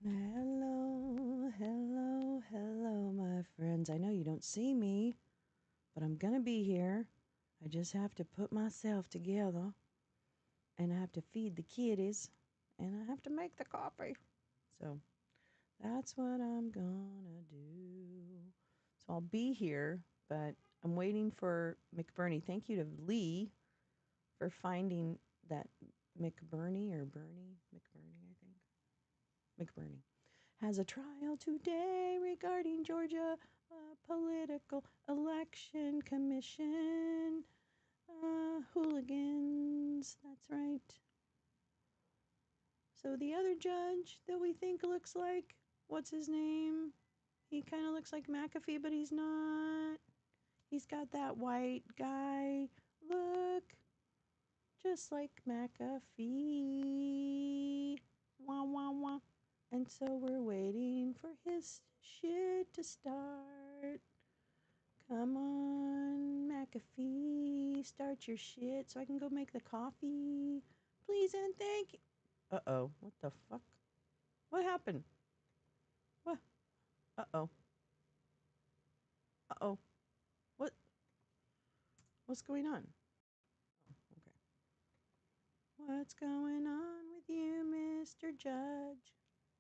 Hello, hello, hello, my friends. I know you don't see me, but I'm gonna be here. I just have to put myself together, and I have to feed the kiddies, and I have to make the coffee. So that's what I'm gonna do. So I'll be here, but I'm waiting for McBurney. Thank you to Leigh for finding that McBurney or Bernie, McBurney, I think. McBurney has a trial today regarding Georgia political election commission hooligans. That's right. So the other judge that we think looks like, what's his name? He kind of looks like McAfee, but he's not. He's got that white guy look, just like McAfee. Wah, wah, wah. And so we're waiting for his shit to start. Come on, McAfee, start your shit so I can go make the coffee. Please and thank you. Uh-oh, what the fuck? What happened? What? Uh-oh. Uh-oh. What? What's going on? Oh, okay. What's going on with you, Mr. Judge?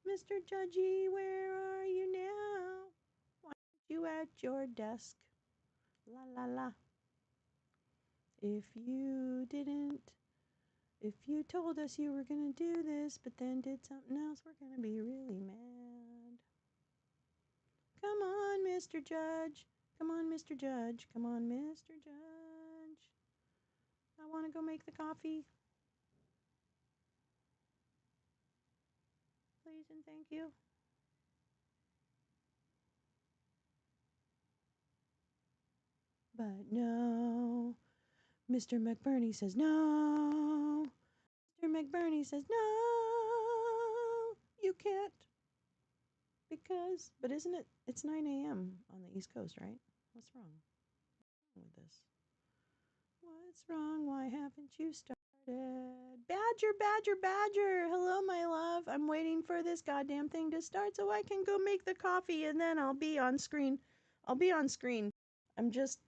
Mr. Judgy, where are you now? Why aren't you at your desk? La la la. If you told us you were going to do this, but then did something else, we're going to be really mad. Come on, Mr. Judge. Come on, Mr. Judge. Come on, Mr. Judge. I want to go make the coffee. Please and thank you. But no. Mr. McBurney says no. Mr. McBurney says no. You can't. Because, but isn't it? It's 9 a.m. on the East Coast, right? What's wrong? What's wrong with this? What's wrong? Why haven't you started? Badger, Badger, Badger. Hello, my love. I'm waiting for this goddamn thing to start so I can go make the coffee and then I'll be on screen. I'll be on screen. I'm just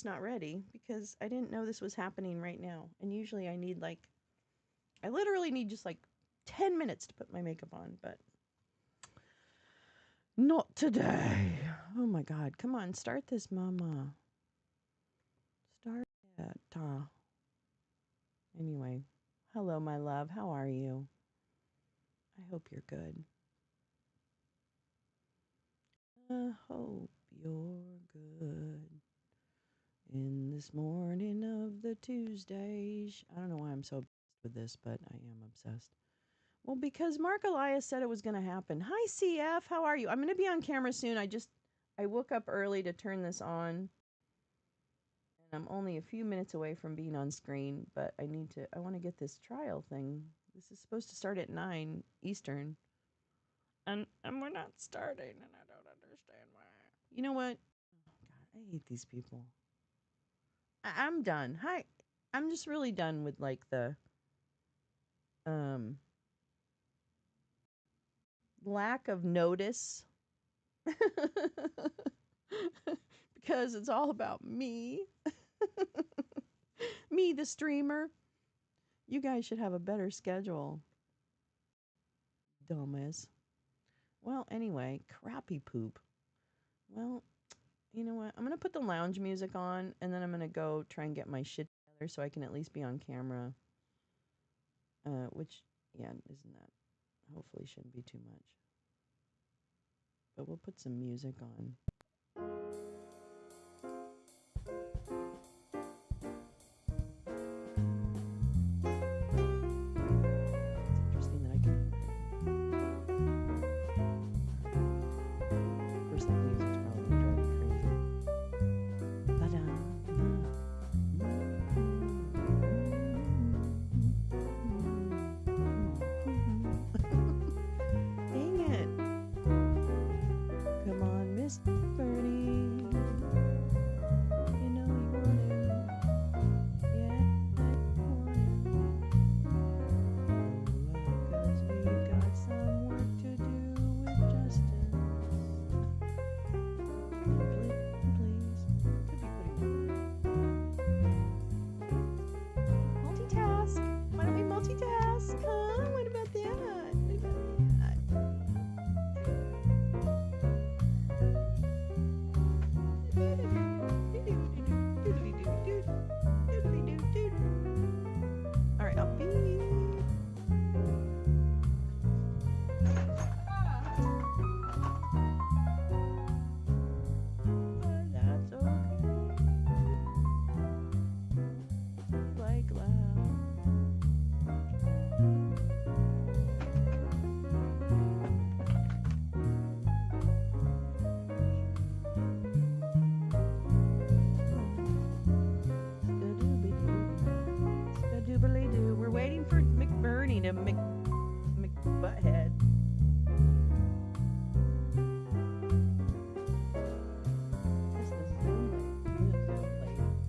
not ready because I didn't know this was happening right now. And usually I literally need just like 10 minutes to put my makeup on, but not today. Oh my God. Come on, start this, mama. Start it. Anyway, hello, my love. How are you? I hope you're good. I hope you're good. In this morning of the Tuesdays. I don't know why I'm so obsessed with this, but I am obsessed. Well, because Mark Elias said it was going to happen. Hi, CF. How are you? I'm going to be on camera soon. I woke up early to turn this on. And I'm only a few minutes away from being on screen, but I want to get this trial thing. This is supposed to start at 9 Eastern. And we're not starting, and I don't understand why. You know what? Oh, God, I hate these people. I'm done. Hi. I'm just really done with like the lack of notice. Because it's all about me. Me, the streamer. You guys should have a better schedule. Dumbass. Well, anyway, crappy poop. Well, you know what? I'm going to put the lounge music on, and then I'm going to go try and get my shit together so I can at least be on camera. Which, yeah, isn't that? Hopefully shouldn't be too much. But we'll put some music on. McBurney to McButthead. Where's the Zoom lady?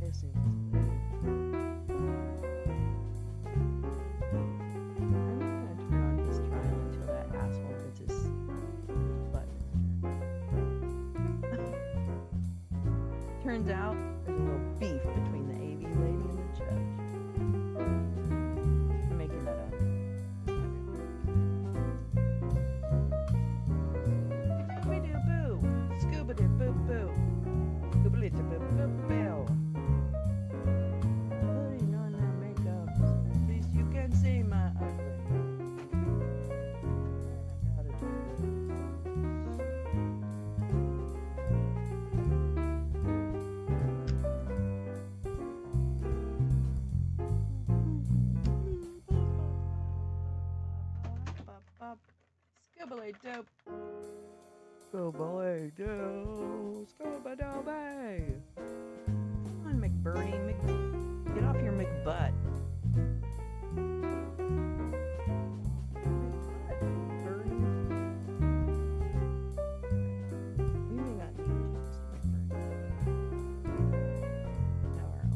I assume it's lady. I'm not going to turn on his trial until that asshole gets his button. Turns out there's a little beef between the AV lady and the judge. I'm making that up. Scooby-Doo-boo. Scooby-Doo-boo-boo. Scooby-Doo-boo-boo-boo. Putting on that makeup. At least you can see my ugly. I gotta do Scooby-Doo. Scooby-Doo. Scooby-Doo. Come on, McBurney. Get off your McButt. McBurney. We may not need jokes, McBurney. Now our own.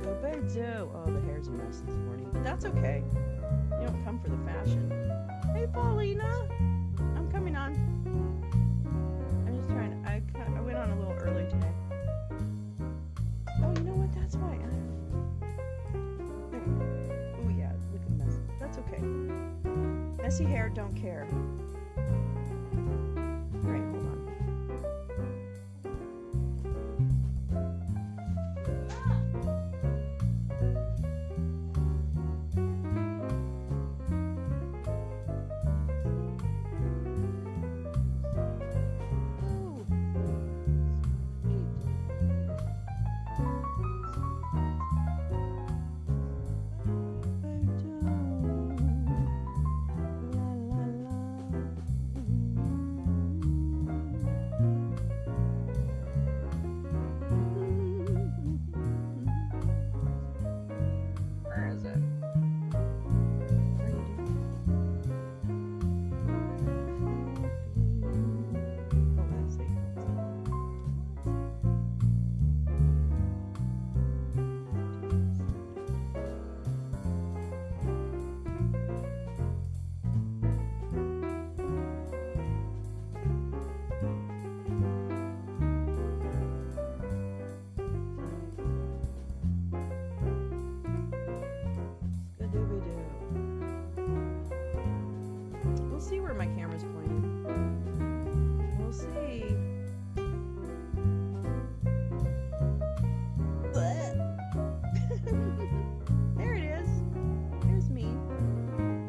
Scooby-Doo. Oh, the hair's a mess this morning, but that's okay. You don't come for the fashion. Hey, Paulina. I'm coming on. I'm just trying to, I went on a little early today. Oh, you know what? That's why. Oh, yeah. Look at the mess. That's okay. Messy hair, don't care. All right, hold on. See where my camera's pointed. We'll see. There it is. There's me.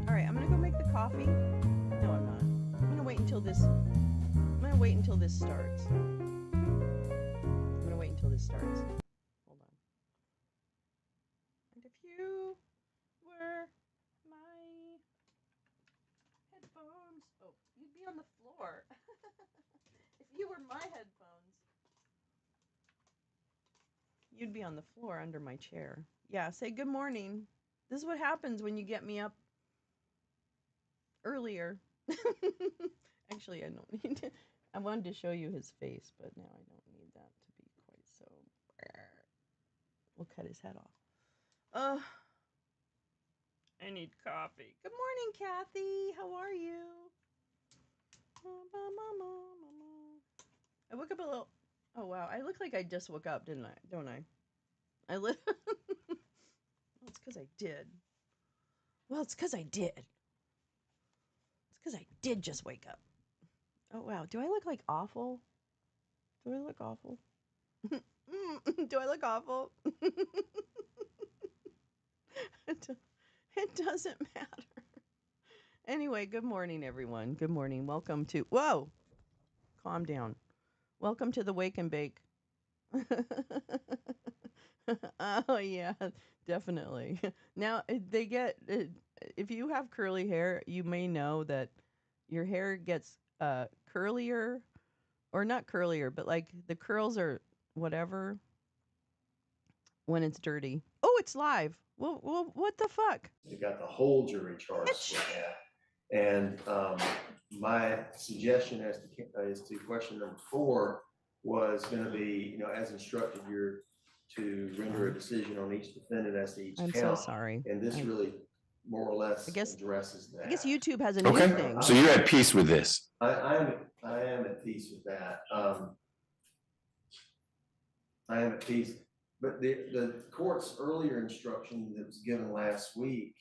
All right, I'm gonna go make the coffee. No, I'm not. I'm gonna wait until this. Starts. Hold on. And if you were my headphones. Oh, you'd be on the floor. If you were my headphones, you'd be on the floor under my chair. Yeah, say good morning. This is what happens when you get me up earlier. Actually, I don't need to. I wanted to show you his face, but now I don't need that to be quite so. We'll cut his head off. I need coffee. Good morning, Kathy. How are you? I woke up a little. Oh, wow. I look like I just woke up, didn't I? Don't I? Well, it's because I did. It's because I did just wake up. Oh, wow. Do I look like awful? Do I look awful? Do I look awful? It doesn't matter. Anyway, good morning, everyone. Good morning. Welcome to... Whoa! Calm down. Welcome to the Wake and Bake. Oh, yeah, definitely. Now, they get... If you have curly hair, you may know that your hair gets curlier, or not curlier, but like the curls are whatever. when it's dirty. Oh, it's live. Well, what the fuck? You got the whole jury charge split at. And my suggestion as to question number 4 was going to be, as instructed, you're to render a decision on each defendant as to each count. I'm so sorry. And this really more or less addresses that. I guess YouTube has a new thing. So you're at peace with this? I am at peace with that. I am at peace. But the court's earlier instruction that was given last week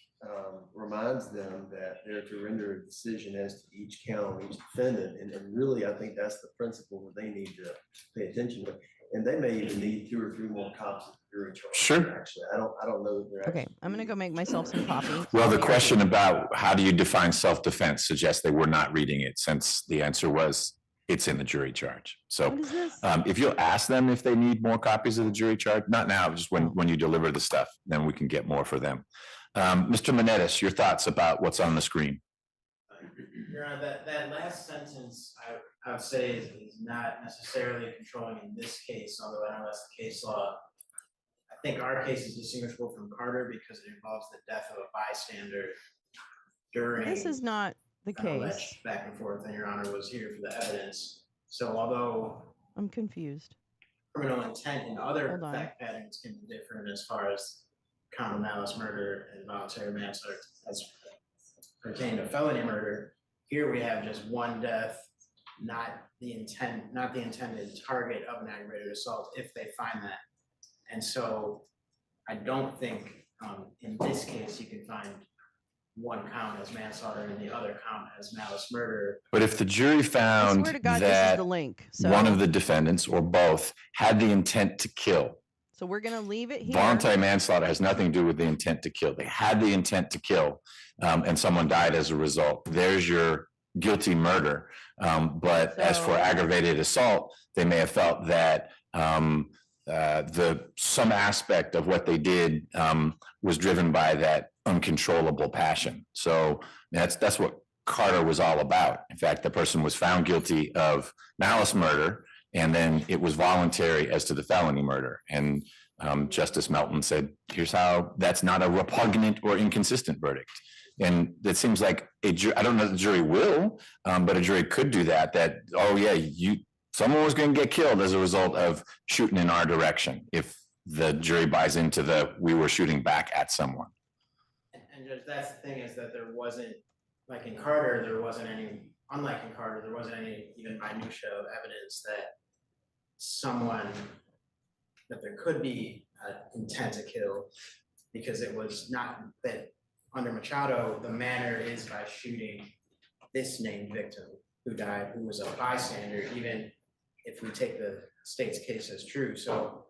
reminds them that they're to render a decision as to each count, each defendant. And really, I think that's the principle that they need to pay attention to. And they may even need 2 or 3 more copies of the jury charge. Sure. Actually, I don't know that they're Okay, I'm going to go make myself some coffee. Well, the question about how do you define self-defense suggests they were not reading it, since the answer was it's in the jury charge. So What is this? if you'll ask them if they need more copies of the jury charge, not now, just when you deliver the stuff, then we can get more for them. Mr. Menendez, your thoughts about what's on the screen? Your Honor, that last sentence, I would say is not necessarily controlling in this case, although I know that's the case law. I think our case is distinguishable from Carter because it involves the death of a bystander during. This is not the case. Alleged back and forth, and Your Honor was here for the evidence. So although I'm confused. criminal intent and other Hold on. fact patterns can be different as far as common malice murder and voluntary manslaughter as pertaining to felony murder, here we have just one death, not the intended target of an aggravated assault if they find that. And so I don't think in this case you can find one count as manslaughter and the other count as malice murder. But if the jury I found swear to God, this is that the link. So, one of the defendants or both had the intent to kill, so we're going to leave it here. voluntary manslaughter has nothing to do with the intent to kill. They had the intent to kill, and someone died as a result. There's your guilty murder. But as for aggravated assault, they may have felt that some aspect of what they did was driven by that uncontrollable passion. So that's what Carter was all about. In fact, the person was found guilty of malice murder, and then it was voluntary as to the felony murder. And Justice Melton said, here's how that's not a repugnant or inconsistent verdict. And it seems like I don't know if the jury will, but a jury could do that, oh yeah, someone was going to get killed as a result of shooting in our direction, if the jury buys into we were shooting back at someone. And Judge, that's the thing, is that there wasn't, like in Carter, unlike in Carter, there wasn't any even minutia of evidence that there could be intent to kill, because it was not that under Machado, the manner is by shooting this named victim who died, who was a bystander, even if we take the state's case as true. So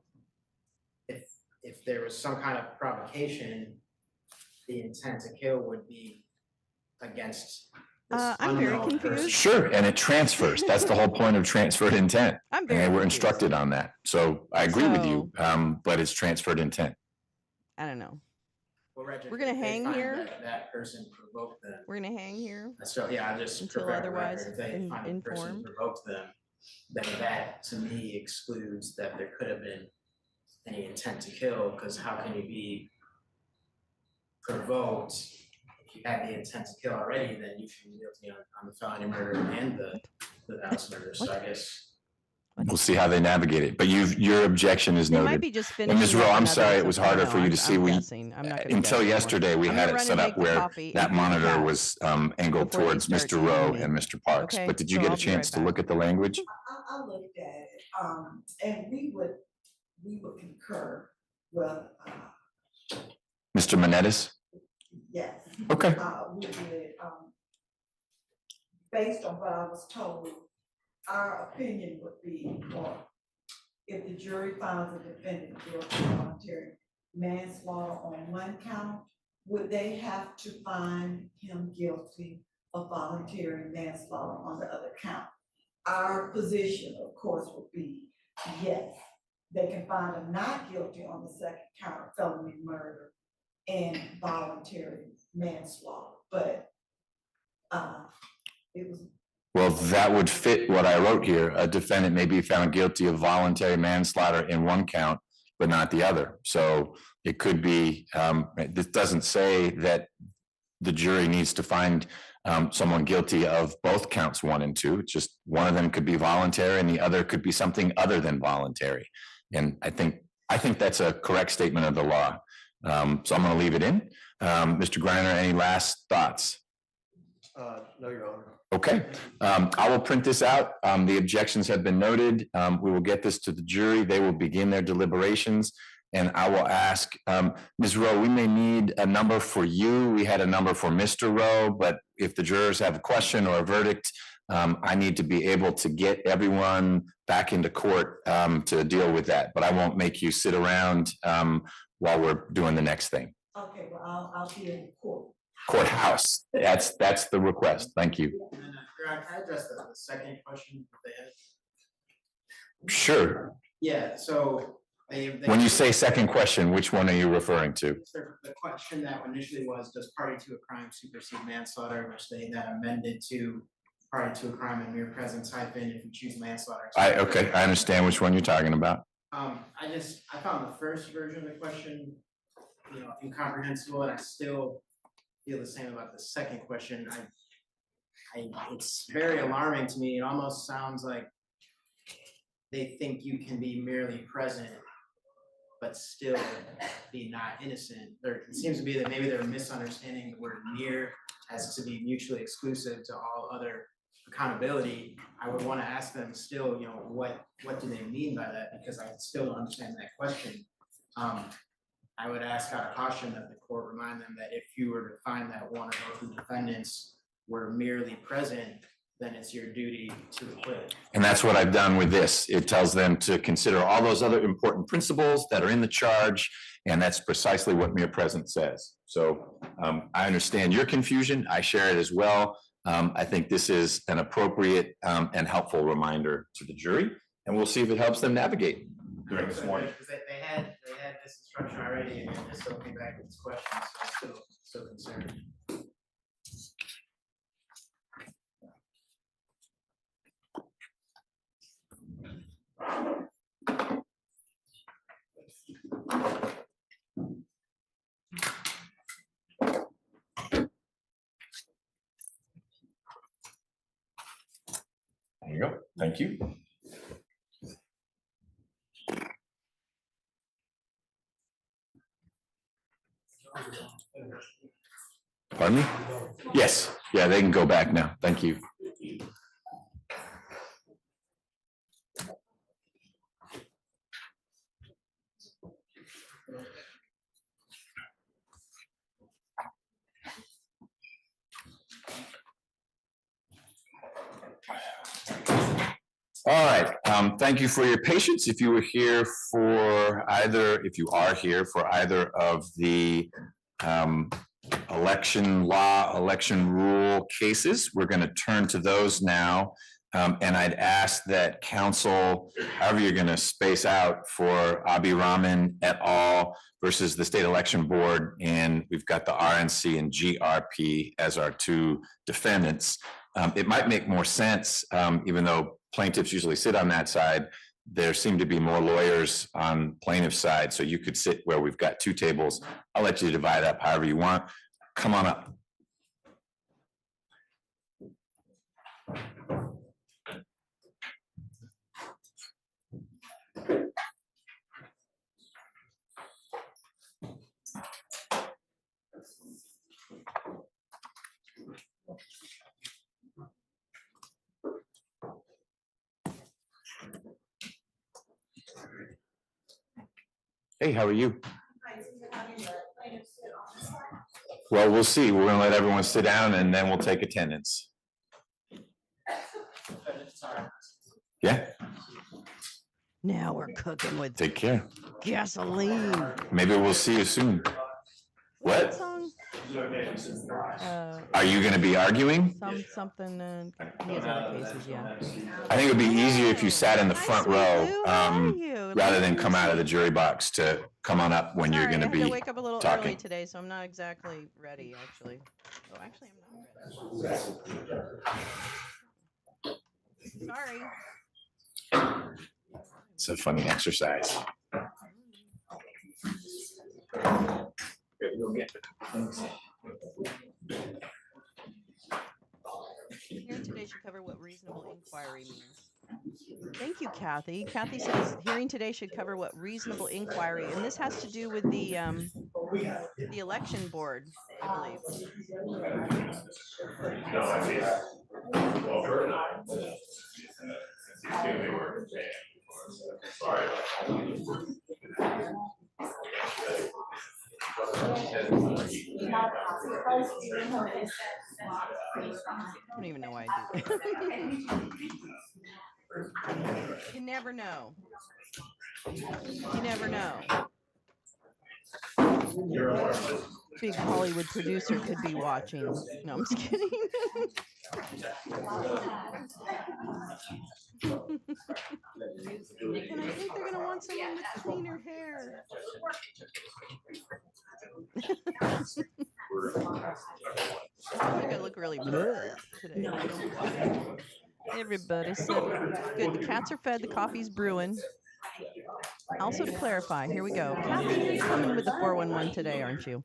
if there was some kind of provocation, the intent to kill would be against this I'm very unknown confused. person. Sure, and it transfers. That's the whole point of transferred intent. I'm very And we're confused. instructed on that. So I agree with you, but it's transferred intent. I don't know. Well, Reggie, We're gonna if they hang find here. That person provoked them. We're going to hang here. So yeah, I just Until correct the otherwise record. If they find the person informed. provoked them, then that to me excludes that there could have been any intent to kill, because how can you be provoked if you had the intent to kill already? Then you should be guilty on the felony murder and the malice murder. So I guess We'll see how they navigate it. But your objection is They might noted. be just And finishing. Ms. Rowe, up I'm another sorry it was harder for you to see. I'm guessing. I'm not gonna guess Until anymore. yesterday, we I'm had gonna it run set and up make the where coffee that and feed the monitor cats was angled before they towards start Mr. Rowe eating. and Mr. Parks. Okay, But did you so get I'll a be chance right to back. look at the language? I looked at it, and we would concur with, Mr. Menendez? yes. Okay. We would, based on what I was told, our opinion would be, or if the jury finds a defendant guilty of voluntary manslaughter on one count, would they have to find him guilty of voluntary manslaughter on the other count? Our position, of course, would be yes. They can find him not guilty on the second count of felony murder and voluntary manslaughter, but it was. Well, that would fit what I wrote here. A defendant may be found guilty of voluntary manslaughter in one count, but not the other. So it could be, this doesn't say that the jury needs to find someone guilty of both counts 1 and 2. It's just one of them could be voluntary and the other could be something other than voluntary. And I think that's a correct statement of the law. So I'm going to leave it in. Mr. Greiner, any last thoughts? No, Your Honor. Okay, I will print this out. The objections have been noted. We will get this to the jury. They will begin their deliberations. And I will ask, Ms. Rowe, we may need a number for you. We had a number for Mr. Rowe, but if the jurors have a question or a verdict, I need to be able to get everyone back into court to deal with that. But I won't make you sit around while we're doing the next thing. Okay, well, I'll be in court. Courthouse. That's the request. Thank you. And then, can I address the second question that they had? Sure. Yeah, so they. When you say second question, which one are you referring to? The question that initially was, does party to a crime supersede manslaughter, which they then amended to party to a crime in mere presence hyphen if you choose manslaughter. Okay, I understand which one you're talking about. I found the first version of the question, incomprehensible, and I still feel the same about the second question. It's very alarming to me. It almost sounds like they think you can be merely present, but still be not innocent. It seems to be that maybe they're misunderstanding the word mere as to be mutually exclusive to all other accountability. I would want to ask them still, what do they mean by that? Because I still don't understand that question. I would ask out of caution that the court remind them that if you were to find that one or both of the defendants were merely present, then it's your duty to acquit. And that's what I've done with this. It tells them to consider all those other important principles that are in the charge, and that's precisely what mere presence says. So I understand your confusion. I share it as well. I think this is an appropriate and helpful reminder to the jury, and we'll see if it helps them navigate during this morning. They had this instruction already, and they still came back with this question, so I'm still concerned. There you go. Thank you. Pardon me? Yes. Yeah, they can go back now. Thank you. All right, thank you for your patience. If you are here for either of the election law, election rule cases, we're going to turn to those now. And I'd ask that counsel, however you're going to space out for Abhiraman et al. Versus the State Election Board, and we've got the RNC and GRP as our two defendants. It might make more sense, even though plaintiffs usually sit on that side, there seem to be more lawyers on plaintiff's side, so you could sit where we've got two tables. I'll let you divide up however you want. Come on up. Hey, how are you? Well, we'll see. We're going to let everyone sit down and then we'll take attendance. Yeah. Now we're cooking with Take care. gasoline. Maybe we'll see you soon. What? Song? Are you going to be arguing? Something in these other cases, yeah. I think it would be easier if you sat in the front row rather than come out of the jury box to come on up when you're going to be I had to wake up a little talking. early today, so I'm not exactly ready, actually. Oh, actually, I'm not ready. Sorry. It's a funny exercise. you'll get. Hearing today should cover what reasonable inquiry means. Thank you, Kathy. Kathy says hearing today should cover what reasonable inquiry, and this has to do with the election board, I believe. No, I mean, well, Kurt and I, sorry. I don't even know why I do that. You never know. You never know. Big Hollywood producer could be watching. No, I'm just kidding. And I think they're gonna want someone with cleaner hair. I'm gonna look really bleh today. I don't know why. Everybody said good. The cats are fed. The coffee's brewing. Also, to clarify, here we go. Kathy, you're coming with the 411 today, aren't you?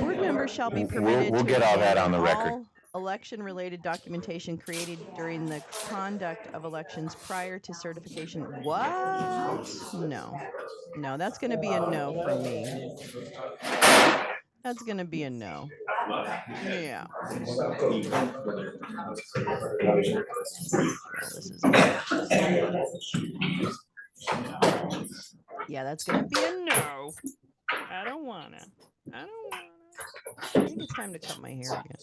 Board members shall be permitted We'll to get all that examine on the record. all election-related documentation created during the conduct of elections prior to certification. What? No. No, that's going to be a no from me. That's going to be a no. Yeah. Well, this is yeah, that's going to be a no. I don't want to. I think it's time to cut my hair again.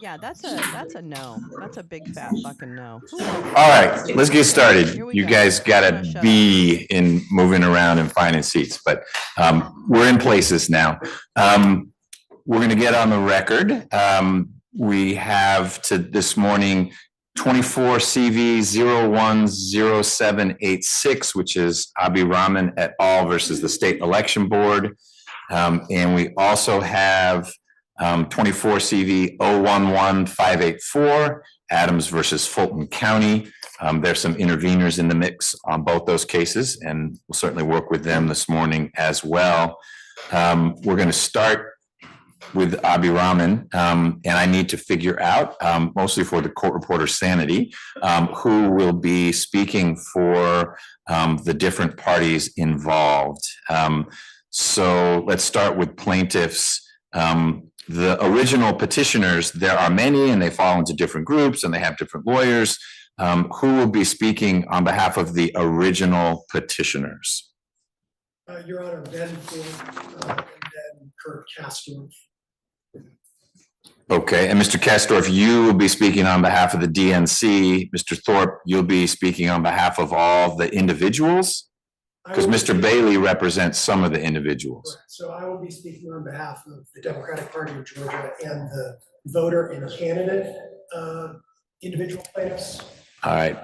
Yeah, that's a no. That's a big fat fucking no. All right, let's get started. You guys got I'm to gonna be in moving around and finding seats, but we're in places now. We're going to get on the record. We have to this morning 24 CV 010786, which is Abi Rahman et al. Versus the State Election Board. And we also have 24 CV 011584, Adams versus Fulton County. There's some interveners in the mix on both those cases, and we'll certainly work with them this morning as well. We're going to start with Abi Rahman, and I need to figure out, mostly for the court reporter sanity, who will be speaking for the different parties involved. So let's start with plaintiffs. The original petitioners, there are many, and they fall into different groups, and they have different lawyers. Who will be speaking on behalf of the original petitioners? Your Honor, Ben Ford, and then Kurt Castor. Okay, and Mr. Kastorf, you will be speaking on behalf of the DNC. Mr. Thorpe, you'll be speaking on behalf of all the individuals? Because Mr. Bailey represents some of the individuals. Correct. So I will be speaking on behalf of the Democratic Party of Georgia and the voter and candidate individual plaintiffs. All right.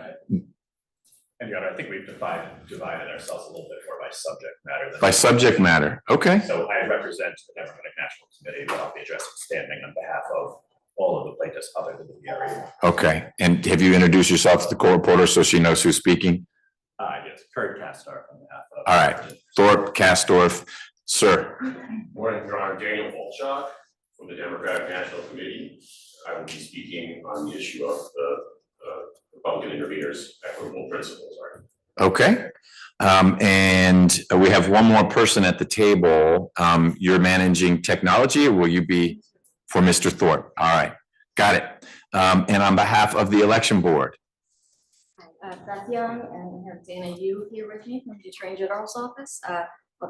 And Your Honor, I think we've divided ourselves a little bit more by subject matter. By subject matter, okay. So I represent the Democratic National Committee, but I'll be addressing standing on behalf of all of the plaintiffs other than the VRE. Okay, and have you introduced yourself to the court reporter so she knows who's speaking? Yes, Kurt Castor on behalf of. All right, Thorpe, Kastorf, sir. Morning, Your Honor. Daniel Volchak from the Democratic National Committee. I will be speaking on the issue of the Republican interveners' equitable principles. Okay. And we have one more person at the table. You're managing technology, or will you be for Mr. Thorpe? All right, got it. And on behalf of the election board. Beth Young, and we have Dana Yu here with me from the Attorney General's office. I'll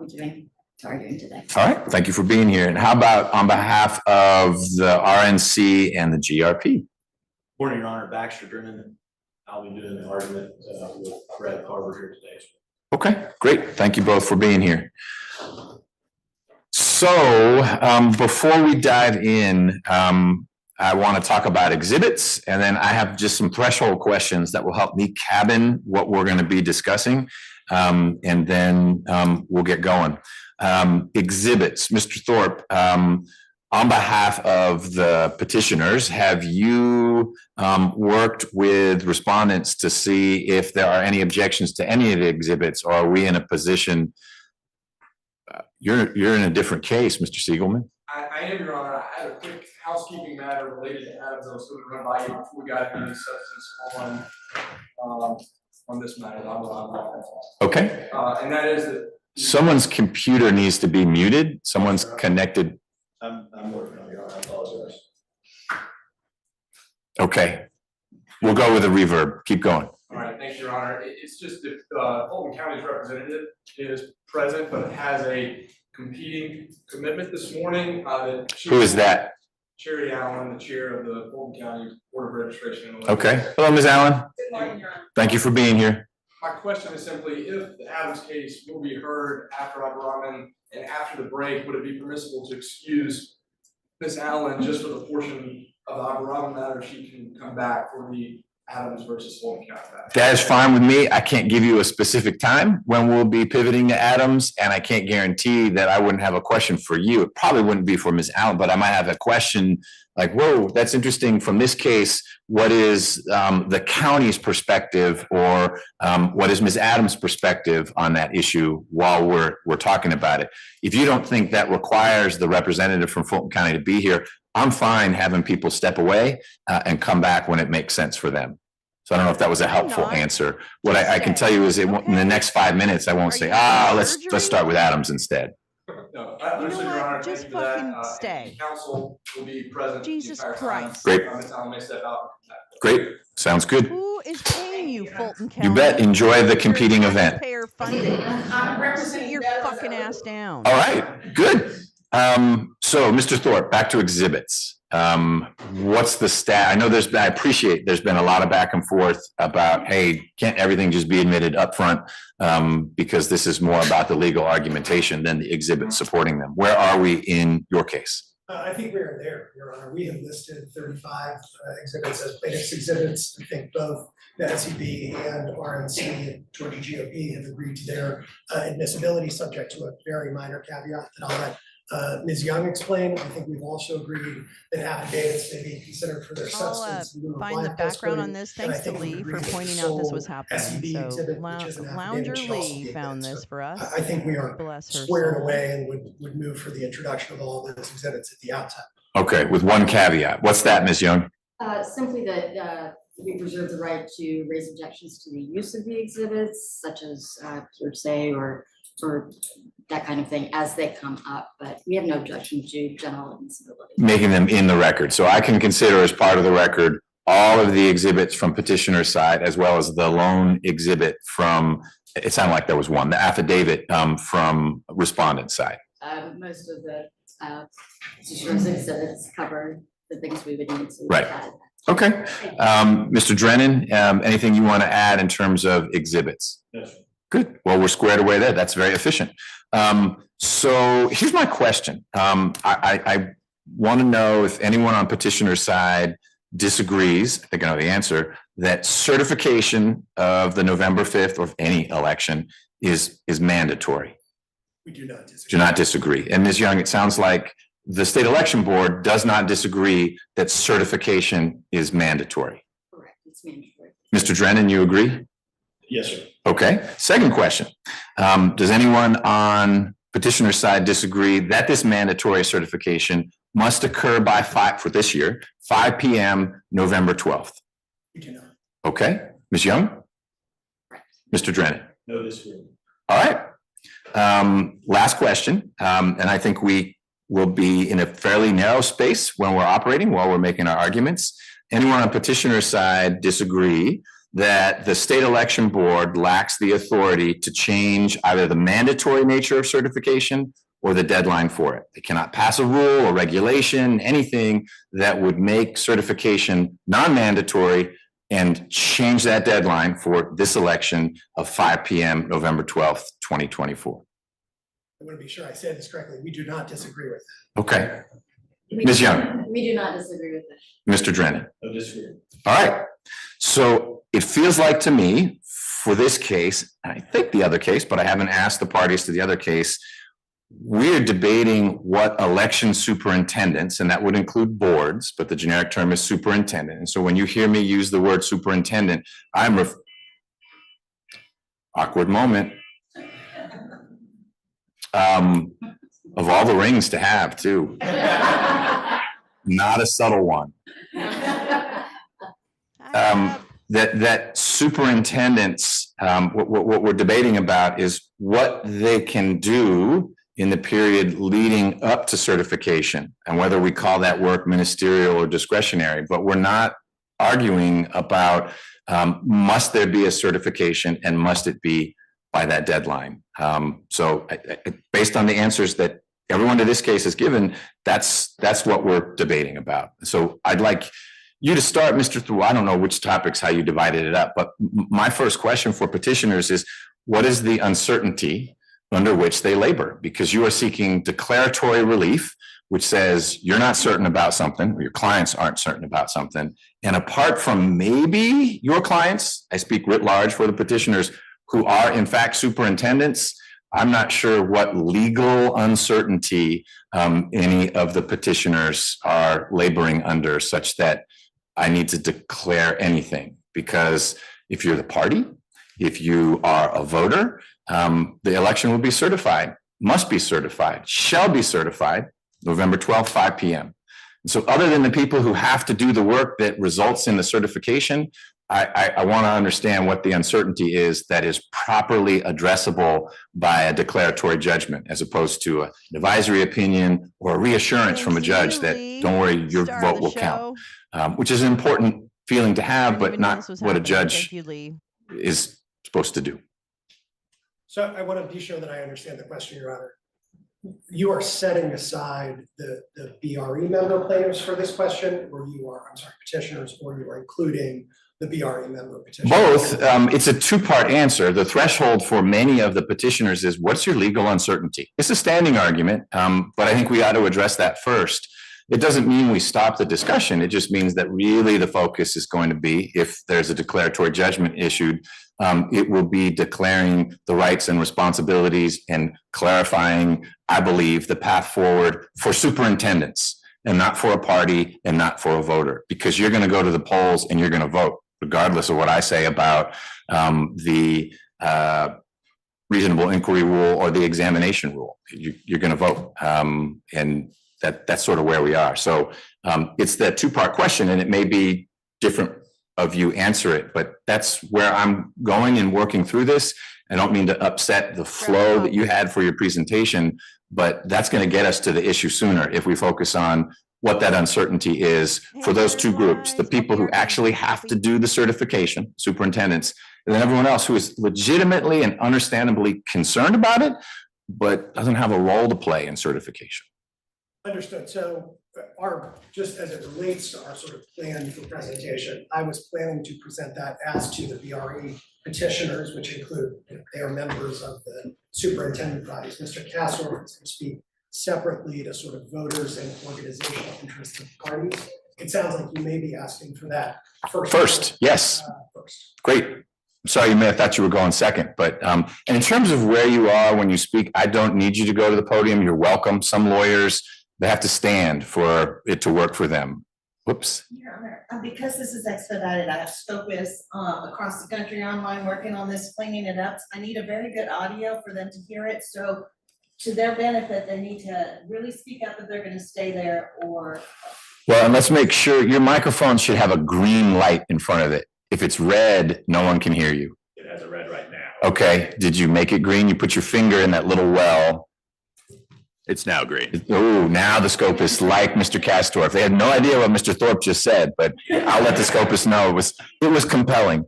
be arguing today. All right, thank you for being here. And how about on behalf of the RNC and the GRP? Morning, Your Honor. Baxter Drennan. I'll be doing the argument with Brad Carver here today. Okay, great. Thank you both for being here. So before we dive in, I want to talk about exhibits, and then I have just some threshold questions that will help me cabin what we're going to be discussing, and then we'll get going. Exhibits, Mr. Thorpe, on behalf of the petitioners, have you worked with respondents to see if there are any objections to any of the exhibits, or are we in a position? You're in a different case, Mr. Siegelman. I am, Your Honor. I had a quick housekeeping matter related to Adams I was going to run by you before we got any substance on this matter. Okay. And that is that someone's computer needs to be muted. Someone's connected. I'm working on it, Your Honor. I apologize. Okay. We'll go with a reverb. Keep going. All right, thank you, Your Honor. It's just if Fulton County's representative is present, but has a competing commitment this morning. Who is that? Charity Allen, the chair of the Fulton County Board of Registration. And Okay. Hello, Ms. Allen. Good morning, Your Honor. Thank you for being here. My question is simply, if the Adams case will be heard after Abderrahman and after the break, would it be permissible to excuse Ms. Allen just for the portion of the Abderrahman matter? She can come back for the Adams versus Fulton County matter. That is fine with me. I can't give you a specific time when we'll be pivoting to Adams, and I can't guarantee that I wouldn't have a question for you. It probably wouldn't be for Ms. Allen, but I might have a question like, whoa, that's interesting. From this case, what is the county's perspective, or what is Ms. Adams' perspective on that issue while we're talking about it? If you don't think that requires the representative from Fulton County to be here, I'm fine having people step away and come back when it makes sense for them. So I don't know if that was a helpful answer. What I can tell you is in the next 5 minutes, I won't say, let's start with Adams instead. No, You know what? Just fucking stay. Council will be present. Jesus Christ. Great. Ms. Allen may step out. Great. Sounds good. Who is paying you, Fulton County? You bet. Enjoy the competing event. Taxpayer funding. I'm representing. Sit your fucking ass down. All right, good. So Mr. Thorpe, back to exhibits. What's the stat? I know I appreciate there's been a lot of back and forth about, hey, can't everything just be admitted up front? Because this is more about the legal argumentation than the exhibits supporting them. Where are we in your case? I think we are there, Your Honor. We have listed 35 exhibits as plaintiff's exhibits. I think both the SEB and RNC and Georgia GOP have agreed to their admissibility, subject to a very minor caveat that I'll let Ms. Young explain. I think we've also agreed that affidavits may be considered for their I'll substance. find the background on this. Thanks to Leigh for pointing out this was happening. So Lounger Leigh found this for us. I think we are Bless her squared soul. away and would move for the introduction of all those exhibits at the outset. Okay, with one caveat. What's that, Ms. Young? Simply that we reserve the right to raise objections to the use of the exhibits, such as hearsay or that kind of thing as they come up, but we have no objection to general admissibility. Making them in the record. So I can consider as part of the record all of the exhibits from petitioner's side, as well as the lone exhibit from, it sounded like there was one, the affidavit from respondent side. Most of the petitioner's exhibits cover the things we would need to. Right. add. Okay. Mr. Drennan, anything you want to add in terms of exhibits? Yes. Good. Well, we're squared away there. That's very efficient. So here's my question. I want to know if anyone on petitioner's side disagrees, I think I know the answer, that certification of the November 5th or any election is mandatory. We do not disagree. Do not disagree. And Ms. Young, it sounds like the state election board does not disagree that certification is mandatory. Correct, it's mandatory. Mr. Drennan, you agree? Yes, sir. Okay, second question. Does anyone on petitioner's side disagree that this mandatory certification must occur by 5 for this year, 5 p.m. November 12th? We do not. Okay, Ms. Young? Mr. Drennan? No disagreement. All right. Last question, and I think we will be in a fairly narrow space when we're operating while we're making our arguments. Anyone on petitioner's side disagree that the state election board lacks the authority to change either the mandatory nature of certification or the deadline for it? They cannot pass a rule or regulation, anything that would make certification non-mandatory and change that deadline for this election of 5 p.m. November 12th, 2024. I want to be sure I said this correctly. We do not disagree with that. Okay. We Ms. do- Young. We do not disagree with that. Mr. Drennan. No disagreement. All right. So it feels like to me for this case, and I think the other case, but I haven't asked the parties to the other case, we're debating what election superintendents, and that would include boards, but the generic term is superintendent. And so when you hear me use the word superintendent, awkward moment. Of all the rings to have, too. Not a subtle one. That superintendents, what we're debating about is what they can do in the period leading up to certification, and whether we call that work ministerial or discretionary. But we're not arguing about must there be a certification and must it be by that deadline. So based on the answers that everyone to this case has given, that's what we're debating about. So I'd like you to start, Mr. Thru. I don't know which topics, how you divided it up, but my first question for petitioners is, what is the uncertainty under which they labor? Because you are seeking declaratory relief, which says you're not certain about something, or your clients aren't certain about something. And apart from maybe your clients, I speak writ large for the petitioners who are in fact superintendents, I'm not sure what legal uncertainty any of the petitioners are laboring under, such that I need to declare anything. Because if you're the party, if you are a voter, the election will be certified, must be certified, shall be certified, November 12th, 5 p.m. And so other than the people who have to do the work that results in the certification, I want to understand what the uncertainty is that is properly addressable by a declaratory judgment, as opposed to an advisory opinion or a reassurance from a judge that, don't worry, your vote will count, which is an important feeling to have, but not what a judge is supposed to do. So I want to be sure that I understand the question, Your Honor. You are setting aside the BRE member plaintiffs for this question, or you are, I'm sorry, petitioners, or you are including the BRE member petitioners? Both. It's a two-part answer. The threshold for many of the petitioners is, what's your legal uncertainty? It's a standing argument, but I think we ought to address that first. It doesn't mean we stop the discussion. It just means that really the focus is going to be, if there's a declaratory judgment issued, it will be declaring the rights and responsibilities and clarifying, I believe, the path forward for superintendents, and not for a party and not for a voter, because you're going to go to the polls and you're going to vote, regardless of what I say about the reasonable inquiry rule or the examination rule. You're going to vote, and that's sort of where we are. So it's that two-part question, and it may be different of you answer it, but that's where I'm going and working through this. I don't mean to upset the flow that you had for your presentation, but that's going to get us to the issue sooner if we focus on what that uncertainty is for those two groups, the people who actually have to do the certification, superintendents, and then everyone else who is legitimately and understandably concerned about it, but doesn't have a role to play in certification. Understood. So just as it relates to our sort of plan for presentation, I was planning to present that as to the BRE petitioners, which include, they are members of the superintendent bodies. Mr. Castor is going to speak separately to sort of voters and organizational interests of parties. It sounds like you may be asking for that first. Yes. First. Great. I'm sorry, you may have thought you were going second, but and in terms of where you are when you speak, I don't need you to go to the podium. You're welcome. Some lawyers, they have to stand for it to work for them. Whoops. Your Honor, because this is expedited, I have Scopus across the country online working on this, cleaning it up. I need a very good audio for them to hear it. So to their benefit, they need to really speak up if they're going to stay there or. Well, and let's make sure your microphone should have a green light in front of it. If it's red, no one can hear you. It has a red right now. Okay. Did you make it green? You put your finger in that little well. It's now green. Oh, now the Scopus, like Mr. Castorf. They had no idea what Mr. Thorpe just said, but I'll let the Scopus know it was compelling.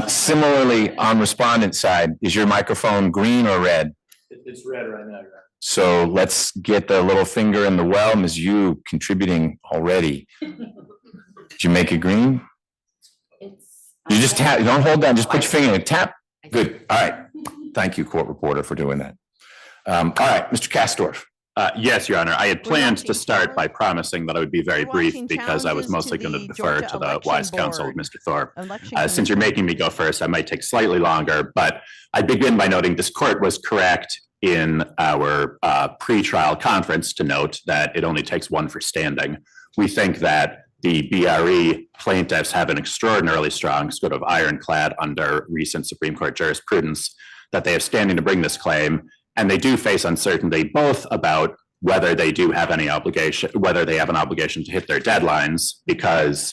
Similarly, on respondent side, is your microphone green or red? It's red right now, Your Honor. So let's get the little finger in the well. Ms. Yu contributing already. Did you make it green? You just tap, you don't hold down, just put your finger in and tap. Good. All right. Thank you, court reporter, for doing that. All right, Mr. Castorf. Yes, Your Honor. I had planned to start by promising that I would be very brief because I was mostly going to defer to the wise counsel of Mr. Thorpe. Since you're making me go first, I might take slightly longer, but I begin by noting this court was correct in our pre-trial conference to note that it only takes one for standing. We think that the BRE plaintiffs have an extraordinarily strong, sort of ironclad under recent Supreme Court jurisprudence, that they have standing to bring this claim, and they do face uncertainty both about whether they do have any obligation, whether they have an obligation to hit their deadlines, because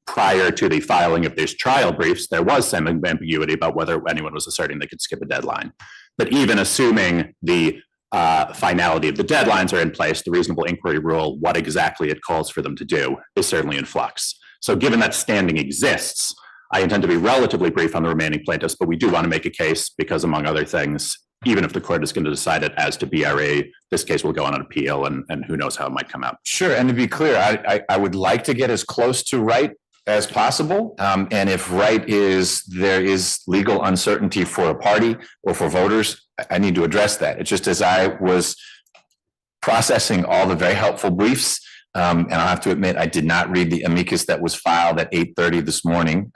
prior to the filing of these trial briefs, there was some ambiguity about whether anyone was asserting they could skip a deadline. But even assuming the finality of the deadlines are in place, the reasonable inquiry rule, what exactly it calls for them to do, is certainly in flux. So given that standing exists, I intend to be relatively brief on the remaining plaintiffs, but we do want to make a case because, among other things, even if the court is going to decide it as to BRE, this case will go on an appeal, and who knows how it might come out. Sure, and to be clear, I would like to get as close to right as possible. And if right is, there is legal uncertainty for a party or for voters, I need to address that. It's just as I was processing all the very helpful briefs, and I have to admit, I did not read the amicus that was filed at 8:30 this morning.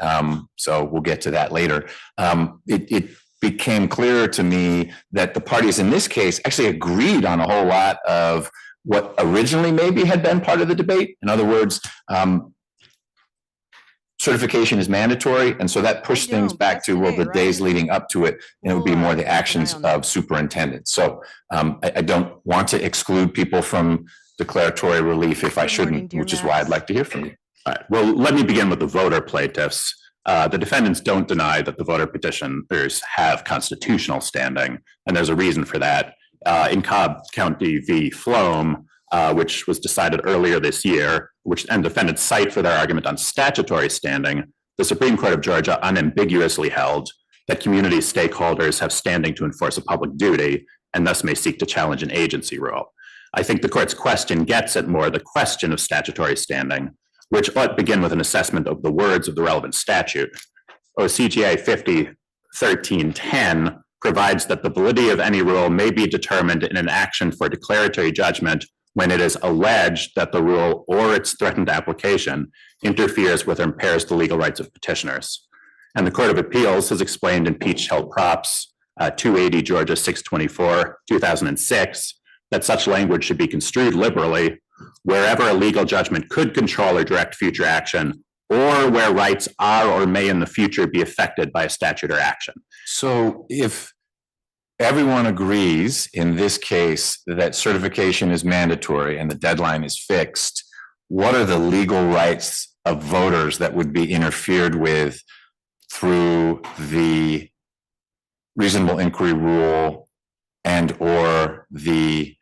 So we'll get to that later. It became clearer to me that the parties in this case actually agreed on a whole lot of what originally maybe had been part of the debate. In other words, certification is mandatory, and so that pushed things back to, well, the days leading up to it, and it would be more the actions of superintendents. So I don't want to exclude people from declaratory relief if I shouldn't, which is why I'd like to hear from you. All right. Well, let me begin with the voter plaintiffs. The defendants don't deny that the voter petitioners have constitutional standing, and there's a reason for that. In Cobb County v. Floam, which was decided earlier this year, and defendants cite for their argument on statutory standing, the Supreme Court of Georgia unambiguously held that community stakeholders have standing to enforce a public duty and thus may seek to challenge an agency rule. I think the court's question gets at more the question of statutory standing, which ought to begin with an assessment of the words of the relevant statute. OCGA 50-1310 provides that the validity of any rule may be determined in an action for declaratory judgment when it is alleged that the rule or its threatened application interferes with or impairs the legal rights of petitioners. And the Court of Appeals has explained in Peach Hill Props 280 Georgia 624, 2006, that such language should be construed liberally wherever a legal judgment could control or direct future action, or where rights are or may in the future be affected by a statute or action. So if everyone agrees in this case that certification is mandatory and the deadline is fixed, what are the legal rights of voters that would be interfered with through the reasonable inquiry rule and or the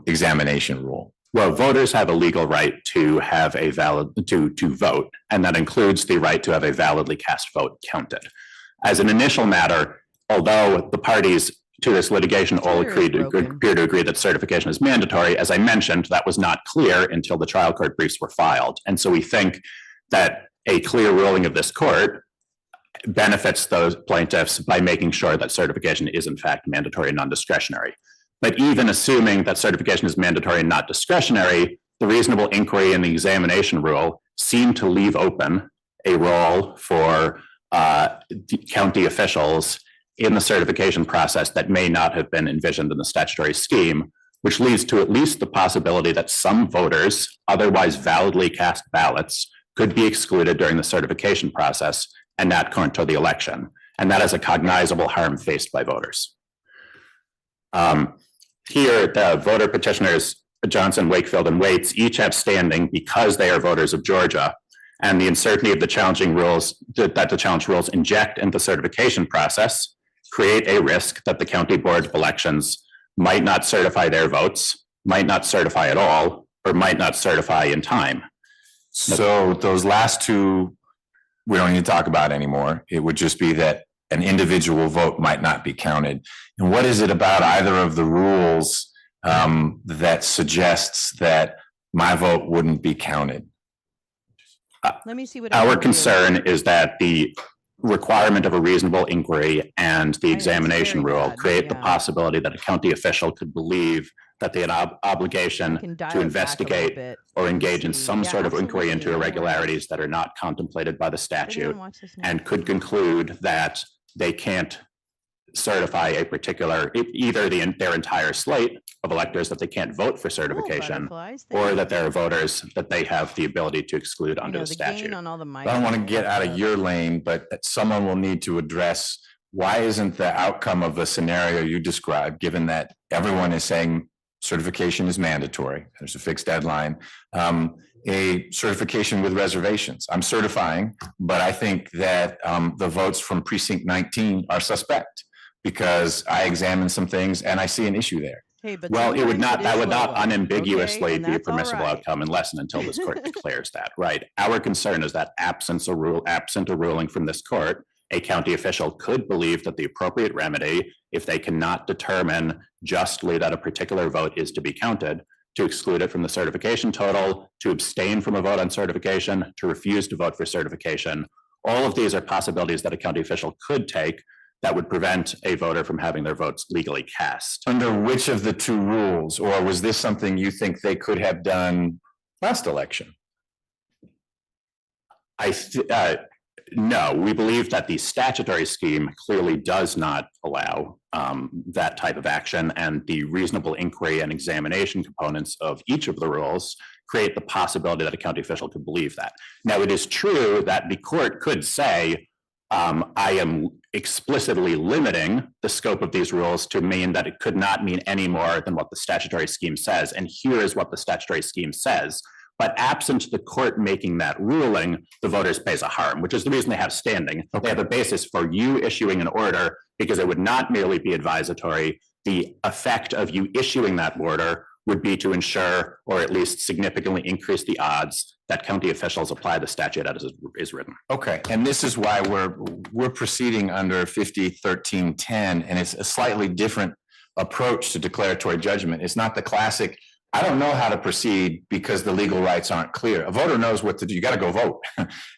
examination rule? Well, voters have a legal right to have a valid, to vote, and that includes the right to have a validly cast vote counted. As an initial matter, although the parties to this litigation all appear to agree that certification is mandatory, as I mentioned, that was not clear until the trial court briefs were filed. And so we think that a clear ruling of this court benefits those plaintiffs by making sure that certification is in fact mandatory and non-discretionary. But even assuming that certification is mandatory and not discretionary, the reasonable inquiry and the examination rule seem to leave open a role for county officials in the certification process that may not have been envisioned in the statutory scheme, which leads to at least the possibility that some voters, otherwise validly cast ballots, could be excluded during the certification process and not count toward the election. And that is a cognizable harm faced by voters. Here, the voter petitioners, Johnson, Wakefield, and Waits, each have standing because they are voters of Georgia, and the uncertainty of the challenging rules that the challenge rules inject into the certification process create a risk that the county board of elections might not certify their votes, might not certify at all, or might not certify in time. So those last two, we don't need to talk about anymore. It would just be that an individual vote might not be counted. And what is it about either of the rules that suggests that my vote wouldn't be counted? Let me see what our concern is that the requirement of a reasonable inquiry and the examination rule create the possibility that a county official could believe that they had an obligation to investigate or engage in some sort of inquiry into irregularities that are not contemplated by the statute, and could conclude that they can't certify a particular, either their entire slate of electors that they can't vote for certification, or that there are voters that they have the ability to exclude under the statute. On all the I don't want to get out of your lane, but someone will need to address, why isn't the outcome of the scenario you described, given that everyone is saying certification is mandatory, there's a fixed deadline, a certification with reservations? I'm certifying, but I think that the votes from precinct 19 are suspect because I examined some things and I see an issue there. Hey, but Well, that would Lolo, not unambiguously okay? be a And that's all permissible right. outcome unless and until this court declares that, right? Our concern is that absent a ruling from this court, a county official could believe that the appropriate remedy, if they cannot determine justly that a particular vote is to be counted, to exclude it from the certification total, to abstain from a vote on certification, to refuse to vote for certification. All of these are possibilities that a county official could take that would prevent a voter from having their votes legally cast. Under which of the two rules, or was this something you think they could have done last election? No, we believe that the statutory scheme clearly does not allow that type of action, and the reasonable inquiry and examination components of each of the rules create the possibility that a county official could believe that. Now, it is true that the court could say, I am explicitly limiting the scope of these rules to mean that it could not mean any more than what the statutory scheme says, and here is what the statutory scheme says. But absent the court making that ruling, the voters face a harm, which is the reason they have standing. They have a basis for you issuing an order because it would not merely be advisory. The effect of you issuing that order would be to ensure, or at least significantly increase the odds that county officials apply the statute as it is written. Okay, and this is why we're proceeding under 50-13-10, and it's a slightly different approach to declaratory judgment. It's not the classic, I don't know how to proceed because the legal rights aren't clear. A voter knows what to do. You got to go vote.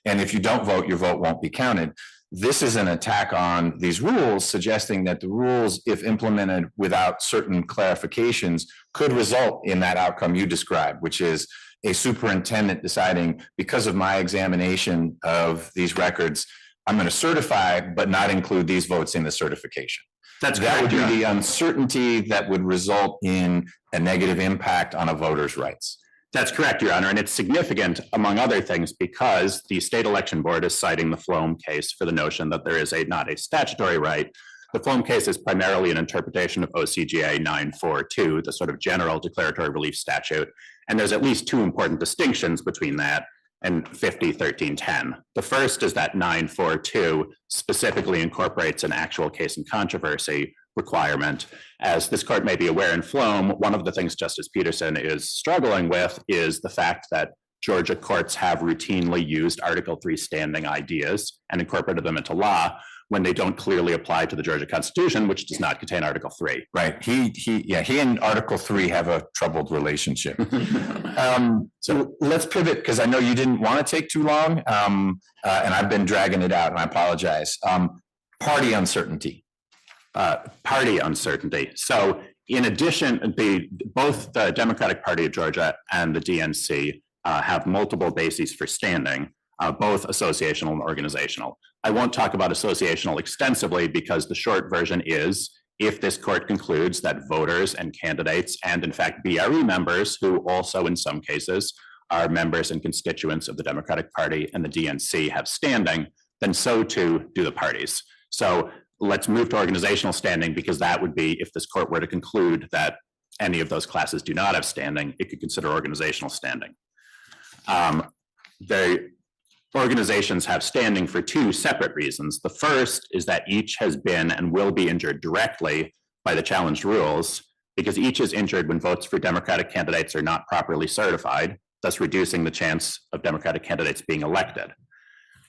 And if you don't vote, your vote won't be counted. This is an attack on these rules, suggesting that the rules, if implemented without certain clarifications, could result in that outcome you described, which is a superintendent deciding, because of my examination of these records, I'm going to certify, but not include these votes in the certification. That would be the uncertainty that would result in a negative impact on a voter's rights. That's correct, Your Honor, and it's significant, among other things, because the state election board is citing the Floam case for the notion that there is not a statutory right. The Floam case is primarily an interpretation of OCGA 942, the sort of general declaratory relief statute, and there's at least two important distinctions between that and 50-13-10. The first is that 942 specifically incorporates an actual case in controversy requirement. As this court may be aware in Floam, one of the things Justice Peterson is struggling with is the fact that Georgia courts have routinely used Article 3 standing ideas and incorporated them into law when they don't clearly apply to the Georgia Constitution, which does not contain Article 3. Right. He and Article 3 have a troubled relationship. So let's pivot, because I know you didn't want to take too long, and I've been dragging it out, and I apologize. Party uncertainty. Party uncertainty. So in addition, both the Democratic Party of Georgia and the DNC have multiple bases for standing, both associational and organizational. I won't talk about associational extensively because the short version is, if this court concludes that voters and candidates, and in fact BRE members, who also in some cases are members and constituents of the Democratic Party and the DNC, have standing, then so too do the parties. So let's move to organizational standing, because that would be, if this court were to conclude that any of those classes do not have standing, it could consider organizational standing. The organizations have standing for two separate reasons. The first is that each has been and will be injured directly by the challenged rules, because each is injured when votes for Democratic candidates are not properly certified, thus reducing the chance of Democratic candidates being elected.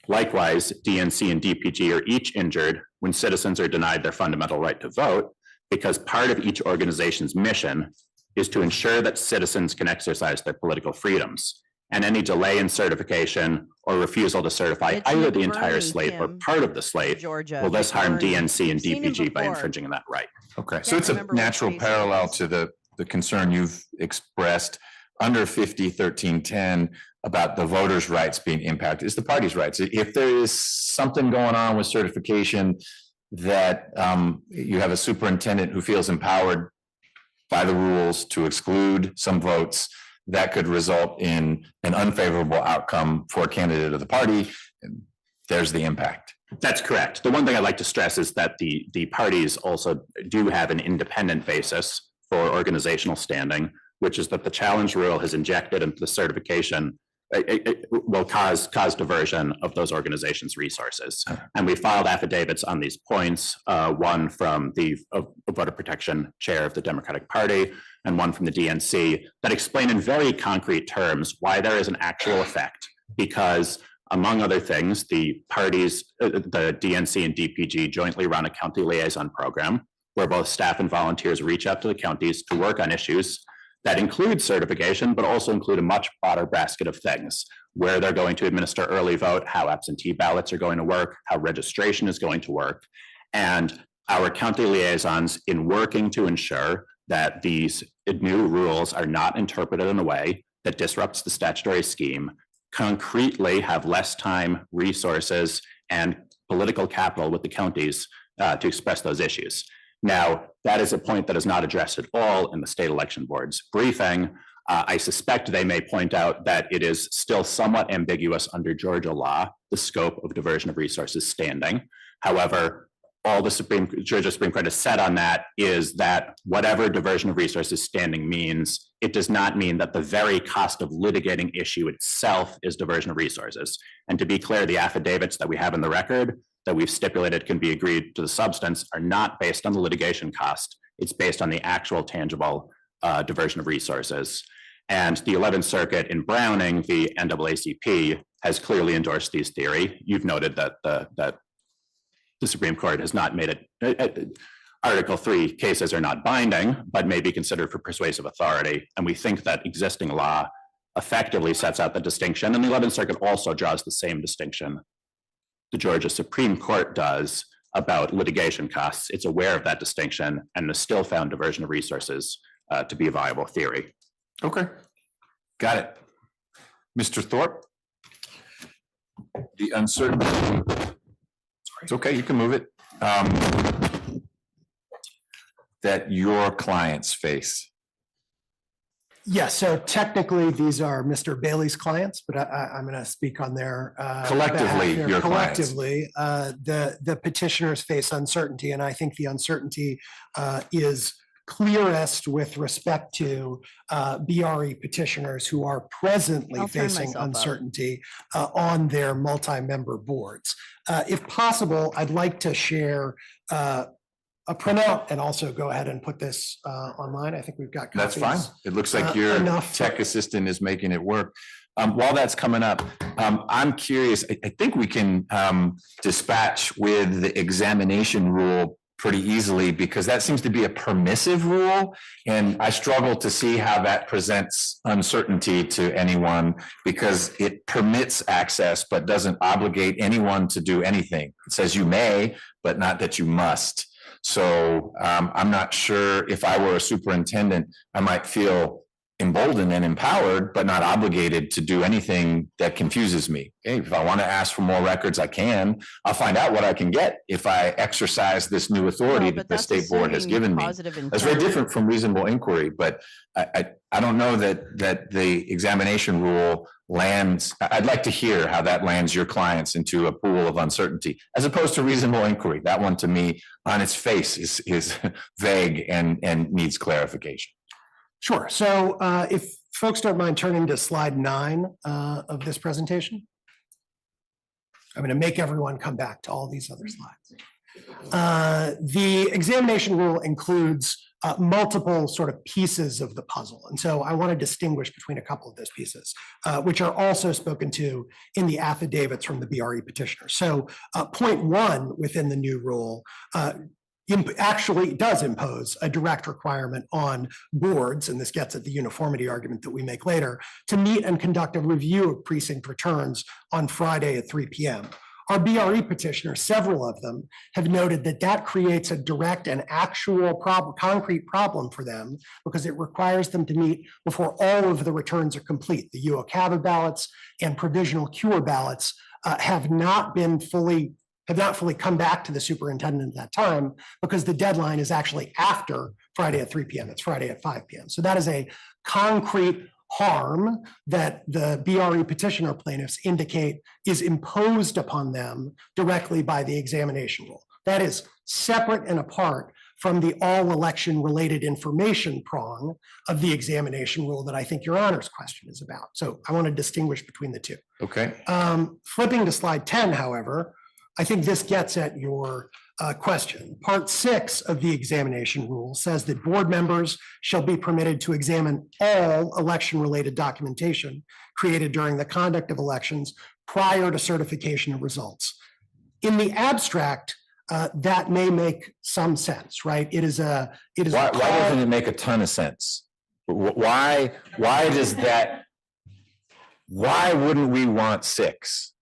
Likewise, DNC and DPG are each injured when citizens are denied their fundamental right to vote, because part of each organization's mission is to ensure that citizens can exercise their political freedoms. And any delay in certification or refusal to certify either the entire slate or part of the slate will thus harm DNC and DPG by infringing on that right. Okay, so it's a natural parallel to the concern you've expressed under 50-13-10 about the voters' rights being impacted. It's the party's rights. If there is something going on with certification, that you have a superintendent who feels empowered by the rules to exclude some votes that could result in an unfavorable outcome for a candidate of the party, there's the impact. That's correct. The one thing I'd like to stress is that the parties also do have an independent basis for organizational standing, which is that the challenge rule has injected into the certification it will cause diversion of those organizations' resources. And we filed affidavits on these points, one from the voter protection chair of the Democratic Party and one from the DNC, that explain in very concrete terms why there is an actual effect. Because among other things, the parties, the DNC and DPG jointly run a county liaison program where both staff and volunteers reach out to the counties to work on issues that include certification, but also include a much broader basket of things, where they're going to administer early vote, how absentee ballots are going to work, how registration is going to work. And our county liaisons, in working to ensure that these new rules are not interpreted in a way that disrupts the statutory scheme, concretely have less time, resources, and political capital with the counties to express those issues. Now, that is a point that is not addressed at all in the state election board's briefing. I suspect they may point out that it is still somewhat ambiguous under Georgia law, the scope of diversion of resources standing. However, all the Georgia Supreme Court has said on that is that whatever diversion of resources standing means, it does not mean that the very cost of litigating issue itself is diversion of resources. And to be clear, the affidavits that we have in the record that we've stipulated can be agreed to the substance are not based on the litigation cost. It's based on the actual tangible diversion of resources. And the 11th Circuit in Browning, the NAACP, has clearly endorsed these theory. You've noted that the Supreme Court has not made it, Article 3 cases are not binding, but may be considered for persuasive authority. And we think that existing law effectively sets out the distinction. And the 11th Circuit also draws the same distinction the Georgia Supreme Court does about litigation costs. It's aware of that distinction and has still found diversion of resources to be a viable theory. Okay, got it. Mr. Thorpe? The uncertainty. It's okay, you can move it. That your clients face. Yes, so technically these are Mr. Bailey's clients, but I'm going to speak on their collectively behalf here. Your collectively, the petitioners face uncertainty, and I think the uncertainty is clearest with respect to BRE petitioners who are presently facing uncertainty on their multi-member boards. If possible, I'd like to share a printout and also go ahead and put this online. I think we've got copies. That's fine. It looks like your tech assistant is making it work. While that's coming up, I'm curious, I think we can dispatch with the examination rule pretty easily, because that seems to be a permissive rule. And I struggle to see how that presents uncertainty to anyone, because it permits access, but doesn't obligate anyone to do anything. It says you may, but not that you must. So I'm not sure, if I were a superintendent, I might feel emboldened and empowered, but not obligated to do anything that confuses me. Okay, if I want to ask for more records, I can. I'll find out what I can get if I exercise this new authority that the state board has given me. That's very different from reasonable inquiry, but I don't know that the examination rule lands. I'd like to hear how that lands your clients into a pool of uncertainty, as opposed to reasonable inquiry. That one, to me, on its face is vague and needs clarification. Sure. So if folks don't mind turning to slide 9 of this presentation. I'm going to make everyone come back to all these other slides. The examination rule includes multiple sort of pieces of the puzzle. And so I want to distinguish between a couple of those pieces, which are also spoken to in the affidavits from the BRE petitioner. So point 1 within the new rule actually does impose a direct requirement on boards, and this gets at the uniformity argument that we make later, to meet and conduct a review of precinct returns on Friday at 3 p.m. Our BRE petitioners, several of them, have noted that that creates a direct and actual concrete problem for them, because it requires them to meet before all of the returns are complete. The UOCAVA ballots and provisional cure ballots have not been fully have not fully come back to the superintendent at that time because the deadline is actually after Friday at 3 p.m. It's Friday at 5 p.m. So that is a concrete harm that the BRE petitioner plaintiffs indicate is imposed upon them directly by the examination rule. That is separate and apart from the all election related information prong of the examination rule that I think your honor's question is about. So I want to distinguish between the two. Okay. Flipping to slide 10, however, I think this gets at your question. Part 6 of the examination rule says that board members shall be permitted to examine all election-related documentation created during the conduct of elections prior to certification of results. In the abstract, that may make some sense, right? It is a. Why doesn't it make a ton of sense? Why does that? Why wouldn't we want 6?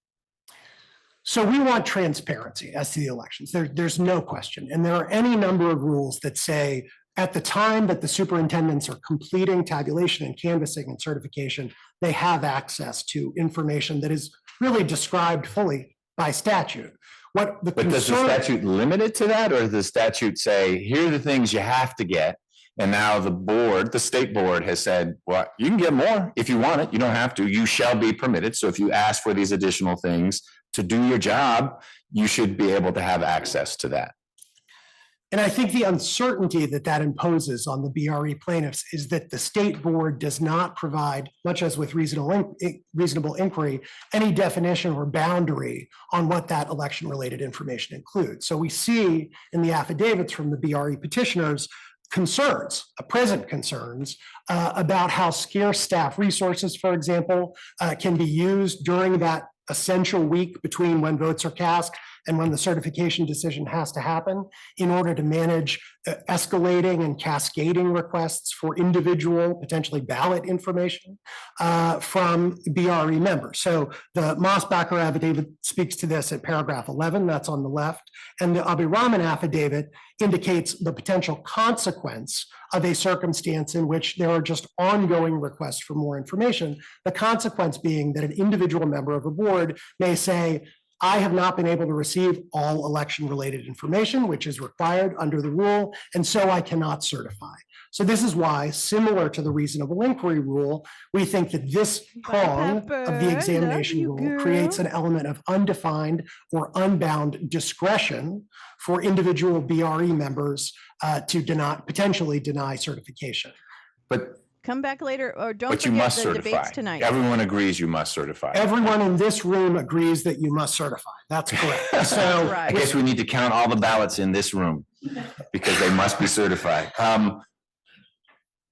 So we want transparency as to the elections. There's no question. And there are any number of rules that say at the time that the superintendents are completing tabulation and canvassing and certification, they have access to information that is really described fully by statute. But does the statute limit it to that, or does the statute say, here are the things you have to get? And now the state board has said, well, you can get more if you want it. You don't have to. You shall be permitted. So if you ask for these additional things to do your job, you should be able to have access to that. And I think the uncertainty that that imposes on the BRE plaintiffs is that the state board does not provide, much as with reasonable inquiry, any definition or boundary on what that election-related information includes. So we see in the affidavits from the BRE petitioners concerns, present concerns about how scarce staff resources, for example, can be used during that essential week between when votes are cast and when the certification decision has to happen in order to manage escalating and cascading requests for individual, potentially ballot information from BRE members. So the Mosbacher affidavit speaks to this at paragraph 11, that's on the left, and the Abhiraman affidavit indicates the potential consequence of a circumstance in which there are just ongoing requests for more information, the consequence being that an individual member of a board may say, I have not been able to receive all election-related information, which is required under the rule, and so I cannot certify. So this is why, similar to the reasonable inquiry rule, we think that this prong of the examination rule creates an element of undefined or unbound discretion for individual BRE members to potentially deny certification. But come back later, or don't but you forget must the certify. debates tonight. Everyone agrees you must certify. Everyone in this room agrees that you must certify. That's correct. So I guess we need to count all the ballots in this room because they must be certified.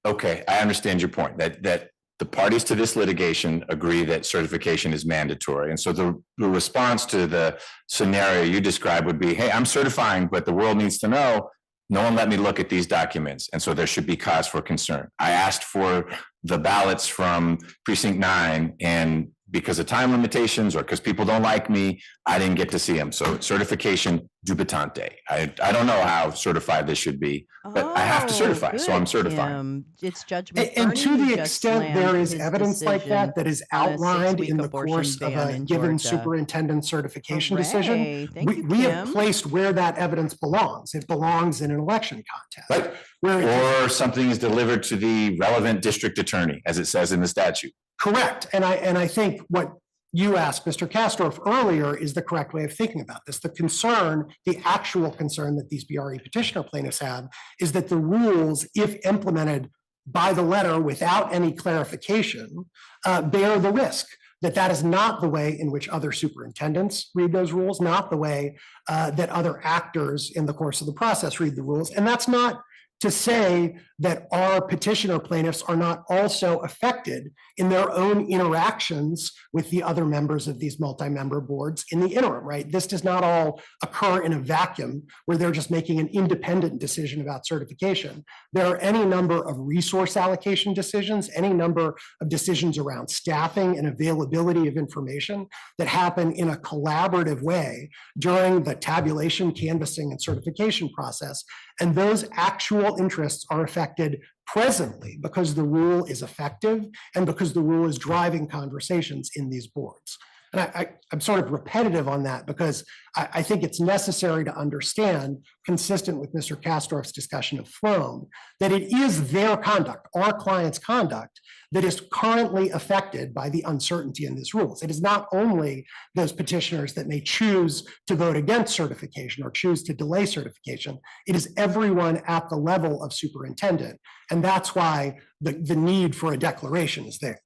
Okay, I understand your point that the parties to this litigation agree that certification is mandatory. And so the response to the scenario you described would be, hey, I'm certifying, but the world needs to know no one let me look at these documents. And so there should be cause for concern. I asked for the ballots from precinct 9, and because of time limitations or because people don't like me, I didn't get to see them. So certification dubitante. I don't know how certified this should be, but I have to certify, so I'm certifying. It's judgment. And to the extent there is evidence like that is outlined in the course of a given superintendent certification decision, we have placed where that evidence belongs. It belongs in an election contest. Right. Or something is delivered to the relevant district attorney, as it says in the statute. Correct. And I think what you asked Mr. Kastorf earlier is the correct way of thinking about this. The concern, the actual concern that these BRE petitioner plaintiffs have is that the rules, if implemented by the letter without any clarification, bear the risk that that is not the way in which other superintendents read those rules, not the way that other actors in the course of the process read the rules. And that's not to say that our petitioner plaintiffs are not also affected in their own interactions with the other members of these multi-member boards in the interim, right? This does not all occur in a vacuum where they're just making an independent decision about certification. There are any number of resource allocation decisions, any number of decisions around staffing and availability of information that happen in a collaborative way during the tabulation, canvassing, and certification process. And those actual interests are affected presently because the rule is effective and because the rule is driving conversations in these boards. and I'm sort of repetitive on that because I think it's necessary to understand, consistent with Mr. Kastorf's discussion of flow, that it is their conduct, our client's conduct, that is currently affected by the uncertainty in these rules. It is not only those petitioners that may choose to vote against certification or choose to delay certification, it is everyone at the level of superintendent. And that's why the need for a declaration is there.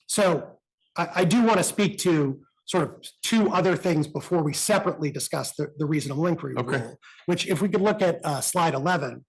So I do want to speak to sort of two other things before we separately discuss the reasonable inquiry rule, which if we could look at slide 11.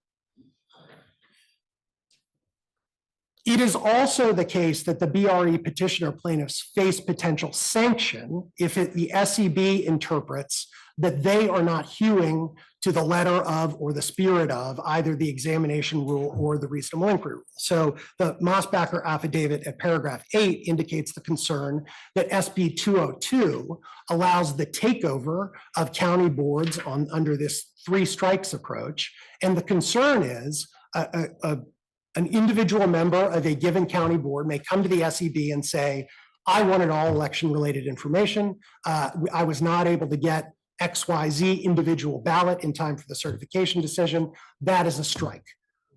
It is also the case that the BRE petitioner plaintiffs face potential sanction if the SEB interprets that they are not hewing to the letter of or the spirit of either the examination rule or the reasonable inquiry rule. So the Mosbacher affidavit at paragraph 8 indicates the concern that SB 202 allows the takeover of county boards under this 3 strikes approach. And the concern is an individual member of a given county board may come to the SEB and say, I wanted all election-related information. I was not able to get XYZ individual ballot in time for the certification decision. That is a strike.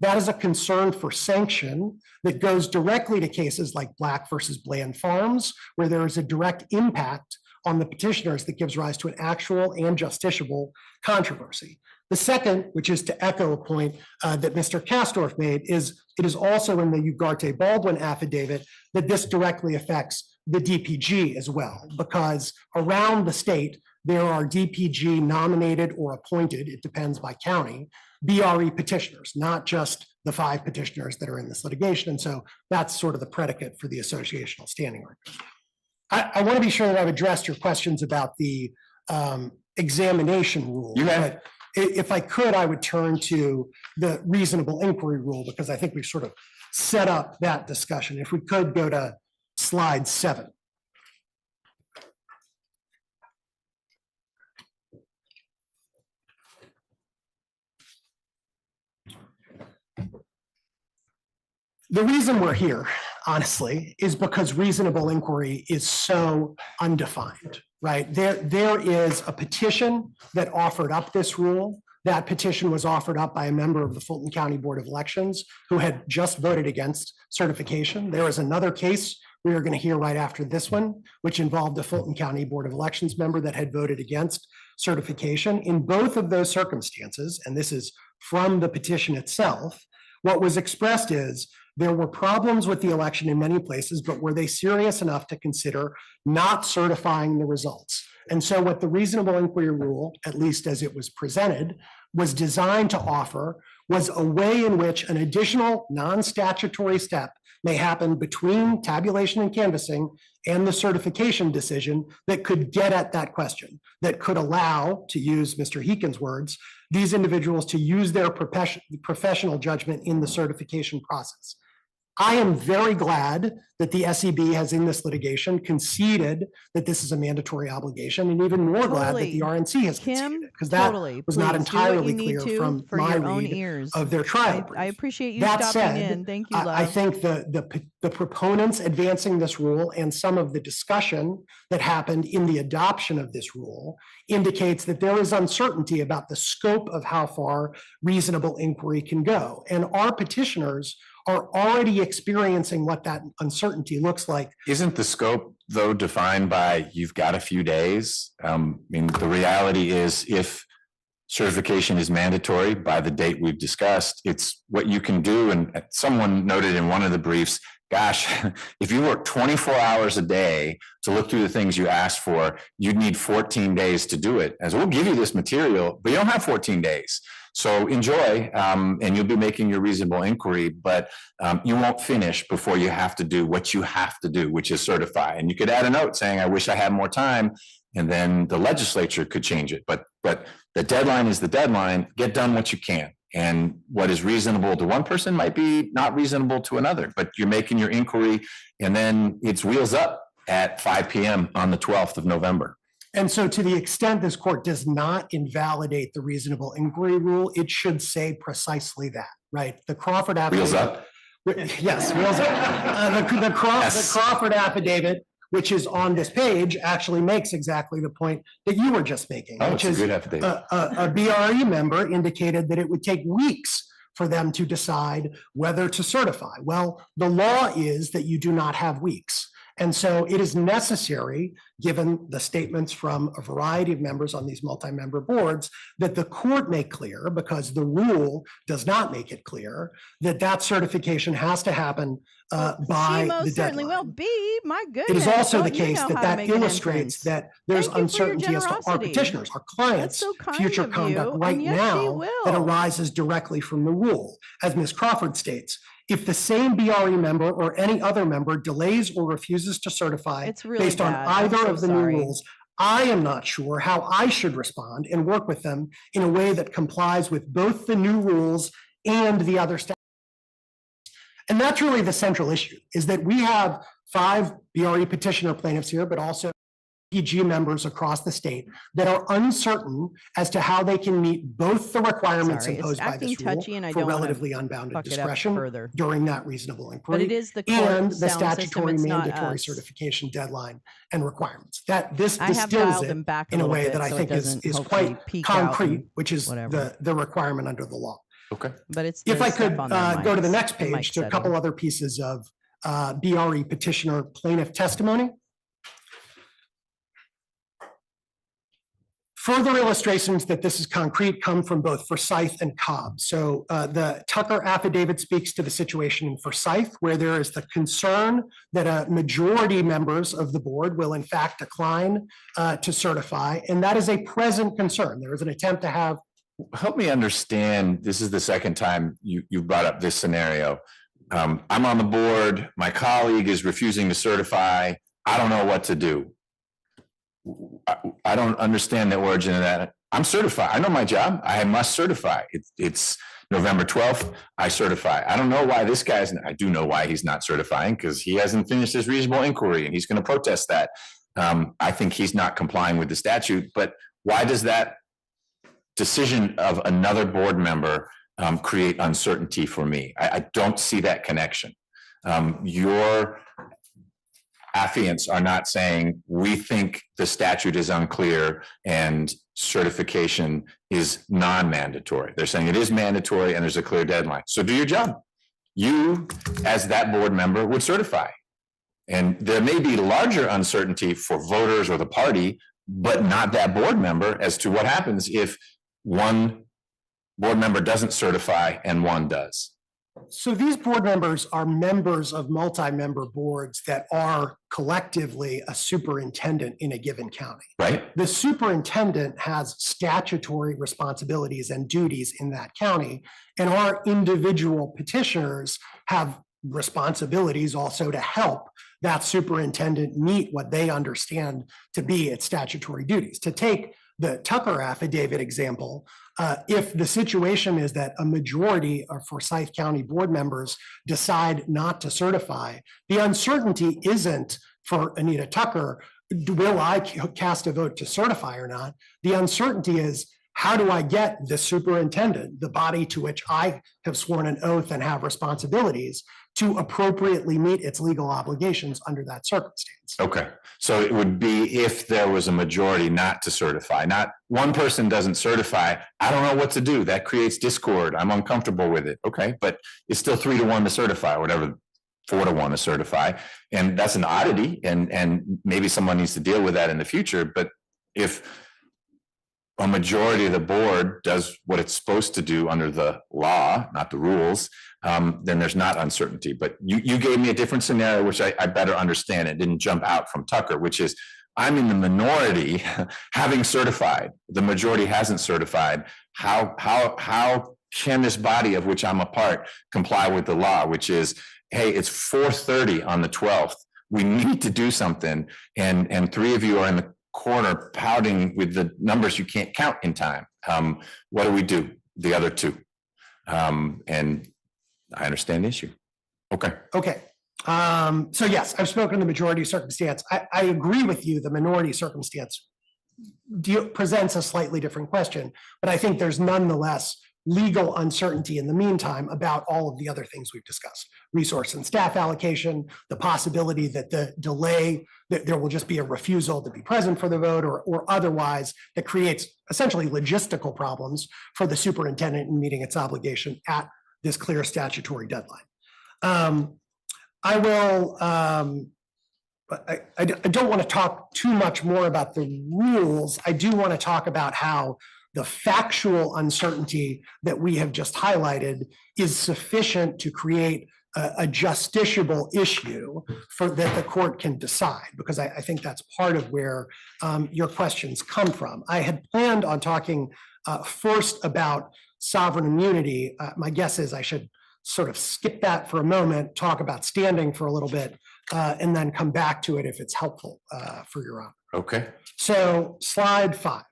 That is a concern for sanction that goes directly to cases like Black versus Bland Farms, where there is a direct impact on the petitioners that gives rise to an actual and justiciable controversy. The second, which is to echo a point that Mr. Kastorf made, is it is also in the Ugarte Baldwin affidavit that this directly affects the DPG as well, because around the state, there are DPG nominated or appointed, it depends by county, BRE petitioners, not just the 5 petitioners that are in this litigation. And so that's sort of the predicate for the associational standing record. I want to be sure that I've addressed your questions about the examination rule. You have. If I could, I would turn to the reasonable inquiry rule because I think we've sort of set up that discussion. If we could go to slide 7. The reason we're here, honestly, is because reasonable inquiry is so undefined, right? There is a petition that offered up this rule. That petition was offered up by a member of the Fulton County Board of Elections who had just voted against certification. There is another case we are going to hear right after this one, which involved a Fulton County Board of Elections member that had voted against certification. In both of those circumstances, and this is from the petition itself, what was expressed is there were problems with the election in many places, but were they serious enough to consider not certifying the results? And so what the reasonable inquiry rule, at least as it was presented, was designed to offer was a way in which an additional non-statutory step may happen between tabulation and canvassing and the certification decision that could get at that question, that could allow, to use Mr. Heekin's words, these individuals to use their professional judgment in the certification process. I am very glad that the SEB has in this litigation conceded that this is a mandatory obligation, and even more glad that the RNC has conceded it, because that was not entirely clear from my read of their trial brief. I appreciate you That stopping said, in. Thank you, love. I think the proponents advancing this rule and some of the discussion that happened in the adoption of this rule indicates that there is uncertainty about the scope of how far reasonable inquiry can go. And our petitioners are already experiencing what that uncertainty looks like. Isn't the scope, though, defined by you've got a few days? I mean, the reality is if certification is mandatory by the date we've discussed, it's what you can do. And someone noted in one of the briefs, gosh, if you work 24 hours a day to look through the things you asked for, you'd need 14 days to do it. As we'll give you this material, but you don't have 14 days. So enjoy, and you'll be making your reasonable inquiry, but you won't finish before you have to do what you have to do, which is certify. And you could add a note saying, I wish I had more time, and then the legislature could change it. But the deadline is the deadline. Get done what you can. And what is reasonable to one person might be not reasonable to another, but you're making your inquiry, and then it's wheels up at 5 p.m. on the 12th of November. And so to the extent this court does not invalidate the reasonable inquiry rule, it should say precisely that, right? The Crawford affidavit. Wheels up? Yes, wheels up. The Crawford affidavit, which is on this page, actually makes exactly the point that you were just making, Oh, which it's a is good affidavit. a BRE member indicated that it would take weeks for them to decide whether to certify. Well, the law is that you do not have weeks. And so it is necessary, given the statements from a variety of members on these multi-member boards, that the court make clear, because the rule does not make it clear, that that certification has to happen by C the most certainly will. deadline. B, my goodness. It is also the don't you case know that how to that make an illustrates entrance. that there's Thank you for your uncertainty as to our generosity. petitioners, our clients' so kind future of conduct you, right and yes, she now that will. arises directly from the rule. As Ms. Crawford states, if the same BRE member or any other member delays or refuses to certify It's really based on bad. I'm either so of the new sorry. rules, I am not sure how I should respond and work with them in a way that complies with both the new rules and the other statutes. And that's really the central issue, is that we have 5 BRE petitioner plaintiffs here, but also PG members across the state that are uncertain as to how they can meet both the requirements Sorry, it's imposed by acting this rule touchy and I for don't wanna relatively unbounded fuck it up discretion further. during that reasonable But inquiry it is the court and the sound system, statutory it's not mandatory us. certification deadline and requirements. That this I have distills dialed it them back a in a little way bit that I so it think doesn't is hopefully quite peak out concrete, and which is whatever. the requirement under the law. Okay. But it's If the I stuff could on their go to the mics, next the mic page to a setting. couple other pieces of BRE petitioner plaintiff testimony. Further illustrations that this is concrete come from both Forsyth and Cobb. So the Tucker affidavit speaks to the situation in Forsyth, where there is the concern that a majority members of the board will in fact decline to certify, and that is a present concern. There is an attempt to have. Help me understand, this is the second time you brought up this scenario. I'm on the board, my colleague is refusing to certify, I don't know what to do. I don't understand the origin of that. I'm certified, I know my job, I must certify. It's November 12th, I certify. I don't know why this guy's, I do know why he's not certifying, because he hasn't finished his reasonable inquiry and he's going to protest that. I think he's not complying with the statute, but why does that decision of another board member create uncertainty for me? I don't see that connection. Your affiants are not saying, we think the statute is unclear and certification is non-mandatory. They're saying it is mandatory and there's a clear deadline. So do your job. You, as that board member, would certify. And there may be larger uncertainty for voters or the party, but not that board member as to what happens if one board member doesn't certify and one does. So these board members are members of multi-member boards that are collectively a superintendent in a given county. Right. The superintendent has statutory responsibilities and duties in that county, and our individual petitioners have responsibilities also to help that superintendent meet what they understand to be its statutory duties. To take the Tucker affidavit example, if the situation is that a majority of Forsyth County board members decide not to certify, the uncertainty isn't for Anita Tucker, will I cast a vote to certify or not? The uncertainty is, how do I get the superintendent, the body to which I have sworn an oath and have responsibilities, to appropriately meet its legal obligations under that circumstance? Okay, so it would be if there was a majority not to certify, not one person doesn't certify, I don't know what to do, that creates discord, I'm uncomfortable with it. Okay, but it's still 3-1 to certify, whatever, 4-1 to certify. And that's an oddity, and maybe someone needs to deal with that in the future. But if a majority of the board does what it's supposed to do under the law, not the rules, then there's not uncertainty. But you gave me a different scenario, which I better understand. It didn't jump out from Tucker, which is I'm in the minority having certified. The majority hasn't certified. How can this body of which I'm a part comply with the law, which is, hey, it's 4:30 on the 12th. We need to do something. And 3 of you are in the corner pouting with the numbers you can't count in time. What do we do? The other 2. And I understand the issue. Okay. Okay. So yes, I've spoken to the majority circumstance. I agree with you. The minority circumstance presents a slightly different question, but I think there's nonetheless legal uncertainty in the meantime about all of the other things we've discussed. Resource and staff allocation, the possibility that the delay, that there will just be a refusal to be present for the vote or otherwise that creates essentially logistical problems for the superintendent in meeting its obligation at this clear statutory deadline. I will, I don't want to talk too much more about the rules. I do want to talk about how the factual uncertainty that we have just highlighted is sufficient to create a justiciable issue for that the court can decide, because I think that's part of where your questions come from. I had planned on talking first about sovereign immunity. My guess is I should sort of skip that for a moment, talk about standing for a little bit, and then come back to it if it's helpful for Your Honor. Okay. So slide 5.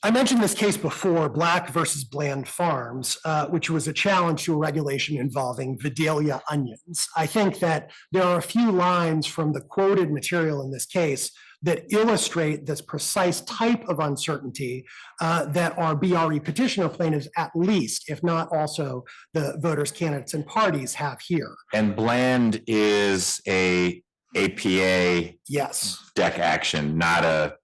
I mentioned this case before, Black versus Bland Farms, which was a challenge to a regulation involving Vidalia onions. I think that there are a few lines from the quoted material in this case that illustrate this precise type of uncertainty that our BRE petitioner plaintiffs, at least, if not also the voters, candidates, and parties have here. And Bland is a APA deck action, not a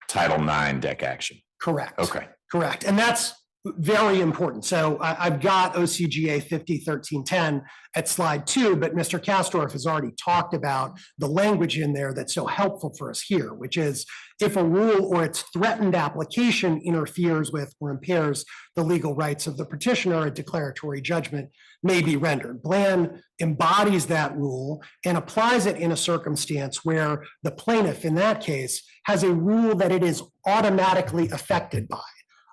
Title IX deck action. Correct. Okay. Correct. And that's very important. So I've got OCGA 50-1310 at slide 2, but Mr. Kastorf has already talked about the language in there that's so helpful for us here, which is if a rule or its threatened application interferes with or impairs the legal rights of the petitioner, a declaratory judgment may be rendered. Bland embodies that rule and applies it in a circumstance where the plaintiff in that case has a rule that it is automatically affected by.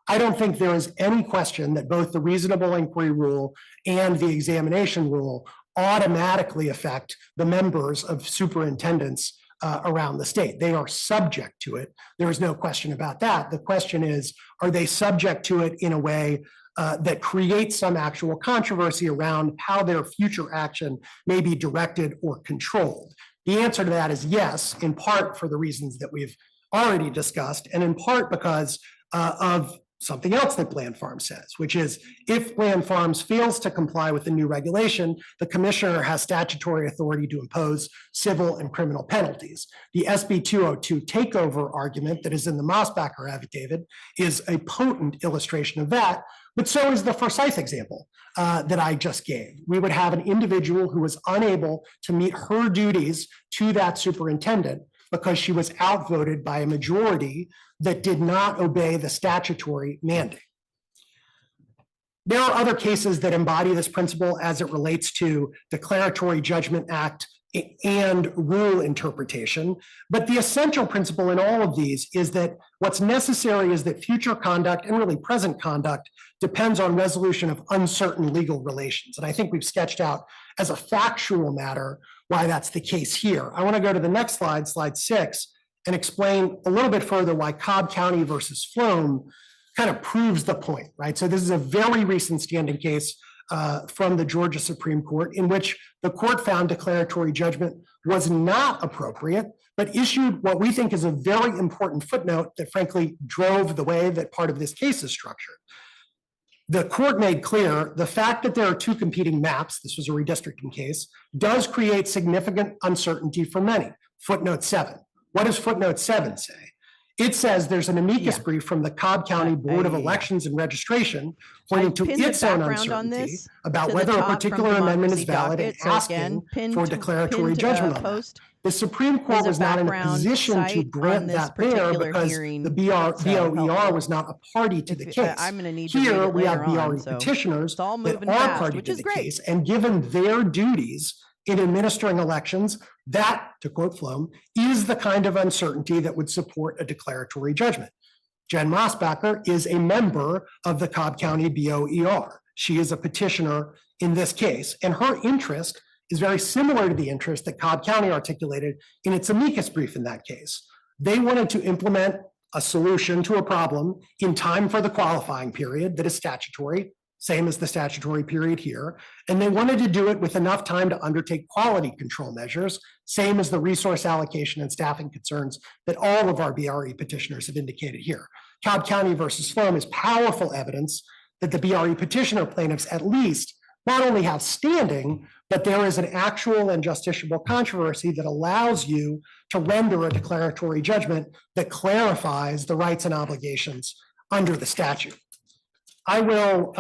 I don't think there is any question that both the reasonable inquiry rule and the examination rule automatically affect the members of superintendents around the state. They are subject to it. There is no question about that. The question is, are they subject to it in a way that creates some actual controversy around how their future action may be directed or controlled? The answer to that is yes, in part for the reasons that we've already discussed, and in part because of something else that Bland Farms says, which is if Bland Farms fails to comply with the new regulation, the commissioner has statutory authority to impose civil and criminal penalties. The SB 202 takeover argument that is in the Mosbacher affidavit is a potent illustration of that, but so is the Forsyth example that I just gave. We would have an individual who was unable to meet her duties to that superintendent because she was outvoted by a majority that did not obey the statutory mandate. There are other cases that embody this principle as it relates to Declaratory Judgment Act and rule interpretation, but the essential principle in all of these is that what's necessary is that future conduct and really present conduct depends on resolution of uncertain legal relations. And I think we've sketched out as a factual matter why that's the case here. I want to go to the next slide, slide 6, and explain a little bit further why Cobb County versus Floam kind of proves the point, right? So this is a very recent standing case from the Georgia Supreme Court in which the court found declaratory judgment was not appropriate, but issued what we think is a very important footnote that frankly drove the way that part of this case is structured. The court made clear the fact that there are two competing maps, this was a redistricting case, does create significant uncertainty for many. Footnote 7. What does footnote 7 say? It says there's an amicus brief from the Cobb County Board of Elections and Registration pointing to its own uncertainty about whether a particular amendment is valid and asking for declaratory judgment on that. The Supreme Court was not in a position to grant that there because the BOER was not a party to the case. Here we have BRE petitioners that are party to the case, and given their duties in administering elections, that, to quote Floam, is the kind of uncertainty that would support a declaratory judgment. Jen Mosbacher is a member of the Cobb County BOER. She is a petitioner in this case, and her interest is very similar to the interest that Cobb County articulated in its amicus brief in that case. They wanted to implement a solution to a problem in time for the qualifying period that is statutory, same as the statutory period here. And they wanted to do it with enough time to undertake quality control measures, same as the resource allocation and staffing concerns that all of our BRE petitioners have indicated here. Cobb County versus Foam is powerful evidence that the BRE petitioner plaintiffs at least not only have standing, but there is an actual and justiciable controversy that allows you to render a declaratory judgment that clarifies the rights and obligations under the statute. I will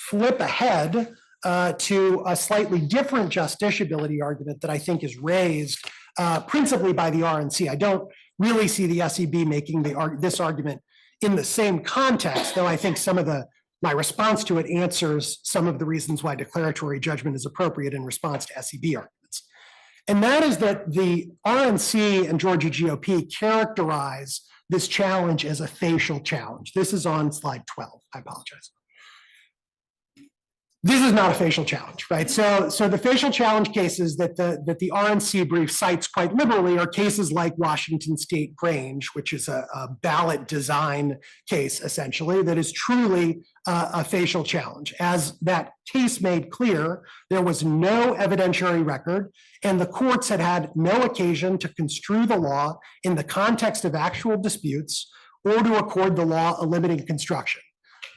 flip ahead to a slightly different justiciability argument that I think is raised principally by the RNC. I don't really see the SEB making this argument in the same context, though I think my response to it answers some of the reasons why declaratory judgment is appropriate in response to SEB arguments. And that is that the RNC and Georgia GOP characterize this challenge as a facial challenge. This is on slide 12. I apologize. This is not a facial challenge, right? So the facial challenge cases that the RNC brief cites quite liberally are cases like Washington State Grange, which is a ballot design case, essentially, that is truly a facial challenge. As that case made clear, there was no evidentiary record, and the courts had no occasion to construe the law in the context of actual disputes or to accord the law a limiting construction.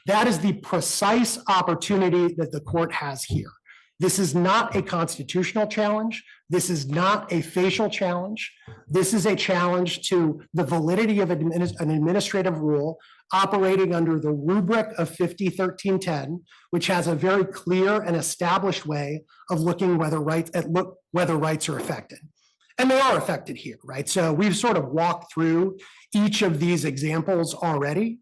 That is the precise opportunity that the court has here. This is not a constitutional challenge. This is not a facial challenge. This is a challenge to the validity of an administrative rule operating under the rubric of 50-1310, which has a very clear and established way of looking whether rights are affected. And they are affected here, right? So we've sort of walked through each of these examples already,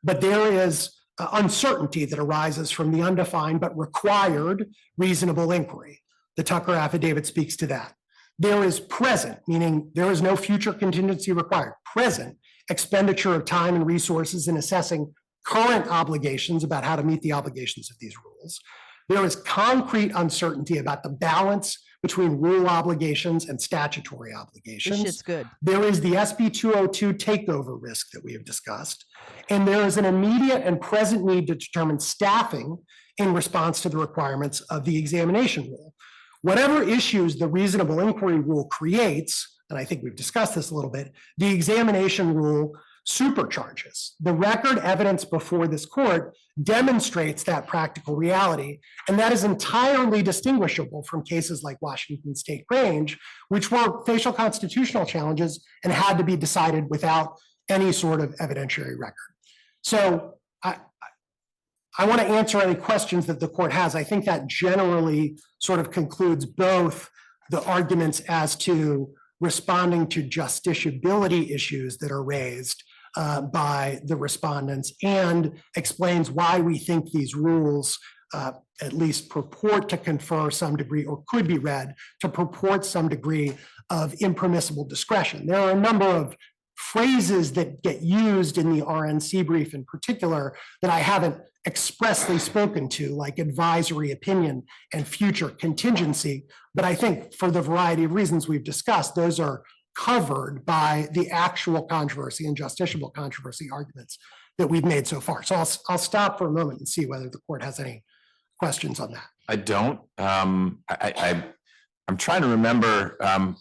but there is uncertainty that arises from the undefined but required reasonable inquiry. The Tucker affidavit speaks to that. There is present, meaning there is no future contingency required, present expenditure of time and resources in assessing current obligations about how to meet the obligations of these rules. There is concrete uncertainty about the balance between rule obligations and statutory obligations. This shit's good. There is the SB 202 takeover risk that we have discussed. And there is an immediate and present need to determine staffing in response to the requirements of the examination rule. Whatever issues the reasonable inquiry rule creates, and I think we've discussed this a little bit, the examination rule supercharges. The record evidence before this court demonstrates that practical reality, and that is entirely distinguishable from cases like Washington State Grange, which were facial constitutional challenges and had to be decided without any sort of evidentiary record. So I want to answer any questions that the court has. I think that generally sort of concludes both the arguments as to responding to justiciability issues that are raised by the respondents and explains why we think these rules at least purport to confer some degree, or could be read to purport some degree of impermissible discretion. There are a number of phrases that get used in the RNC brief in particular that I haven't expressly spoken to, like advisory opinion and future contingency. But I think for the variety of reasons we've discussed, those are covered by the actual controversy and justiciable controversy arguments that we've made so far. So I'll stop for a moment and see whether the court has any questions on that. I don't. I'm trying to remember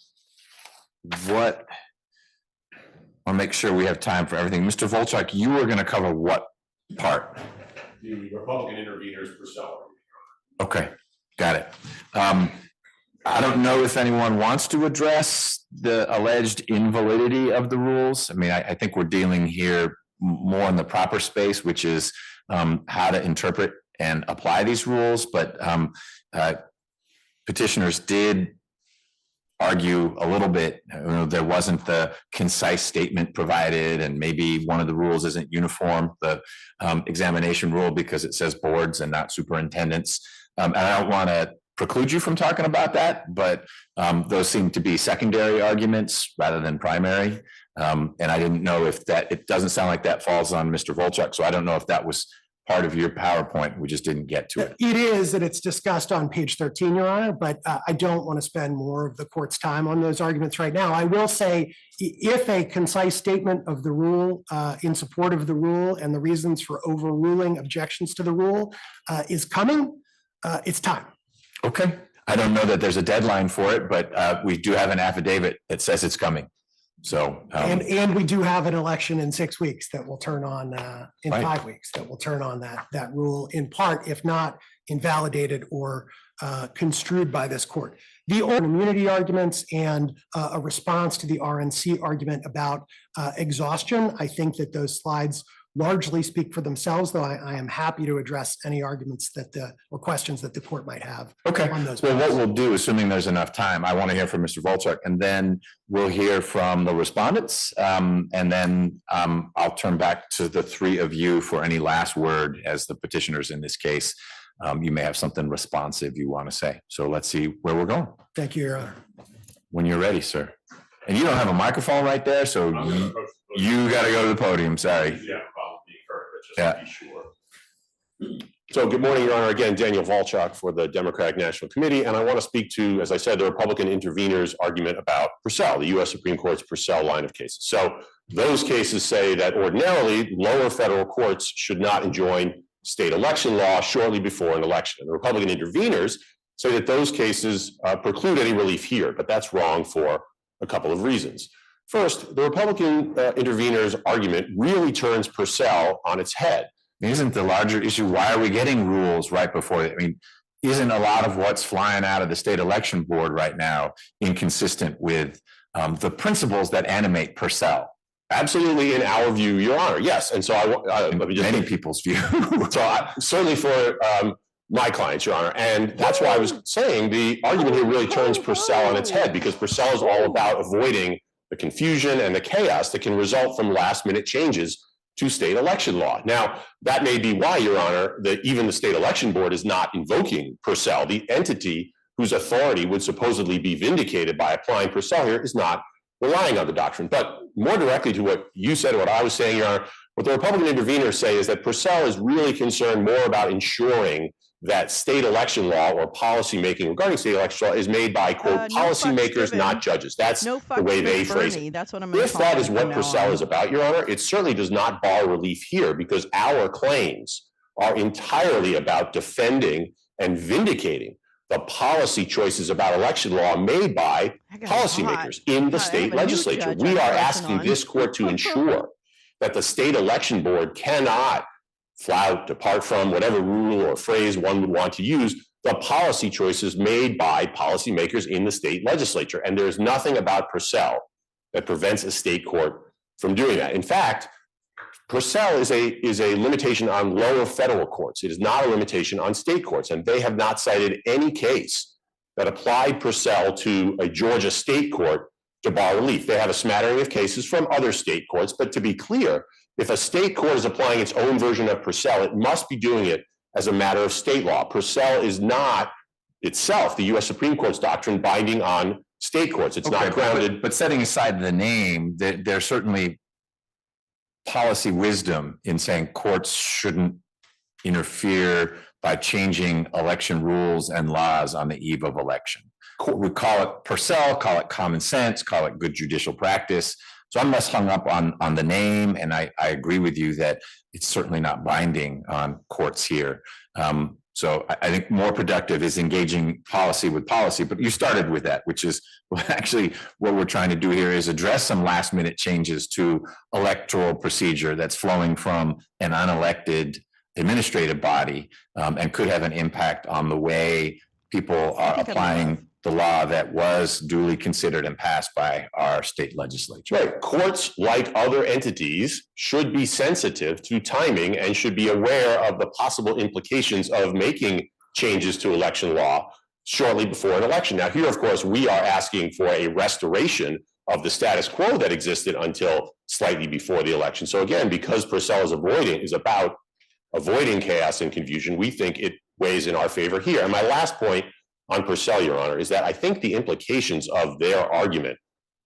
what. I'll make sure we have time for everything. Mr. Volchak, you were going to cover what part? The Republican interveners per salary. Okay, got it. I don't know if anyone wants to address the alleged invalidity of the rules. I mean, I think we're dealing here more in the proper space, which is how to interpret and apply these rules. But petitioners did argue a little bit, there wasn't the concise statement provided, and maybe one of the rules isn't uniform, the examination rule, because it says boards and not superintendents. And I don't want to preclude you from talking about that, but those seem to be secondary arguments rather than primary. And I didn't know if that, it doesn't sound like that falls on Mr. Volchak, so I don't know if that was part of your PowerPoint. We just didn't get to it. It is, and it's discussed on page 13, Your Honor, but I don't want to spend more of the court's time on those arguments right now. I will say, if a concise statement of the rule in support of the rule and the reasons for overruling objections to the rule is coming, it's time. Okay. I don't know that there's a deadline for it, but we do have an affidavit that says it's coming. So and we do have an election in 6 weeks that will turn on in Right. 5 weeks that will turn on that rule in part, if not invalidated or construed by this court. The immunity arguments and a response to the RNC argument about exhaustion, I think that those slides largely speak for themselves, though I am happy to address any arguments or questions that the court might have. okay. On those Well, what points. we'll do, assuming there's enough time, I want to hear from Mr. Volchak, and then we'll hear from the respondents. And then I'll turn back to the three of you for any last word as the petitioners in this case. You may have something responsive you want to say. So let's see where we're going. Thank you, Your Honor. When you're ready, sir. And you don't have a microphone right there, so you got to go to the podium. Sorry. Yeah, probably heard, but just Yeah. to be sure. So good morning, Your Honor. Again, Daniel Volchak for the Democratic National Committee. And I want to speak to, as I said, the Republican interveners' argument about Purcell, the U.S. Supreme Court's Purcell line of cases. So those cases say that ordinarily lower federal courts should not enjoin state election law shortly before an election. And the Republican interveners say that those cases preclude any relief here, but that's wrong for a couple of reasons. First, the Republican interveners' argument really turns Purcell on its head. Isn't the larger issue, why are we getting rules right before? I mean, isn't a lot of what's flying out of the state election board right now inconsistent with the principles that animate Purcell? Absolutely, in our view, Your Honor, yes. And so let me just many people's view. Certainly for my clients, Your Honor. And that's why I was saying the argument here really turns Purcell on its head, because Purcell is all about avoiding the confusion and the chaos that can result from last minute changes to state election law. Now, that may be why, Your Honor, that even the state election board is not invoking Purcell. The entity whose authority would supposedly be vindicated by applying Purcell here is not relying on the doctrine. But more directly to what you said, what I was saying, Your Honor, what the Republican interveners say is that Purcell is really concerned more about ensuring that state election law or policy making regarding state election law is made by, quote, policymakers, not judges. That's the way they phrase it. That's what I'm If that is what Purcell is about, Your Honor, it certainly does not bar relief here, because our claims are entirely about defending and vindicating the policy choices about election law made by policymakers in the state legislature. We are asking this court to ensure that the state election board cannot flout, depart from, whatever rule or phrase one would want to use, the policy choices made by policymakers in the state legislature. And there's nothing about Purcell that prevents a state court from doing that. In fact, Purcell is a limitation on lower federal courts. It is not a limitation on state courts. And they have not cited any case that applied Purcell to a Georgia state court to bar relief. They have a smattering of cases from other state courts. But to be clear, if a state court is applying its own version of Purcell, it must be doing it as a matter of state law. Purcell is not itself, the U.S. Supreme Court's doctrine, binding on state courts. It's not grounded. But setting aside the name, there's certainly policy wisdom in saying courts shouldn't interfere by changing election rules and laws on the eve of election. We call it Purcell, call it common sense, call it good judicial practice. So I'm less hung up on the name, and I agree with you that it's certainly not binding on courts here. So I think more productive is engaging policy with policy, but you started with that, which is actually what we're trying to do here is address some last minute changes to electoral procedure that's flowing from an unelected administrative body and could have an impact on the way people are applying the law that was duly considered and passed by our state legislature. Right. Courts, like other entities, should be sensitive to timing and should be aware of the possible implications of making changes to election law shortly before an election. Now, here, of course, we are asking for a restoration of the status quo that existed until slightly before the election. So again, because Purcell is about avoiding chaos and confusion, we think it weighs in our favor here. And my last point on Purcell, Your Honor, is that I think the implications of their argument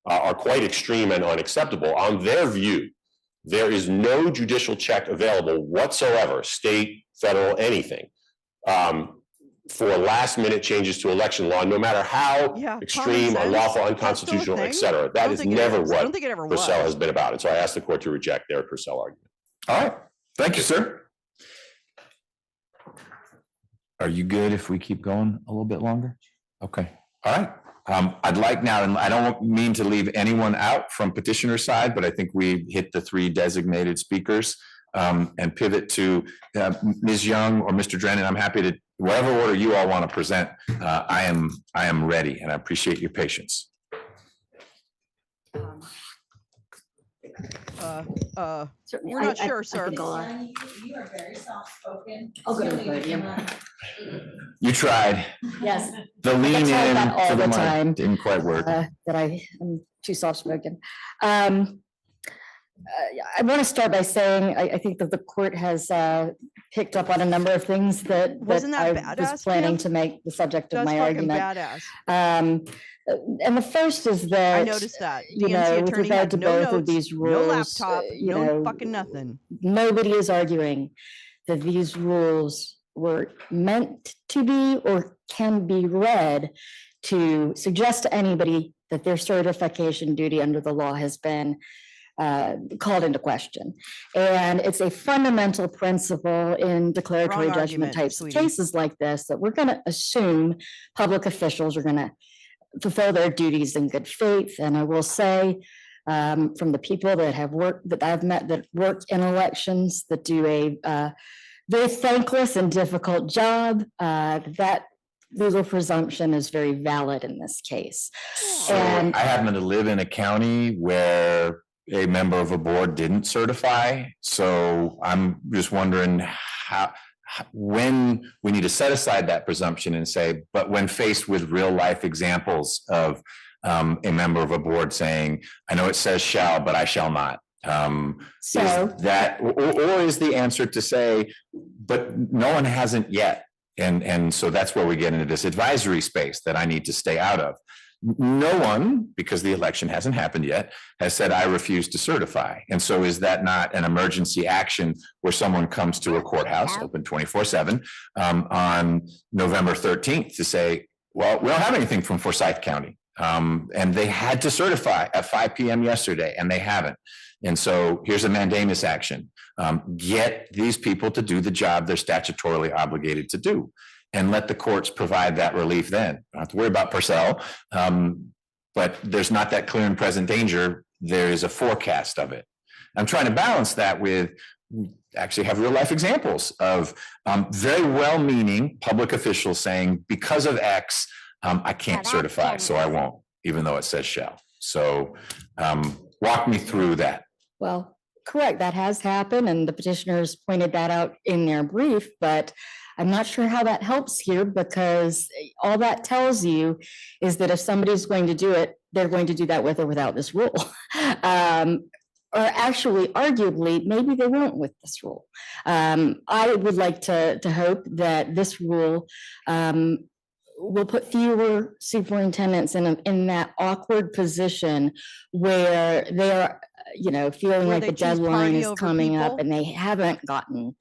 are quite extreme and unacceptable. On their view, there is no judicial check available whatsoever, state, federal, anything, for last minute changes to election law, no matter how Yeah, extreme, common sense. unlawful, That's still a unconstitutional, et thing? cetera. I That don't is think it never is. I what don't think it ever Purcell was. has been about. And so I asked the court to reject their Purcell argument. All right, thank you, sir. Are you good if we keep going a little bit longer? Okay, all right. I'd like now, and I don't mean to leave anyone out from petitioner side, but I think we hit the 3 designated speakers and pivot to Ms. Young or Mr. Drennan. I'm happy to, whatever order you all want to present, I am ready, and I appreciate your patience. Certainly, We're not sure, I sir. can go on. You are very soft-spoken. I'll go to the You need podium. come up. You tried. Yes. The lean I try in that all to the the mic time. didn't quite work. That I am too soft-spoken. I want to start by saying, I think that the court has picked up on a number of things that Wasn't that I was badass, planning Kim? to make the subject of That's my fucking argument. badass. And the first is that I noticed that. you DNC know, with attorney regard had to no both of notes, these no rules, laptop, you no know, fucking nothing. nobody is arguing that these rules were meant to be or can be read to suggest to anybody that their certification duty under the law has been called into question. And it's a fundamental principle in declaratory Wrong judgment argument, types of sweetie. cases like this, that we're going to assume public officials are going to fulfill their duties in good faith. And I will say, from the people that have worked, that I've met that work in elections, that do a very thankless and difficult job, that legal presumption is very valid in this case. So And I happen to live in a county where a member of a board didn't certify. So I'm just wondering when we need to set aside that presumption and say, but when faced with real life examples of a member of a board saying, I know it says shall, but I shall not. So- Is that, or is the answer to say, but no one hasn't yet. And so that's where we get into this advisory space that I need to stay out of. No one, because the election hasn't happened yet, has said, I refuse to certify. And so is that not an emergency action where someone comes to a courthouse, open 24/7, on November 13th to say, well, we don't have anything from Forsyth County. And they had to certify at 5 p.m. yesterday, and they haven't. And so here's a mandamus action. Get these people to do the job they're statutorily obligated to do, and let the courts provide that relief then. Don't have to worry about Purcell, but there's not that clear and present danger. There is a forecast of it. I'm trying to balance that with, we actually have real life examples of very well-meaning public officials saying, because of X, I can't certify, so I won't, even though it says shall. So walk me through that. Well, correct, that has happened, and the petitioners pointed that out in their brief, but I'm not sure how that helps here, because all that tells you is that if somebody's going to do it, they're going to do that with or without this rule. Or actually, arguably, maybe they won't with this rule. I would like to hope that this rule will put fewer superintendents in that awkward position where they are, feeling Where like they the choose deadline party is over coming up people? and they haven't gotten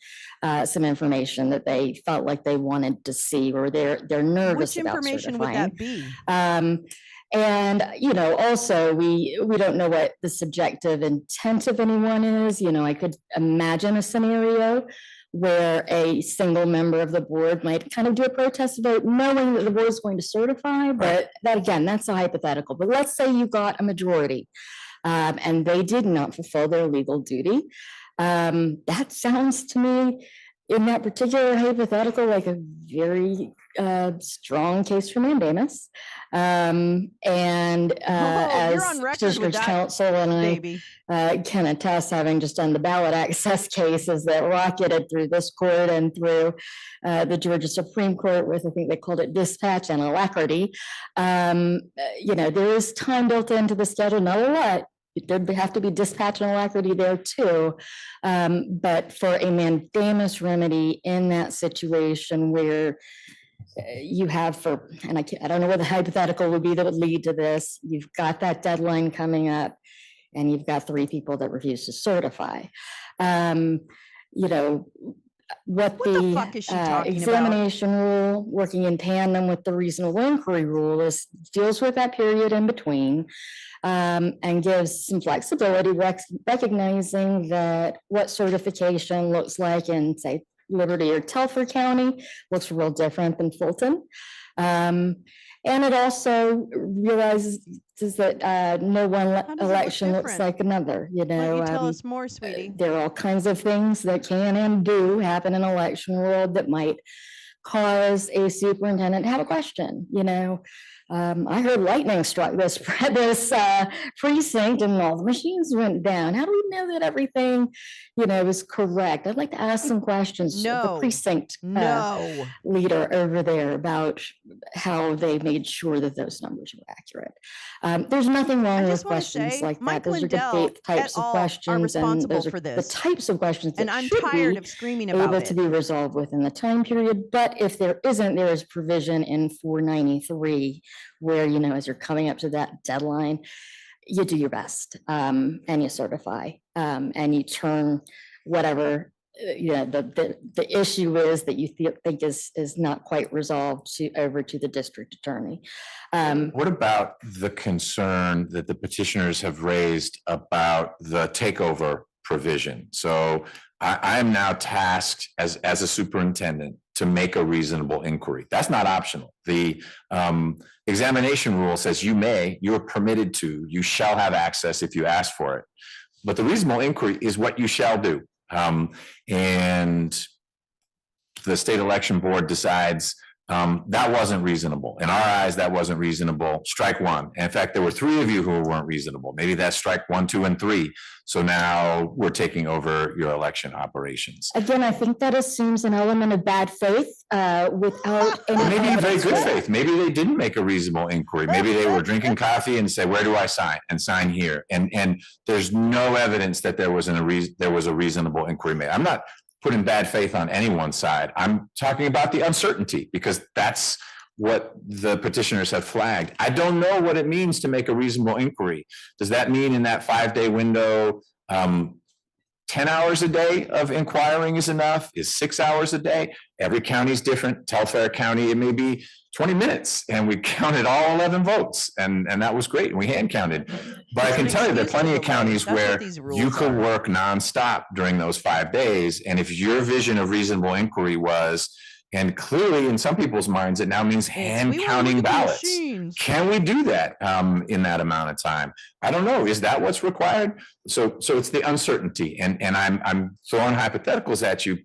some information that they felt like they wanted to see, or they're nervous Which about information would certifying. that be? And, also, we don't know what the subjective intent of anyone is. I could imagine a scenario where a single member of the board might kind of do a protest vote knowing that the board is going to certify, but that, again, that's a hypothetical. But let's say you got a majority and they did not fulfill their legal duty. That sounds to me, in that particular hypothetical, like a very strong case for mandamus. And you're as on record with petitioner's that, counsel and baby. I can attest, having just done the ballot access cases that rocketed through this court and through the Georgia Supreme Court with, I think they called it dispatch and alacrity. There is time built into the schedule, not a lot. There'd have to be dispatch and alacrity there too. But for a mandamus remedy in that situation where you have I don't know what the hypothetical would be that would lead to this. You've got that deadline coming up and you've got 3 people that refuse to certify. You know, what the fuck is she talking about? examination rule, working in tandem with the reasonable inquiry rule, deals with that period in between, and gives some flexibility, recognizing that what certification looks like in, say, Liberty or Telford County looks real different than Fulton. And it also realizes that no one election looks like another, you know. Why don't you tell us more, sweetie? There are all kinds of things that can and do happen in election world that might cause a superintendent to have a question, you know. I heard lightning struck this precinct and all the machines went down. How do we know that everything, you know, is correct? I'd like to ask some questions to the precinct leader over there about how they made sure that those numbers were accurate. There's nothing wrong with questions like that. Those are debate types of questions, and those are the types of questions that I'm should tired be of screaming about able it. to be resolved within the time period. But if there isn't, there is provision in 493 where, you know, as you're coming up to that deadline, you do your best, and you certify, and you turn whatever you know the issue is that you think is not quite resolved over to the district attorney. What about the concern that the petitioners have raised about the takeover provision? So I am now tasked as a superintendent to make a reasonable inquiry. That's not optional. The examination rule says you're permitted to, you shall have access if you ask for it. But the reasonable inquiry is what you shall do. And the state election board decides that wasn't reasonable. In our eyes, that wasn't reasonable. Strike one. And in fact, there were 3 of you who weren't reasonable. Maybe that's strike 1, 2, and 3. So now we're taking over your election operations. Again, I think that assumes an element of bad faith without any. Maybe very good faith. Maybe they didn't make a reasonable inquiry. Maybe they were drinking coffee and say, "Where do I sign?" and sign here. And there's no evidence that there was a reasonable inquiry made. I'm not putting bad faith on anyone's side. I'm talking about the uncertainty, because that's what the petitioners have flagged. I don't know what it means to make a reasonable inquiry. Does that mean in that 5-day window, 10 hours a day of inquiring is enough? Is 6 hours a day? Every county is different. Telfair County, it may be 20 minutes, and we counted all 11 votes, and that was great, and we hand counted. But I can tell you there are plenty of counties where you could work nonstop during those 5 days, and if your vision of reasonable inquiry was, and clearly in some people's minds, it now means hand counting ballots. Can we do that in that amount of time? I don't know. Is that what's required? So it's the uncertainty, and I'm throwing hypotheticals at you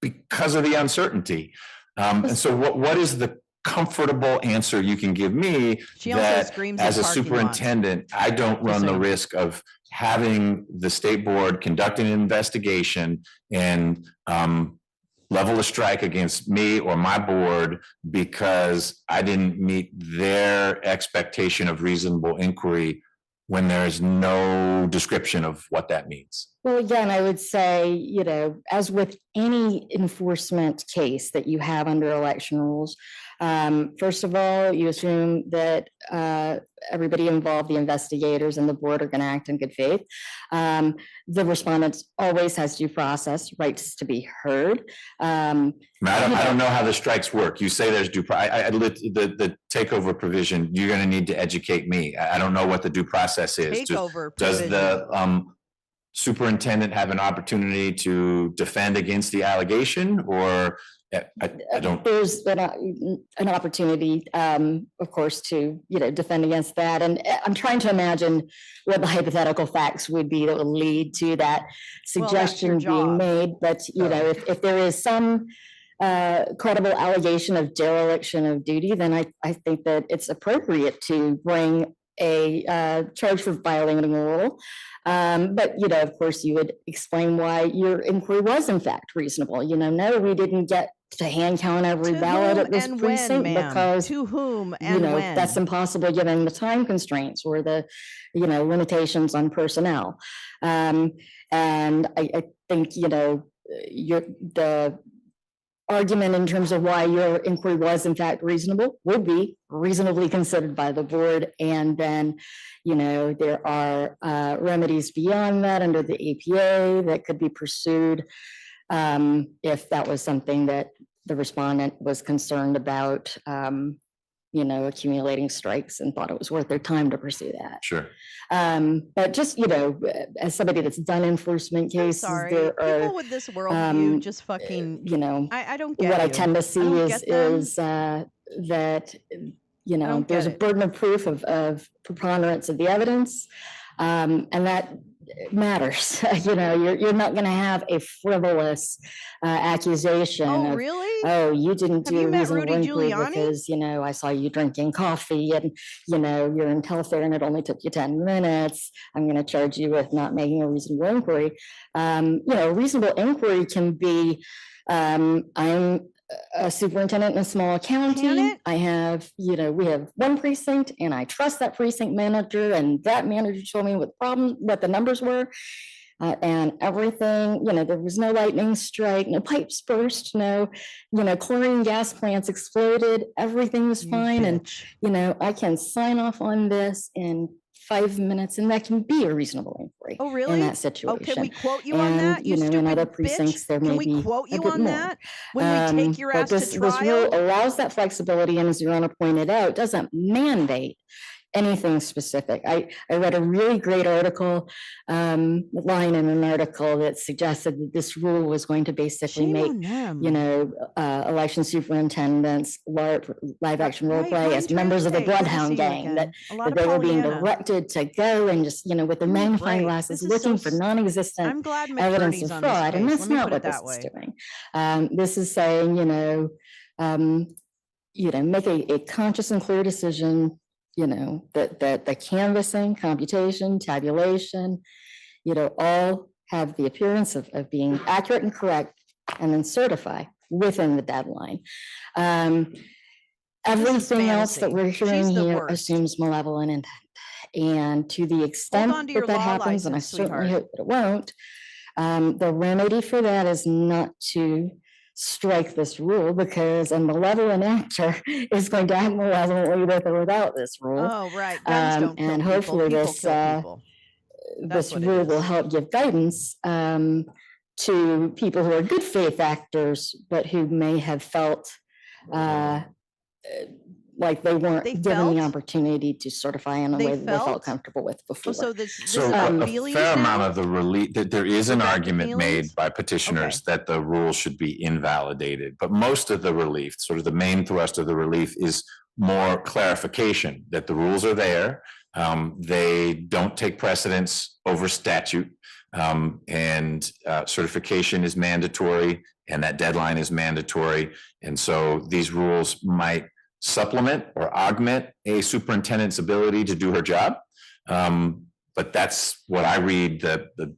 because of the uncertainty. And so what is the comfortable answer you can give me that as a superintendent, I don't run the risk of having the state board conduct an investigation and level a strike against me or my board because I didn't meet their expectation of reasonable inquiry when there's no description of what that means? Well, again, I would say, you know, as with any enforcement case that you have under election rules, first of all, you assume that everybody involved, the investigators and the board, are going to act in good faith. The respondents always has due process rights to be heard. I don't know how the strikes work. You say there's the takeover provision. You're going to need to educate me. I don't know what the due process is. Does the superintendent have an opportunity to defend against the allegation, or I don't? There's an opportunity, of course, to defend against that, and I'm trying to imagine what the hypothetical facts would be that would lead to that suggestion being made. But if there is some credible allegation of dereliction of duty, then I think that it's appropriate to bring a charge for violating a rule. But of course, you would explain why your inquiry was in fact reasonable. No, we didn't get to hand count every ballot at this precinct because to whom and when. That's impossible given the time constraints or the limitations on personnel. And I think the argument in terms of why your inquiry was in fact reasonable would be reasonably considered by the board. And then, there are remedies beyond that under the APA that could be pursued if that was something that the respondent was concerned about, accumulating strikes and thought it was worth their time to pursue that. Sure. But just, as somebody that's done enforcement cases, Sorry, there are, people with this worldview just fucking. I don't get what I you. tend to see is that, there's a burden of proof of preponderance of the evidence. And that matters. You're not going to have a frivolous accusation. Oh, of, really? Oh, you didn't Have do you a met reasonable Rudy inquiry Giuliani? because, I saw you drinking coffee and, you're in telfair and it only took you 10 minutes. I'm going to charge you with not making a reasonable inquiry. A reasonable inquiry can be, I'm a superintendent in a small county. I have, we have one precinct and I trust that precinct manager, and that manager told me what the numbers were. And everything, there was no lightning strike, no pipes burst, no, chlorine gas plants exploded, everything was fine. Bitch. And, I can sign off on this in 5 minutes, and that can be a reasonable inquiry. Oh, really? In that situation. Oh, can we quote you on that? You stupid in other bitch? precincts, there Can may we be quote a you bit on more. that when we take your But ass to this trial? rule allows that flexibility, and as Your Honor pointed out, doesn't mandate anything specific. I read a really great article, line in an article that suggested that this rule was going to basically Shame make, on them. election superintendents live action role Right, play as Ryan members of the Thursday, good to Bloodhound see you gang, again. that A lot that of they were being Pollyanna. directed to go and just, with their Give me a magnifying break. glasses, This is so looking for non-existent I'm glad evidence McBurney's of on this fraud, and case. that's Let me not put what it this that is way. doing. This is saying, make a conscious and clear decision, that the canvassing, computation, tabulation, all have the appearance of being accurate and correct, and then certify within the deadline. Everything else that fantasy. we're hearing She's the here worst. assumes malevolent intent. And to the extent on to your that that law happens, and I license, certainly sweetheart. hope that it won't, the remedy for that is not to strike this rule, because a malevolent actor is going to act malevolently with or without this rule. Oh, right. Guns don't kill And people. hopefully People this, kill people. That's this what it rule will is. help give guidance to people who are good faith actors, but who may have felt like they weren't given the opportunity to certify in a way that they felt comfortable with before. Oh, so this So is a feelings fair amount now? of the relief, that there is an We're back to argument made feelings? by petitioners that the rule should be invalidated, but most of the relief, sort of the main thrust of the relief, is more clarification that the rules are there. They don't take precedence over statute, and certification is mandatory, and that deadline is mandatory. And so these rules might supplement or augment a superintendent's ability to do her job. But that's what I read the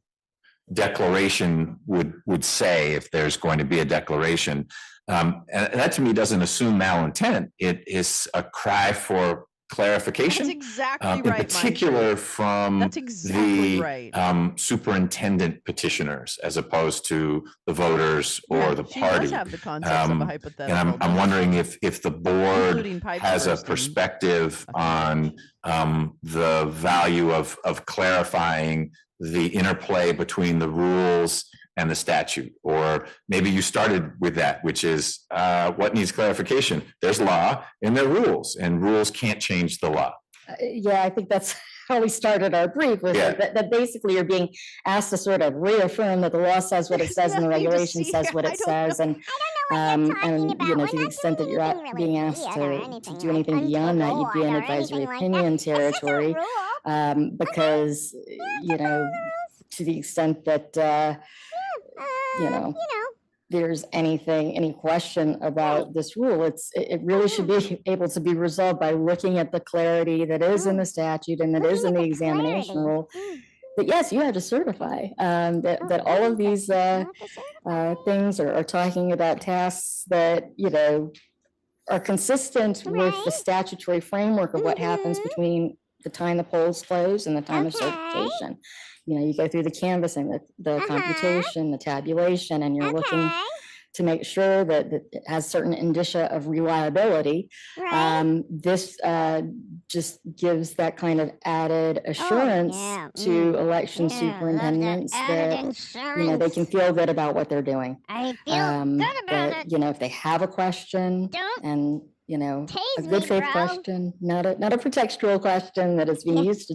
declaration would say, if there's going to be a declaration. And that to me doesn't assume malintent. It is a cry for clarification. That's exactly right, in particular from That's exactly the right. superintendent petitioners, as opposed to the voters or the She party. does have the concepts of a hypothetical. And I'm wondering if the board Including pipes has a bursting. perspective on the value of clarifying the interplay between the rules and the statute. Or maybe you started with that, which is what needs clarification. There's law and there are rules, and rules can't change the law. Yeah, I think that's how we stared our brief, was Yeah. that basically you're being asked to sort of reaffirm that the law says what it says and the regulation says what it says. And, to the extent that you're not being asked to do anything beyond that, you'd be in advisory opinion territory. Because, to the extent that, there's any question about this rule, it really should be able to be resolved by looking at the clarity that is in the statute and that is in the examination rule. But yes, you have to certify that all of these things are talking about tasks that, are consistent with the statutory framework of what happens between the time the polls close and the time of certification. You go through the canvassing, the computation, the tabulation, and you're looking to make sure that it has certain indicia of reliability. This just gives that kind of added assurance to election superintendents that, you know, they can feel good about what they're doing. I feel good about it. You know, if they have a question and, you know, a good faith question, not a pretextual question that is being used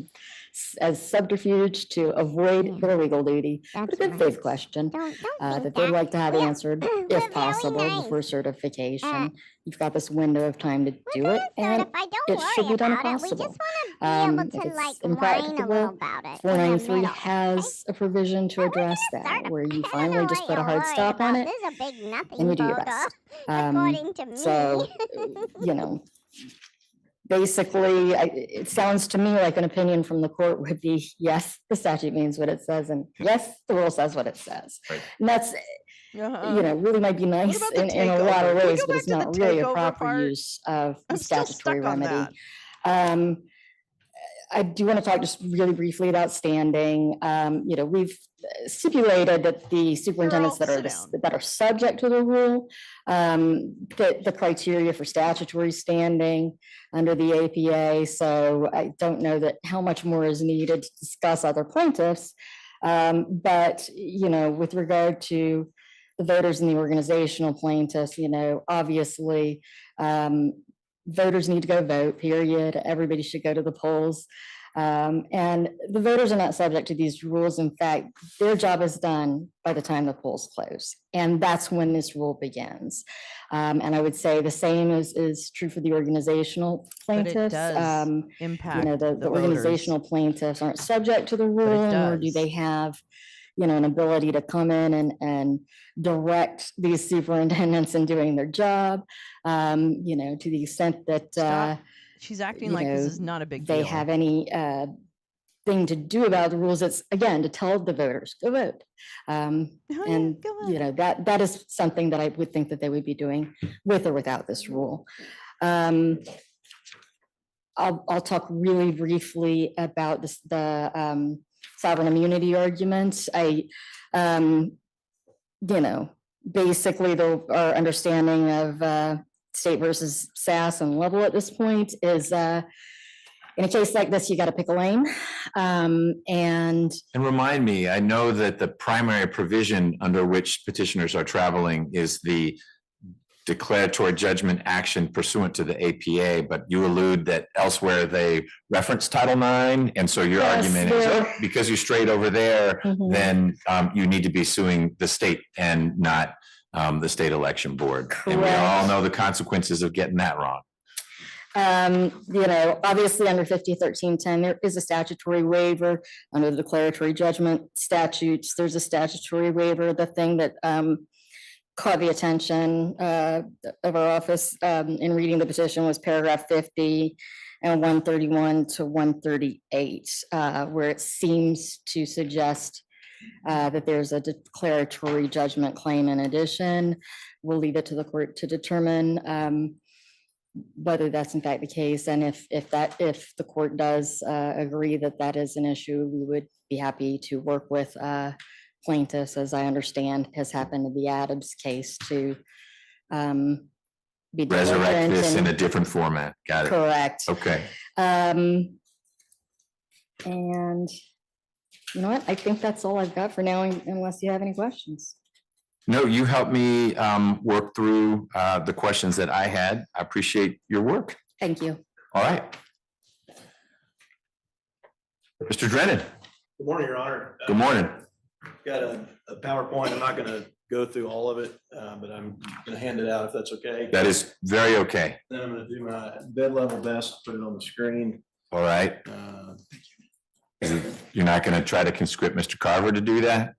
as subterfuge to avoid their legal duty, but a good faith question that they'd like to have answered if possible before certification. You've got this window of time to do it, and it should be done possible. If it's impracticable, 493 has a provision to address that, where you finally just put a hard stop on it and you do your best. So, you know, basically, it sounds to me like an opinion from the court would be, yes, the statute means what it says, and yes, the rule says what it says. And that's, you know, really might be nice in a lot of ways, but it's not really a proper use of the statutory remedy. I do want to talk just really briefly about standing. You know, we've stipulated that the superintendents that are subject to the rule fit the criteria for statutory standing under the APA. So I don't know that how much more is needed to discuss other plaintiffs. But, you know, with regard to the voters and the organizational plaintiffs, you know, obviously, voters need to go vote, period. Everybody should go to the polls. And the voters are not subject to these rules. In fact, their job is done by the time the polls close. And that's when this rule begins. And I would say the same is true for the organizational plaintiffs. Impact you know, the organizational plaintiffs aren't subject to the rule, nor do they have, you know, an ability to come in and direct these superintendents in doing their job, you know, to the extent that she's acting like this is not a big deal. They have any thing to do about the rules. It's, again, to tell the voters, go vote. And, you know, that is something that I would think that they would be doing with or without this rule. I'll talk really briefly about the sovereign immunity arguments. You know, basically our understanding of State versus SAS and Level at this point is in a case like this, you got to pick a lane. And remind me, I know that the primary provision under which petitioners are traveling is the declaratory judgment action pursuant to the APA, but you allude that elsewhere they reference Title IX. And so your argument is, because you strayed over there, then you need to be suing the state and not the state election board. Correct. And we all know the consequences of getting that wrong. You know, obviously under 50-1310, there is a statutory waiver under the declaratory judgment statutes. There's a statutory waiver. The thing that caught the attention of our office in reading the petition was paragraph 50 and 131 to 138, where it seems to suggest that there's a declaratory judgment claim in addition. We'll leave it to the court to determine whether that's in fact the case. And if the court does agree that that is an issue, we would be happy to work with plaintiffs, as I understand has happened in the Adams case, to be resurrect this in a different format. Got it. Correct. Okay. And you know what? I think that's all I've got for now, unless you have any questions. No, you helped me work through the questions that I had. I appreciate your work. Thank you. All right. Mr. Drennan. Good morning, Your Honor. Good morning. Got a PowerPoint. I'm not going to go through all of it, but I'm going to hand it out if that's okay. That is very okay. Then I'm going to do my bed level best, put it on the screen. All right. You're not going to try to conscript Mr. Carver to do that?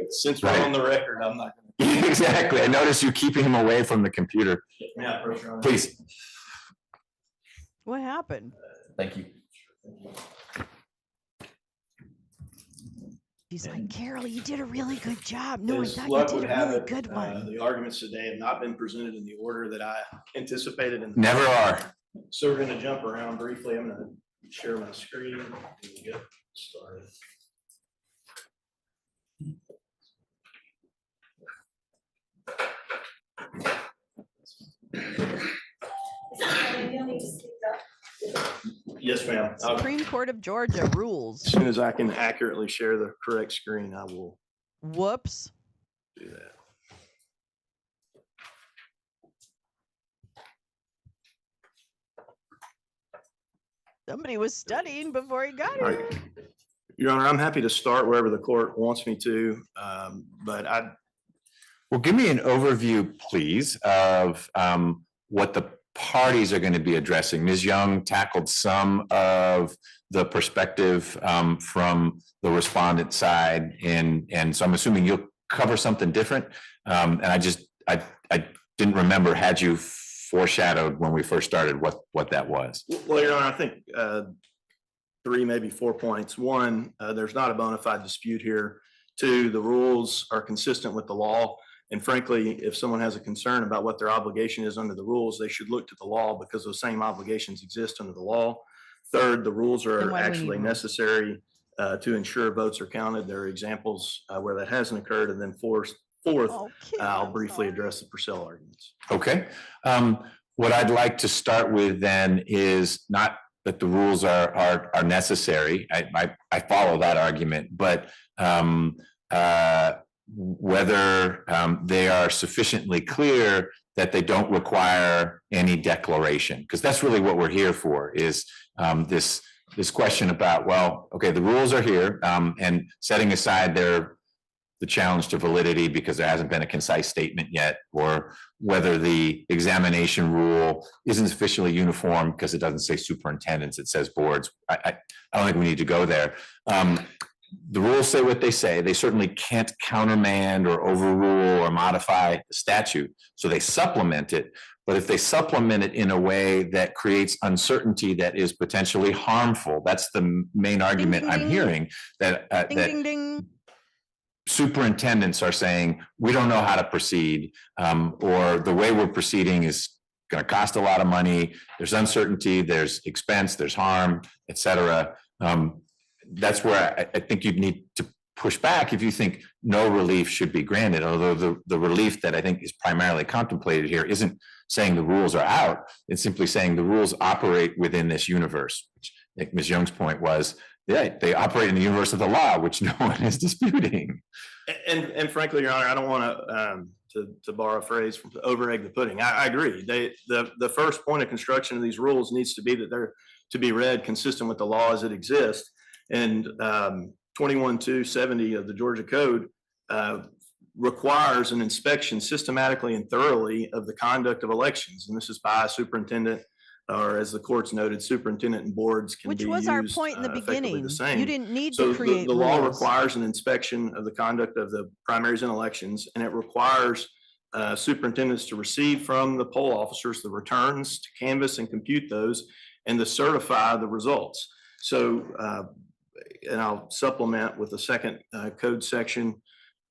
Since we're on the record, I'm not going to. Exactly. I noticed you keeping him away from the computer. Yeah, please. What happened? Thank you. He's like, Carol, you did a really good job. No, I As thought luck you would did a have really it, good one. The arguments today have not been presented in the order that I anticipated. Never are. So we're going to jump around briefly. I'm going to share my screen and get started. Yes, ma'am. Supreme Court of Georgia rules. As soon as I can accurately share the correct screen, I will Whoops. do that. Somebody was studying before he got All here. right. Your Honor, I'm happy to start wherever the court wants me to, but Well, give me an overview, please, of what the parties are going to be addressing. Ms. Young tackled some of the perspective from the respondent side, and so I'm assuming you'll cover something different. And I didn't remember, had you foreshadowed when we first started what that was? Well, Your Honor, I think 3, maybe 4 points. 1, there's not a bona fide dispute here. 2, the rules are consistent with the law. And frankly, if someone has a concern about what their obligation is under the rules, they should look to the law because those same obligations exist under the law. 3rd, the rules are actually necessary to ensure votes are counted. There are examples where that hasn't occurred. And then fourth, I'll briefly address the Purcell arguments. Okay. What I'd like to start with then is not that the rules are necessary. I follow that argument, but whether they are sufficiently clear that they don't require any declaration, because that's really what we're here for, is this question about, well, okay, the rules are here, and setting aside the challenge to validity because there hasn't been a concise statement yet, or whether the examination rule isn't sufficiently uniform because it doesn't say superintendents, it says boards. I don't think we need to go there. The rules say what they say. They certainly can't countermand or overrule or modify the statute, so they supplement it. But if they supplement it in a way that creates uncertainty that is potentially harmful, that's the main argument I'm hearing, that superintendents are saying, we don't know how to proceed, or the way we're proceeding is going to cost a lot of money. There's uncertainty, there's expense, there's harm, et cetera. That's where I think you'd need to push back if you think no relief should be granted, although the relief that I think is primarily contemplated here isn't saying the rules are out. It's simply saying the rules operate within this universe, which I think Ms. Young's point was, yeah, they operate in the universe of the law, which no one is disputing. And frankly, Your Honor, I don't want to borrow a phrase from over egg the pudding. I agree. The first point of construction of these rules needs to be that they're to be read consistent with the law as it exists. And 21-270 of the Georgia Code requires an inspection systematically and thoroughly of the conduct of elections. And this is by a superintendent, or as the courts noted, superintendent and boards can be used. Which was our point in the beginning. The same. You didn't need to create the law rules. requires an inspection of the conduct of the primaries and elections, and it requires superintendents to receive from the poll officers the returns, to canvass and compute those, and to certify the results. So, and I'll supplement with the second code section,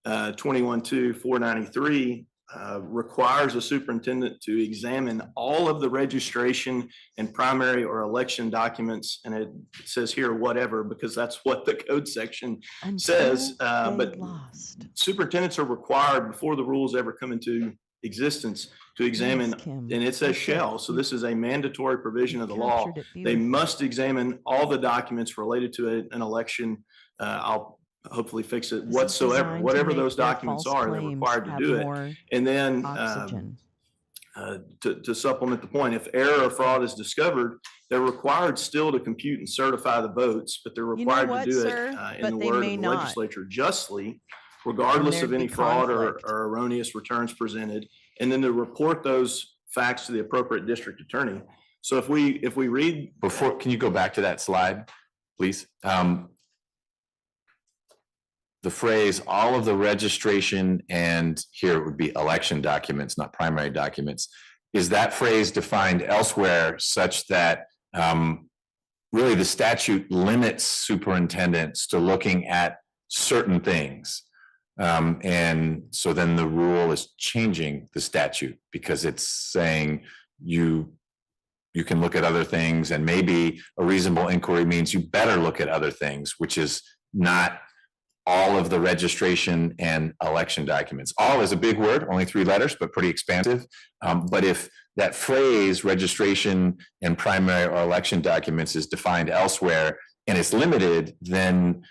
21-493, requires a superintendent to examine all of the registration and primary or election documents. And it says here, whatever, because that's what the code section says. But superintendents are required before the rules ever come into existence to examine, and it says shall. So this is a mandatory provision of the law. They must examine all the documents related to an election. I'll hopefully fix it whatsoever, whatever those documents are, they're required to do it. And then to supplement the point, if error or fraud is discovered, they're required still to compute and certify the votes, but they're required to do it in the word of the legislature justly, regardless of any fraud or erroneous returns presented, and then to report those facts to the appropriate district attorney. So if we read before, can you go back to that slide, please? The phrase, all of the registration, and here it would be election documents, not primary documents. Is that phrase defined elsewhere such that really the statute limits superintendents to looking at certain things? And so then the rule is changing the statute because it's saying you can look at other things, and maybe a reasonable inquiry means you better look at other things, which is not all of the registration and election documents. All is a big word, only 3 letters, but pretty expansive. But if that phrase, registration and primary or election documents, is defined elsewhere and it's limited, then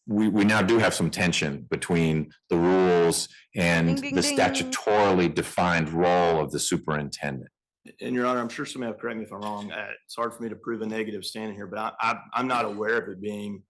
we now do have some tension between the rules and Ding, ding, the ding. statutorily defined role of the superintendent. And Your Honor, I'm sure somebody will correct me if I'm wrong. It's hard for me to prove a negative standing here, but I'm not aware of it being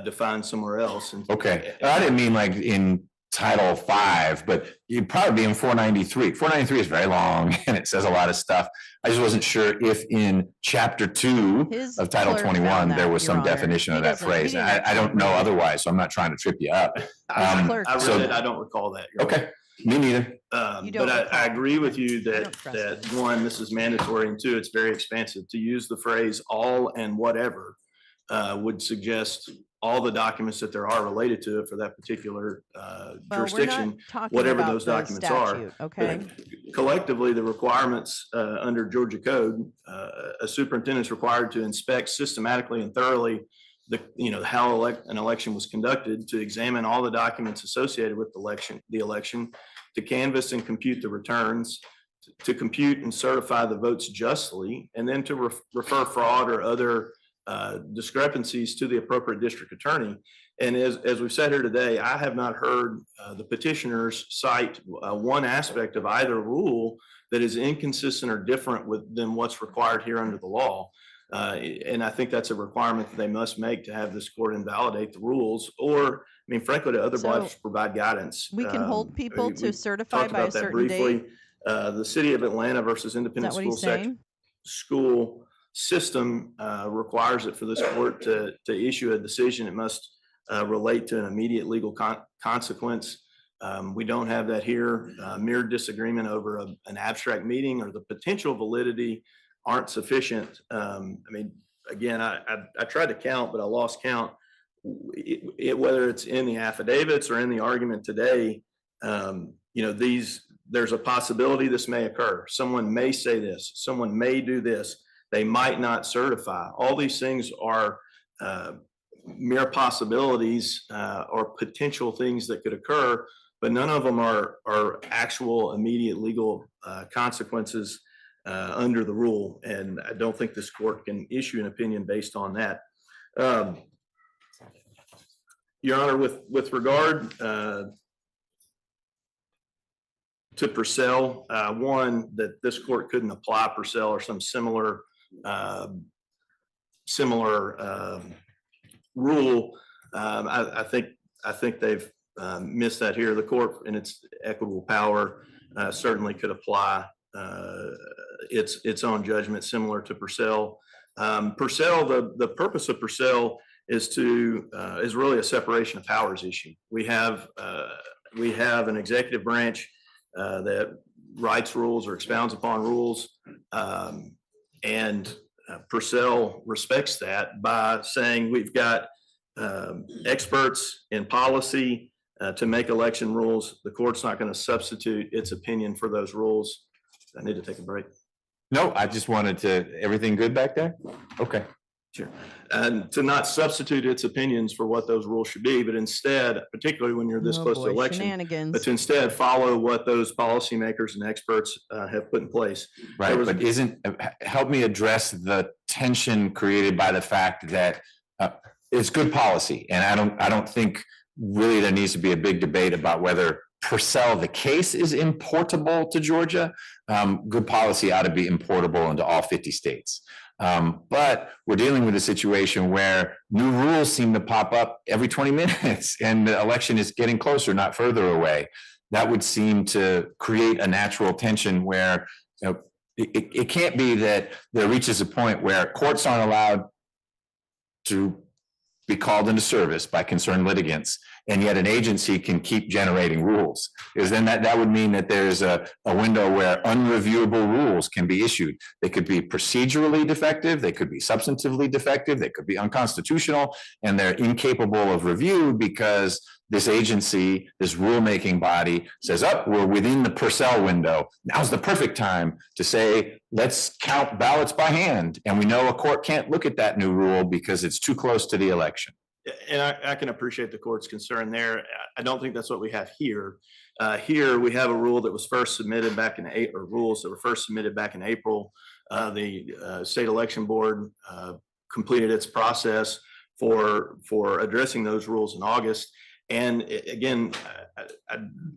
defined somewhere else. And Okay, I didn't mean like in Title V, but you'd probably be in 493. 493 is very long and it says a lot of stuff. I just wasn't sure if in Chapter 2 His of Title clerk 21, found there that, was Your some Honor. definition He of that doesn't- he phrase. didn't I actually don't know read it. otherwise, so I'm not trying to trip you up. I Clerk. read So- it, I don't recall that. Your Honor. Okay, me neither. You But don't I recall. agree with you I that, don't trust that it. one, this is mandatory, and two, it's very expansive. To use the phrase all and whatever would suggest all the documents that there are related to it for that particular Well, we're jurisdiction, not talking whatever about those the documents are. statute, okay? Collectively, the requirements under Georgia code, a superintendent is required to inspect systematically and thoroughly how an election was conducted, to examine all the documents associated with the election, to canvass and compute the returns, to compute and certify the votes justly, and then to refer fraud or other discrepancies to the appropriate district attorney. And as we've said here today, I have not heard the petitioners cite one aspect of either rule that is inconsistent or different than what's required here under the law. And I think that's a requirement that they must make to have this court invalidate the rules, or, I mean, frankly, to other So, bodies provide guidance. We can hold people we to certify talked by a about that certain briefly. date? The City of Atlanta versus Is Independent that what School he's saying? School System requires it for this court to issue a decision. It must relate to an immediate legal consequence. We don't have that here. Mere disagreement over an abstract meeting or the potential validity aren't sufficient. I mean, again, I tried to count, but I lost count. Whether it's in the affidavits or in the argument today, there's a possibility this may occur. Someone may say this, someone may do this. They might not certify. All these things are mere possibilities or potential things that could occur, but none of them are actual immediate legal consequences under the rule. And I don't think this court can issue an opinion based on that. Your Honor, with regard to Purcell, one, that this court couldn't apply Purcell or some similar rule. I think they've missed that here. The court, in its equitable power, certainly could apply its own judgment similar to Purcell. Purcell, the purpose of Purcell is really a separation of powers issue. We have an executive branch that writes rules or expounds upon rules, and Purcell respects that by saying we've got experts in policy to make election rules. The court's not going to substitute its opinion for those rules. I need to take a break. No, I just wanted to, everything good back there? Okay. Sure. And to not substitute its opinions for what those rules should be, but instead, particularly when you're this Oh close to boy, election, shenanigans. but to instead follow what those policymakers and experts have put in place. Right, but help me address the tension created by the fact that it's good policy. And I don't think really there needs to be a big debate about whether Purcell, the case, is importable to Georgia. Good policy ought to be importable into all 50 states. But we're dealing with a situation where new rules seem to pop up every 20 minutes and the election is getting closer, not further away. That would seem to create a natural tension where it can't be that there reaches a point where courts aren't allowed to be called into service by concerned litigants, and yet an agency can keep generating rules. Because then that would mean that there's a window where unreviewable rules can be issued. They could be procedurally defective, they could be substantively defective, they could be unconstitutional, and they're incapable of review because this agency, this rulemaking body says, oh, we're within the Purcell window. Now's the perfect time to say, let's count ballots by hand. And we know a court can't look at that new rule because it's too close to the election. And I can appreciate the court's concern there. I don't think that's what we have here. Here, we have a rule that was first submitted back in rules that were first submitted back in April. The state election board completed its process for addressing those rules in August. And again,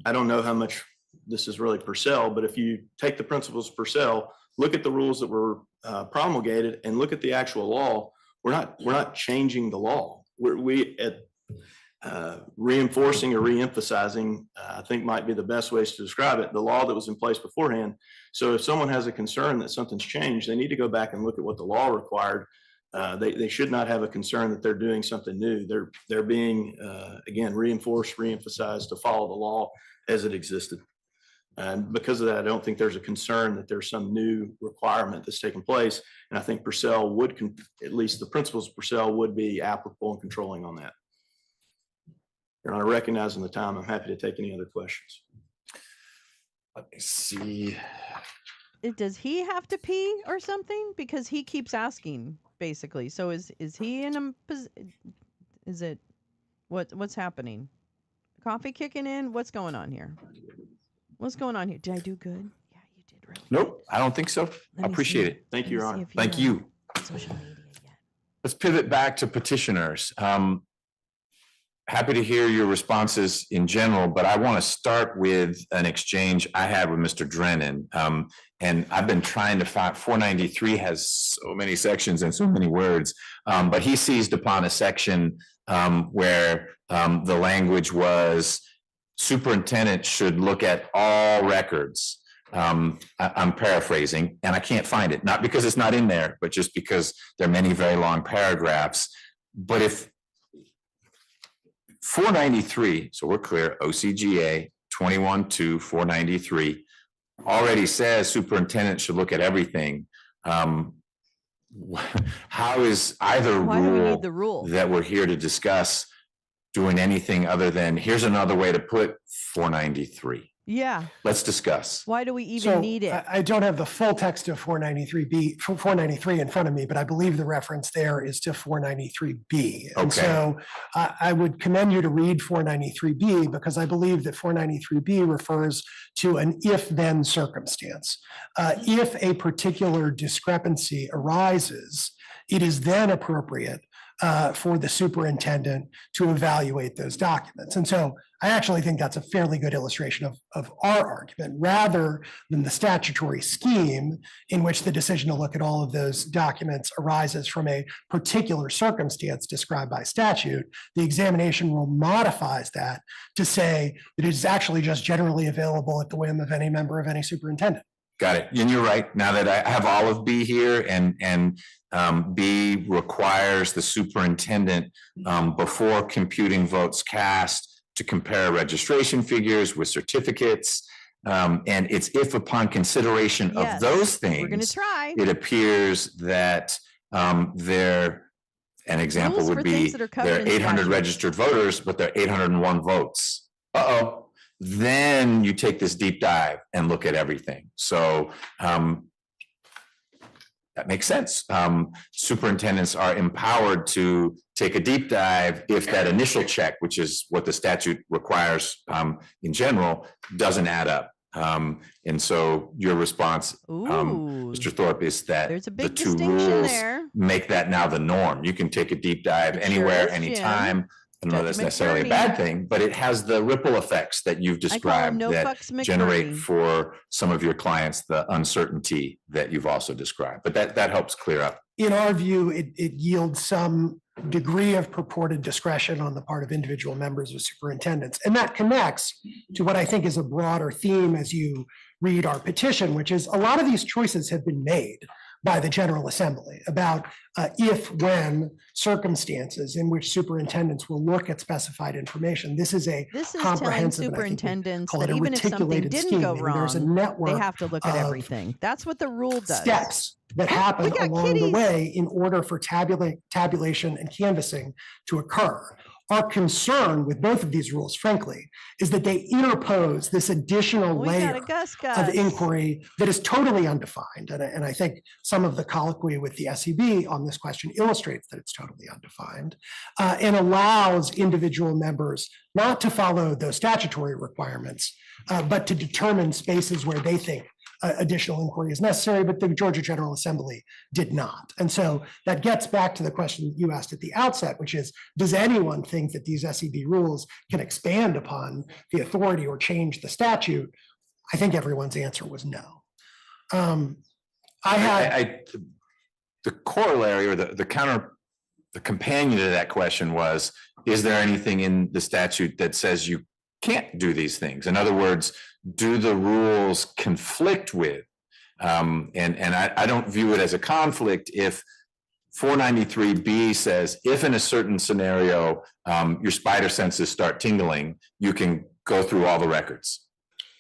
I don't know how much this is really Purcell, but if you take the principles of Purcell, look at the rules that were promulgated and look at the actual law, we're not changing the law. Reinforcing or reemphasizing, I think might be the best ways to describe it, the law that was in place beforehand. So if someone has a concern that something's changed, they need to go back and look at what the law required. They should not have a concern that they're doing something new. They're being, again, reinforced, reemphasized to follow the law as it existed. And because of that, I don't think there's a concern that there's some new requirement that's taken place. And I think Purcell would, at least the principles of Purcell would be applicable and controlling on that. Your Honor, recognizing the time, I'm happy to take any other questions. Let me see. Does he have to pee or something? Because he keeps asking, basically. So is he in a is it what's happening? Coffee kicking in? What's going on here? What's going on here? Did I do good? Yeah, you did really good. Nope, I don't think so. I appreciate it. Thank you, Your Honor. Thank you. Social media yet. Let's pivot back to petitioners. Happy to hear your responses in general, but I want to start with an exchange I had with Mr. Drennan. And I've been trying to find, 493 has so many sections and so many words, but he seized upon a section where the language was superintendent should look at all records. I'm paraphrasing and I can't find it, not because it's not in there, but just because there are many very long paragraphs. But if 493, so we're clear, OCGA 21-493 already says superintendent should look at everything. How is either rule that we're here to discuss doing anything other than here's another way to put 493? Yeah. Let's discuss. Why do we even need it? I don't have the full text of 493 in front of me, but I believe the reference there is to 493B. And so I would commend you to read 493B because I believe that 493B refers to an if-then circumstance. If a particular discrepancy arises, it is then appropriate for the superintendent to evaluate those documents. And so I actually think that's a fairly good illustration of our argument, rather than the statutory scheme in which the decision to look at all of those documents arises from a particular circumstance described by statute. The examination rule modifies that to say that it is actually just generally available at the whim of any member of any superintendent. Got it. And you're right. Now that I have all of B here and B requires the superintendent before computing votes cast to compare registration figures with certificates. And it's if upon consideration of those things, we're gonna try. It appears that an example would be there are 800 registered voters, but there are 801 votes. Uh-oh. Then you take this deep dive and look at everything. So that makes sense. Superintendents are empowered to take a deep dive if that initial check, which is what the statute requires in general, doesn't add up. And so your response, Mr. Thorpe, is that the two rules make that now the norm. You can take a deep dive anywhere, anytime. I don't know that's necessarily a bad thing, but it has the ripple effects that you've described that generate for some of your clients the uncertainty that you've also described. But that helps clear up. In our view, it yields some degree of purported discretion on the part of individual members of superintendents. And that connects to what I think is a broader theme as you read our petition, which is a lot of these choices have been made by the General Assembly about if-when circumstances in which superintendents will look at specified information. This is telling superintendents that even if something didn't go wrong, they have to look at everything. That's what the rule does. Steps that happen along the way in order for tabulation and canvassing to occur. Our concern with both of these rules, frankly, is that they interpose this additional We layer got a Gus of inquiry that is totally undefined. And I think some of the colloquy with the SEB on this question illustrates that it's totally undefined, and allows individual members not to follow those statutory requirements, but to determine spaces where they think additional inquiry is necessary, but the Georgia General Assembly did not. And so that gets back to the question you asked at the outset, which is, does anyone think that these SEB rules can expand upon the authority or change the statute? I think everyone's answer was no. The corollary or the companion to that question was, is there anything in the statute that says you can't do these things? In other words, do the rules conflict with? And I don't view it as a conflict if 493B says, if in a certain scenario, your spider senses start tingling, you can go through all the records.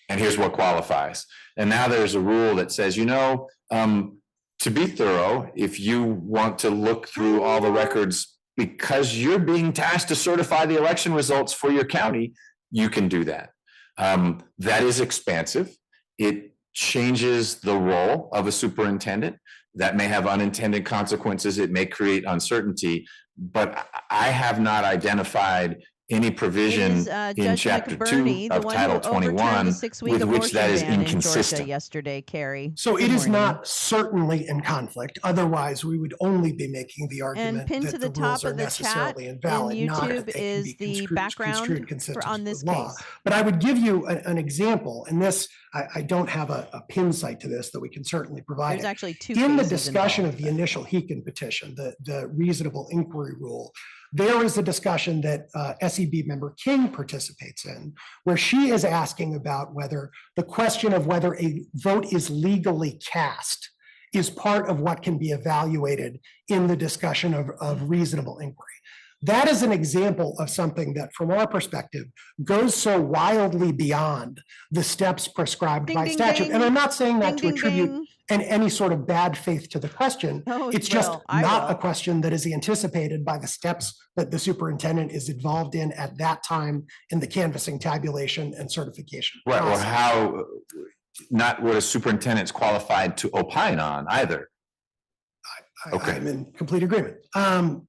And here's what qualifies. And now there's a rule that says, to be thorough, if you want to look through all the records because you're being tasked to certify the election results for your county, you can do that. That is expansive. It changes the role of a superintendent. That may have unintended consequences. It may create uncertainty, but I have not identified any provision in Chapter 2 of Title 21 with which that is inconsistent. Yesterday, Carrie. So it is not certainly in conflict. Otherwise, we would only be making the argument and pinned that to the the rules top are of the chat necessarily in invalid, not if YouTube they can is be the construed background consistent on this with law. case. But I would give you an example, and this, I don't have a pin site to this that we can certainly provide. There's actually two in the cases discussion involved. of the initial Heekin petition, the reasonable inquiry rule. There is a discussion that SEB member King participates in, where she is asking about whether the question of whether a vote is legally cast is part of what can be evaluated in the discussion of reasonable inquiry. That is an example of something that, from our perspective, goes so wildly beyond the steps prescribed by statute. And I'm not saying that to attribute any sort of bad faith to the question. It's just not a question that is anticipated by the steps that the superintendent is involved in at that time in the canvassing, tabulation, and certification. Right, or how, not what a superintendent's qualified to opine on either. I'm in complete agreement.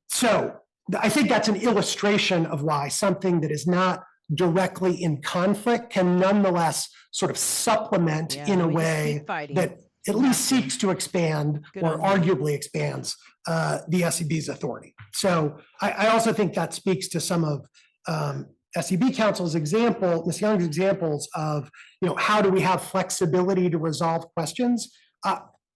So I think that's an illustration of why something that is not directly in conflict can nonetheless sort of supplement in a way that at least seeks to expand or arguably expands the SEB's authority. So I also think that speaks to some of SEB counsel's example, Ms. Young's examples of, how do we have flexibility to resolve questions?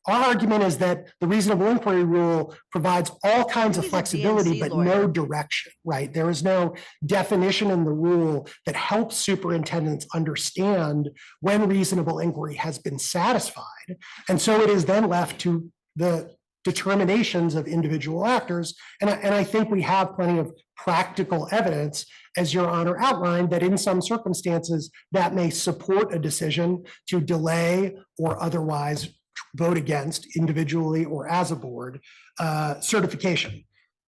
Our argument is that the reasonable inquiry rule provides all kinds of flexibility, but no direction, right? There is no definition in the rule that helps superintendents understand when reasonable inquiry has been satisfied. And so it is then left to the determinations of individual actors. And I think we have plenty of practical evidence, as Your Honor outlined, that in some circumstances that may support a decision to delay or otherwise vote against individually or as a board certification.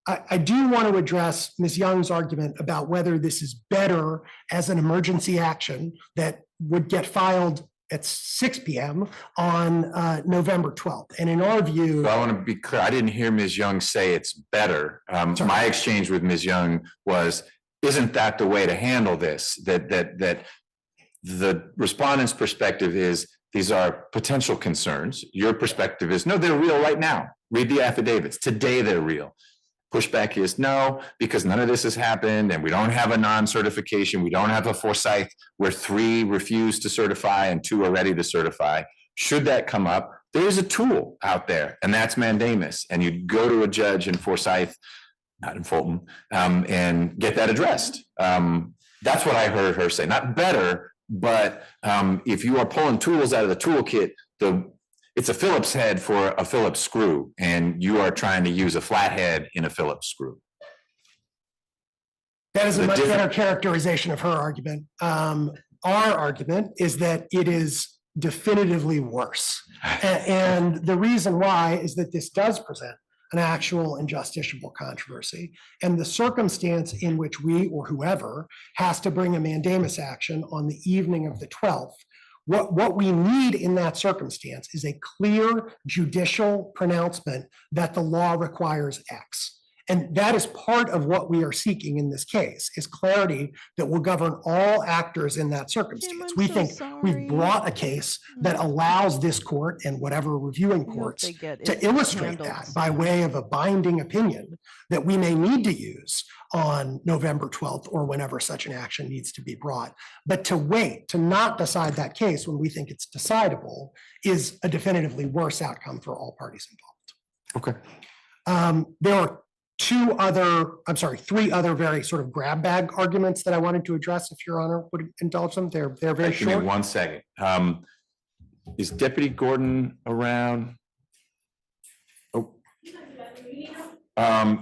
I do want to address Ms. Young's argument about whether this is better as an emergency action that would get filed at 6 p.m. on November 12th. And in our view— So I want to be clear, I didn't hear Ms. Young say it's better. My exchange with Ms. Young was, isn't that the way to handle this? That the respondent's perspective is, these are potential concerns. Your perspective is, no, they're real right now. Read the affidavits. Today they're real. Pushback is no, because none of this has happened and we don't have a non-certification. We don't have a Forsyth where 3 refuse to certify and 2 are ready to certify. Should that come up, there's a tool out there, and that's mandamus. And you go to a judge in Forsyth, not in Fulton, and get that addressed. That's what I heard her say. Not better, but if you are pulling tools out of the toolkit, it's a Phillips head for a Phillips screw, and you are trying to use a flathead in a Phillips screw. That is a much better characterization of her argument. Our argument is that it is definitively worse. And the reason why is that this does present an actual and justiciable controversy. And the circumstance in which we or whoever has to bring a mandamus action on the evening of the 12th, what we need in that circumstance is a clear judicial pronouncement that the law requires X. And that is part of what we are seeking in this case, is clarity that will govern all actors in that circumstance. We think we've brought a case that allows this court and whatever reviewing courts to illustrate that by way of a binding opinion that we may need to use on November 12th or whenever such an action needs to be brought. But to wait, to not decide that case when we think it's decidable is a definitively worse outcome for all parties involved. Okay. There are three other very sort of grab bag arguments that I wanted to address, if Your Honor would indulge them. They're very Give me short. 1 second. Is Deputy Gordon around? Oh.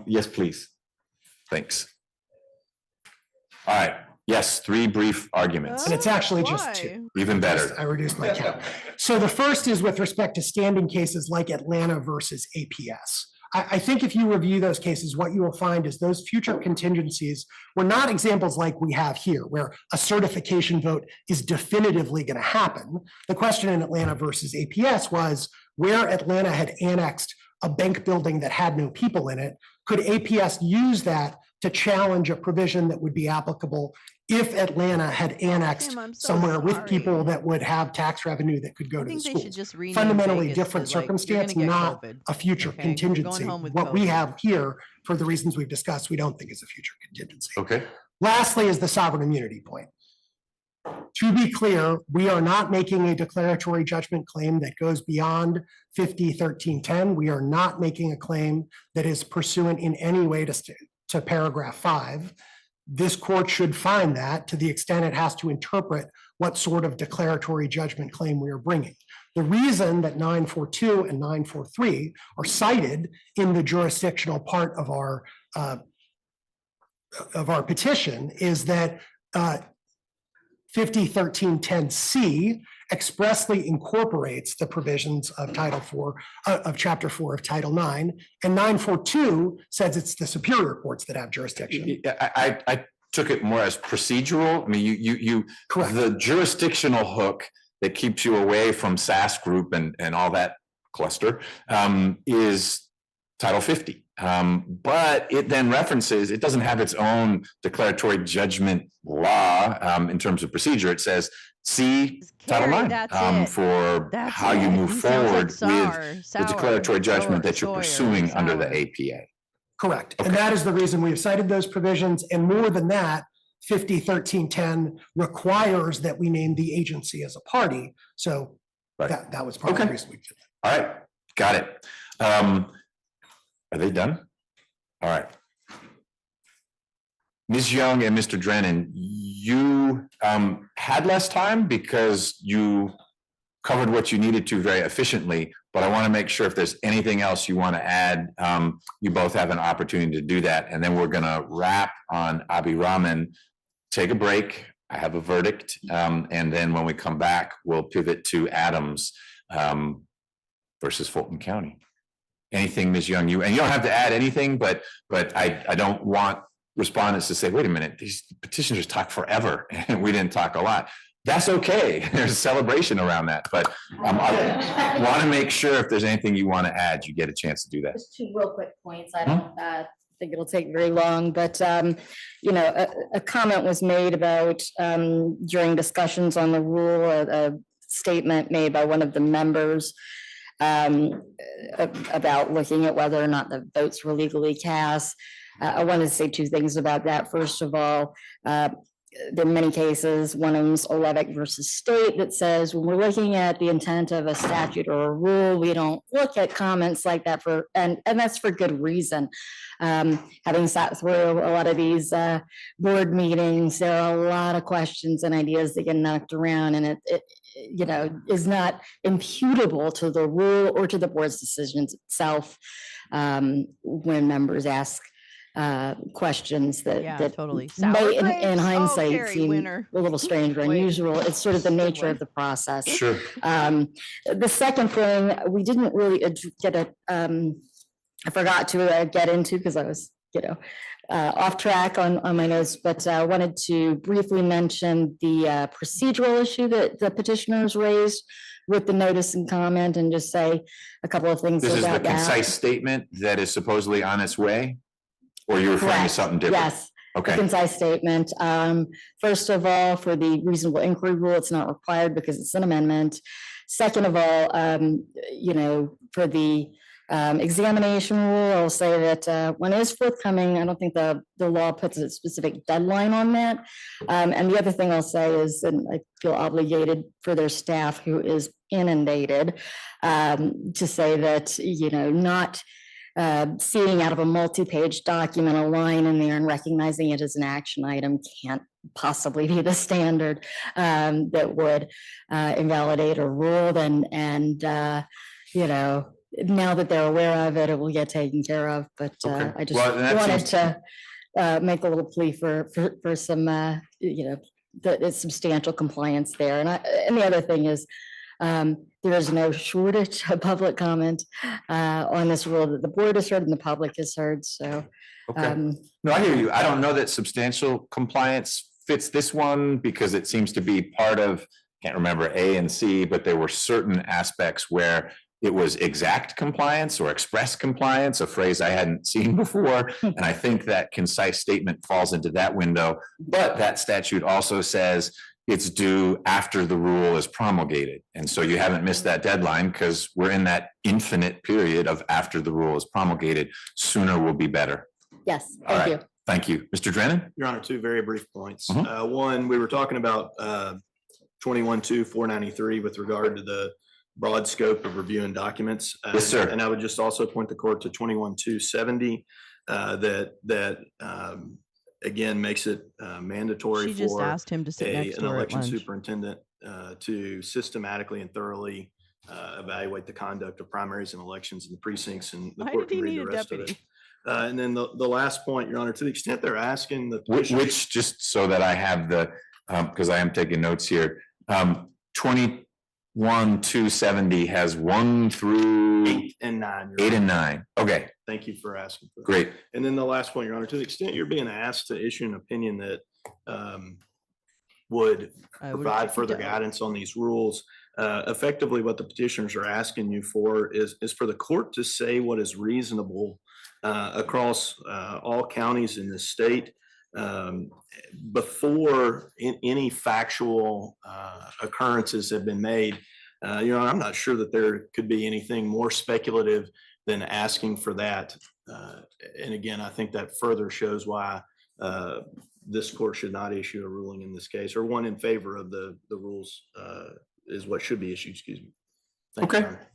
Yes, please. Thanks. All right. Yes, 3 brief arguments. And it's actually just 2. Even better. I reduced my count. So the first is with respect to standing cases like Atlanta versus APS. I think if you review those cases, what you will find is those future contingencies were not examples like we have here, where a certification vote is definitively going to happen. The question in Atlanta versus APS was where Atlanta had annexed a bank building that had no people in it. Could APS use that to challenge a provision that would be applicable if Atlanta had annexed somewhere with people that would have tax revenue that could go to the schools? Fundamentally different circumstance, not a future contingency. What we have here, for the reasons we've discussed, we don't think is a future contingency. Okay. Lastly is the sovereign immunity point. To be clear, we are not making a declaratory judgment claim that goes beyond 50-1310. We are not making a claim that is pursuant in any way to paragraph 5. This court should find that to the extent it has to interpret what sort of declaratory judgment claim we are bringing. The reason that 942 and 943 are cited in the jurisdictional part of our petition is that 50-1310C expressly incorporates the provisions of Title 4 of Chapter 4 of Title 9, and 942 says it's the superior courts that have jurisdiction. I took it more as procedural. I mean, you Correct. The jurisdictional hook that keeps you away from SAS group and all that cluster is Title 50. But it then references, it doesn't have its own declaratory judgment law in terms of procedure. It says, see Title 9 for how you move forward with the declaratory judgment that you're pursuing under the APA. Correct. Okay. And that is the reason we've cited those provisions. And more than that, 50-1310 requires that we name the agency as a party. So that was part of the reason we did that. All right. Got it. Are they done? All right. Ms. Young and Mr. Drennan, you had less time because you covered what you needed to very efficiently, but I want to make sure if there's anything else you want to add, you both have an opportunity to do that. And then we're going to wrap on Abhi-Rahman, take a break. I have a verdict. And then when we come back, we'll pivot to Adams versus Fulton County. Anything, Ms. Young, and you don't have to add anything, but I don't want respondents to say, wait a minute, these petitioners talk forever and we didn't talk a lot. That's okay. There's a celebration around that, but I want to make sure if there's anything you want to add, you get a chance to do that. Just 2 real quick points. I don't think it'll take very long, but you know, a comment was made about during discussions on the rule, a statement made by one of the members about looking at whether or not the votes were legally cast. I wanted to say 2 things about that. First of all, there are many cases, one of them is Olevic versus State, that says when we're looking at the intent of a statute or a rule, we don't look at comments like that and that's for good reason. Having sat through a lot of these board meetings, there are a lot of questions and ideas that get knocked around, and it you know, is not imputable to the rule or to the board's decisions itself when members ask questions that totally may in hindsight seem a little strange or unusual. It's sort of the nature of the process. Sure. The second thing, we didn't really get a I forgot to get into because I was, off track on my notes, but I wanted to briefly mention the procedural issue that the petitioners raised with the notice and comment, and just say a couple of things This is the about that. concise statement that is supposedly on its way? Or you're referring to Correct. something different? Yes. A Okay, concise statement. First of all, for the reasonable inquiry rule, it's not required because it's an amendment. Second of all, for the examination rule, I'll say that when it is forthcoming, I don't think the law puts a specific deadline on that. And the other thing I'll say is, and I feel obligated for their staff who is inundated, to say that, not seeing out of a multi-page document a line in there and recognizing it as an action item can't possibly be the standard that would invalidate a rule. And now that they're aware of it, it will get taken care of. But Okay. I just Well, that wanted seems- to make a little plea for some, the substantial compliance there. And the other thing is, there is no shortage of public comment on this rule that the board has heard and the public has heard. So, okay. No, I hear you. I don't know that substantial compliance fits this one because it seems to be part of, can't remember A and C, but there were certain aspects where it was exact compliance or express compliance, a phrase I hadn't seen before. And I think that concise statement falls into that window. But that statute also says it's due after the rule is promulgated. And so you haven't missed that deadline because we're in that infinite period of after the rule is promulgated. Sooner will be better. yes, All thank right. you. Thank you. Mr. Drennan? Your Honor, two very brief points. Mhm. One, we were talking about 21-2-493 with regard to the broad scope of reviewing documents. Yes, sir. And I would just also point the court to 21-270 that again makes it mandatory She just for asked him to sit next an to her at election lunch. superintendent to systematically and thoroughly evaluate the conduct of primaries and elections in the precincts, and the Why court did he can read need the a rest of it. deputy? And then the last point, Your Honor, to the extent they're asking the Which, just so that I have the, because I am taking notes here, 21-270 has 1 through 8 and 9. Your 8 Honor. and 9. Okay, Thank you for asking. For that. great. And then the last point, Your Honor, to the extent you're being asked to issue an opinion that would provide further guidance on these rules, effectively what the petitioners are asking you for is for the court to say what is reasonable across all counties in the state before any factual occurrences have been made. I'm not sure that there could be anything more speculative than asking for that. And again, I think that further shows why this court should not issue a ruling in this case, or one in favor of the rules is what should be issued, excuse me. Thank you, Okay. Your Honor.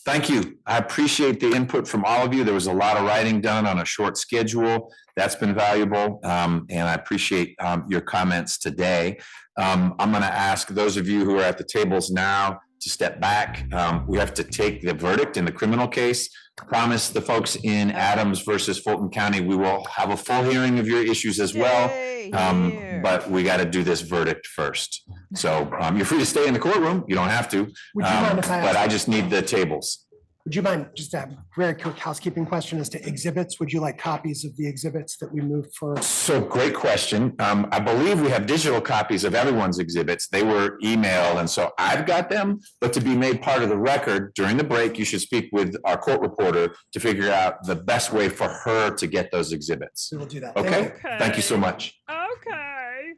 Thank you. I appreciate the input from all of you. There was a lot of writing done on a short schedule. That's been valuable. And I appreciate your comments today. I'm going to ask those of you who are at the tables now to step back. We have to take the verdict in the criminal case. Promise the folks in Adams versus Fulton County, we will have a full hearing of your issues as well. Yay, here. But we got to do this verdict first. So you're free to stay in the courtroom. You don't have to. Would you mind if I But ask- I just need the tables. Would you mind, just a very quick housekeeping question as to exhibits? Would you like copies of the exhibits that we moved for? So great question. I believe we have digital copies of everyone's exhibits. They were emailed, and so I've got them. But to be made part of the record during the break, you should speak with our court reporter to figure out the best way for her to get those exhibits. We will do that. Thank Okay? you. Thank you so much. Okay.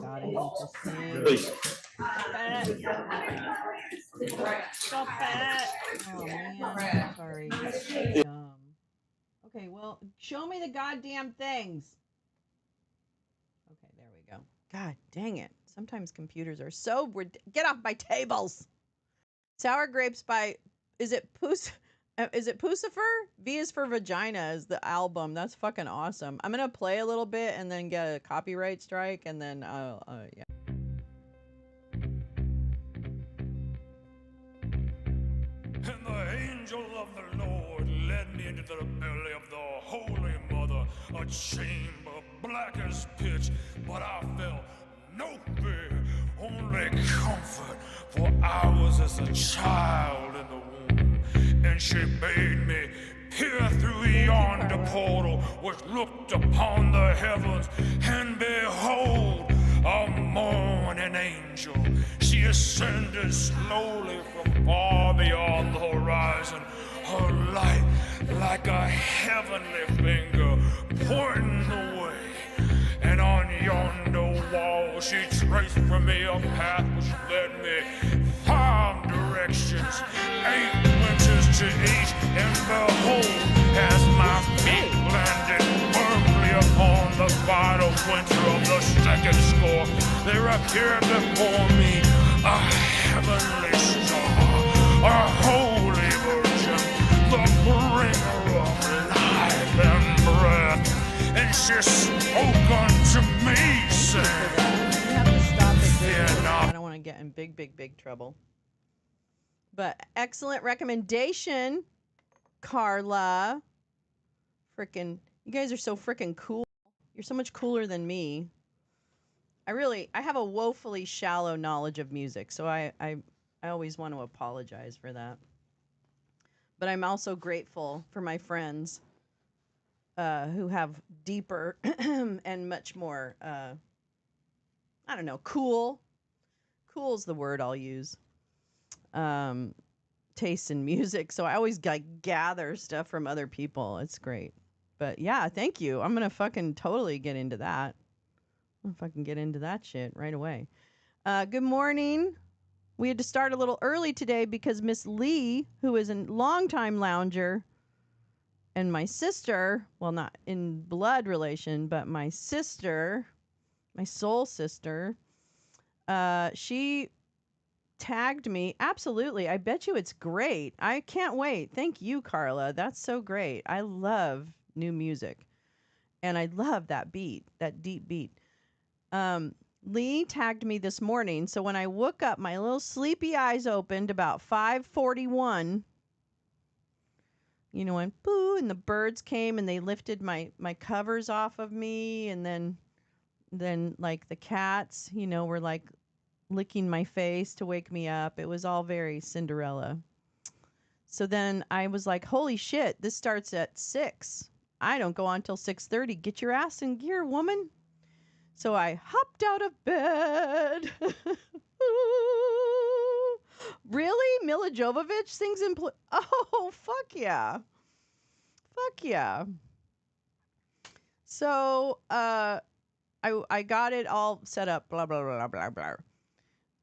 Got it. Please. Stop it. Oh man, sorry. Okay, well, show me the goddamn things. Okay, there we go. God dang it. Sometimes computers are so get off my tables. Sour Grapes by is it Pucifer? V is for Vagina is the album. That's fucking awesome. I'm gonna play a little bit and then get a copyright strike and then yeah. And the angel of the Lord led me into the belly of the Holy Mother, a chamber black as pitch, but I felt no fear, only comfort, for I was as a child in the womb, and she bade me peer through yonder portal, which looked upon the heavens, and behold, a morning angel. She ascended slowly from far beyond the horizon, her light like a heavenly finger pointing the way. And on yonder wall she traced for me a path which led me 5 directions, 8 winters to each, and behold, as my feet landed firmly upon the final winter of the second score, there appeared before me a heavenly star, a holy virgin, the bringer of life and breath. And she spoke unto me, saying, You have to stop it. David. I don't want to get in big trouble. But excellent recommendation, Carla. Frickin', you guys are so frickin' cool. You're so much cooler than me. I have a woefully shallow knowledge of music, so I always want to apologize for that. But I'm also grateful for my friends who have deeper and much more, I don't know, cool. Cool's the word I'll use. Taste in music. So I always gather stuff from other people. It's great. But yeah, thank you. I'm going to fucking totally get into that. I'm going to fucking get into that shit right away. Good morning. We had to start a little early today because Miss Leigh, who is a longtime lounger, and my sister, well, not in blood relation, but my sister, my soul sister, she tagged me. Absolutely. I bet you it's great. I can't wait. Thank you, Carla. That's so great. I love new music. And I love that beat, that deep beat. Leigh tagged me this morning. So when I woke up, my little sleepy eyes opened about 5:41. You know, and boo, and the birds came and they lifted my covers off of me, and then like the cats, you know, were like licking my face to wake me up. It was all very Cinderella. So then I was like, holy shit, this starts at 6. I don't go on till 6:30. Get your ass in gear, woman. So I hopped out of bed. Really? Mila Jovovich sings in... Oh, fuck yeah. Fuck yeah. So, I got it all set up, blah, blah, blah, blah, blah.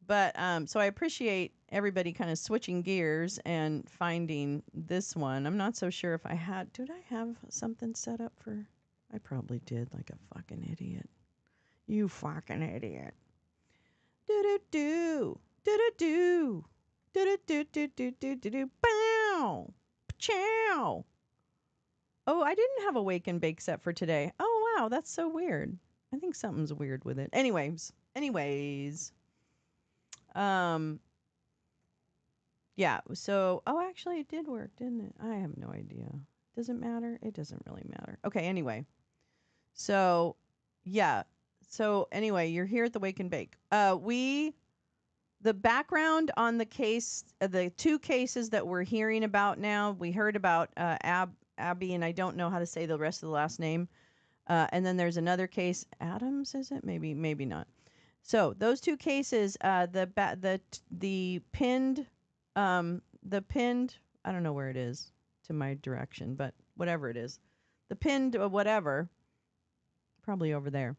But, so I appreciate everybody kind of switching gears and finding this one. I'm not so sure if I had... Did I have something set up for... I probably did, like a fucking idiot. You fucking idiot. Do-do-do. Do-do-do. Do-do-do-do-do-do-do. Bow. Chow. Oh, I didn't have a wake and bake set for today. Oh, wow. That's so weird. I think something's weird with it. Anyways. Yeah. So, oh, actually it did work, didn't it? I have no idea. Does it matter? It doesn't really matter. Okay. Anyway. So, yeah. So anyway, you're here at the Wake and Bake. The background on the case, the 2 cases that we're hearing about now, we heard about Abby, and I don't know how to say the rest of the last name. And then there's another case, Adams, is it? Maybe not. So those 2 cases, the pinned, I don't know where it is to my direction, but whatever it is, the pinned whatever, probably over there.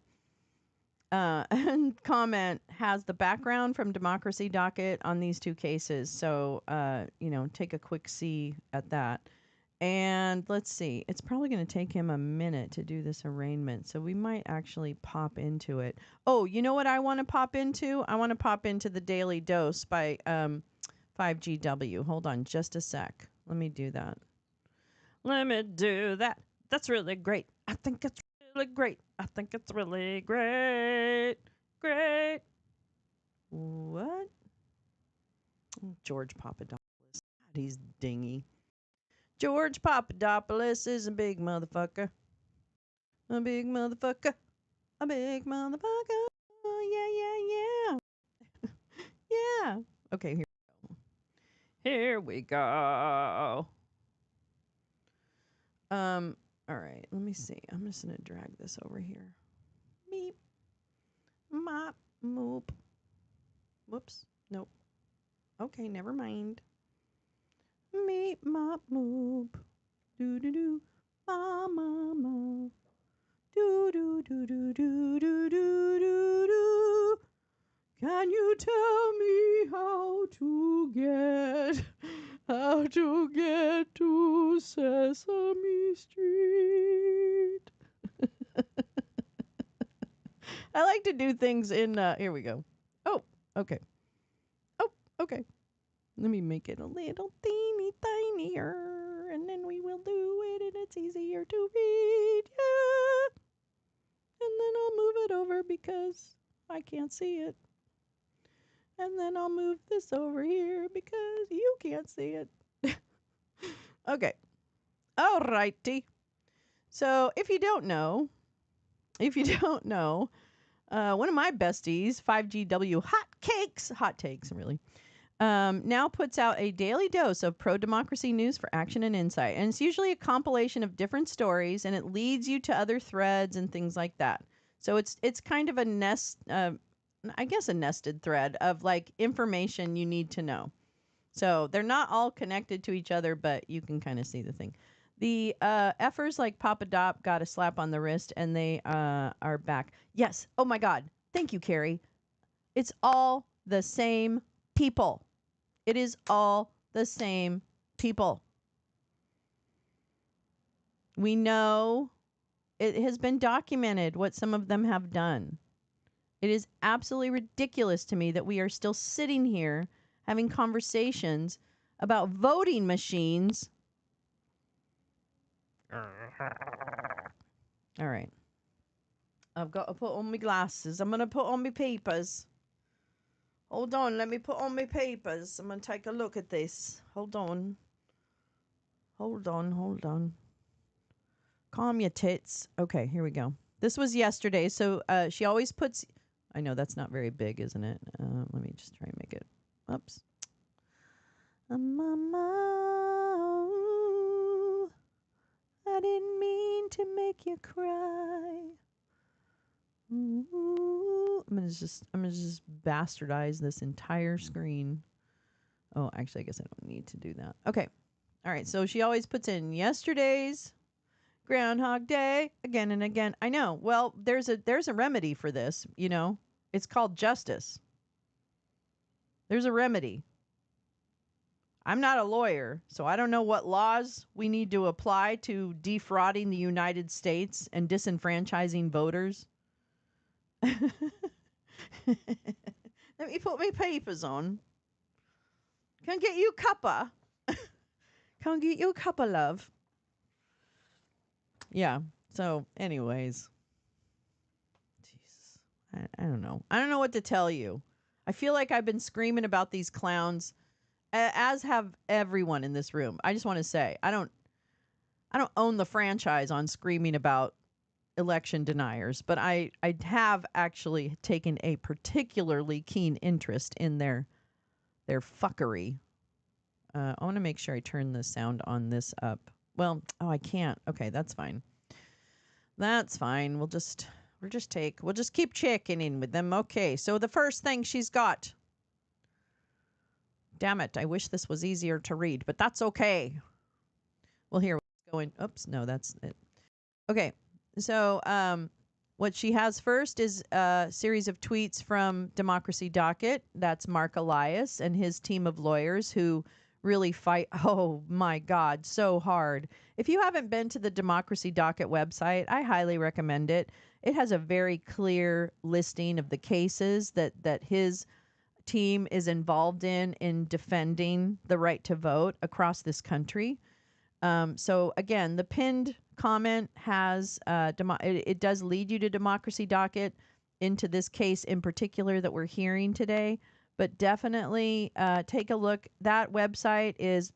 And comment has the background from Democracy Docket on these 2 cases. So, you know, take a quick see at that. And let's see, it's probably going to take him a minute to do this arraignment. So we might actually pop into it. Oh, you know what I want to pop into? I want to pop into the Daily Dose by 5GW. Hold on just a sec. Let me do that. That's really great. I think it's really great. I think it's really great. Great. What? George Papadopoulos. God, he's dingy. George Papadopoulos is a big motherfucker. A big motherfucker. A big motherfucker. Oh, yeah, Yeah. Okay, here we go. Here we go. All right, let me see. I'm just gonna drag this over here. Meep. Mop. Moop. Whoops. Nope. Okay, never mind. Meep. Mop. Moop. Do do do. Ma ma ma. Do do do do do do do do do. Can you tell me how to get to Sesame Street? I like to do things in, here we go. Oh, okay. Oh, okay. Let me make it a little teeny tinier, and then we will do it, and it's easier to read. Yeah. And then I'll move it over because I can't see it. And then I'll move this over here because you can't see it. Okay. Alrighty. So if you don't know, one of my besties, 5GW Hot Takes, really, now puts out a daily dose of pro-democracy news for action and insight. And it's usually a compilation of different stories, and it leads you to other threads and things like that. So it's kind of a nested thread of like information you need to know. So they're not all connected to each other, but you can kind of see the thing. The effers like Papa Dop got a slap on the wrist, and they are back. Yes. Oh my God. Thank you, Carrie. It's all the same people. It is all the same people. We know it has been documented what some of them have done. It is absolutely ridiculous to me that we are still sitting here having conversations about voting machines. All right. I've got to put on my glasses. I'm going to put on my papers. Hold on. Let me put on my papers. I'm going to take a look at this. Hold on. Hold on. Calm your tits. Okay, here we go. This was yesterday. So she always puts... I know that's not very big, isn't it? Let me just try and make it. Oops. Mama, ooh, I didn't mean to make you cry. Ooh. I'm gonna just bastardize this entire screen. Oh, actually, I guess I don't need to do that. Okay. All right. So she always puts in yesterday's Groundhog Day again and again. I know. Well, there's a remedy for this. You know, it's called justice. There's a remedy. I'm not a lawyer, so I don't know what laws we need to apply to defrauding the United States and disenfranchising voters. Let me put my papers on. Can get you a cuppa. Can get you a cuppa, love. Yeah. So, anyways. Jesus. I don't know. I don't know what to tell you. I feel like I've been screaming about these clowns, as have everyone in this room. I just want to say, I don't own the franchise on screaming about election deniers, but I have actually taken a particularly keen interest in their fuckery. I want to make sure I turn the sound on this up. Well, I can't. Okay, that's fine. That's fine. We'll just keep checking in with them. Okay, so the first thing she's got. Damn it, I wish this was easier to read, but that's okay. Well, here, going. Oops, no, that's it. Okay, so what she has first is a series of tweets from Democracy Docket. That's Mark Elias and his team of lawyers who really fight, oh my God, so hard. If you haven't been to the Democracy Docket website, I highly recommend it. It has a very clear listing of the cases that his team is involved in defending the right to vote across this country. So again, the pinned comment has it does lead you to Democracy Docket into this case in particular that we're hearing today. But definitely take a look. That website is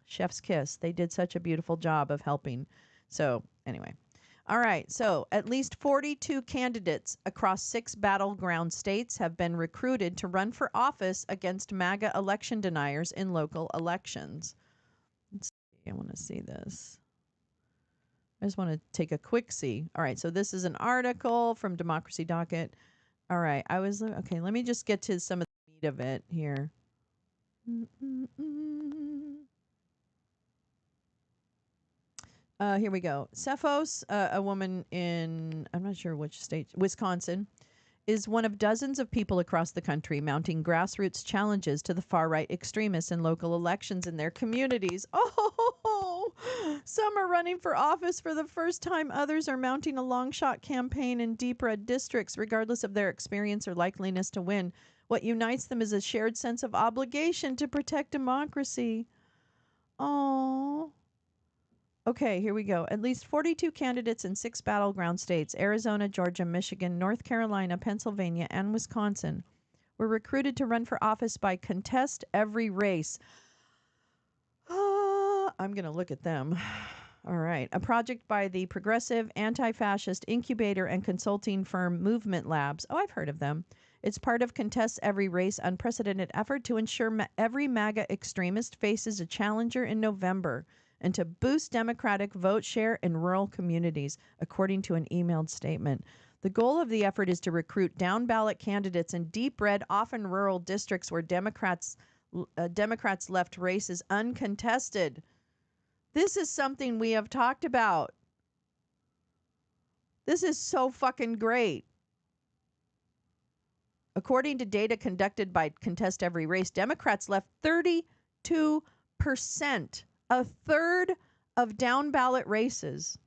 chef's kiss. They did such a beautiful job of helping. So anyway. All right, so at least 42 candidates across 6 battleground states have been recruited to run for office against MAGA election deniers in local elections. Let's see, I want to see this. I just want to take a quick see. All right, so this is an article from Democracy Docket. All right, okay, let me just get to some of the meat of it here. Here we go. Cephos, a woman in, I'm not sure which state, Wisconsin, is one of dozens of people across the country mounting grassroots challenges to the far-right extremists in local elections in their communities. Oh, some are running for office for the first time. Others are mounting a long-shot campaign in deep red districts, regardless of their experience or likeliness to win. What unites them is a shared sense of obligation to protect democracy. Oh. Okay, here we go. At least 42 candidates in 6 battleground states, Arizona, Georgia, Michigan, North Carolina, Pennsylvania, and Wisconsin, were recruited to run for office by Contest Every Race. I'm going to look at them. All right. A project by the progressive anti-fascist incubator and consulting firm Movement Labs. Oh, I've heard of them. It's part of Contest Every Race unprecedented effort to ensure every MAGA extremist faces a challenger in November and to boost Democratic vote share in rural communities, according to an emailed statement. The goal of the effort is to recruit down-ballot candidates in deep red, often rural districts where Democrats left races uncontested. This is something we have talked about. This is so fucking great. According to data conducted by Contest Every Race, Democrats left 32%, a third of down-ballot races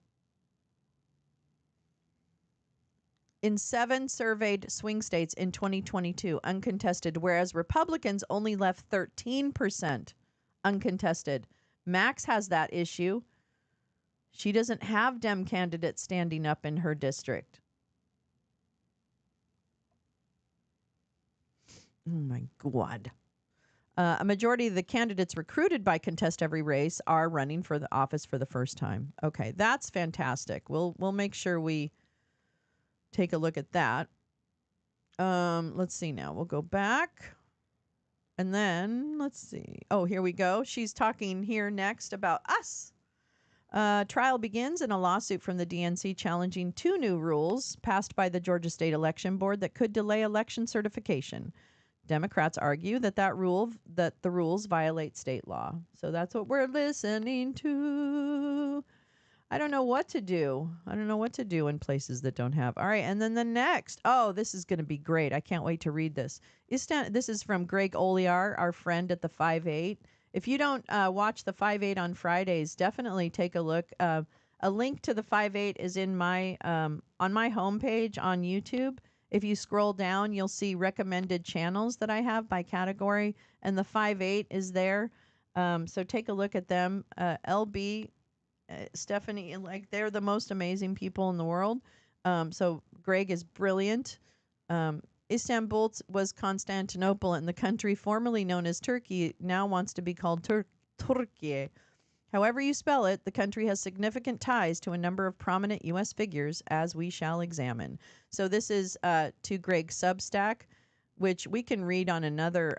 in 7 surveyed swing states in 2022 uncontested, whereas Republicans only left 13% uncontested. Max has that issue. She doesn't have Dem candidates standing up in her district. Oh my God. A majority of the candidates recruited by Contest Every Race are running for the office for the first time. Okay, that's fantastic. We'll make sure we take a look at that. Let's see now. We'll go back. And then, let's see. Oh, here we go. She's talking here next about us. Trial begins in a lawsuit from the DNC challenging 2 new rules passed by the Georgia State Election Board that could delay election certification. Democrats argue that the rules violate state law. So that's what we're listening to. I don't know what to do. I don't know what to do in places that don't have. All right, and then the next. Oh, this is going to be great. I can't wait to read this. This is from Greg Oliar, our friend at the 5-8. If you don't watch the 5-8 on Fridays, definitely take a look. A link to the 5-8 is in my on my homepage on YouTube. If you scroll down, you'll see recommended channels that I have by category, and the 5-8 is there. So take a look at them. LB, Stephanie, like they're the most amazing people in the world. So Greg is brilliant. Istanbul was Constantinople, and the country formerly known as Turkey now wants to be called Turkey. However you spell it, the country has significant ties to a number of prominent U.S. figures, as we shall examine. So this is to Greg's Substack, which we can read on another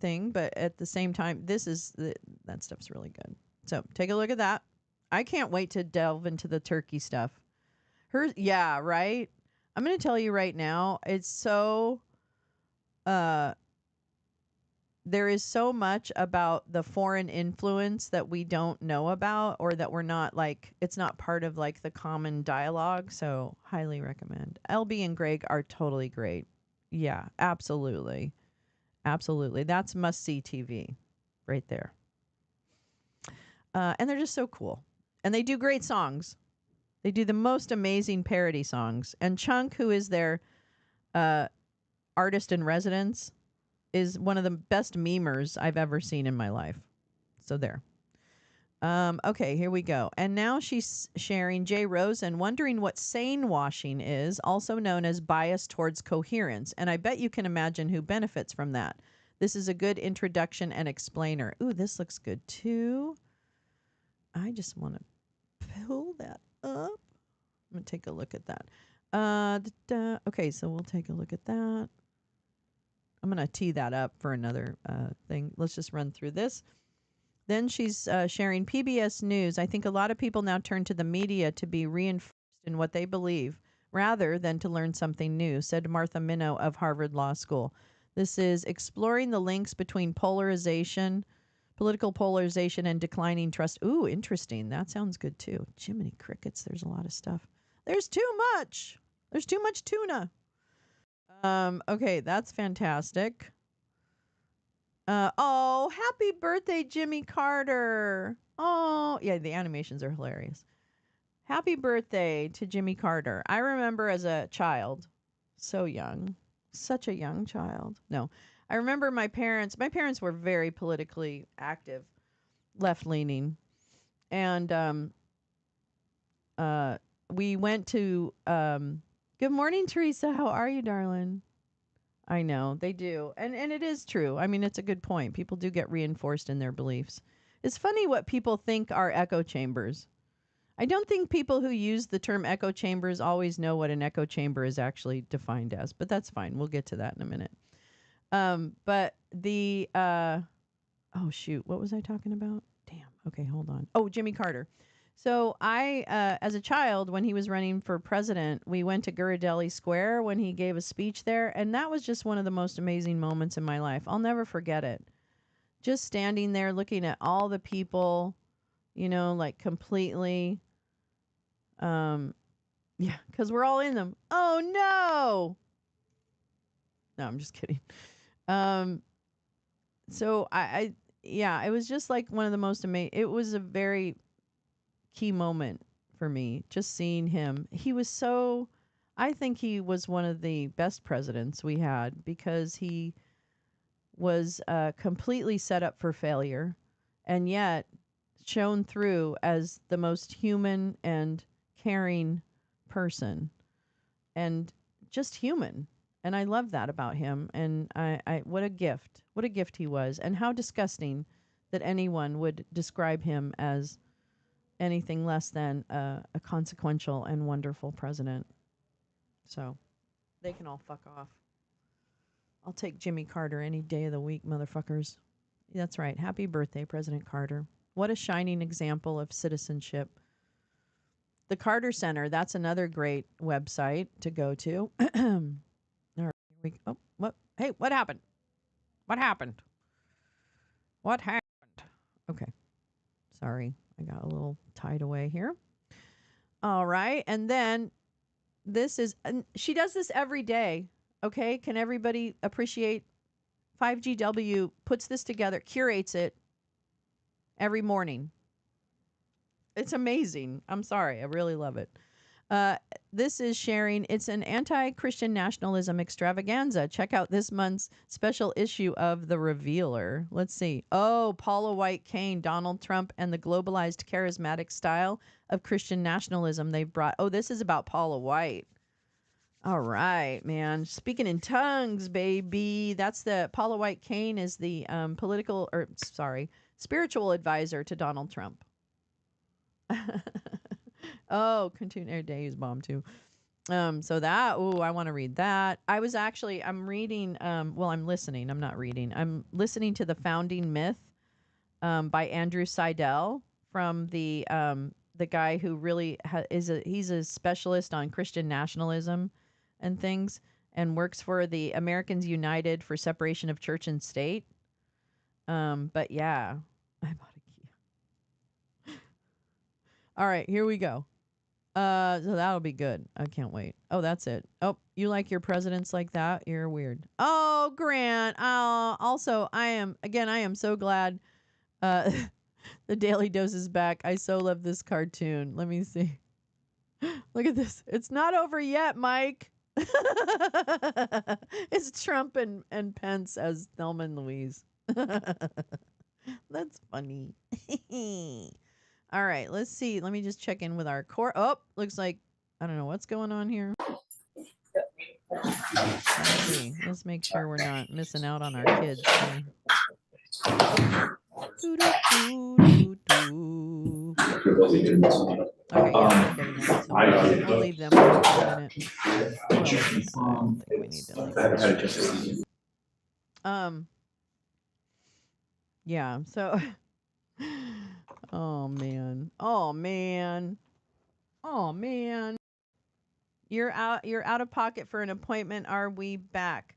thing, but at the same time, that stuff's really good. So take a look at that. I can't wait to delve into the Turkey stuff. Yeah, right? I'm going to tell you right now, it's so... there is so much about the foreign influence that we don't know about, or that we're not it's not part of the common dialogue. So highly recommend. LB and Greg are totally great. Yeah, absolutely. Absolutely. That's must-see TV right there. And they're just so cool. And they do great songs. They do the most amazing parody songs. And Chunk, who is their artist in residence, is one of the best memers I've ever seen in my life. So there. Okay, here we go. And now she's sharing Jay Rosen wondering what sane washing is, also known as bias towards coherence. And I bet you can imagine who benefits from that. This is a good introduction and explainer. Ooh, this looks good too. I just want to pull that up. I'm gonna take a look at that. Okay, so we'll take a look at that. I'm gonna tee that up for another thing. Let's just run through this. Then she's sharing PBS News. I think a lot of people now turn to the media to be reinforced in what they believe rather than to learn something new, said Martha Minow of Harvard Law School. This is exploring the links between polarization, political polarization, and declining trust. Ooh, interesting. That sounds good too. Jiminy crickets, there's a lot of stuff. There's too much. There's too much tuna. Okay, that's fantastic. Oh, happy birthday, Jimmy Carter. Oh, yeah, the animations are hilarious. Happy birthday to Jimmy Carter. I remember as a child, so young, such a young child. No, I remember my parents were very politically active, left-leaning. And we went to, good morning, Teresa. How are you, darling? I know they do. And it is true. I mean, it's a good point. People do get reinforced in their beliefs. It's funny what people think are echo chambers. I don't think people who use the term echo chambers always know what an echo chamber is actually defined as, but that's fine. We'll get to that in a minute. But the, oh shoot, what was I talking about? Damn. Okay, hold on. Oh, Jimmy Carter. So I, as a child, when he was running for president, we went to Ghirardelli Square when he gave a speech there. And that was just one of the most amazing moments in my life. I'll never forget it. Just standing there looking at all the people, you know, like completely, yeah, because we're all in them. Oh, no. No, I'm just kidding. So yeah, it was just like one of the most amazing. It was a very key moment for me, just seeing him. I think he was one of the best presidents we had because he was completely set up for failure and yet shown through as the most human and caring person and just human. And I love that about him. And I what a gift he was, and how disgusting that anyone would describe him as anything less than a consequential and wonderful president. So they can all fuck off. I'll take Jimmy Carter any day of the week, motherfuckers. That's right. Happy birthday, President Carter. What a shining example of citizenship. The Carter Center, that's another great website to go to. All right, oh, what? Hey, what happened? What happened? What happened? Okay. Sorry, I got a little tied away here. All right, and then and she does this every day. Okay, can everybody appreciate 5GW puts this together, curates it every morning. It's amazing. I'm sorry, I really love it. This is sharing. It's an anti-Christian nationalism extravaganza. Check out this month's special issue of The Revealer. Let's see. Oh, Paula White Cain, Donald Trump, and the globalized charismatic style of Christian nationalism they've brought. Oh, this is about Paula White. All right, man. Speaking in tongues, baby. That's the Paula White Cain is the spiritual advisor to Donald Trump. Oh, Continue Air Day is bomb too. So that, I want to read that. I'm reading, I'm listening. I'm not reading. I'm listening to The Founding Myth by Andrew Seidel, from the guy who really he's a specialist on Christian nationalism and things, and works for the Americans United for Separation of Church and State. But yeah, I bought a key. All right, here we go. So that'll be good. I can't wait. Oh, that's it. Oh, you like your presidents like that? You're weird. Oh, Grant. Also, I am so glad the Daily Dose is back. I so love this cartoon. Let me see. Look at this. It's not over yet, Mike. It's Trump and Pence as Thelma and Louise. That's funny. All right, let's see. Let me just check in with our core. Oh, looks like, I don't know what's going on here. Let's see. Let's make sure we're not missing out on our kids here. Okay, yeah, they're getting there. So we'll leave them for a minute. Who else is? I don't think we need to leave them. Yeah, so oh man. Oh man. Oh man. You're out of pocket for an appointment. Are we back?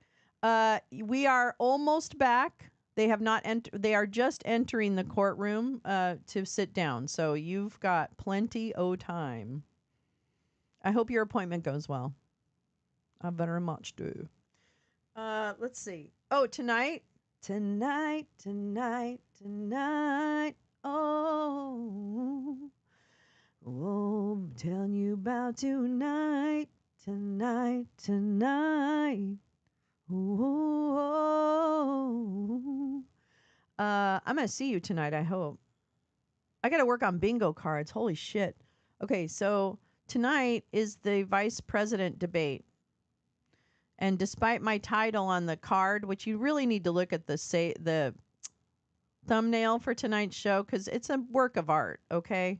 We are almost back. They have not they are just entering the courtroom to sit down. So you've got plenty of time. I hope your appointment goes well. I very much do. Let's see. Oh, tonight. Oh. Oh, I'm telling you about tonight. Oh. I'm gonna see you tonight, I hope. I gotta work on bingo cards. Holy shit. Okay, so tonight is the vice president debate. And despite my title on the card, which you really need to look at the thumbnail for tonight's show, because it's a work of art, okay?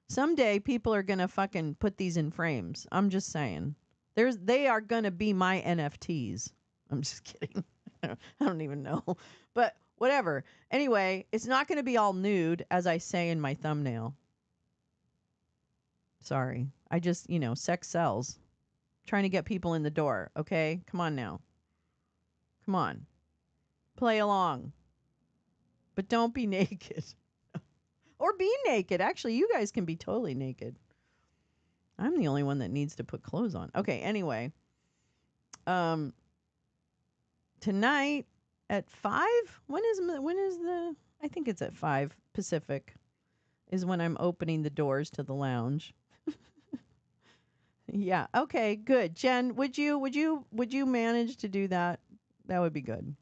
Someday people are gonna fucking put these in frames. I'm just saying. They are gonna be my NFTs. I'm just kidding. I don't even know. But whatever. Anyway, it's not gonna be all nude, as I say in my thumbnail. Sorry. I just, sex sells. Trying to get people in the door, okay? Come on now. Come on. Play along. But don't be naked. Or be naked. Actually, you guys can be totally naked. I'm the only one that needs to put clothes on. Okay, anyway. Tonight at 5? When is the I think it's at 5 Pacific is when I'm opening the doors to the lounge. Yeah, okay, good. Jen, would you manage to do that? That would be good.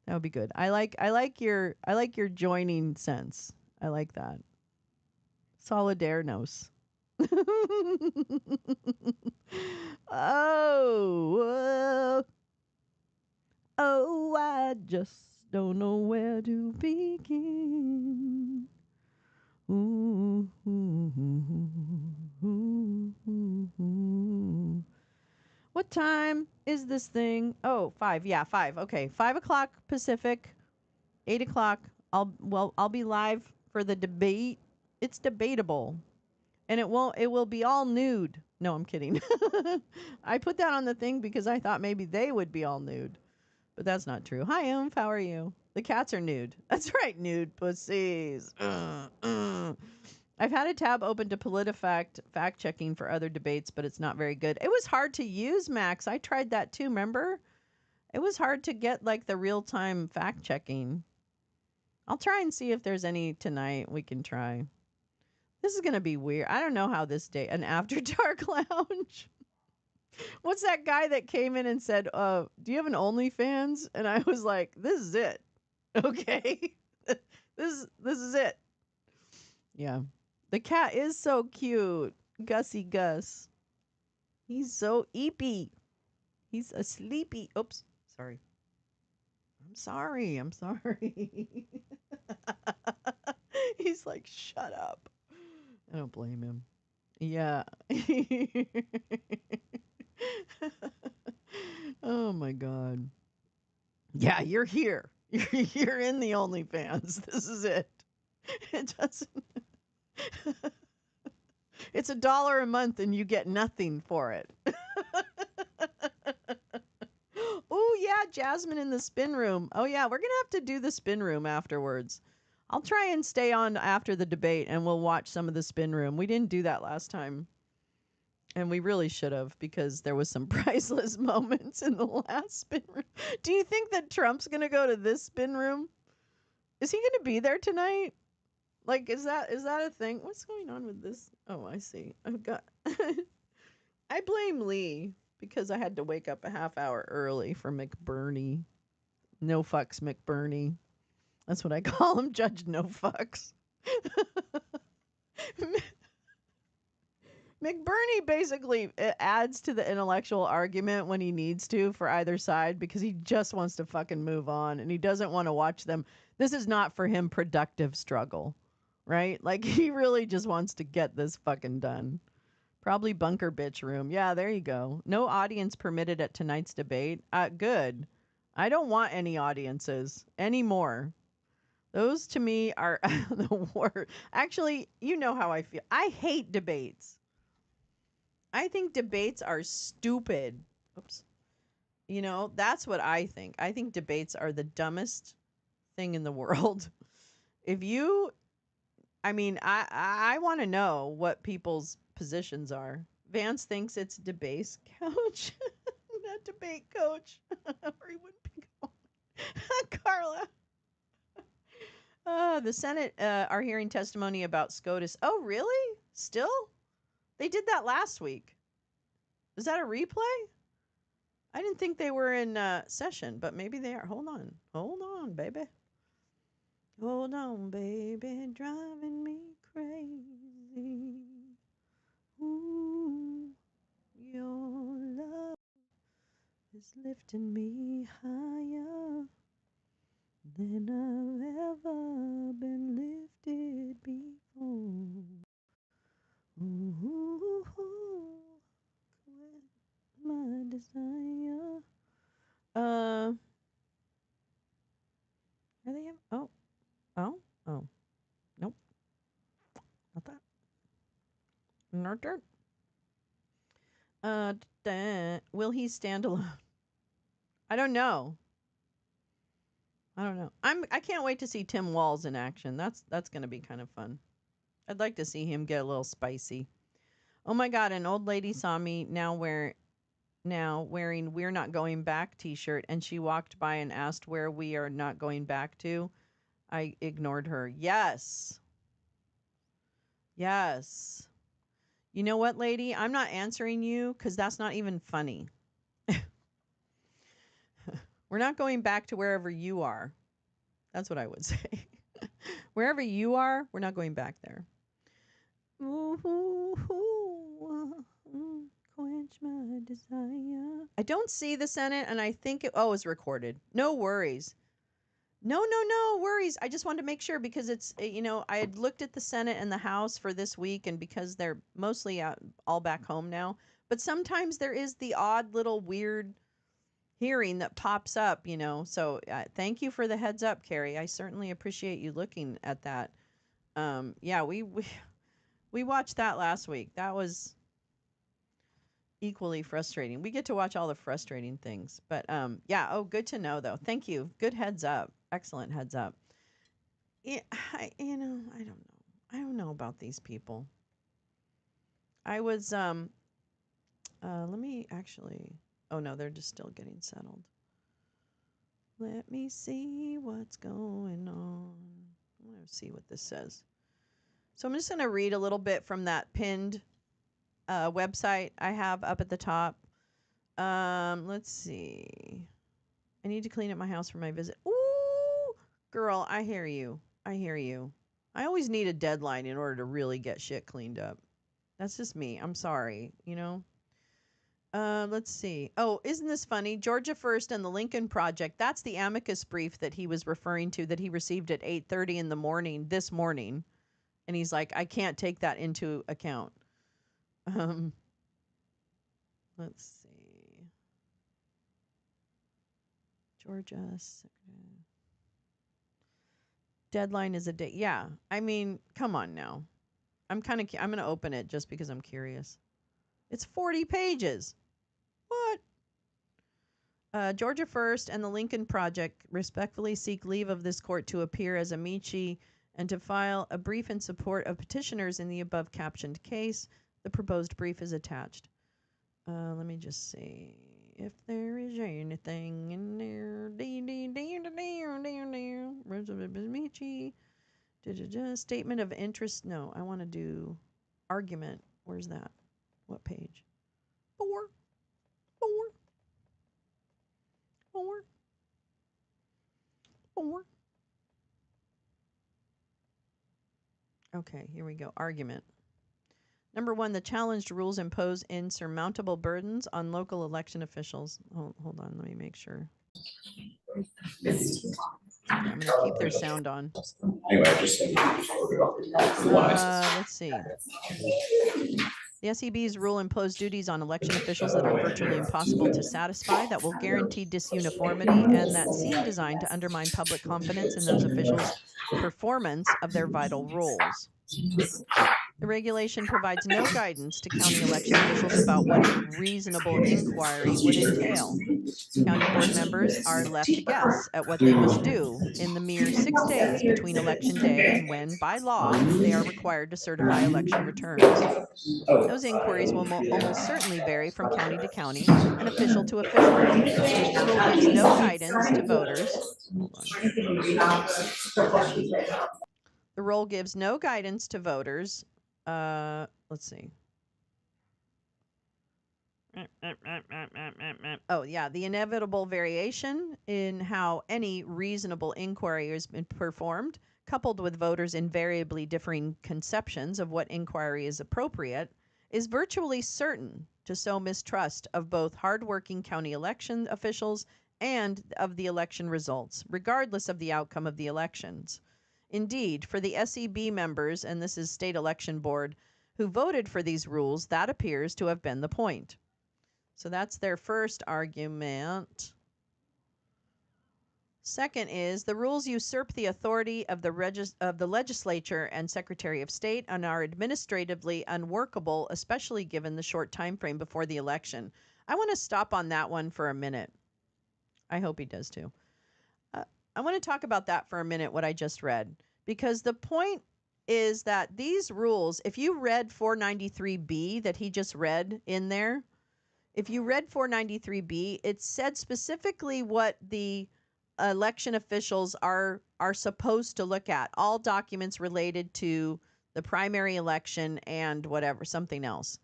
That would be good. I like your joining sense. I like that. Solidarnos. Oh, I just don't know where to begin. Ooh, ooh, ooh, ooh, ooh, ooh. What time is this thing? Oh, 5. Yeah, 5. Okay, 5 o'clock Pacific, 8 o'clock. I'll be live for the debate. It's debatable. And it will be all nude. No, I'm kidding. I put that on the thing because I thought maybe they would be all nude. But that's not true. Hi, how are you? The cats are nude. That's right, nude pussies. I've had a tab open to PolitiFact fact checking for other debates, but it's not very good. It was hard to use, Max. I tried that too, remember? It was hard to get like the real-time fact checking. I'll try and see if there's any tonight we can try. This is going to be weird. I don't know how this day, an after dark lounge. What's that guy that came in and said, do you have an OnlyFans? And I was like, this is it. Okay. This is it. Yeah. The cat is so cute. Gussie Gus. He's so eepy. He's a sleepy. Oops. Sorry. I'm sorry. He's like, shut up. I don't blame him. Yeah. Oh my God. Yeah, you're here. You're in the OnlyFans. This is it. It doesn't. It's $1 a month and you get nothing for it. Oh yeah, Jasmine in the spin room. Oh yeah, we're gonna have to do the spin room afterwards. I'll try and stay on after the debate and we'll watch some of the spin room. We didn't do that last time. And we really should have because there was some priceless moments in the last spin room. Do you think that Trump's going to go to this spin room? Is he going to be there tonight? Like, is that a thing? What's going on with this? Oh, I see. I've got... I blame Leigh because I had to wake up a half hour early for McBurney. No fucks McBurney. That's what I call him, Judge No Fucks. McBurney basically adds to the intellectual argument when he needs to for either side because he just wants to fucking move on and he doesn't want to watch them. This is not for him productive struggle. right? Like he really just wants to get this fucking done. Probably bunker bitch room. Yeah, there you go. No audience permitted at tonight's debate. Good. I don't want any audiences anymore. Those to me are the worst. Actually, you know how I feel. I hate debates. I think debates are stupid. Oops. You know, that's what I think. I think debates are the dumbest thing in the world. If you, I mean, I want to know what people's positions are. Vance thinks it's debate coach, not debate coach, or he wouldn't be going. Carla. The Senate are hearing testimony about SCOTUS. Oh, really? Still? They did that last week. Is that a replay? I didn't think they were in session, but maybe they are. Hold on. Hold on, baby. Hold on, baby. Driving me crazy. Ooh, your love is lifting me higher than I've ever been lifted before. Ooh, quit my desire. Are they? Oh, nope, not that. Not that. Will he stand alone? I don't know. I can't wait to see Tim Walz in action. That's gonna be kind of fun. I'd like to see him get a little spicy. Oh my God! An old lady saw me wearing "We're Not Going Back" T-shirt, and she walked by and asked where we are not going back to. I ignored her. Yes. Yes. You know what, lady? I'm not answering you because that's not even funny. We're not going back to wherever you are. That's what I would say. Wherever you are, we're not going back there. Quench my desire. I don't see the Senate, and I think it's recorded. No worries. No worries. I just wanted to make sure because it's, I had looked at the Senate and the House for this week, and because they're mostly all back home now, but sometimes there is the odd little weird hearing that pops up, so thank you for the heads up, Carrie. I certainly appreciate you looking at that. Yeah, we watched that last week. That was equally frustrating. We get to watch all the frustrating things, but yeah. Oh, good to know though. Thank you. Good heads up. Excellent heads up. I don't know about these people. I was let me actually. Oh no, they're just still getting settled. Let me see what's going on. I want to see what this says. So I'm just going to read a little bit from that pinned website I have up at the top. Let's see. I need to clean up my house for my visit. Ooh, girl, I hear you. I always need a deadline in order to really get shit cleaned up. That's just me. I'm sorry, Let's see. Oh, isn't this funny? Georgia First and the Lincoln Project. That's the amicus brief that he was referring to that he received at 8:30 in the morning this morning. And he's like, I can't take that into account. Let's see. Georgia. Deadline is a date. Yeah. I mean, come on now. I'm going to open it just because I'm curious. It's 40 pages. What? Georgia First and the Lincoln Project respectfully seek leave of this court to appear as amici and to file a brief in support of petitioners in the above captioned case. The proposed brief is attached. Let me just see if there is anything in there. Statement of interest. No, I want to do argument. Where's that? What page? 4. Okay, here we go. Argument. Number 1, the challenged rules impose insurmountable burdens on local election officials. Hold on, let me make sure. Okay, I'm gonna keep their sound on. Anyway, I just. Let's see. The SEB's rule imposed duties on election officials that are virtually impossible to satisfy, that will guarantee disuniformity, and that seem designed to undermine public confidence in those officials' performance of their vital roles. The regulation provides no guidance to county election officials about what a reasonable inquiry would entail. County board members are left to guess at what they must do in the mere 6 days between election day and when, by law, they are required to certify election returns. Those inquiries will almost certainly vary from county to county and official to official. The rule gives no guidance to voters. The rule gives no guidance to voters. Let's see. Oh, yeah. The inevitable variation in how any reasonable inquiry has been performed, coupled with voters' invariably differing conceptions of what inquiry is appropriate, is virtually certain to sow mistrust of both hardworking county election officials and of the election results, regardless of the outcome of the elections. Indeed, for the SEB members, and this is State Election Board, who voted for these rules, that appears to have been the point. So that's their first argument. Second is the rules usurp the authority of the legislature and Secretary of State and are administratively unworkable, especially given the short time frame before the election. I want to stop on that one for a minute. I hope he does too. I want to talk about that for a minute, what I just read, because the point is that these rules, if you read 493B that he just read in there, if you read 493B, it said specifically what the election officials are supposed to look at, all documents related to the primary election and whatever, something else.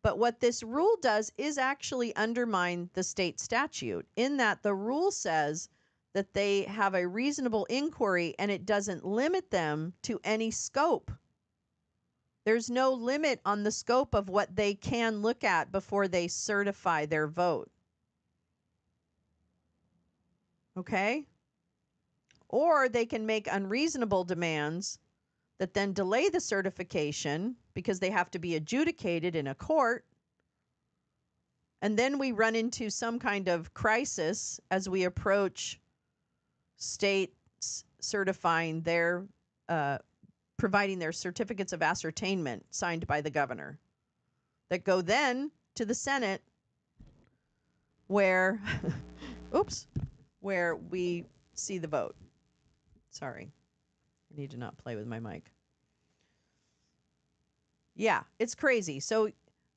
But what this rule does is actually undermine the state statute in that the rule says that they have a reasonable inquiry and it doesn't limit them to any scope. There's no limit on the scope of what they can look at before they certify their vote. Okay? Or they can make unreasonable demands that then delay the certification because they have to be adjudicated in a court. And then we run into some kind of crisis as we approach states certifying their, providing their certificates of ascertainment signed by the governor that go then to the Senate where, where we see the vote. Sorry. I need to not play with my mic. Yeah, it's crazy. So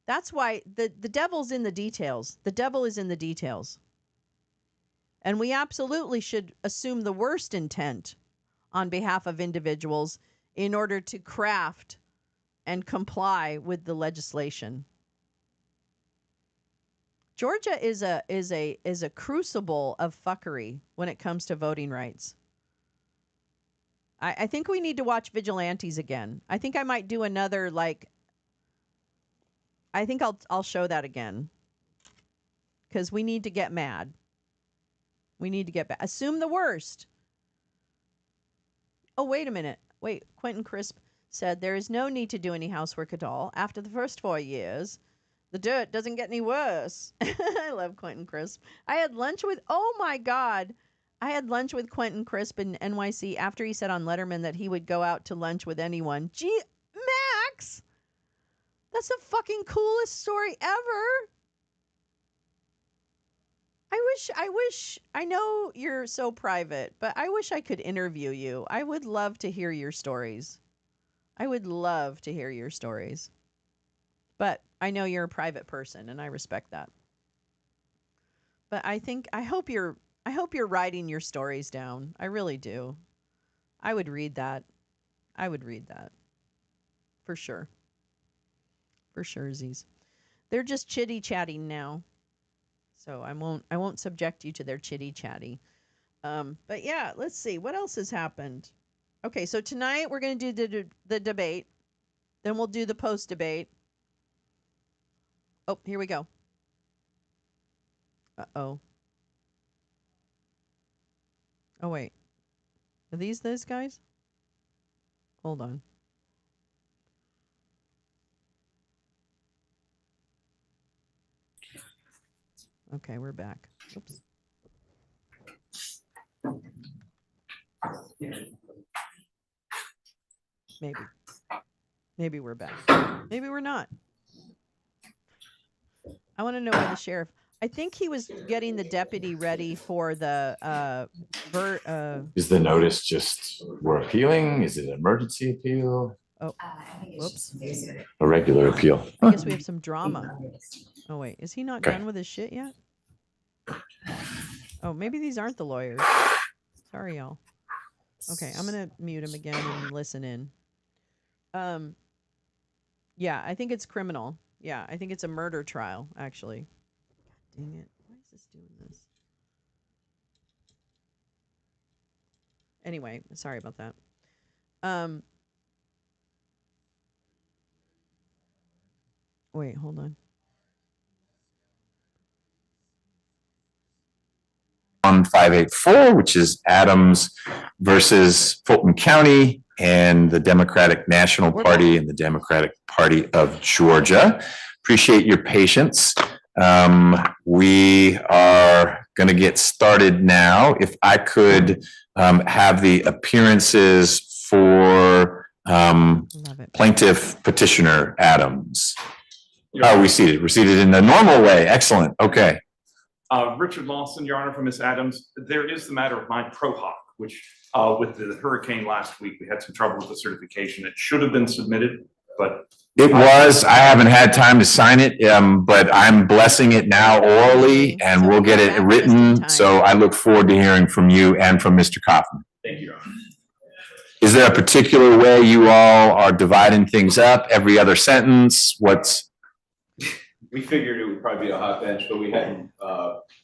that's why the devil's in the details. The devil is in the details. And we absolutely should assume the worst intent on behalf of individuals in order to craft and comply with the legislation. Georgia is a crucible of fuckery when it comes to voting rights. I think we need to watch Vigilantes again. I think I might do another, I think I'll show that again. Because we need to get mad. We need to get back. Assume the worst. Oh, wait a minute. Wait, Quentin Crisp said there is no need to do any housework at all. After the first 4 years, the dirt doesn't get any worse. I love Quentin Crisp. I had lunch with, oh my God. I had lunch with Quentin Crisp in NYC after he said on Letterman that he would go out to lunch with anyone. Gee, Max! That's the fucking coolest story ever. I know you're so private, but I wish I could interview you. I would love to hear your stories. I would love to hear your stories. But I know you're a private person and I respect that. But I hope you're writing your stories down. I really do. I would read that. For sure. For sure, Z's. They're just chitty chatting now. So I won't subject you to their chitty chatty. But yeah, let's see what else has happened. Okay, so tonight we're going to do the debate. Then we'll do the post debate. Oh, here we go. Uh-oh. Oh, wait. Are these guys? Hold on. Okay, we're back. Oops. Maybe we're back. Maybe we're not. I want to know why the sheriff. I think he was getting the deputy ready for the Is the notice just we're appealing? Is it an emergency appeal? Oh, I think whoops. A regular appeal? I guess we have some drama. Oh wait, is he not done with his shit yet? Oh, maybe these aren't the lawyers. Sorry, y'all. Okay, I'm gonna mute him again and listen in. Yeah, I think it's criminal. Yeah, I think it's a murder trial, actually. God dang it. Why is this doing this? Anyway, sorry about that. Wait, hold on. 1584, which is Adams versus Fulton County and the Democratic National Party and the Democratic Party of Georgia. Appreciate your patience. We are going to get started now. If I could have the appearances for plaintiff petitioner Adams. How are we seated? We're seated in the normal way. Excellent. Okay. Richard Lawson, Your Honor, for Ms. Adams. There is the matter of my pro hoc, which with the hurricane last week, we had some trouble with the certification. It should have been submitted, but it was. I haven't had time to sign it, but I'm blessing it now orally, and we'll get it written. So I look forward to hearing from you and from Mr. Kaufman. Thank you, Your Honor. Is there a particular way you all are dividing things up? Every other sentence? What's? We figured it would probably be a hot bench, but we hadn't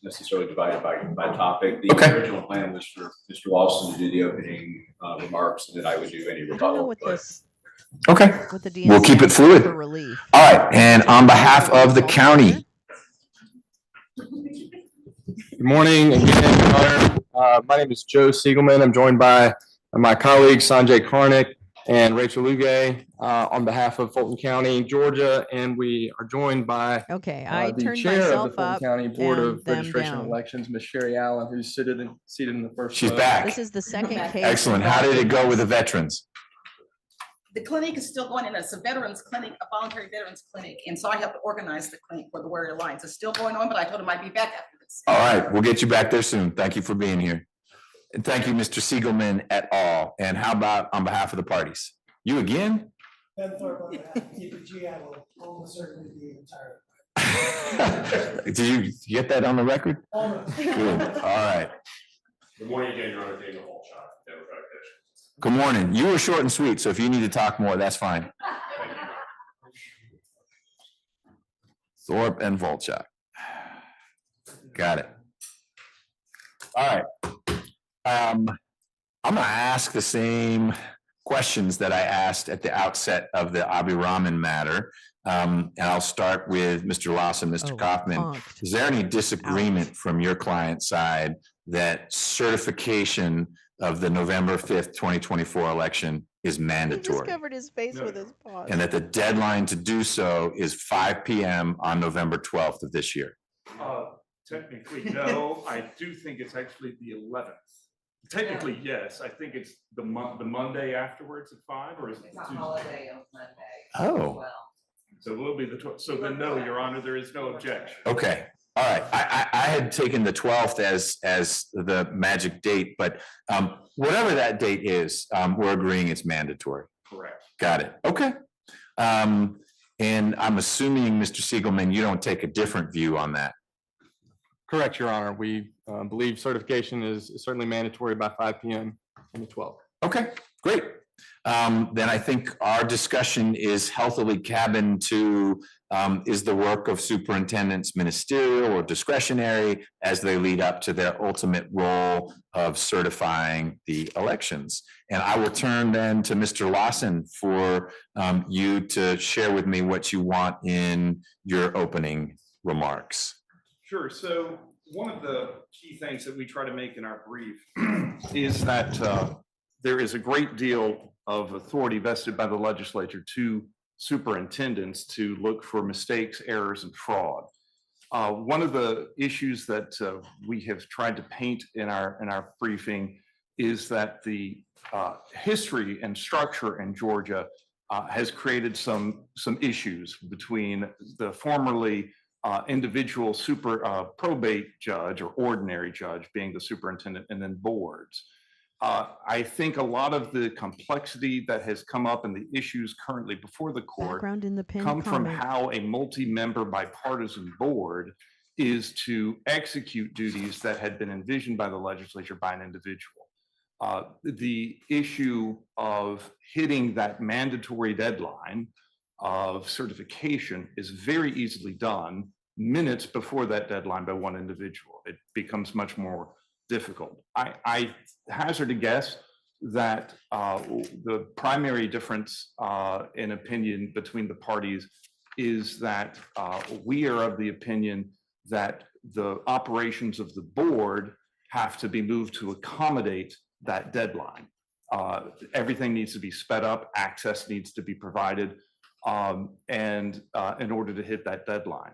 necessarily divided by topic. The original plan was for Mr. Lawson to do the opening remarks, and then I would do any rebuttal. Okay, we'll keep it fluid. All right, and on behalf of the county. Good morning again, Your Honor. My name is Joe Siegelman. I'm joined by my colleagues Sanjay Karnik and Rachel Lugay on behalf of Fulton County, Georgia, and we are joined by I the turned chair of the myself Fulton up County Board of them Registration down. and Elections, Ms. Sherry Allen, who's seated in the first. She's row. back. This is the second case. Excellent. How did it go with the veterans? The clinic is still going in. It's a veterans clinic, a voluntary veterans clinic. And so I helped organize the clinic for the Warrior Alliance. It's still going on, but I told him I'd be back after this. All right, we'll get you back there soon. Thank you for being here. And thank you, Mr. Siegelman et al. And how about on behalf of the parties? You again? Ben Thorpe on behalf of TPG, I will almost certainly be entire. Did you get that on the record? Almost. Good. All right. Good morning again, Your Honor. Daniel Holshot, Democratic Nation. Good morning. You were short and sweet, so if you need to talk more, that's fine. Thorpe and Volchak. Got it. All right. I'm going to ask the same questions that I asked at the outset of the Abiraman matter. And I'll start with Mr. Lawson, Mr. Kaufman. Is there any disagreement from your client side that certification of the November 5th, 2024 election is mandatory? He just covered his face with his paws. And that the deadline to do so is 5 p.m. on November 12th of this year? Technically, no. I do think it's actually the 11th. Technically, yes. I think it's the Monday afterwards at 5, or is it It's a holiday on Monday. Oh. So it will be the 12th. So then, no, Your Honor, there is no objection. Okay. All right. I had taken the 12th as the magic date, but whatever that date is, we're agreeing it's mandatory. Correct. Got it. Okay. And I'm assuming, Mr. Siegelman, you don't take a different view on that. Correct, Your Honor. We believe certification is certainly mandatory by 5 p.m. on the 12th. Okay, great. Then I think our discussion is healthily cabined to is the work of superintendents ministerial or discretionary as they lead up to their ultimate role of certifying the elections. And I will turn then to Mr. Lawson for you to share with me what you want in your opening remarks. Sure. So one of the key things that we try to make in our brief is that there is a great deal of authority vested by the legislature to superintendents to look for mistakes, errors, and fraud. One of the issues that we have tried to paint in our briefing is that the history and structure in Georgia has created some issues between the formerly individual probate judge or ordinary judge being the superintendent and then boards. I think a lot of the complexity that has come up and the issues currently before the court Background in the pinned come from comment. how a multi-member bipartisan board is to execute duties that had been envisioned by the legislature by an individual. The issue of hitting that mandatory deadline of certification is very easily done minutes before that deadline by one individual. It becomes much more difficult. I hazard a guess that the primary difference in opinion between the parties is that we are of the opinion that the operations of the board have to be moved to accommodate that deadline. Everything needs to be sped up, access needs to be provided, and in order to hit that deadline.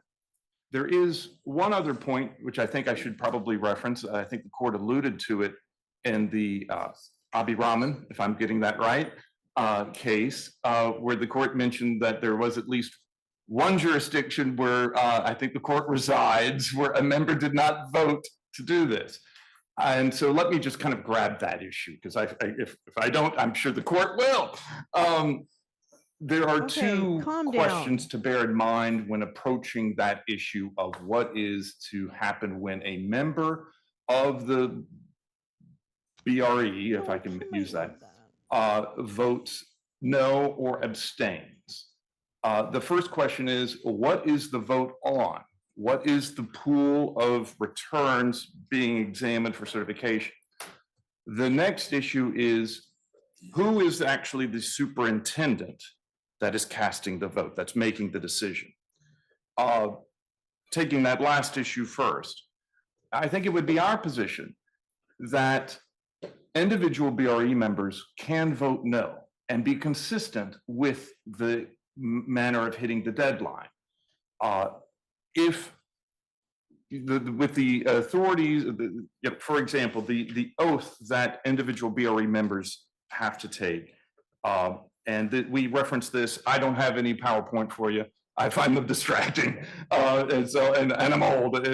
There is one other point, which I think I should probably reference. I think the court alluded to it in the Abhi if I'm getting that right, case, where the court mentioned that there was at least one jurisdiction where I think the court resides, where a member did not vote to do this. And so let me just kind of grab that issue, because if I don't, I'm sure the court will. There are two questions to bear in mind when approaching that issue of what is to happen when a member of the BRE, if I can use that, votes no or abstains. The first question is, what is the vote on? What is the pool of returns being examined for certification? The next issue is, who is actually the superintendent that is casting the vote, that's making the decision? Taking that last issue first, I think it would be our position that individual BRE members can vote no and be consistent with the manner of hitting the deadline. If with the authorities, for example, the oath that individual BRE members have to take, and we reference this, I don't have any PowerPoint for you. I find them distracting, and I'm old,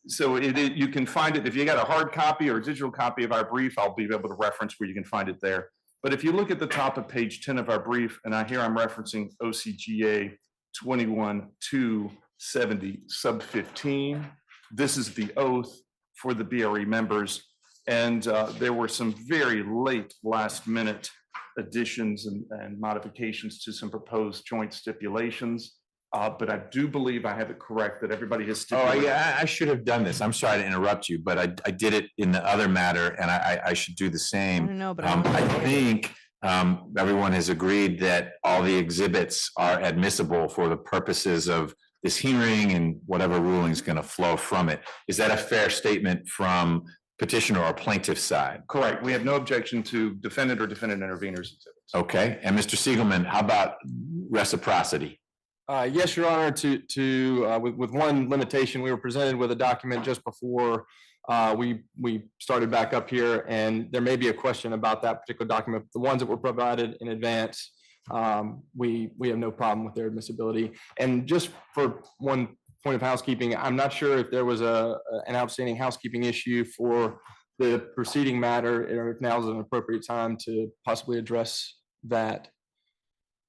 so you can find it if you got a hard copy or a digital copy of our brief. I'll be able to reference where you can find it there. But if you look at the top of page 10 of our brief, and here I'm referencing OCGA 21-270 sub 15. This is the oath for the BRE members, and there were some very late last minute additions and modifications to some proposed joint stipulations. But I do believe I have it correct that everybody has stipulated. Oh, yeah, I should have done this. I'm sorry to interrupt you, but I did it in the other matter, and I should do the same. I don't know, but I think everyone has agreed that all the exhibits are admissible for the purposes of this hearing and whatever ruling is going to flow from it. Is that a fair statement from petitioner or plaintiff side? Correct. We have no objection to defendant or defendant interveners exhibits. Okay. And Mr. Siegelman, how about reciprocity? Yes, Your Honor, with one limitation, we were presented with a document just before we started back up here, and there may be a question about that particular document. The ones that were provided in advance, we have no problem with their admissibility. And just for one point of housekeeping, I'm not sure if there was an outstanding housekeeping issue for the preceding matter, or if now is an appropriate time to possibly address that.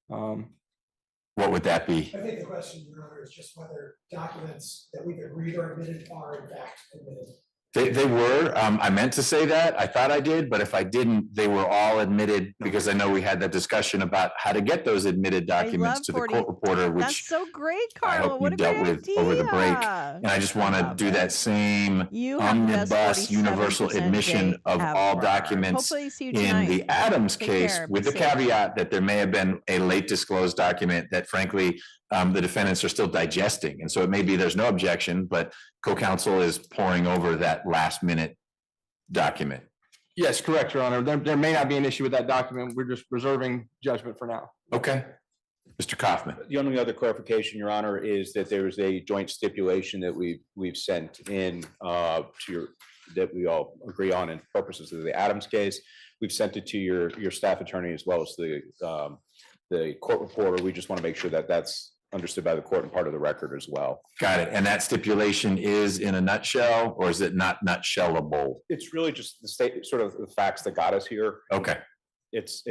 What would that be? I think the question, Your Honor, is just whether documents that we've agreed are admitted are in fact admitted. They were. I meant to say that. I thought I did, but if I didn't, they were all admitted, because I know we had that discussion about how to get those admitted documents to the court reporter, which that's so great, I Carl. hope What you a dealt great with over the break. idea. And I just want to do that same omnibus universal 47% admission of all Deborah. documents Hopefully see you in tonight. the Adams Take case, care. with Be the safe. caveat that there may have been a late disclosed document that frankly the defendants are still digesting. And so it may be there's no objection, but co-counsel is poring over that last minute document. Yes, correct, Your Honor. There may not be an issue with that document. We're just reserving judgment for now. Okay. Mr. Kaufman. The only other clarification, Your Honor, is that there is a joint stipulation that we've sent in to your, that we all agree on in purposes of the Adams case. We've sent it to your staff attorney as well as the court reporter. We just want to make sure that that's understood by the court and part of the record as well. Got it. And that stipulation is in a nutshell, or is it not nutshellable? It's really just the state, sort of the facts that got us here. Okay. It's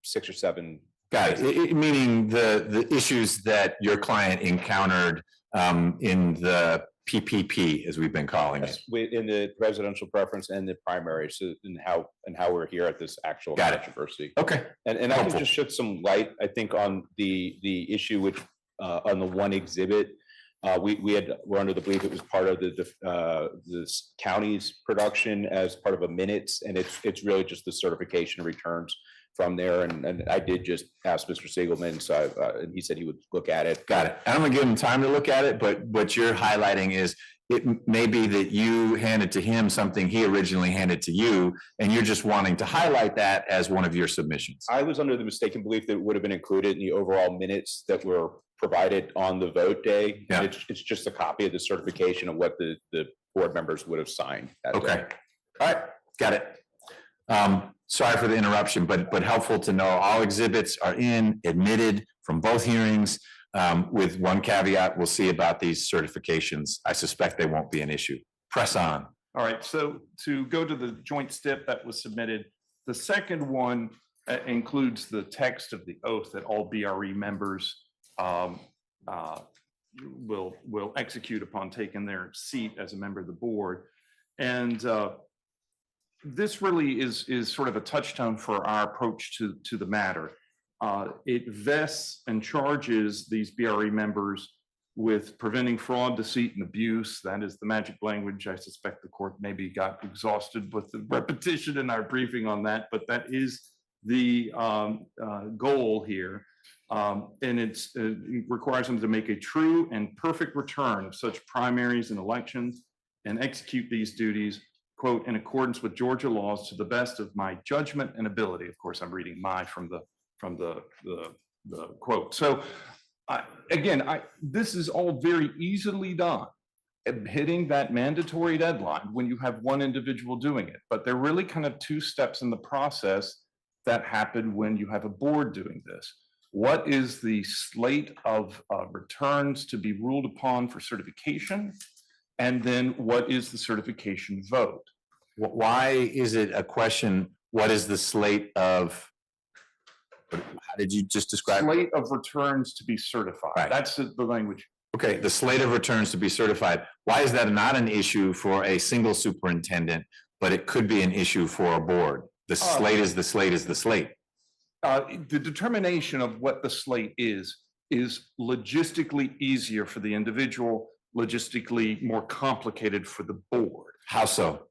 6 or 7. Got it. Meaning the issues that your client encountered in the PPP, as we've been calling it. In the presidential preference and the primary, so and how we're here at this actual controversy. Okay. And I can just shed some light, I think, on the issue which on the one exhibit. We're under the belief it was part of this county's production as part of a minutes, and it's really just the certification returns from there. And I did just ask Mr. Siegelman, so and he said he would look at it. Got it. I'm gonna give him time to look at it, but what you're highlighting is it may be that you handed to him something he originally handed to you, and you're just wanting to highlight that as one of your submissions. I was under the mistaken belief that it would have been included in the overall minutes that were provided on the vote day. Yeah. It's just a copy of the certification of what the board members would have signed that Okay. day. All right. Got it. Sorry for the interruption, but helpful to know all exhibits are admitted from both hearings, with one caveat. We'll see about these certifications. I suspect they won't be an issue. Press on. All right, so to go to the joint stip that was submitted, the second one includes the text of the oath that all BRE members will execute upon taking their seat as a member of the board. And this really is sort of a touchstone for our approach to the matter. It vests and charges these BRE members with preventing fraud, deceit, and abuse. That is the magic language. I suspect the court maybe got exhausted with the repetition in our briefing on that, but that is the goal here. And it requires them to make a true and perfect return of such primaries and elections and execute these duties, quote, in accordance with Georgia laws to the best of my judgment and ability. Of course, I'm reading my from the quote. So this is all very easily done, hitting that mandatory deadline when you have one individual doing it. But there are really kind of two steps in the process that happen when you have a board doing this. What is the slate of returns to be ruled upon for certification? And then what is the certification vote? Why is it a question? What is the slate of, how did you just describe? Slate of returns to be certified. Right. That's the language. Okay, the slate of returns to be certified. Why is that not an issue for a single superintendent, but it could be an issue for a board? The slate is the slate is the slate. The determination of what the slate is logistically easier for the individual, logistically more complicated for the board. How so?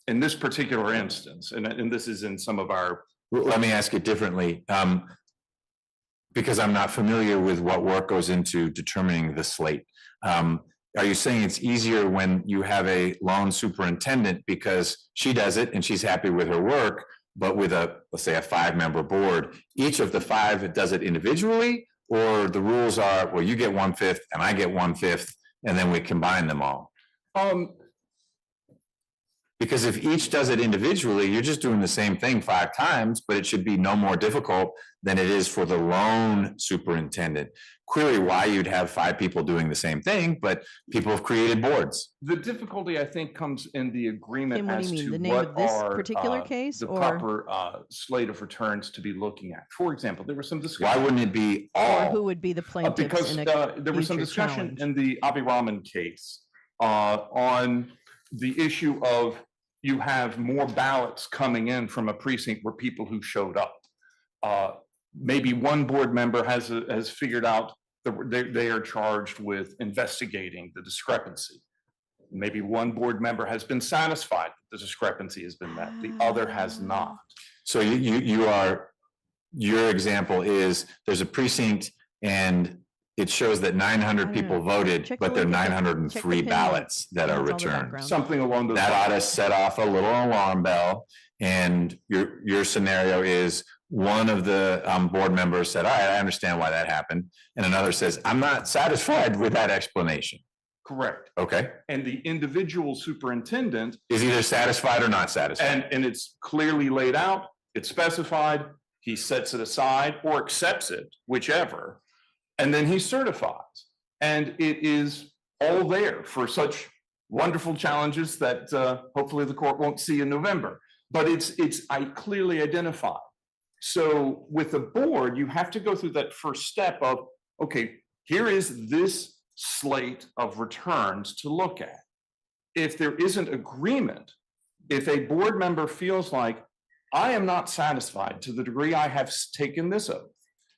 In this particular instance, and this is in some of our. Let me ask it differently, because I'm not familiar with what work goes into determining the slate. Are you saying it's easier when you have a lone superintendent because she does it and she's happy with her work, but with let's say a 5-member board, each of the 5 does it individually, or the rules are, well, you get 1/5 and I get 1/5, and then we combine them all? Because if each does it individually, you're just doing the same thing 5 times, but it should be no more difficult than it is for the lone superintendent. Query why you'd have 5 people doing the same thing, but people have created boards. The difficulty, I think, comes in the agreement What do as you mean? to The name what of this are particular case, the or proper slate of returns to be looking at. For example, there was some discussion. Why wouldn't it be or all? who would be the plaintiffs Because in a there was some future discussion challenge? in the Abiraman case on the issue of you have more ballots coming in from a precinct where people who showed up. Maybe one board member has figured out that they are charged with investigating the discrepancy. Maybe one board member has been satisfied that the discrepancy has been met, the other has not. So your example is there's a precinct and it shows that 900 people voted, Check but the there are link at the- 903 check the pin ballots that are That's all the returned. background. Something along those. That ought to set off a little alarm bell. And your scenario is one of the board members said, all right, I understand why that happened. And another says, I'm not satisfied with that explanation. Correct. Okay. And the individual superintendent Is either satisfied or not satisfied. and it's clearly laid out, it's specified, he sets it aside or accepts it, whichever, and then he certifies. And it is all there for such wonderful challenges that hopefully the court won't see in November. But it's clearly identified. So with the board, you have to go through that first step of, okay, here is this slate of returns to look at. If there isn't agreement, if a board member feels like, I am not satisfied to the degree I have taken this oath,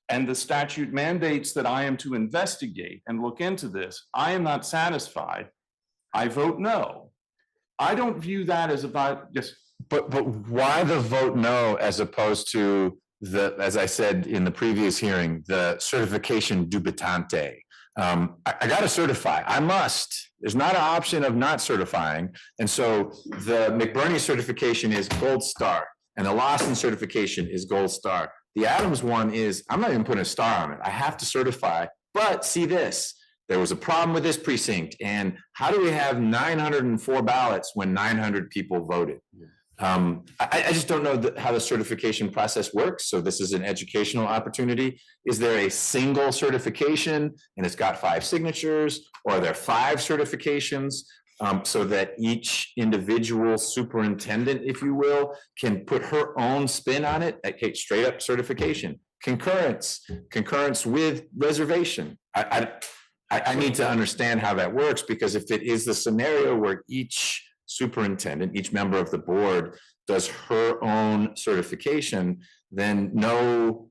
and the statute mandates that I am to investigate and look into this, I am not satisfied, I vote no. I don't view that as about just. But why the vote no as opposed to the, as I said in the previous hearing, the certification dubitante? I got to certify. I must. There's not an option of not certifying. And so the McBurney certification is gold star and the Lawson certification is gold star. The Adams one is, I'm not even putting a star on it. I have to certify, but see this, there was a problem with this precinct. And how do we have 904 ballots when 900 people voted? I just don't know how the certification process works. So this is an educational opportunity. Is there a single certification and it's got 5 signatures, or are there 5 certifications so that each individual superintendent, if you will, can put her own spin on it? Okay, straight up certification, concurrence with reservation. I need to understand how that works, because if it is the scenario where each superintendent, each member of the board does her own certification, then no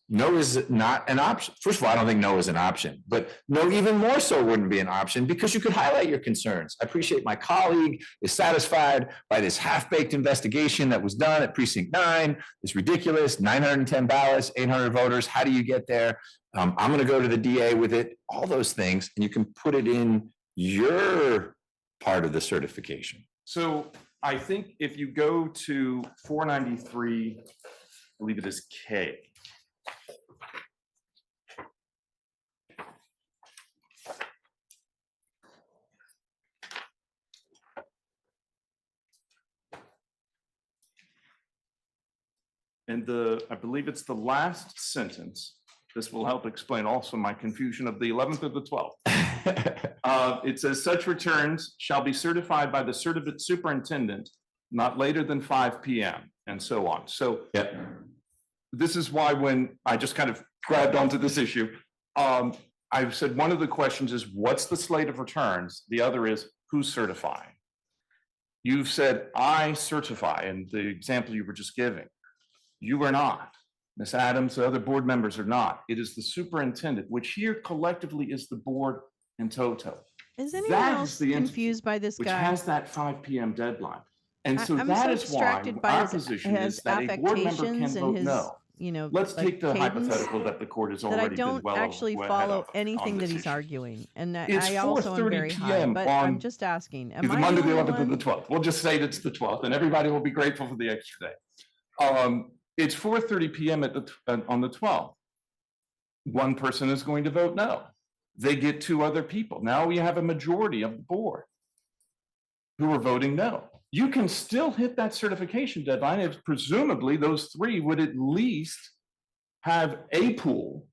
is not an option. First of all, I don't think no is an option, but no even more so wouldn't be an option, because you could highlight your concerns. I appreciate my colleague is satisfied by this half-baked investigation that was done at precinct 9. It's ridiculous, 910 ballots, 800 voters. How do you get there? I'm going to go to the DA with it, all those things, and you can put it in your part of the certification. So I think if you go to 493, I believe it is K. And I believe it's the last sentence. This will help explain also my confusion of the 11th or the 12th. It says such returns shall be certified by the superintendent not later than 5 p.m. and so on. So this is why when I just kind of grabbed onto this issue, I said one of the questions is what's the slate of returns? The other is who's certifying? You've said I certify in the example you were just giving. You are not. Ms. Adams, the other board members are not. It is the superintendent, which here collectively is the board in toto. Is anyone else confused by this which guy? Which has that 5 p.m. deadline. And so I'm that so is why distracted by our his position is that a board member can affectations and vote his, no. you know, Let's like take the cadence hypothetical that the court has that I already been don't well actually ahead follow of anything on that this he's issue. arguing, and It's I also am 4:30 very high. PM But on I'm just asking, am Either I Monday, the only 11th or one? the 12th. We'll just say it's the 12th and everybody will be grateful for the extra day. It's 4:30 p.m. on the 12th. One person is going to vote no. They get 2 other people. Now we have a majority of the board who are voting no. You can still hit that certification deadline if presumably those 3 would at least have a pool,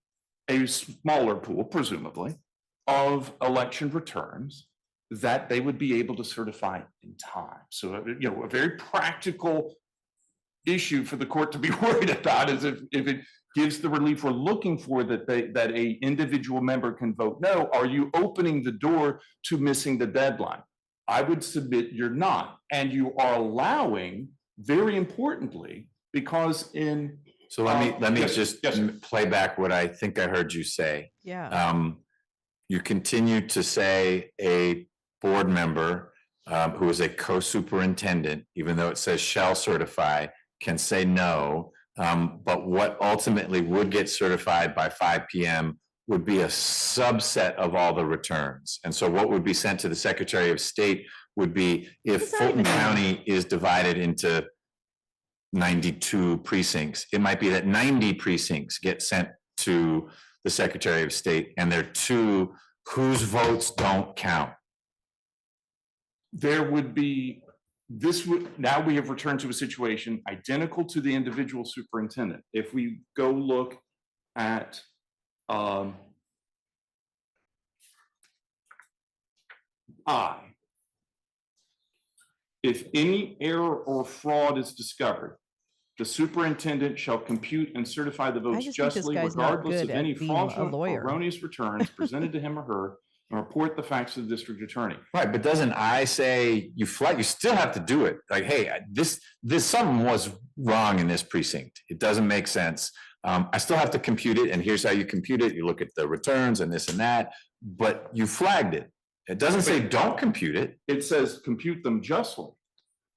a smaller pool, presumably, of election returns that they would be able to certify in time. So, a very practical issue for the court to be worried about is if it gives the relief we're looking for, that a individual member can vote no, are you opening the door to missing the deadline? I would submit you're not, and you are allowing, very importantly, because in So let me yes, just yes, sir. play back what I think I heard you say. Yeah. You continue to say a board member who is a co-superintendent, even though it says shall certify, can say no. But what ultimately would get certified by 5 p.m. would be a subset of all the returns. And so what would be sent to the Secretary of State would be if Fulton County is divided into 92 precincts, it might be that 90 precincts get sent to the Secretary of State, and there are 2 whose votes don't count. There would be, now we have returned to a situation identical to the individual superintendent. If we go look at if any error or fraud is discovered, the superintendent shall compute and certify the votes justly regardless of any fraudulent or erroneous returns presented to him or her, and report the facts to the district attorney. Right, but doesn't I say you still have to do it? Like, hey, this something was wrong in this precinct. It doesn't make sense. I still have to compute it, and here's how you compute it. You look at the returns and this and that, but you flagged it. It doesn't say don't compute it. It says compute them justly.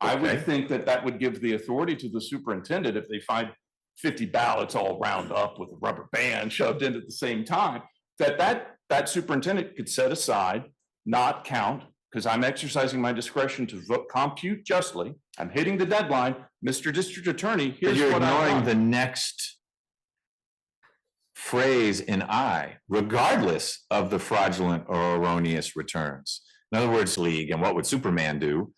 I would think that would give the authority to the superintendent if they find 50 ballots all wound up with a rubber band shoved in at the same time, that superintendent could set aside, not count, because I'm exercising my discretion to vote, compute justly. I'm hitting the deadline. Mr. District Attorney, here's you're what ignoring the next phrase in I, regardless of the fraudulent or erroneous returns. In other words, League, and what would Superman do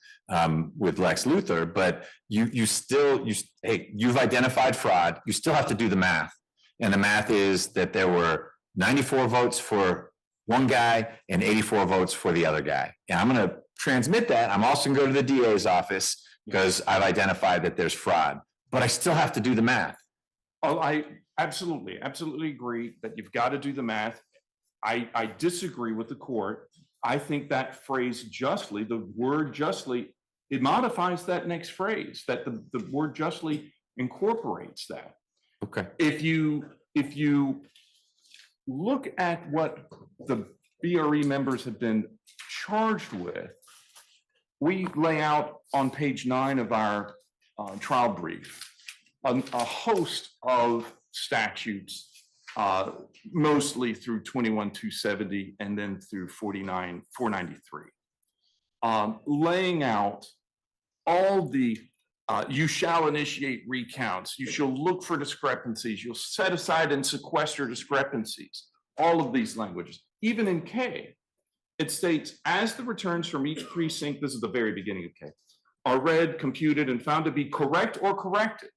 with Lex Luthor? But you've identified fraud. You still have to do the math, and the math is that there were 94 votes for one guy and 84 votes for the other guy. And I'm going to transmit that. I'm also going to go to the DA's office because I've identified that there's fraud, but I still have to do the math. Oh, I absolutely agree that you've got to do the math. I disagree with the court. I think that phrase justly, the word justly, it modifies that next phrase, that the word justly incorporates that. Okay. If you look at what the BRE members have been charged with, we lay out on page 9 of our trial brief a host of statutes, mostly through 21-270 and then through 49-493, laying out all the you shall initiate recounts, you shall look for discrepancies, you'll set aside and sequester discrepancies, all of these languages. Even in K, it states, as the returns from each precinct, this is the very beginning of K, are read, computed, and found to be correct or corrected.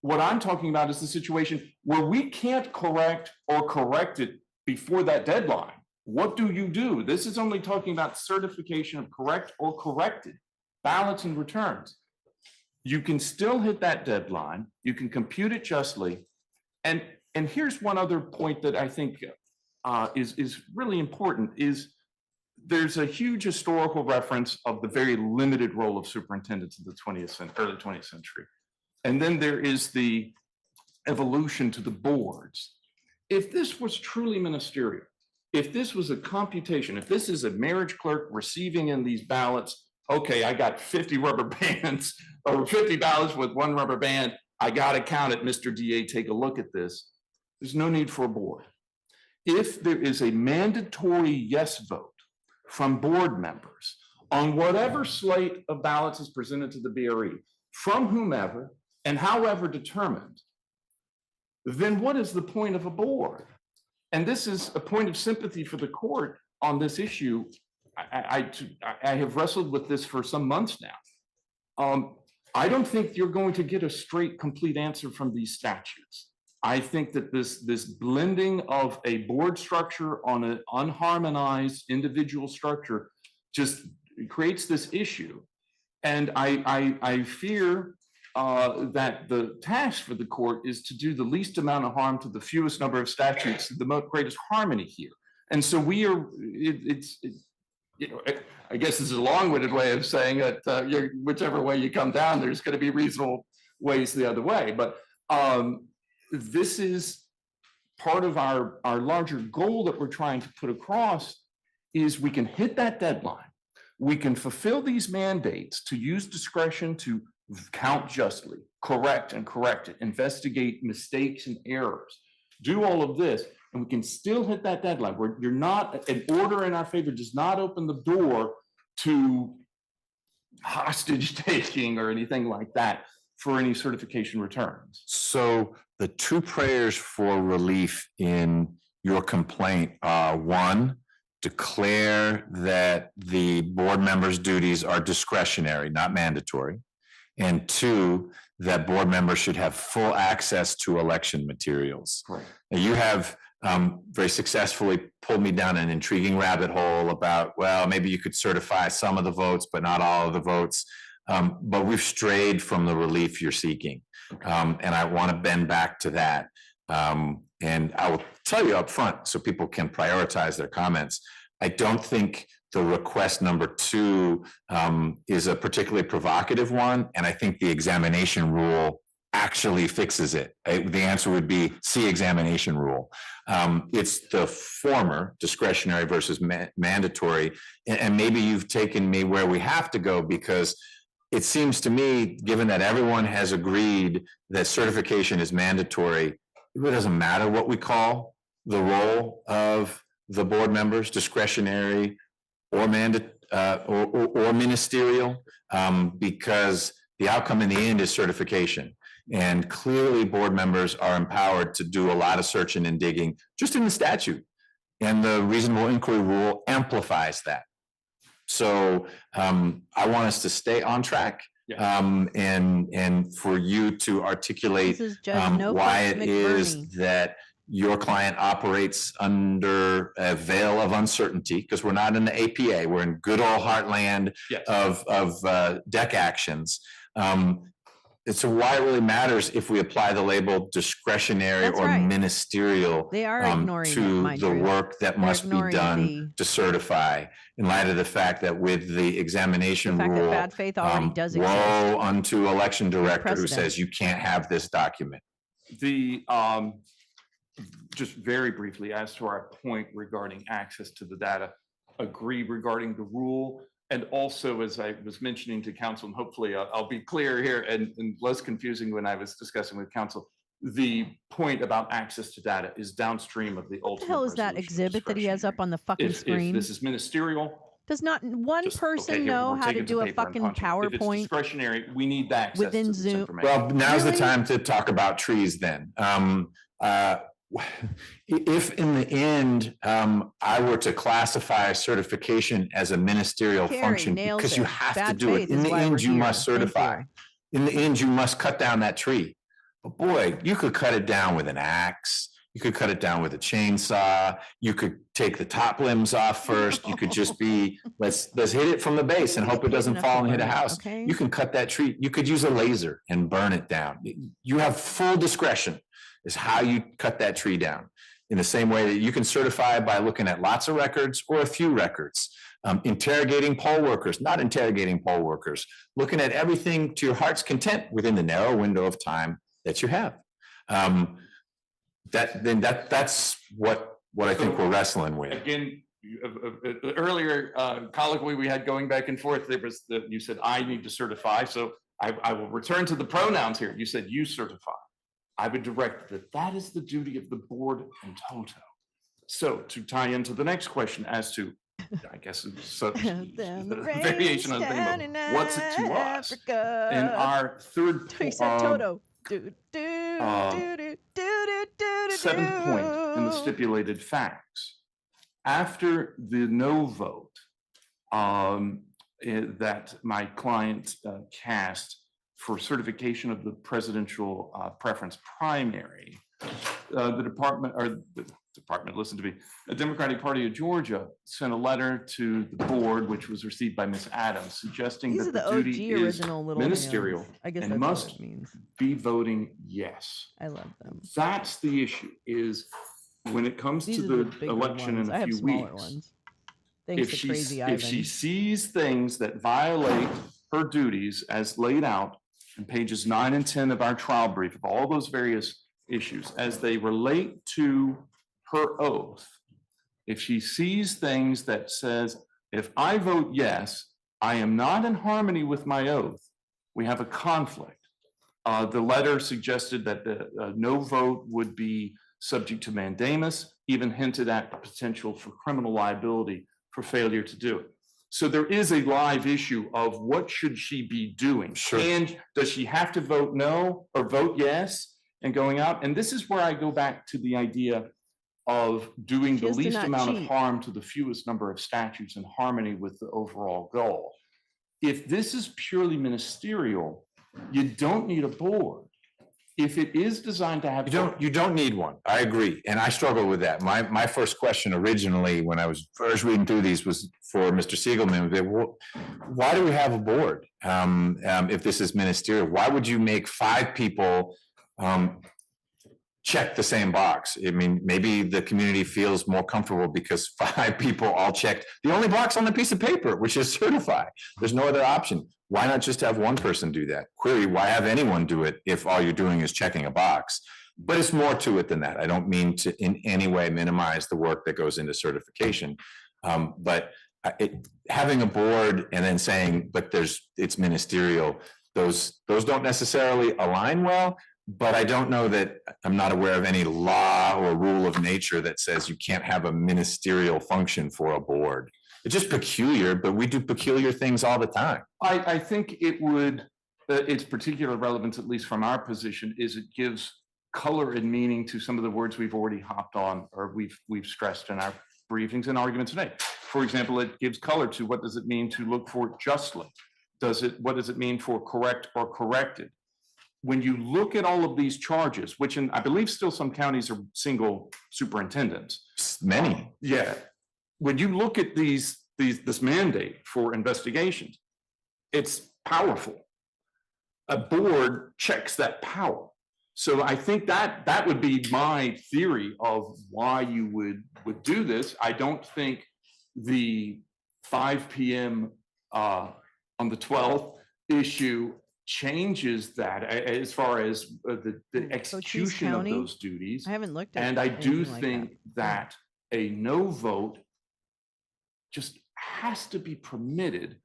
What I'm talking about is the situation where we can't correct or correct it before that deadline. What do you do? This is only talking about certification of correct or corrected ballots and returns. You can still hit that deadline. You can compute it justly. And here's one other point that I think is really important is there's a huge historical reference of the very limited role of superintendents in the early 20th century. And then there is the evolution to the boards. If this was truly ministerial, if this was a computation, if this is a marriage clerk receiving in these ballots, okay, I got 50 rubber bands or 50 ballots with one rubber band. I got to count it. Mr. DA, take a look at this. There's no need for a board. If there is a mandatory yes vote from board members on whatever slate of ballots is presented to the BRE, from whomever and however determined, then what is the point of a board? And this is a point of sympathy for the court on this issue. I have wrestled with this for some months now. I don't think you're going to get a straight, complete answer from these statutes. I think that this blending of a board structure on an unharmonized individual structure just creates this issue. And I fear that the task for the court is to do the least amount of harm to the fewest number of statutes, the greatest harmony here. And so we are, I guess this is a long-winded way of saying that whichever way you come down, there's going to be reasonable ways the other way. But this is part of our larger goal that we're trying to put across is we can hit that deadline. We can fulfill these mandates to use discretion to count justly, correct and correct it, investigate mistakes and errors, do all of this. and we can still hit that deadline where you're not, an order in our favor does not open the door to hostage taking or anything like that for any certification returns. So the two prayers for relief in your complaint are: one, declare that the board members' duties are discretionary, not mandatory. And two, that board members should have full access to election materials. Correct. Now, you have very successfully pulled me down an intriguing rabbit hole about, well, maybe you could certify some of the votes, but not all of the votes. But we've strayed from the relief you're seeking. And I want to bend back to that. And I will tell you up front so people can prioritize their comments. I don't think the request number 2 is a particularly provocative one. And I think the examination rule actually fixes it. The answer would be see examination rule. It's the former, discretionary versus mandatory. And maybe you've taken me where we have to go, because it seems to me, given that everyone has agreed that certification is mandatory, it really doesn't matter what we call the role of the board members, discretionary or or ministerial, because the outcome in the end is certification. And clearly board members are empowered to do a lot of searching and digging just in the statute. And the reasonable inquiry rule amplifies that. So I want us to stay on track. And for you to articulate why it is that your client operates under a veil of uncertainty, because we're not in the APA, we're in good old heartland of DEC actions. So why it really matters if we apply the label discretionary or ministerial to the work that must be done to certify, in light of the fact that with the examination rule, bad faith already does exist. woe unto election director who says you can't have this document. The just very briefly, as to our point regarding access to the data, agree regarding the rule. And also, as I was mentioning to council, and hopefully I'll be clear here and less confusing when I was discussing with council, the point about access to data is downstream of the ultimate. What the hell is that exhibit that he has up on the fucking screen? If this is ministerial. Does not one person know how to do a fucking PowerPoint? If it's discretionary, we need access within to this Zoom. information. Well, now's the time to talk about trees then. If in the end, I were to classify certification as a ministerial function, because you have to do it. In the end, you must certify. In the end, you must cut down that tree. But boy, you could cut it down with an axe. You could cut it down with a chainsaw. You could take the top limbs off first. You could just be, let's hit it from the base and hope it doesn't fall and hit a house. You can cut that tree. You could use a laser and burn it down. You have full discretion is how you cut that tree down. In the same way that you can certify by looking at lots of records or a few records, interrogating poll workers, not interrogating poll workers, looking at everything to your heart's content within the narrow window of time that you have. That's what I think we're wrestling with. Again, earlier colloquy we had going back and forth, there was you said I need to certify, so I will return to the pronouns here. You said you certify. I would direct that is the duty of the board in toto. So to tie into the next question as to, I guess, so the variation on the theme of what's it to us? In our third Toto. 7th point in the stipulated facts, after the no vote that my client cast for certification of the presidential preference primary, the department, listen to me, the Democratic Party of Georgia sent a letter to the board, which was received by Ms. Adams, suggesting that the duty is ministerial and must be voting yes. I love them. That's the issue, is when it comes to the election in a few weeks, if she sees things that violate her duties as laid out in pages 9 and 10 of our trial brief, of all those various issues as they relate to her oath, if she sees things that says, if I vote yes, I am not in harmony with my oath, we have a conflict. The letter suggested that the no vote would be subject to mandamus, even hinted at the potential for criminal liability for failure to do it. So there is a live issue of what should she be doing? Sure. And does she have to vote no or vote yes and going out? And this is where I go back to the idea of doing She the has to least not amount of cheat. harm to the fewest number of statutes in harmony with the overall goal. If this is purely ministerial, you don't need a board. If it is designed to have. You don't need one. I agree. And I struggle with that. My first question originally, when I was first reading through these, was for Mr. Siegelman. Why do we have a board? If this is ministerial, why would you make 5 people check the same box? I mean, maybe the community feels more comfortable because 5 people all checked the only box on the piece of paper, which is certify. There's no other option. Why not just have one person do that? Query, why have anyone do it if all you're doing is checking a box? But it's more to it than that. I don't mean to in any way minimize the work that goes into certification. But having a board and then saying, but it's ministerial, those don't necessarily align well. But I don't know that, I'm not aware of any law or rule of nature that says you can't have a ministerial function for a board. It's just peculiar, but we do peculiar things all the time. I think it would, its particular relevance, at least from our position, is it gives color and meaning to some of the words we've already hopped on, or we've stressed in our briefings and arguments today. For example, it gives color to what does it mean to look for justly? What does it mean for correct or corrected? When you look at all of these charges, which I believe still some counties are single superintendents. Many. Yeah. When you look at this mandate for investigations, it's powerful. A board checks that power. So I think that would be my theory of why you would do this. I don't think the 5 p.m. On the 12th issue changes that as far as the execution of those duties. I haven't looked at. And I do anything like think that a no vote just has to be permitted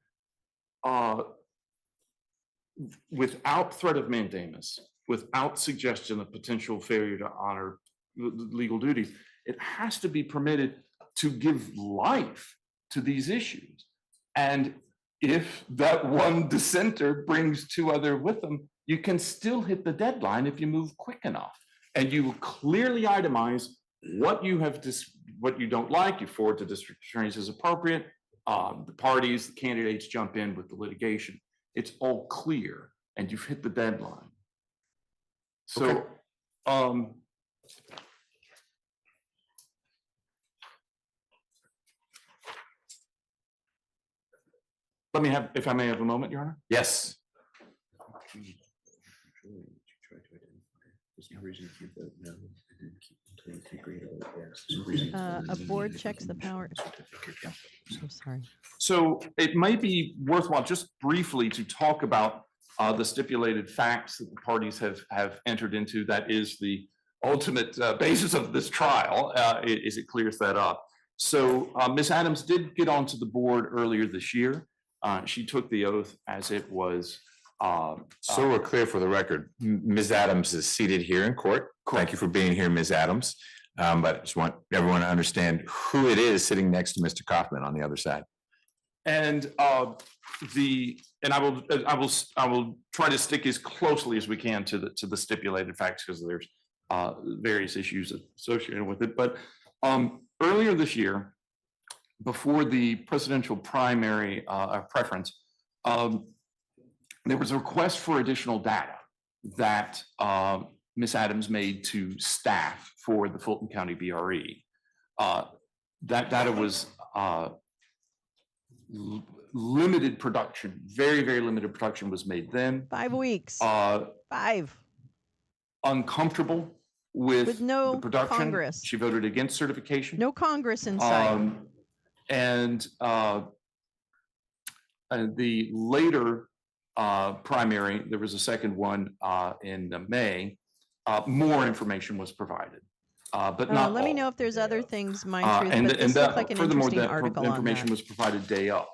without threat of mandamus, without suggestion of potential failure to honor legal duties. It has to be permitted to give life to these issues. And if that one dissenter brings 2 other with them, you can still hit the deadline if you move quick enough. And you clearly itemize what you have, what you don't like, you forward to district attorneys as appropriate. The parties, the candidates jump in with the litigation. It's all clear and you've hit the deadline. So, let me have, if I may have a moment, Your Honor? Yes. A board checks the power. I'm sorry. So it might be worthwhile just briefly to talk about the stipulated facts that the parties have entered into. That is the ultimate basis of this trial, as it clears that up. So Ms. Adams did get onto the board earlier this year. She took the oath as it was. So we're clear for the record, Ms. Adams is seated here in court. Thank you for being here, Ms. Adams. But I just want everyone to understand who it is sitting next to Mr. Kaufman on the other side. And I will try to stick as closely as we can to the stipulated facts because there's various issues associated with it. But earlier this year, before the presidential primary preference, there was a request for additional data that Ms. Adams made to staff for the Fulton County BRE. That data was limited production, very, very limited production was made then. 5 weeks. 5. Uncomfortable with no the production. Congress. She voted against certification. No Congress in sight. And the later primary, there was a second one in May, more information was provided, but not let me all. know if there's other things, Mind Truth, but this looked like an furthermore, interesting that article on information that. was provided day up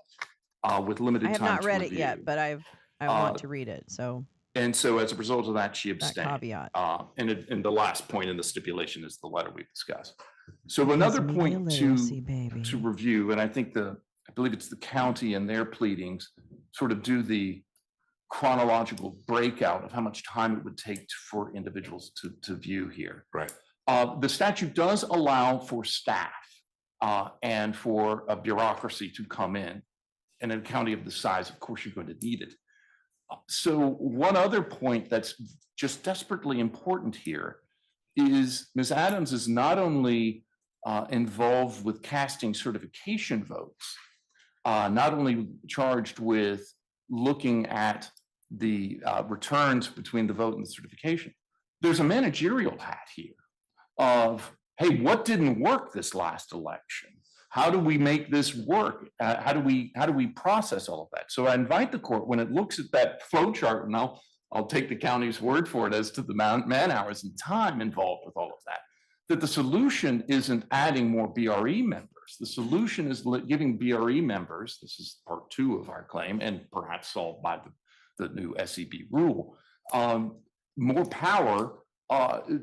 with limited I time have not to read it review. yet, but I want to read it, so. And so as a result of that, she That abstained. caveat. And the last point in the stipulation is the letter we've discussed. So Because another media point literacy, baby. to review, and I think I believe it's the county and their pleadings sort of do the chronological breakout of how much time it would take for individuals to view here. Right. The statute does allow for staff and for a bureaucracy to come in. And in a county of the size, of course, you're going to need it. So one other point that's just desperately important here is Ms. Adams is not only involved with casting certification votes, not only charged with looking at the returns between the vote and the certification, there's a managerial hat here of, hey, what didn't work this last election? How do we make this work? How do we process all of that? So I invite the court, when it looks at that flow chart, and I'll take the county's word for it as to the man hours and time involved with all of that the solution isn't adding more BRE members. The solution is giving BRE members, this is part 2 of our claim, and perhaps solved by the new SEB rule, more power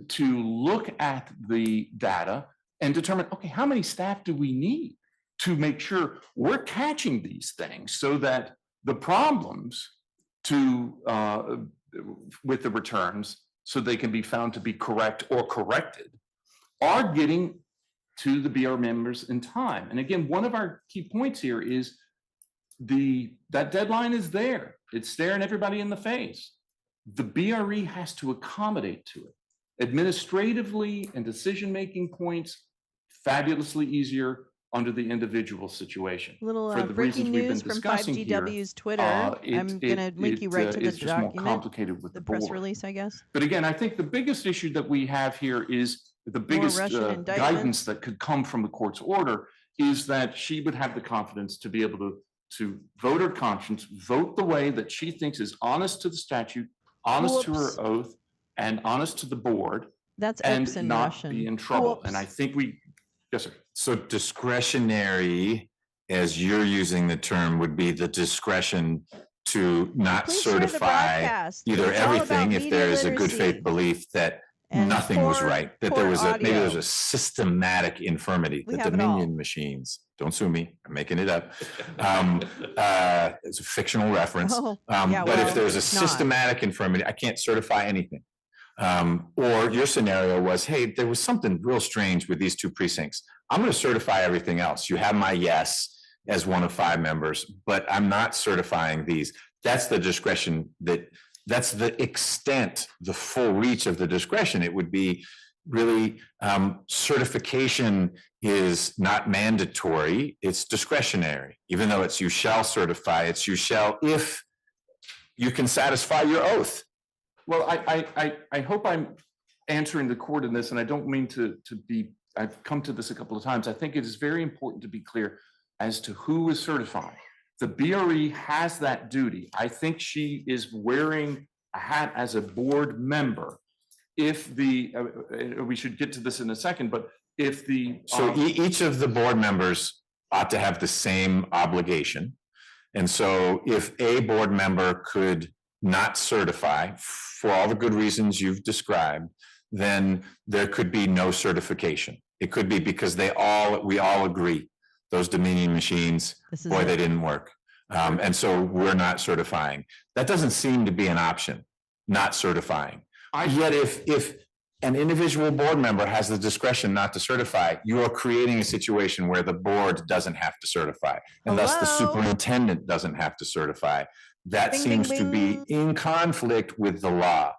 to look at the data and determine, okay, how many staff do we need to make sure we're catching these things so that the problems with the returns, so they can be found to be correct or corrected, are getting to the BR members in time. And again, one of our key points here is that deadline is there. It's staring everybody in the face. The BRE has to accommodate to it. Administratively and decision-making points, fabulously easier under the individual situation. Little For the reasons breaking we've been news from discussing here, 5GW's Twitter. I'm gonna link you right to the it's just more document, complicated with the the press board. release, I guess. But again, I think the biggest issue that we have here is the biggest Russian indictments. guidance that could come from the court's order is that she would have the confidence to be able to vote her conscience, vote the way that she thinks is honest to the statute, honest to Whoops. her oath, and honest to the board, That's and Oops in not Russian. be in trouble. And I Whoops. think yes, sir. So discretionary, as you're using the term, would be the discretion to not Please share the certify broadcast. either It's all everything about if there is a good media faith belief that And nothing was poor- right, that poor there was maybe there was audio. a systematic infirmity, We the have it all. Dominion machines. Don't sue me, I'm making it up. It's a fictional reference. Oh, But yeah, if well, there's a it's not. systematic infirmity, I can't certify anything. Or your scenario was, hey, there was something real strange with these 2 precincts. I'm going to certify everything else. You have my yes as one of 5 members, but I'm not certifying these. That's the discretion that's the extent, the full reach of the discretion. It would be really certification is not mandatory, it's discretionary. Even though it's you shall certify, it's you shall if you can satisfy your oath. Well, I hope I'm answering the court in this, and I don't mean to be, I've come to this a couple of times. I think it is very important to be clear as to who is certifying. The BRE has that duty. I think she is wearing a hat as a board member. If we should get to this in a second, but if So each of the board members ought to have the same obligation. And so if a board member could not certify for all the good reasons you've described, then there could be no certification. It could be because we all agree, those Dominion machines, This is boy, it. they didn't work. And so we're not certifying. That doesn't seem to be an option, not certifying. Yet if an individual board member has the discretion not to certify, you are creating a situation where the board doesn't have to certify, and thus the Hello? superintendent doesn't have to certify. That Bing, seems bing, to be bing. in conflict with the law,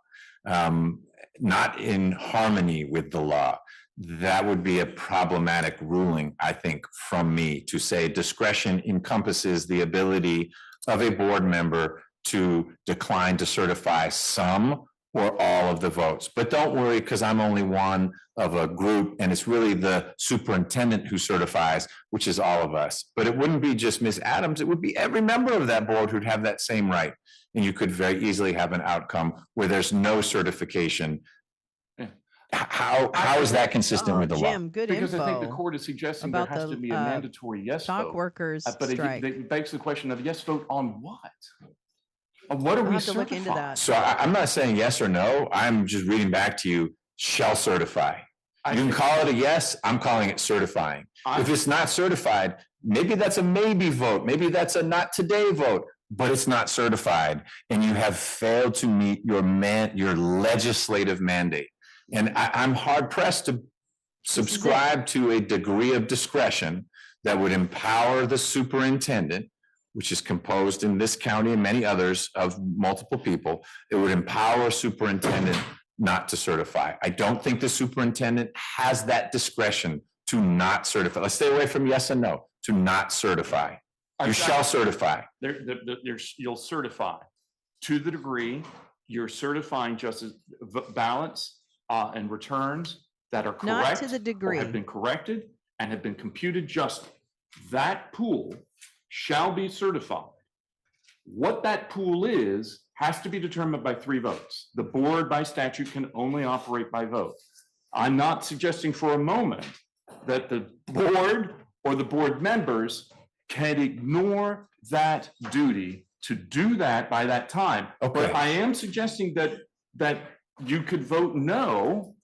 not in harmony with the law. That would be a problematic ruling, I think, from me to say discretion encompasses the ability of a board member to decline to certify some or all of the votes. But don't worry, because I'm only one of a group, and it's really the superintendent who certifies, which is all of us. But it wouldn't be just Ms. Adams, it would be every member of that board who'd have that same right. And you could very easily have an outcome where there's no certification. How is that consistent with the law? Jim, good Because I think the info court is suggesting there about has to the be a mandatory yes dock vote. workers But strike. it begs the question of yes vote on what? What are I'll we have to look into certifying? that. So I'm not saying yes or no. I'm just reading back to you, shall certify. You can call it a yes, I'm calling it certifying. If it's not certified, maybe that's a maybe vote, maybe that's a not today vote, but it's not certified, and you have failed to meet your legislative mandate. And I'm hard pressed to subscribe to a degree of discretion that would empower the superintendent, which is composed in this county and many others of multiple people. It would empower a superintendent not to certify. I don't think the superintendent has that discretion to not certify. Let's stay away from yes and no, to not certify. You shall certify. You'll certify to the degree you're certifying just as ballots and returns that are correct. Not to the or degree. have been corrected and have been computed justly. That pool shall be certified. What that pool is has to be determined by 3 votes. The board by statute can only operate by vote. I'm not suggesting for a moment that the board or the board members can ignore that duty to do that by that time. Okay. But I am suggesting that you could vote no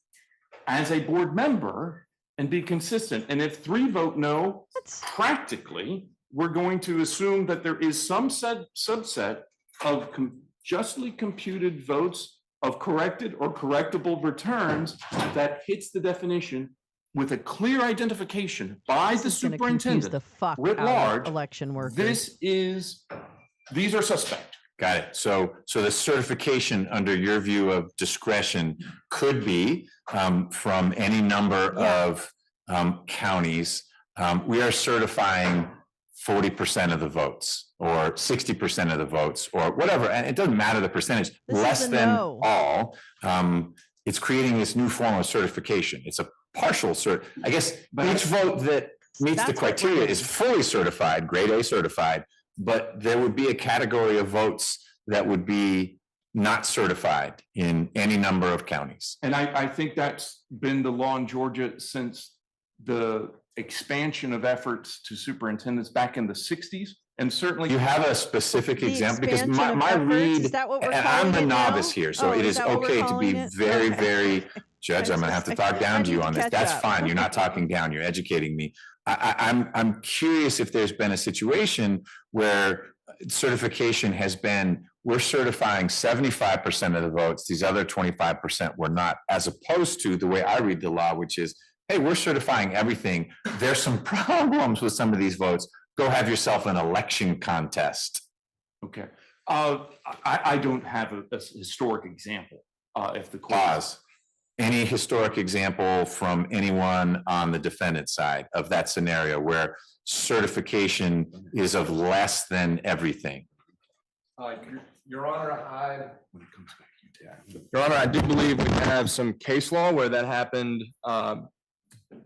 as a board member and be consistent. And if 3 vote no, practically, we're going to assume that there is some subset of justly computed votes of corrected or correctable returns that hits the definition with a clear identification by the superintendent the fuck writ out large. of election workers. These are suspect. Got it. So the certification under your view of discretion could be from any number of counties. We are certifying 40% of the votes or 60% of the votes or whatever. And it doesn't matter the percentage, less than all. It's creating this new form of certification. It's a partial cert. I guess each vote that meets the criteria is fully certified, grade A certified, but there would be a category of votes that would be not certified in any number of counties. And I think that's been the law in Georgia since the expansion of efforts to superintendents back in the 60s. And certainly you have a specific example because my read, and I'm the novice here, so it is okay to be very, very, Judge, I'm gonna have to talk down to you on this. That's fine. You're not talking down, you're educating me. I'm curious if there's been a situation where certification has been, we're certifying 75% of the votes, these other 25% were not, as opposed to the way I read the law, which is, hey, we're certifying everything. There's some problems with some of these votes. Go have yourself an election contest. Okay. I don't have a historic example. If the Pause. Any historic example from anyone on the defendant side of that scenario where certification is of less than everything? Your Honor, Your Honor, I do believe we have some case law where that happened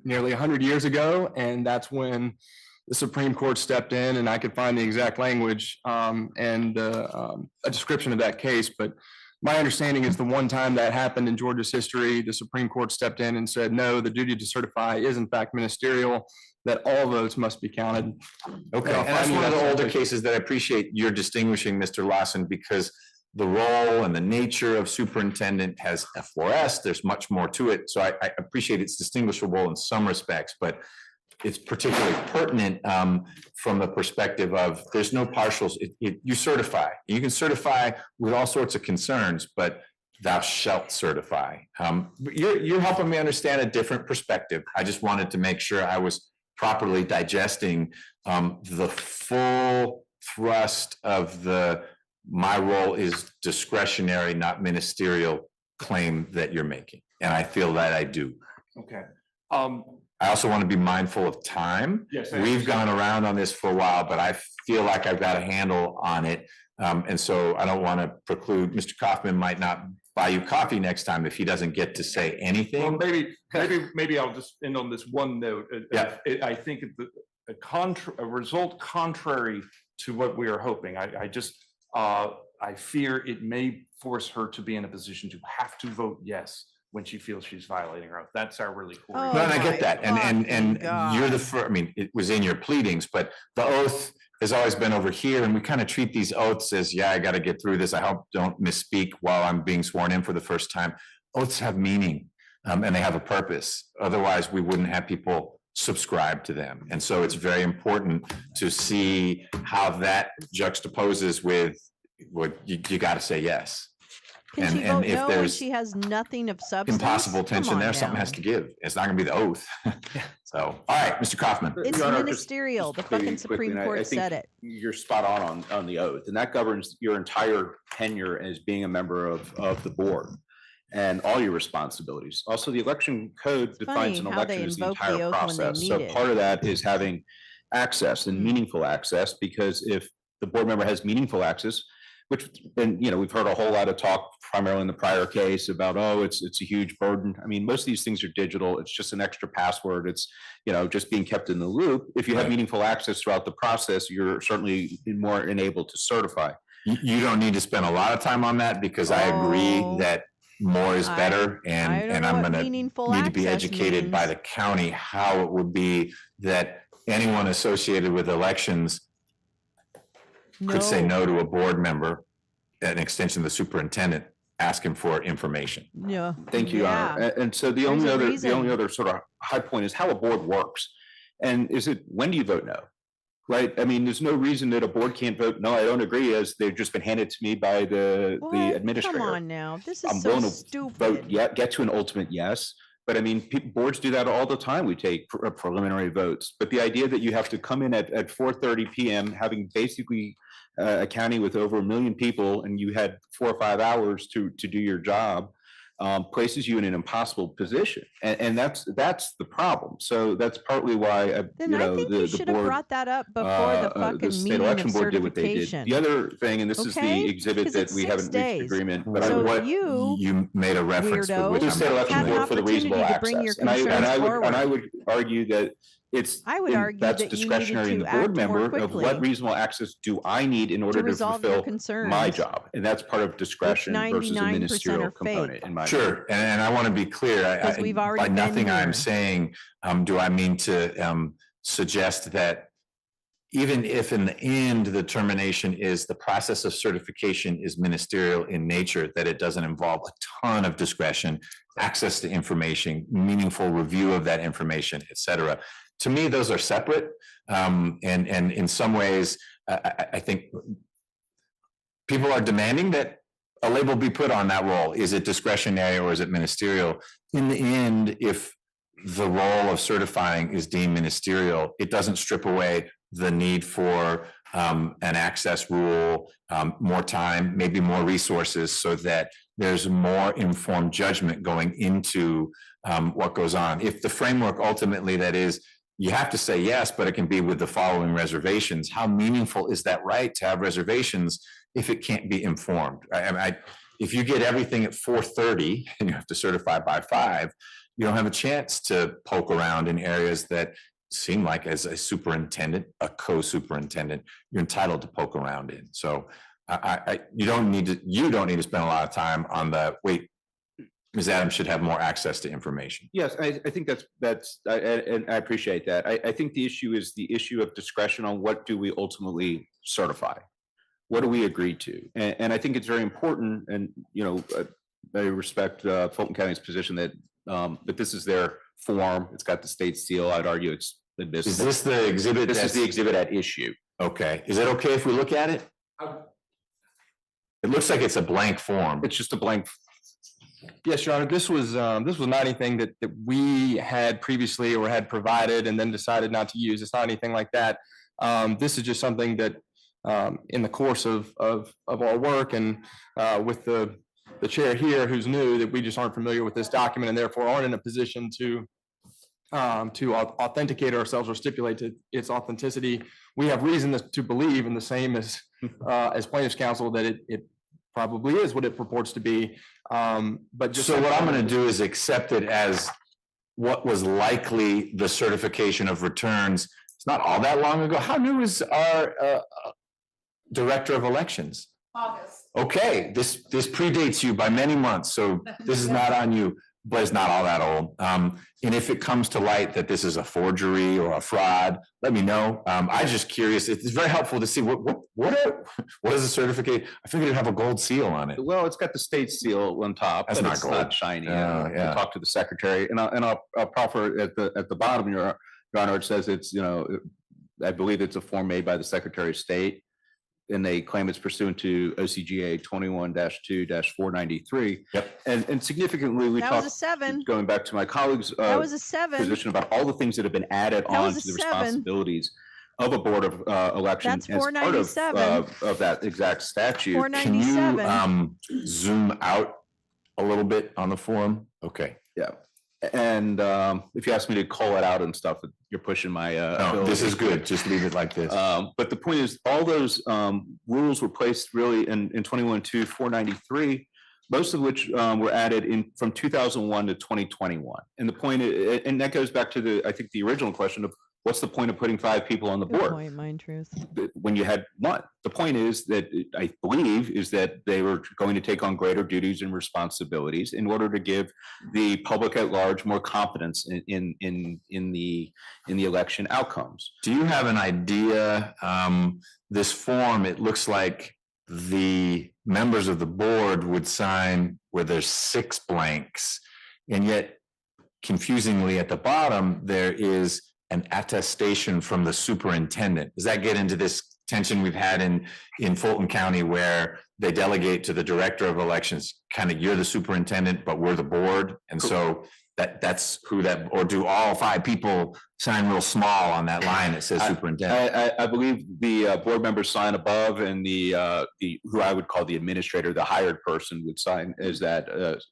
nearly 100 years ago, and that's when the Supreme Court stepped in, and I could find the exact language and a description of that case. But my understanding is the one time that happened in Georgia's history, the Supreme Court stepped in and said, no, the duty to certify is in fact ministerial, that all votes must be counted. Okay, and that's one of the older cases that I appreciate you're distinguishing, Mr. Lawson, because the role and the nature of superintendent has F4S, there's much more to it. So I appreciate it's distinguishable in some respects, but it's particularly pertinent from the perspective of there's no partials. You certify. You can certify with all sorts of concerns, but thou shalt certify. You're helping me understand a different perspective. I just wanted to make sure I was properly digesting the full thrust of my role is discretionary, not ministerial claim that you're making. And I feel that I do. Okay. I also want to be mindful of time. Yes, we've gone around on this for a while, but I feel like I've got a handle on it. And so I don't want to preclude, Mr. Kaufman might not buy you coffee next time if he doesn't get to say anything. Well, maybe I'll just end on this one note. Yeah. I think a result contrary to what we are hoping. I fear it may force her to be in a position to have to vote yes when she feels she's violating her oath. That's our really core. Oh, No, and I get that, and God. you're the first, I mean, it was in your pleadings, but the oath has always been over here, and we kind of treat these oaths as, yeah, I got to get through this. I hope don't misspeak while I'm being sworn in for the first time. Oaths have meaning, and they have a purpose. Otherwise, we wouldn't have people subscribe to them. And so it's very important to see how that juxtaposes with what you got to say yes. Can she vote no when she has nothing of substance? Impossible tension there, something has to give. It's not going to be the oath. So, all right, Mr. Kaufman. It's Your Honor, ministerial. The very fucking quickly, Supreme and I Court think said it. You're spot on the oath, and that governs your entire tenure as being a member of the board and all your responsibilities. Also, the election code defines an election as the entire process. So part of that is having access and meaningful access, because if the board member has meaningful access, which, and we've heard a whole lot of talk primarily in the prior case about, oh, it's a huge burden. I mean, most of these things are digital. It's just an extra password. It's, just being kept in the loop. If you have meaningful access throughout the process, you're certainly more enabled to certify. You don't need to spend a lot of time on that, because I agree that more is better, and I'm going to need to be educated by the county how it would be that anyone associated with elections could say no to a board member, an extension of the superintendent, asking for information. Yeah. Thank you, Your Honor. And so the only other sort of high point is how a board works. And is it, when do you vote no? Right? I mean, there's no reason that a board can't vote no, I don't agree, as they've just been handed to me by the administrator. Come on now, this is I'm so willing to stupid. vote, get to an ultimate yes. But I mean, boards do that all the time. We take preliminary votes. But the idea that you have to come in at 4:30 p.m., having basically a county with over 1 million people, and you had 4 or 5 hours to do your job, places you in an impossible position. And that's the problem. So that's partly why, Then I think you should have brought that up before the fucking meeting of certification. The other thing, and this is the exhibit that we haven't reached agreement, but So what you made a reference weirdo, with the state election board for the reasonable to bring your access. And I concerns would argue that that's that you discretionary in the needed to board act more member of quickly what reasonable access do I need in order to resolve your fulfill concerns. my job? And that's part of discretion versus a 99% ministerial are component fake. in my view. Sure, and I want to be clear. Because we've already by been nothing I'm here. saying, do I mean to suggest that even if in the end the determination is the process of certification is ministerial in nature, that it doesn't involve a ton of discretion, access to information, meaningful review of that information, et cetera. To me, those are separate. And in some ways, I think people are demanding that a label be put on that role. Is it discretionary or is it ministerial? In the end, if the role of certifying is deemed ministerial, it doesn't strip away the need for an access rule, more time, maybe more resources, so that there's more informed judgment going into what goes on. If the framework ultimately that is, you have to say yes, but it can be with the following reservations. How meaningful is that right to have reservations if it can't be informed? If you get everything at 4:30 and you have to certify by 5, you don't have a chance to poke around in areas that seem like, as a superintendent, a co-superintendent, you're entitled to poke around in. So you don't need to spend a lot of time on the wait. Ms. Adams should have more access to information. Yes, I think and I appreciate that. I think the issue is the issue of discretion on what do we ultimately certify? What do we agree to? And I think it's very important, and I respect Fulton County's position that this is their form. It's got the state seal. I'd argue it's admissible. Is this the exhibit? This is the exhibit at issue. Okay. Is it okay if we look at it? It looks like it's a blank form. It's just a blank. Yes, Your Honor, this was not anything that we had previously or had provided and then decided not to use. It's not anything like that. This is just something that in the course of our work and with the chair here who's new, that we just aren't familiar with this document and therefore aren't in a position to authenticate ourselves or stipulate its authenticity. We have reason to believe, and the same as plaintiff's counsel, that it probably is what it purports to be. But just so what I'm going to do is accept it as what was likely the certification of returns. It's not all that long ago. How new is our director of elections? August. Okay, this predates you by many months, so this is not on you. but it's not all that old. And if it comes to light that this is a forgery or a fraud, let me know. I'm just curious. It's very helpful to see what is a certificate? I figured it'd have a gold seal on it. Well, it's got the state seal on top, That's but not it's gold. not shiny. Oh, We'll yeah. talk to the secretary, and I'll proffer at the bottom, Your Honor, it says it's, I believe it's a form made by the Secretary of State, and they claim it's pursuant to OCGA 21-2-493. Yep. And significantly, we That was a talked, 7. going back to my colleague's That was a 7. position about all the things that have been added That was on a to the 7. responsibilities of a board of election That's as part 497. of that exact statute. Can you 497. zoom out a little bit on the form? Okay. Yeah. And if you ask me to call it out and stuff, you're pushing my. No, this is good. Just leave it like this. But the point is, all those rules were placed really in 21-2-493, most of which were added in from 2001 to 2021. And the point, and that goes back to I think the original question of what's the point of putting 5 people on the Good board point, Mind Truth. when you had 1? The point is that I believe is that they were going to take on greater duties and responsibilities in order to give the public at large more confidence in the election outcomes. Do you have an idea? This form, it looks like the members of the board would sign where there's 6 blanks, and yet confusingly at the bottom, there is an attestation from the superintendent. Does that get into this tension we've had in Fulton County where they delegate to the director of elections, kind of you're the superintendent, but we're the board? And so that's who that, or do all 5 people sign real small on that line that says superintendent? I believe the board members sign above, and the who I would call the administrator, the hired person, would sign as that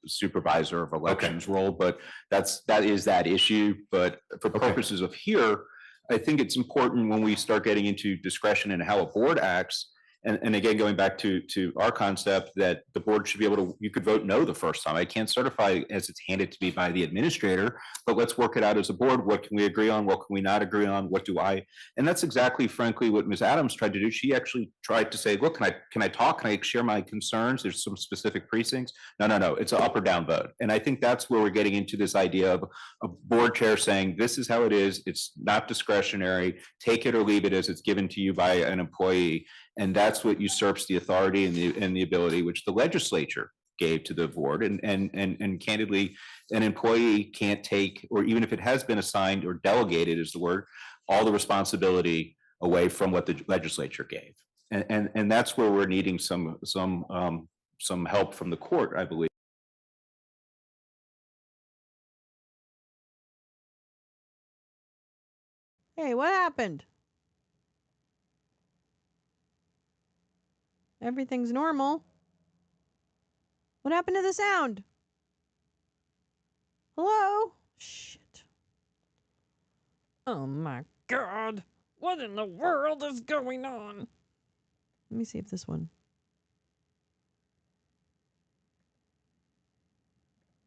supervisor of elections role. But that is that issue. But for purposes of here, I think it's important when we start getting into discretion and how a board acts. And again, going back to our concept that the board should be able to, you could vote no the first time. I can't certify as it's handed to me by the administrator, but let's work it out as a board. What can we agree on? What can we not agree on? What do I? And that's exactly, frankly, what Ms. Adams tried to do. She actually tried to say, look, can I talk? Can I share my concerns? There's some specific precincts. No. It's an up or down vote. And I think that's where we're getting into this idea of a board chair saying, this is how it is. It's not discretionary. Take it or leave it as it's given to you by an employee. And that's what usurps the authority and the ability which the legislature gave to the board. And candidly, an employee can't take, or even if it has been assigned or delegated is the word, all the responsibility away from what the legislature gave. And that's where we're needing some help from the court, I believe. Hey, what happened? Everything's normal. What happened to the sound? Hello? Shit. Oh my God. What in the world is going on? Let me see if this one.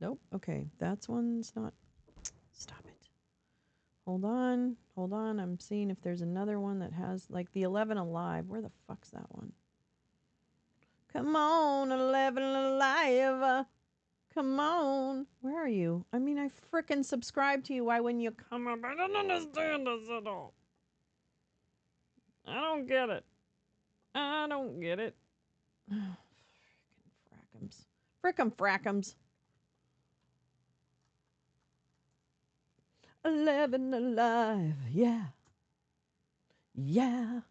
Nope. Okay. That's one's not. Stop it. Hold on. Hold on. I'm seeing if there's another one that has like the 11 Alive. Where the fuck's that one? Come on, 11 Alive. Come on. Where are you? I mean, I frickin' subscribe to you. Why wouldn't you come up? I don't understand this at all. I don't get it. I don't get it. Frickin' frackums. Frickin' frackums. 11 Alive. Yeah. Yeah.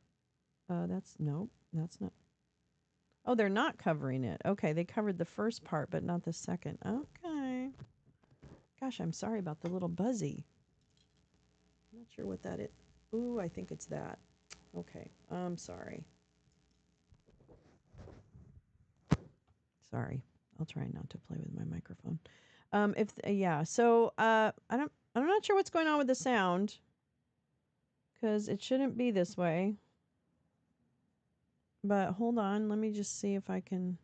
That's not. Oh, they're not covering it. Okay, they covered the first part, but not the second. Okay. Gosh, I'm sorry about the little buzzy. I'm not sure what that is. Ooh, I think it's that. Okay, I'm sorry. Sorry. I'll try not to play with my microphone. I'm not sure what's going on with the sound, because it shouldn't be this way. But hold on, let me just see if I can.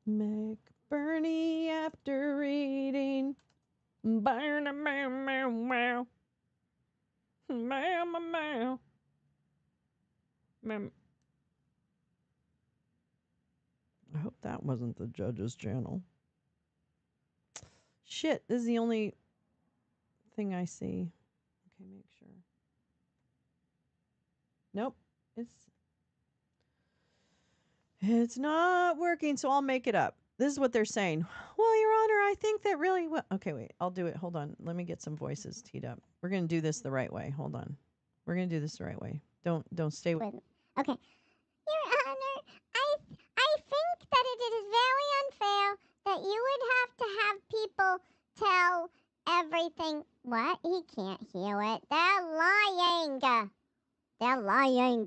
McBurney after reading. Burn a meow meow meow. Meow meow meow. Meow. I hope that wasn't the judge's channel. Shit, this is the only thing I see. Okay, make sure. Nope, it's not working, so I'll make it up. This is what they're saying. Well, Your Honor, I think that really well. Okay, wait, I'll do it. Hold on. Let me get some voices teed up. We're going to do this the right way. Hold on. We're going to do this the right way. Don't stay with. Okay. Your Honor, I think that it is very unfair that you would have to have people tell everything. What? He can't hear it. They're lying. They're lying.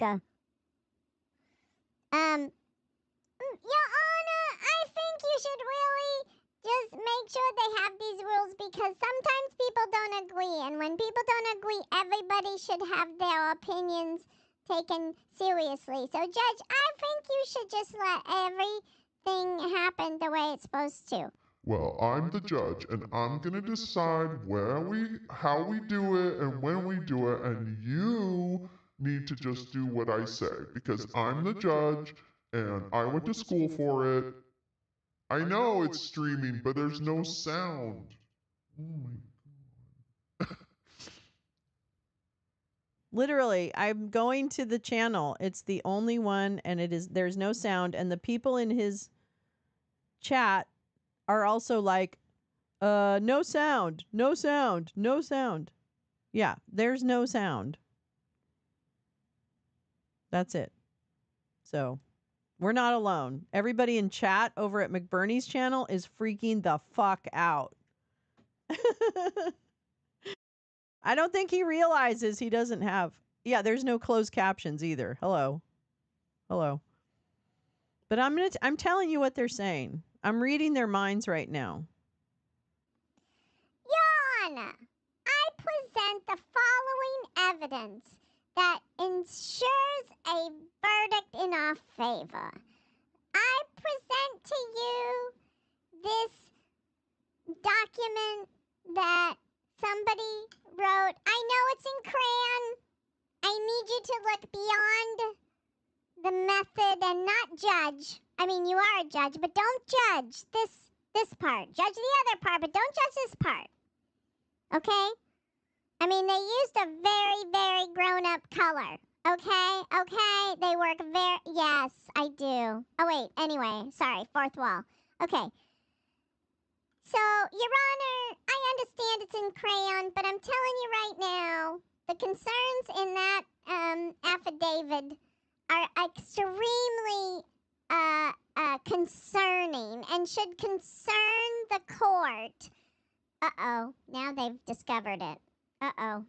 Your Honor, I think you should really just make sure they have these rules because sometimes people don't agree. And when people don't agree, everybody should have their opinions taken seriously. So, Judge, I think you should just let everything happen the way it's supposed to. Well, I'm the judge, and I'm gonna decide how we do it, and when we do it, and you need to just do what I say because I'm the judge, and I went to school for it. I know it's streaming, but there's no sound. Oh my. Literally, I'm going to the channel. It's the only one, and there's no sound, and the people in his chat are also like, no sound, no sound, no sound. Yeah, there's no sound. That's it. So, we're not alone. Everybody in chat over at McBurney's channel is freaking the fuck out. I don't think he realizes he doesn't have. Yeah, there's no closed captions either. Hello. But I'm telling you what they're saying. I'm reading their minds right now. Your Honor, I present the following evidence that ensures a verdict in our favor. I present to you this document that somebody wrote. I know it's in crayon. I need you to look beyond the method and not judge. I mean, you are a judge, but don't judge this part. Judge the other part, but don't judge this part. Okay? I mean, they used a very, very grown-up color. Okay? They work very... Yes, I do. Oh, wait. Anyway, sorry. Fourth wall. Okay. So, Your Honor, I understand it's in crayon, but I'm telling you right now, the concerns in that affidavit are extremely concerning and should concern the court. Uh-oh, now they've discovered it. Uh-oh.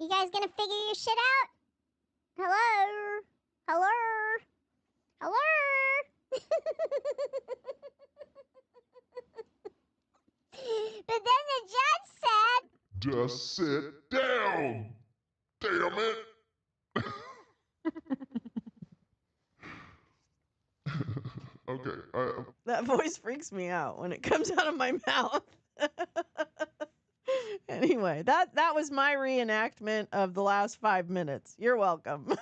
You guys gonna figure your shit out? Hello? But then the judge said... Just sit down! Damn it! Okay. That voice freaks me out when it comes out of my mouth. Anyway, that was my reenactment of the last 5 minutes. You're welcome.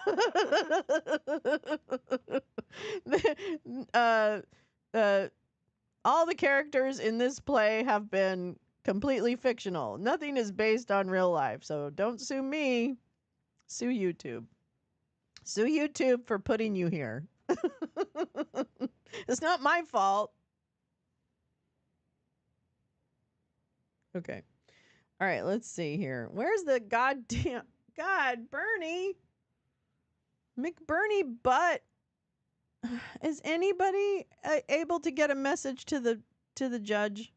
All the characters in this play have been completely fictional. Nothing is based on real life. So don't sue me. Sue YouTube. Sue YouTube for putting you here. It's not my fault. Okay. All right, let's see here. Where's the goddamn... God, Bernie. McBurney butt. Is anybody able to get a message to the judge?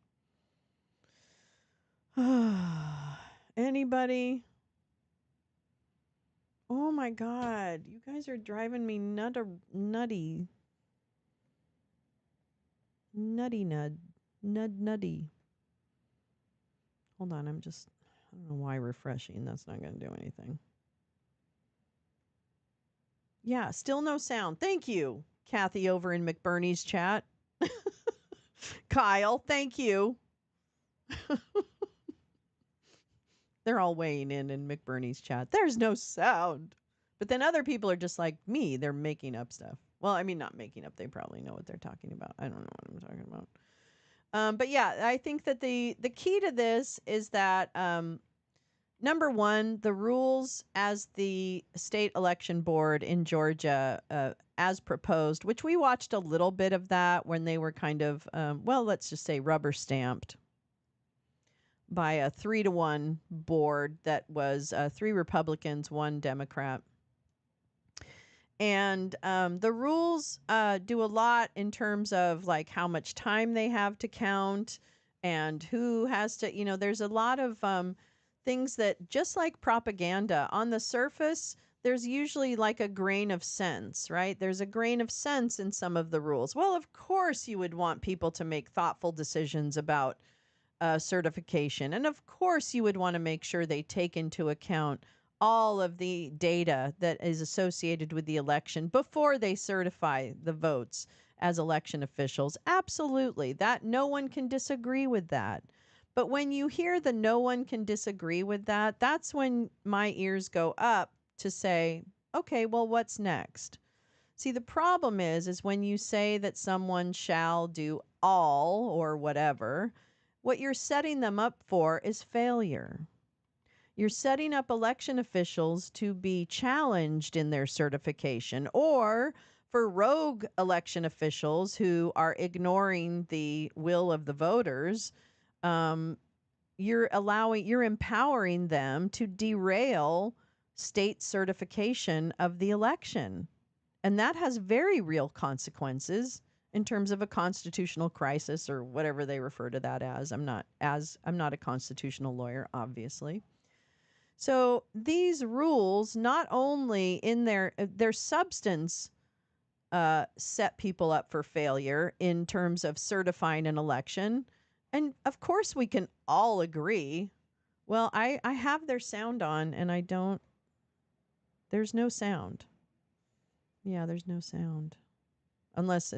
Anybody? Oh my God. You guys are driving me nutty. Nutty. Hold on, I don't know why refreshing. That's not going to do anything. Yeah, still no sound. Thank you, Kathy over in McBurney's chat. Kyle, thank you. They're all weighing in McBurney's chat. There's no sound. But then other people are just like me. They're making up stuff. Well, I mean, not making up. They probably know what they're talking about. I don't know what I'm talking about. But yeah, I think that the key to this is that number one, the rules as the state election board in Georgia, as proposed, which we watched a little bit of that when they were kind of, well, let's just say rubber stamped by a 3-1 board that was 3 Republicans, 1 Democrat. And the rules do a lot in terms of like how much time they have to count and who has to, there's a lot of things that, just like propaganda, on the surface, there's usually like a grain of sense, right? There's a grain of sense in some of the rules. Well, of course you would want people to make thoughtful decisions about certification. And of course you would want to make sure they take into account all of the data that is associated with the election before they certify the votes as election officials. Absolutely. That no one can disagree with that. But when you hear the no one can disagree with that, that's when my ears go up to say, okay, well, what's next? See, the problem is when you say that someone shall do all or whatever, what you're setting them up for is failure. You're setting up election officials to be challenged in their certification, or for rogue election officials who are ignoring the will of the voters. You're empowering them to derail state certification of the election. And that has very real consequences in terms of a constitutional crisis, or whatever they refer to that as. I'm not a constitutional lawyer, obviously. So these rules, not only in their substance, set people up for failure in terms of certifying an election. And of course we can all agree. Well, I have their sound on and there's no sound. Yeah, there's no sound. Unless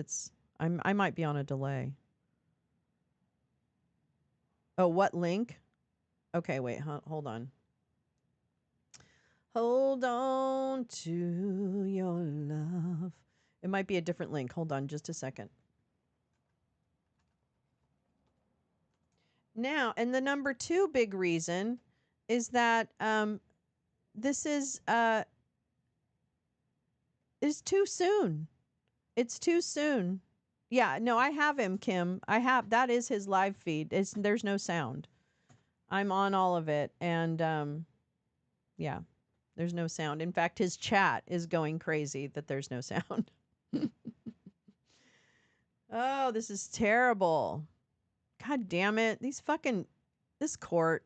I might be on a delay. Oh, what link? Okay, wait, hold on. Hold on to your love. It might be a different link. Hold on just a second. Now, and the number 2 big reason is that this is too soon. It's too soon. Yeah, no, I have him, Kim. That is his live feed. There's no sound. I'm on all of it, and yeah, there's no sound. In fact, his chat is going crazy that there's no sound. Oh, this is terrible. God damn it. This fucking court.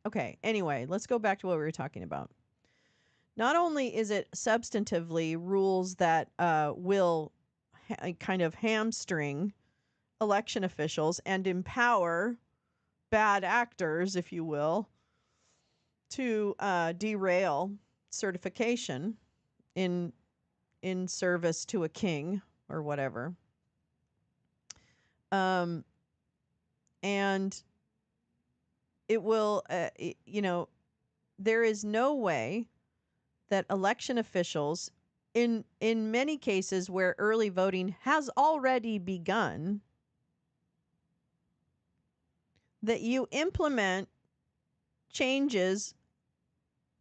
Okay, anyway, let's go back to what we were talking about. Not only is it substantively rules that will kind of hamstring election officials and empower bad actors, if you will, to derail certification in service to a king or whatever. And it will, there is no way that election officials, in many cases where early voting has already begun, that you implement changes,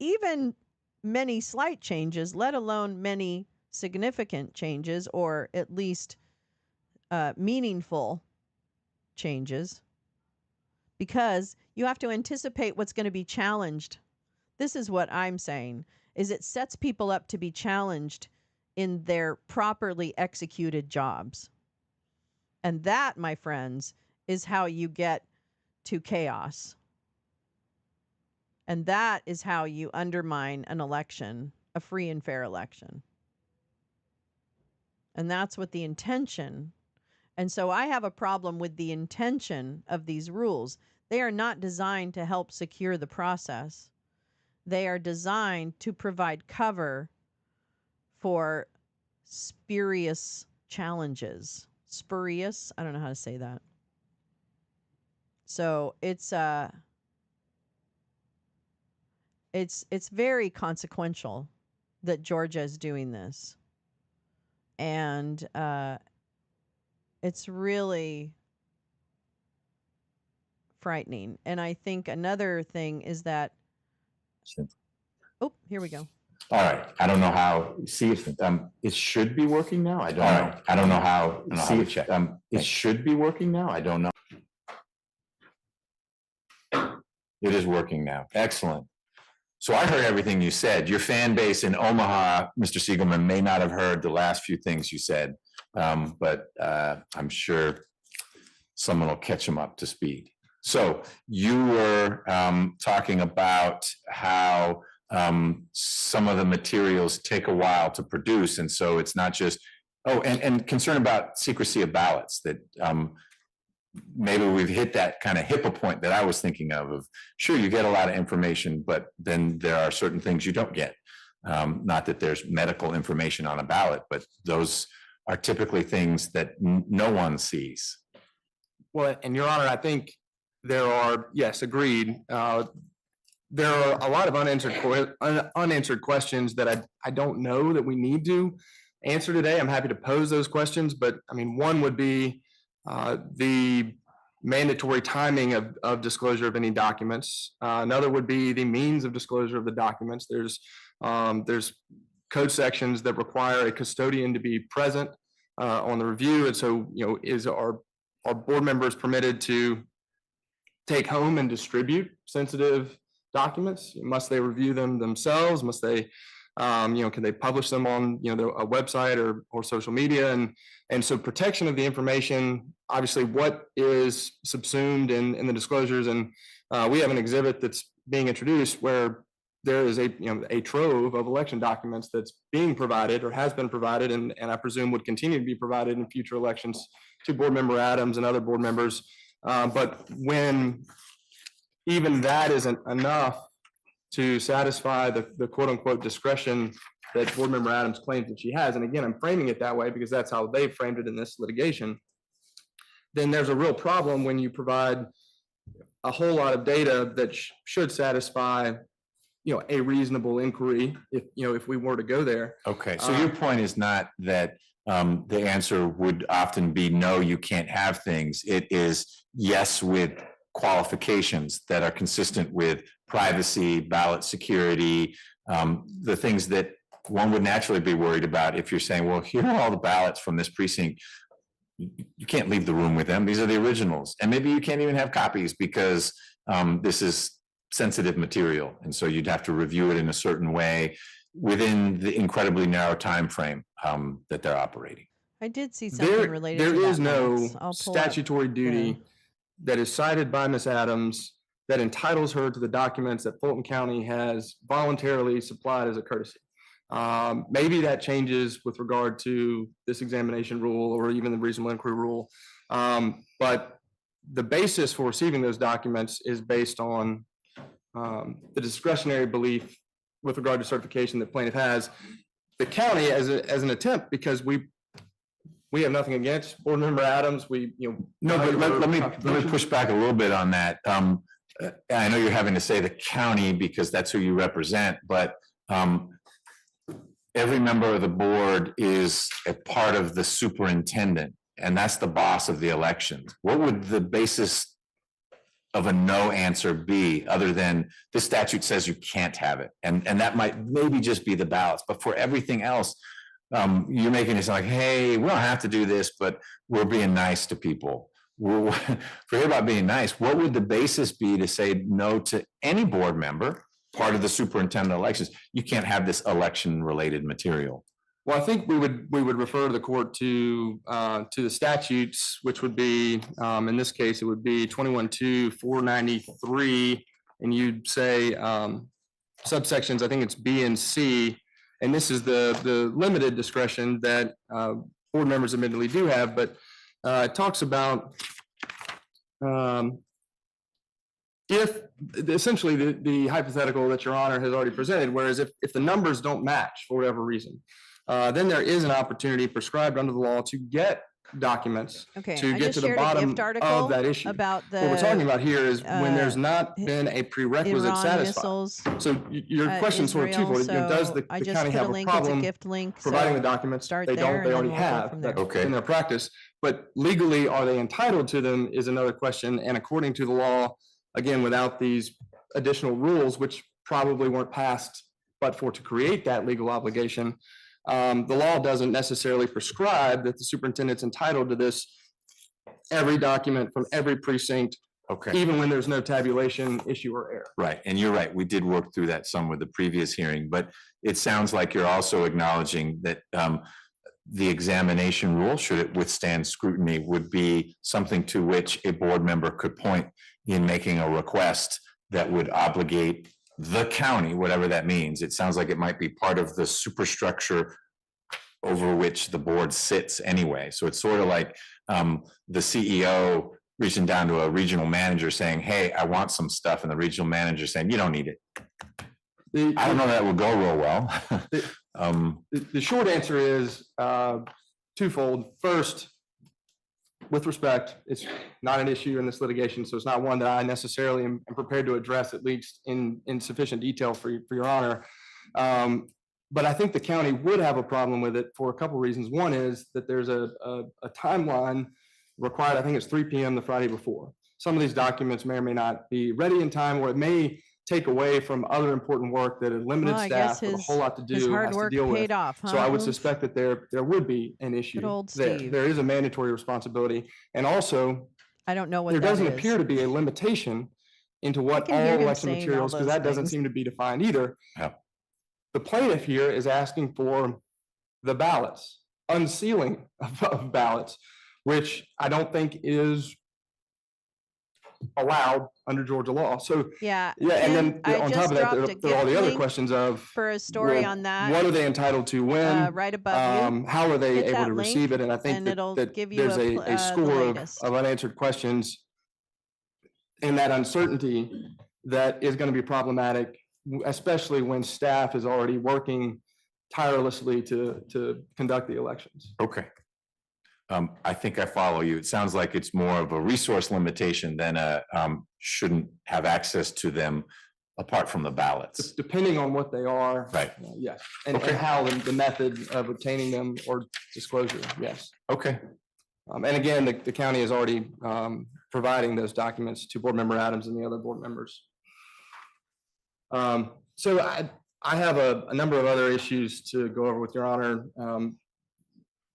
even many slight changes, let alone many significant changes, or at least meaningful changes, because you have to anticipate what's going to be challenged. This is what I'm saying, is it sets people up to be challenged in their properly executed jobs. And that, my friends, is how you get to chaos. And that is how you undermine an election, a free and fair election. And that's what the intention. And so I have a problem with the intention of these rules. They are not designed to help secure the process. They are designed to provide cover for spurious challenges. Spurious? I don't know how to say that. So it's very consequential, that Georgia is doing this. And it's really frightening. And I think another thing is that, oh, here we go. All right, I don't know how, see if, it should be working now, I don't know. I don't know how, see if, it should be working now, I don't know. It is working now, excellent. So I heard everything you said. Your fan base in Omaha, Mr. Siegelman, may not have heard the last few things you said, but I'm sure someone will catch them up to speed. So you were talking about how some of the materials take a while to produce, and so it's not just, oh, and concern about secrecy of ballots, that maybe we've hit that kind of HIPAA point that I was thinking of sure, you get a lot of information, but then there are certain things you don't get. Not that there's medical information on a ballot, but those are typically things that no one sees. Well, and Your Honor, I think there are, yes, agreed. There are a lot of unanswered questions that I don't know that we need to answer today. I'm happy to pose those questions, but I mean, one would be the mandatory timing of disclosure of any documents. Another would be the means of disclosure of the documents. There's code sections that require a custodian to be present on the review, and so are board members permitted to take home and distribute sensitive documents? Must they review them themselves? Must they, can they publish them on, a website or social media? And so protection of the information, obviously what is subsumed in the disclosures. And we have an exhibit that's being introduced where there is a trove of election documents that's being provided or has been provided, and I presume would continue to be provided in future elections to Board Member Adams and other board members. But when even that isn't enough to satisfy the quote unquote discretion that Board Member Adams claims that she has, and again, I'm framing it that way because that's how they framed it in this litigation, then there's a real problem when you provide a whole lot of data that should satisfy a reasonable inquiry if we were to go there. Okay, so your point is not that the answer would often be no, you can't have things. It is yes, with qualifications that are consistent with privacy, ballot security, the things that one would naturally be worried about if you're saying, well, here are all the ballots from this precinct. You can't leave the room with them. These are the originals. And maybe you can't even have copies because this is sensitive material. And so you'd have to review it in a certain way within the incredibly narrow time frame that they're operating. I did see something related to that. There is no Max. statutory duty that is cited by Ms. Adams that entitles her to the documents that Fulton County has voluntarily supplied as a courtesy. Maybe that changes with regard to this examination rule or even the reasonable inquiry rule. But the basis for receiving those documents is based on the discretionary belief with regard to certification that plaintiff has. The county as an attempt, because we have nothing against Board Member Adams. No, but let me push back a little bit on that. I know you're having to say the county because that's who you represent, but every member of the board is a part of the superintendent, and that's the boss of the elections. What would the basis of a no answer be other than the statute says you can't have it? And that might maybe just be the ballots, but for everything else, you're making it sound like, hey, we don't have to do this, but we're being nice to people. Forget about being nice. What would the basis be to say no to any board member, part of the superintendent elections? You can't have this election related material. Well, I think we would refer the court to the statutes, which would be, in this case, it would be 21-493, and you'd say subsections, I think it's B and C, and this is the limited discretion that board members admittedly do have, but it talks about if essentially the hypothetical that Your Honor has already presented, whereas if the numbers don't match for whatever reason, then there is an opportunity prescribed under the law to get documents Okay, to I get just to the shared a bottom gift article of that issue. about What we're talking the about here is when there's not been a prerequisite Iran satisfied. missiles. So your question's sort of Israel, twofold. You know, does so the I the just county put a have a link. It's a problem gift link. providing so the documents? start They there don't, and they then already we'll go have, from that's there. in their practice. But legally, are they entitled to them is another question. And according to the law, again, without these additional rules, which probably weren't passed but for to create that legal obligation, the law doesn't necessarily prescribe that the superintendent's entitled to this every document from every precinct, Okay. even when there's no tabulation issue or error. Right, and you're right, we did work through that some with the previous hearing, but it sounds like you're also acknowledging that the examination rule, should it withstand scrutiny, would be something to which a board member could point in making a request that would obligate the county, whatever that means. It sounds like it might be part of the superstructure over which the board sits anyway. So it's sort of like the CEO reaching down to a regional manager saying, hey, I want some stuff. And the regional manager saying, you don't need it. I don't know that would go real well. The short answer is twofold. First, with respect, it's not an issue in this litigation, so it's not one that I necessarily am prepared to address, at least in sufficient detail for your honor. But I think the county would have a problem with it for a couple reasons. One is that there's a timeline required. I think it's 3 p.m. the Friday before. Some of these documents may or may not be ready in time, or it may take away from other important work that a limited staff with a whole lot to do hard has to work deal with. paid off, So I would huh? suspect that there would be an issue Good old there. Steve. There is a mandatory responsibility, and also I don't know what there that doesn't is. appear to be a limitation into what can all hear him election saying all materials, because those that doesn't things. seem to be defined either. Yeah. The plaintiff here is asking for the ballots, unsealing of ballots, which I don't think is allowed under Georgia law. So Yeah. and Kim, then I on top just of that, dropped a there are all gift the other link questions of for a story well, on that. what are they entitled to when? Right above you. How are they Hit able that to link, receive it? And I think and that, it'll that give you there's the a score of latest. unanswered questions and that uncertainty that is going to be problematic, especially when staff is already working tirelessly to conduct the elections. Okay. I think I follow you. It sounds like it's more of a resource limitation than a shouldn't have access to them apart from the ballots. Depending on what they are. Right. Yes. And Okay. how the method of obtaining them or disclosure. Yes. Okay. And again, the county is already providing those documents to Board Member Adams and the other board members. So I have a number of other issues to go over with your honor.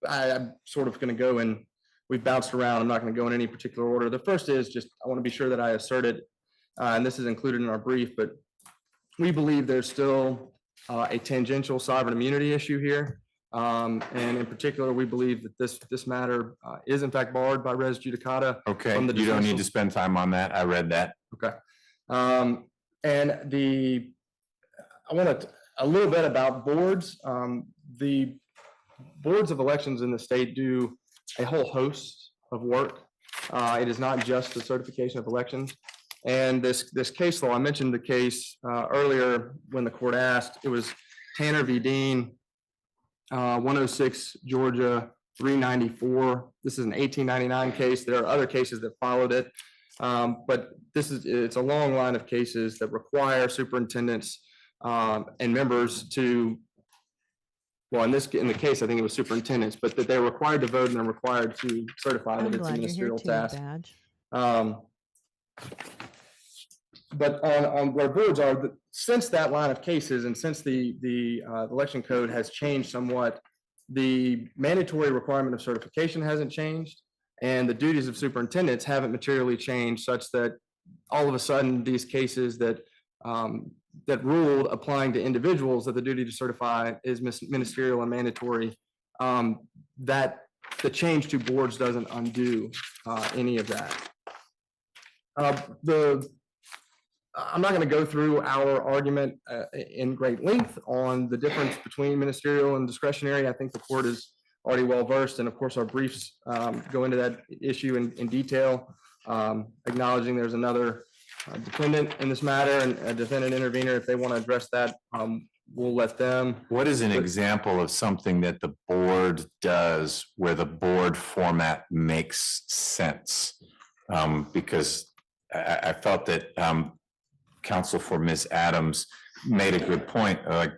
I'm sort of going to go and we've bounced around. I'm not going to go in any particular order. The first is just, I want to be sure that I assert it, and this is included in our brief, but we believe there's still a tangential sovereign immunity issue here. And in particular, we believe that this matter is in fact barred by res judicata. Okay, from the you don't need dismissal. to spend time on that. I read that. Okay. And I want to, a little bit about boards. The boards of elections in the state do a whole host of work. It is not just the certification of elections. And this case law, I mentioned the case earlier when the court asked, it was Tanner v. Dean, 106 Georgia 394. This is an 1899 case. There are other cases that followed it. But it's a long line of cases that require superintendents and members to, well, in the case, I think it was superintendents, but that they're required to vote and they're required to certify that it's a ministerial task. But on where boards are, since that line of cases and since the election code has changed somewhat, the mandatory requirement of certification hasn't changed, and the duties of superintendents haven't materially changed, such that all of a sudden these cases that ruled applying to individuals that the duty to certify is ministerial and mandatory, that the change to boards doesn't undo any of that. I'm not going to go through our argument in great length on the difference between ministerial and discretionary. I think the court is already well versed, and of course our briefs go into that issue in detail, acknowledging there's another defendant in this matter and a defendant intervener. If they want to address that, we'll let them. What is an example of something that the board does where the board format makes sense? Because I felt that counsel for Ms. Adams made a good point. Like,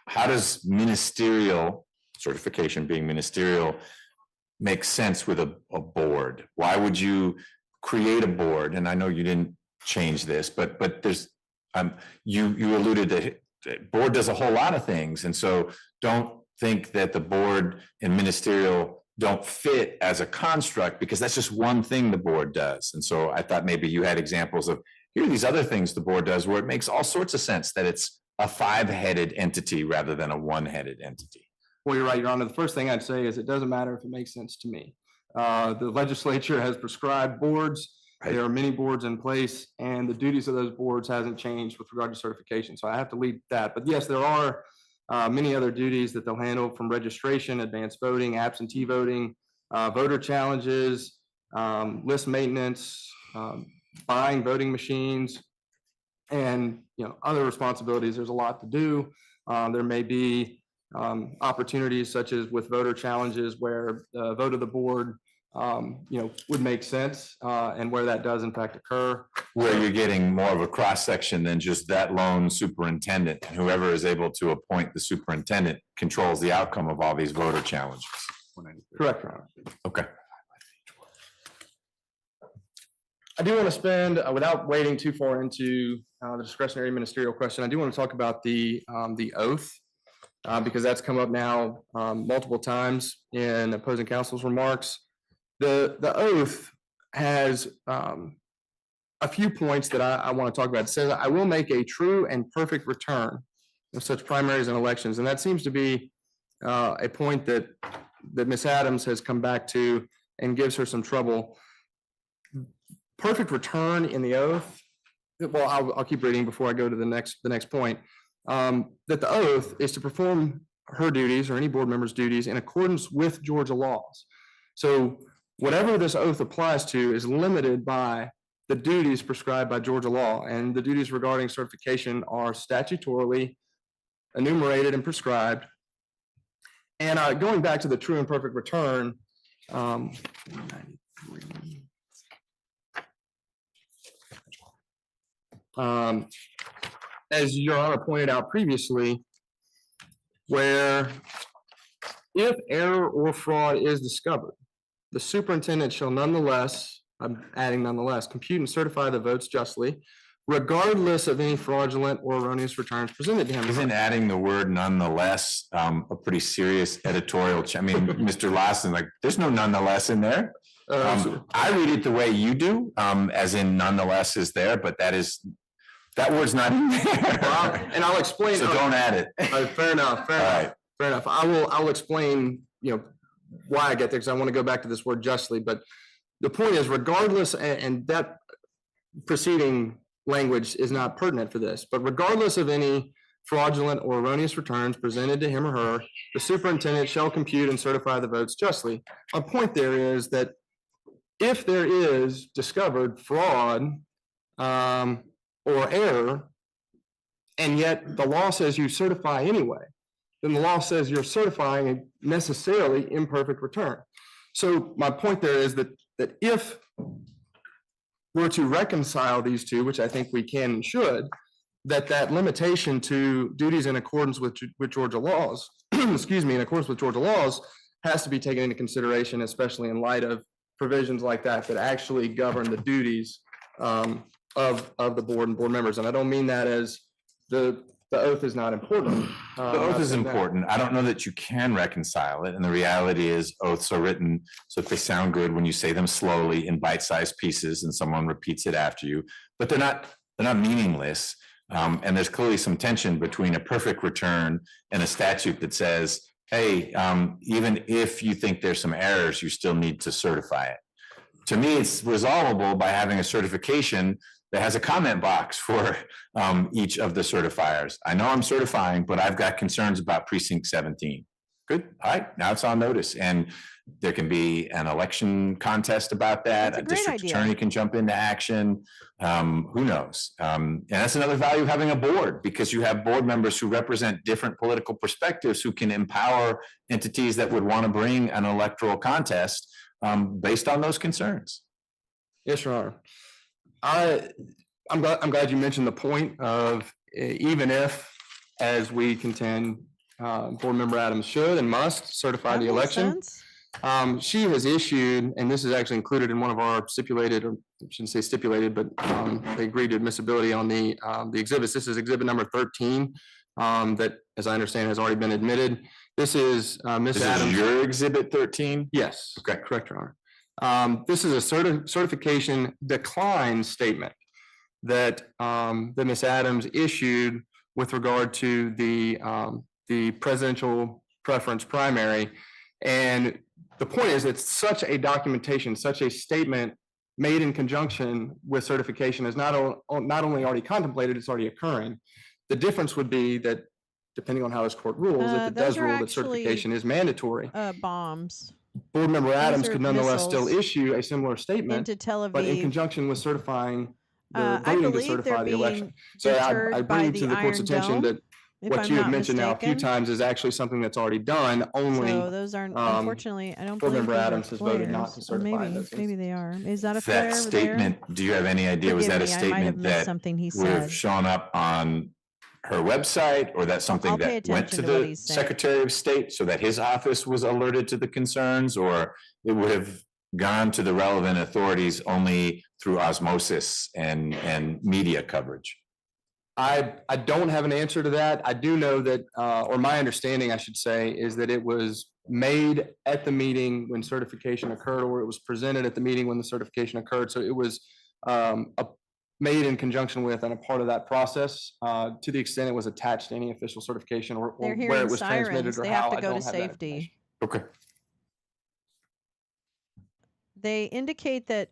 how does ministerial certification, being ministerial, make sense with a board? Why would you create a board? And I know you didn't change this, but there's you alluded that the board does a whole lot of things, and so don't think that the board and ministerial don't fit as a construct, because that's just one thing the board does. And so I thought maybe you had examples of, here are these other things the board does where it makes all sorts of sense that it's a 5-headed entity rather than a 1-headed entity. Well, you're right, Your Honor. The first thing I'd say is it doesn't matter if it makes sense to me. The legislature has prescribed boards. Right. There are many boards in place, and the duties of those boards hasn't changed with regard to certification. So I have to lead that. But yes, there are many other duties that they'll handle, from registration, advanced voting, absentee voting, voter challenges, list maintenance, buying voting machines, and other responsibilities. There's a lot to do. There may be opportunities such as with voter challenges where the vote of the board would make sense, and where that does in fact occur. Where you're getting more of a cross-section than just that lone superintendent, and whoever is able to appoint the superintendent controls the outcome of all these voter challenges. Correct, Your Honor. Okay. I do want to spend, without wading too far into the discretionary ministerial question, I do want to talk about the oath, because that's come up now multiple times in opposing counsel's remarks. The oath has a few points that I want to talk about. It says, I will make a true and perfect return of such primaries and elections. And that seems to be a point that Ms. Adams has come back to and gives her some trouble. Perfect return in the oath. Well, I'll keep reading before I go to the next point. That the oath is to perform her duties or any board member's duties in accordance with Georgia laws. So whatever this oath applies to is limited by the duties prescribed by Georgia law, and the duties regarding certification are statutorily enumerated and prescribed. And going back to the true and perfect return, as Your Honor pointed out previously, where if error or fraud is discovered, the superintendent shall nonetheless, I'm adding nonetheless, compute and certify the votes justly, regardless of any fraudulent or erroneous returns presented to him. Isn't adding the word nonetheless a pretty serious editorial? I mean, Mr. Lawson, like, there's no nonetheless in there. I read it the way you do, as in nonetheless is there, but that word's not in there. And I'll explain. So don't add it. Fair enough. Fair enough. I'll explain, why I get there, because I want to go back to this word justly. But the point is, regardless, and that preceding language is not pertinent for this, but regardless of any fraudulent or erroneous returns presented to him or her, the superintendent shall compute and certify the votes justly. My point there is that if there is discovered fraud or error, and yet the law says you certify anyway, then the law says you're certifying a necessarily imperfect return. So my point there is that if we're to reconcile these two, which I think we can and should, that limitation to duties in accordance with Georgia laws, excuse me, in accordance with Georgia laws, has to be taken into consideration, especially in light of provisions like that actually govern the duties of the board and board members. And I don't mean that as the oath is not important. The oath is important. I don't know that you can reconcile it. And the reality is oaths are written so that they sound good when you say them slowly in bite-sized pieces and someone repeats it after you, but they're not meaningless. And there's clearly some tension between a perfect return and a statute that says, hey, even if you think there's some errors, you still need to certify it. To me, it's resolvable by having a certification that has a comment box for each of the certifiers. I know I'm certifying, but I've got concerns about precinct 17. Good. All right. Now it's on notice, and there can be an election contest about that. That's a A great district idea. attorney can jump into action. Who knows? And that's another value of having a board, because you have board members who represent different political perspectives who can empower entities that would want to bring an electoral contest based on those concerns. Yes, Your Honor. I'm glad you mentioned the point of even if, as we contend, Board Member Adams should and must certify That the makes election. sense. She has issued, and this is actually included in one of our stipulated, or I shouldn't say stipulated, but they agreed to admissibility on the exhibits. This is exhibit number 13, that, as I understand, has already been admitted. This is Ms. This Adams. is your exhibit 13? Yes. Okay. Correct, Your Honor. This is a certification decline statement that that Ms. Adams issued with regard to the presidential preference primary. And the point is, it's such a documentation, such a statement made in conjunction with certification is not only already contemplated, it's already occurring. The difference would be that, depending on how this court rules, if it does rule that certification is mandatory, bombs. Board Member Adams are could nonetheless still missiles issue a similar statement, into Tel but in Aviv. conjunction with certifying I voting to believe certify they're the election. being So deterred I by bring to the the court's Iron attention Dome, that if what I'm you have not mentioned now a few mistaken. times is actually something that's already done, only. So those aren't, unfortunately, I don't Board believe Member those are Adams has voted not to flares. Or certify maybe, those maybe they are. Is that a flare That over statement, do you have any idea, was Forgive that a me, I might have statement missed that something he would have said. shown up on her website, or that's something I'll pay that went to attention to what the he's saying. Secretary of State so that his office was alerted to the concerns, or it would have gone to the relevant authorities only through osmosis and media coverage? I don't have an answer to that. I do know that, or my understanding, I should say, is that it was made at the meeting when certification occurred, or it was presented at the meeting when the certification occurred. So it was made in conjunction with and a part of that process, to the extent it was attached to any official certification, or They're where hearing it was transmitted sirens. or They how. have to I go don't to have that safety. information. Okay. They indicate that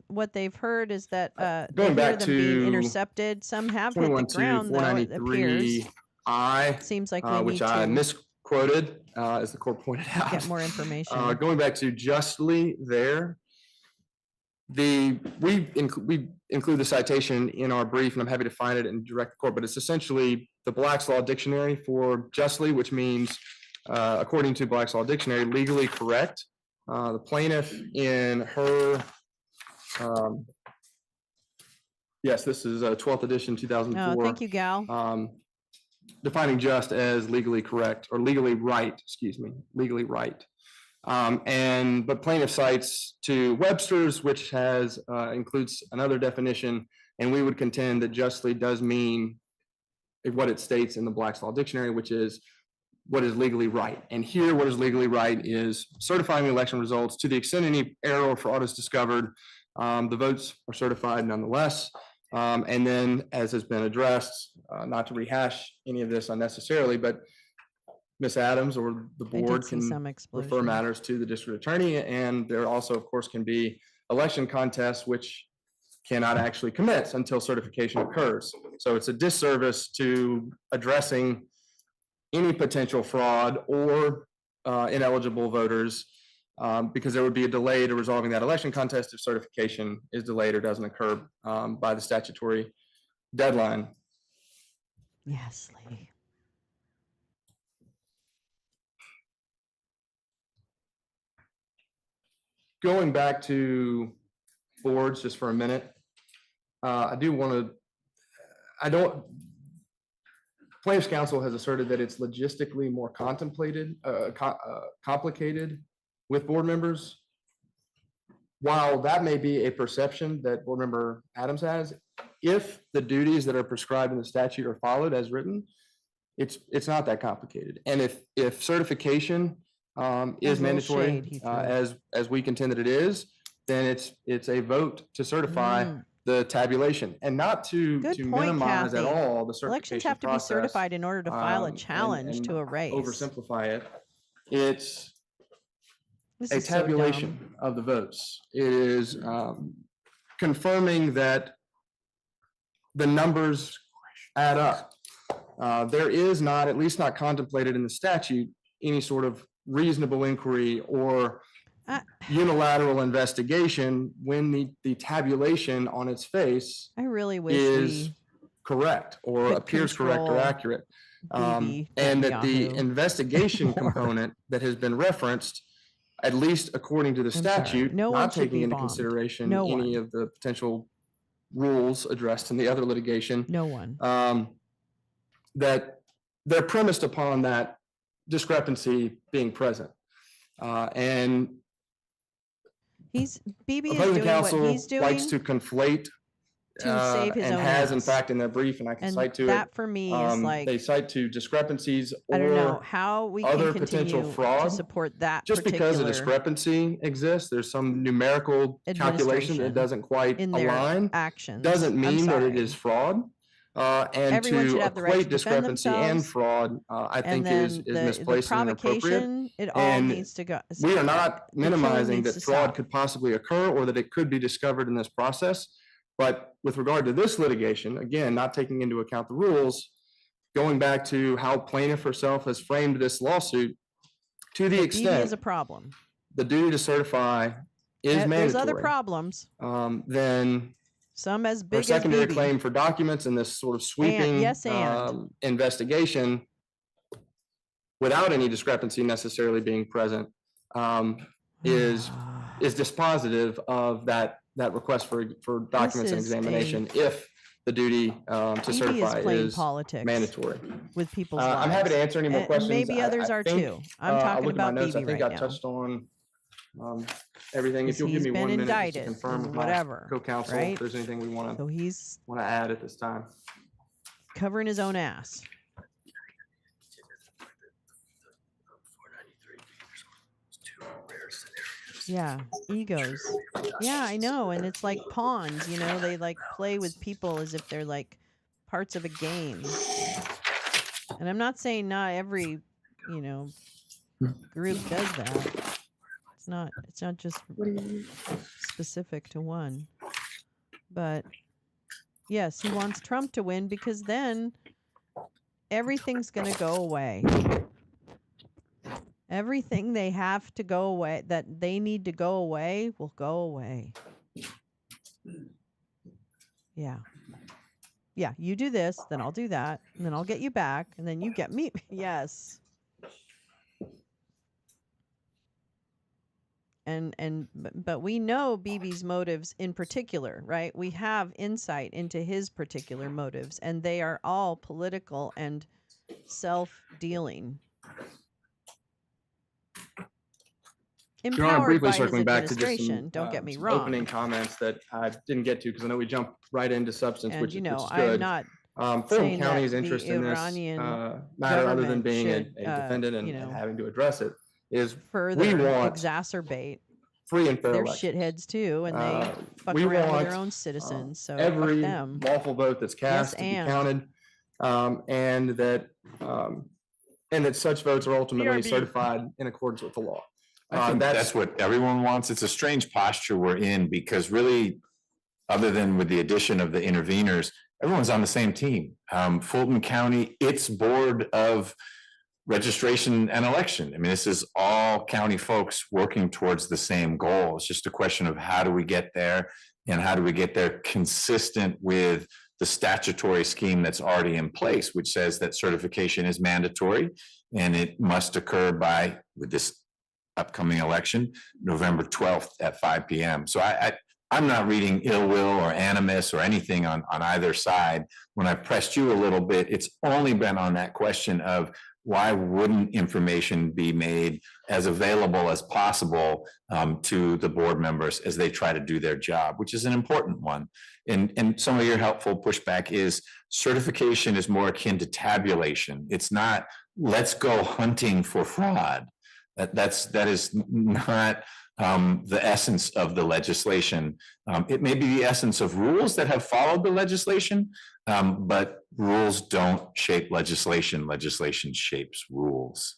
what they've heard is that they Going hear back them being to intercepted. Some have hit the ground, though, it appears. 493I, Seems like we which need I to misquoted, as the court pointed out. get more information. Going back to justly there, we include the citation in our brief, and I'm happy to find it and direct the court, but it's essentially the Black's Law Dictionary for justly, which means, according to Black's Law Dictionary, legally correct. The plaintiff in her, yes, this is 12th edition, 2004. Oh, thank you, Gal. Defining just as legally correct, or legally right, excuse me, legally right. But plaintiff cites to Webster's, which has includes another definition, and we would contend that justly does mean what it states in the Black's Law Dictionary, which is what is legally right. And here, what is legally right is certifying the election results to the extent any error or fraud is discovered. The votes are certified nonetheless. And then, as has been addressed, not to rehash any of this unnecessarily, but Ms. Adams or the board can refer matters to the district attorney. And there also, of course, can be election contests which cannot actually commence until certification occurs. So it's a disservice to addressing any potential fraud or ineligible voters, because there would be a delay to resolving that election contest if certification is delayed or doesn't occur by the statutory deadline. Yes, Leigh. Going back to boards just for a minute, Plaintiffs' counsel has asserted that it's logistically more complicated with board members. While that may be a perception that Board Member Adams has, if the duties that are prescribed in the statute are followed as written, it's not that complicated. And if certification is mandatory, as we contend that it is, then it's a vote to certify the tabulation, and not to minimize at all the certification Elections have to be certified in order to file a challenge to a race. Oversimplify it. It's This a is so tabulation of the votes. It is confirming that the numbers add up. There is not, at least not contemplated in the statute, any sort of reasonable inquiry or unilateral investigation when the tabulation on its face I really wish is we correct or could appears correct or control accurate. BB And that the Netanyahu investigation more. component that has been referenced, at least according to the I'm sorry. statute, No one not should taking be into bombed. consideration No any one. of the potential rules addressed in the other litigation. No one. That they're premised upon that discrepancy being present. And BB is opposing doing counsel what he's doing likes to conflate to save his and own has in ass. fact in their brief, and I can And cite to that it. for me is like, they cite to discrepancies I don't know or how we other can potential continue fraud. to support that Just because a particular discrepancy exists, there's some numerical calculation that administration doesn't quite in their align, actions. doesn't I'm mean that it sorry. is fraud. And Everyone to should have the right to equate defend discrepancy and themselves. fraud, I And think is then the misplaced and inappropriate. provocation, it all And needs to go. we are not the killing minimizing needs that to fraud stop. could possibly occur or that it could be discovered in this process. But with regard to this litigation, again, not taking into account the rules, going back to how plaintiff herself has framed this lawsuit, to the BB extent is a problem. the duty to certify is mandatory. There's other problems. Then Some as her big as secondary BB. claim for documents in this sort of sweeping yes, and. investigation without any discrepancy necessarily being present is dispositive of that request for documents and is examination if the duty to certify playing is politics mandatory. with people's lives. I'm happy to answer any more And questions. maybe others I are think, too. I'm I talking looked at my about notes. I BB think right I now. touched on everything. If Because you'll give he's me been 1 minute just to indicted confirm and with whatever, my co-counsel right? if there's anything we want So he's to add at this time. covering his own ass. Yeah, egos. Yeah, I know. And it's like pawns, you know, they like play with people as if they're like parts of a game. And I'm not saying not every, you know, group does that. It's not just specific to one. But yes, he wants Trump to win because then everything's going to go away. Everything they have to go away, that they need to go away, will go away. Yeah. Yeah, you do this, then I'll do that, and then I'll get you back, and then you get me. Yes. But we know BB's motives in particular, right? We have insight into his particular motives, and they are all political and self-dealing. Your Honor, Empowered briefly by his circling back to just administration, some, don't get me some wrong. opening comments that I didn't get to because I know we jumped right into substance, And which you is know, good. I'm not Fulton saying that County's the interest in this Iranian matter, other than government being a should, defendant and, you know, and having to address it, is further we want exacerbate. free and fair They're elections. shitheads too, and they fuck we around with want, their own citizens. So every fuck them. lawful vote that's cast to be counted, and that such votes are ultimately certified in accordance with the law. I think that's what everyone wants. It's a strange posture we're in because really, other than with the addition of the interveners, everyone's on the same team. Fulton County, its board of registration and election. I mean, this is all county folks working towards the same goal. It's just a question of how do we get there and how do we get there consistent with the statutory scheme that's already in place, which says that certification is mandatory and it must occur by, with this upcoming election, November 12th at 5 p.m. So I'm not reading ill will or animus or anything on either side. When I pressed you a little bit, it's only been on that question of why wouldn't information be made as available as possible to the board members as they try to do their job, which is an important one. And some of your helpful pushback is certification is more akin to tabulation. It's not, let's go hunting for fraud. That is not the essence of the legislation. It may be the essence of rules that have followed the legislation, but rules don't shape legislation. Legislation shapes rules.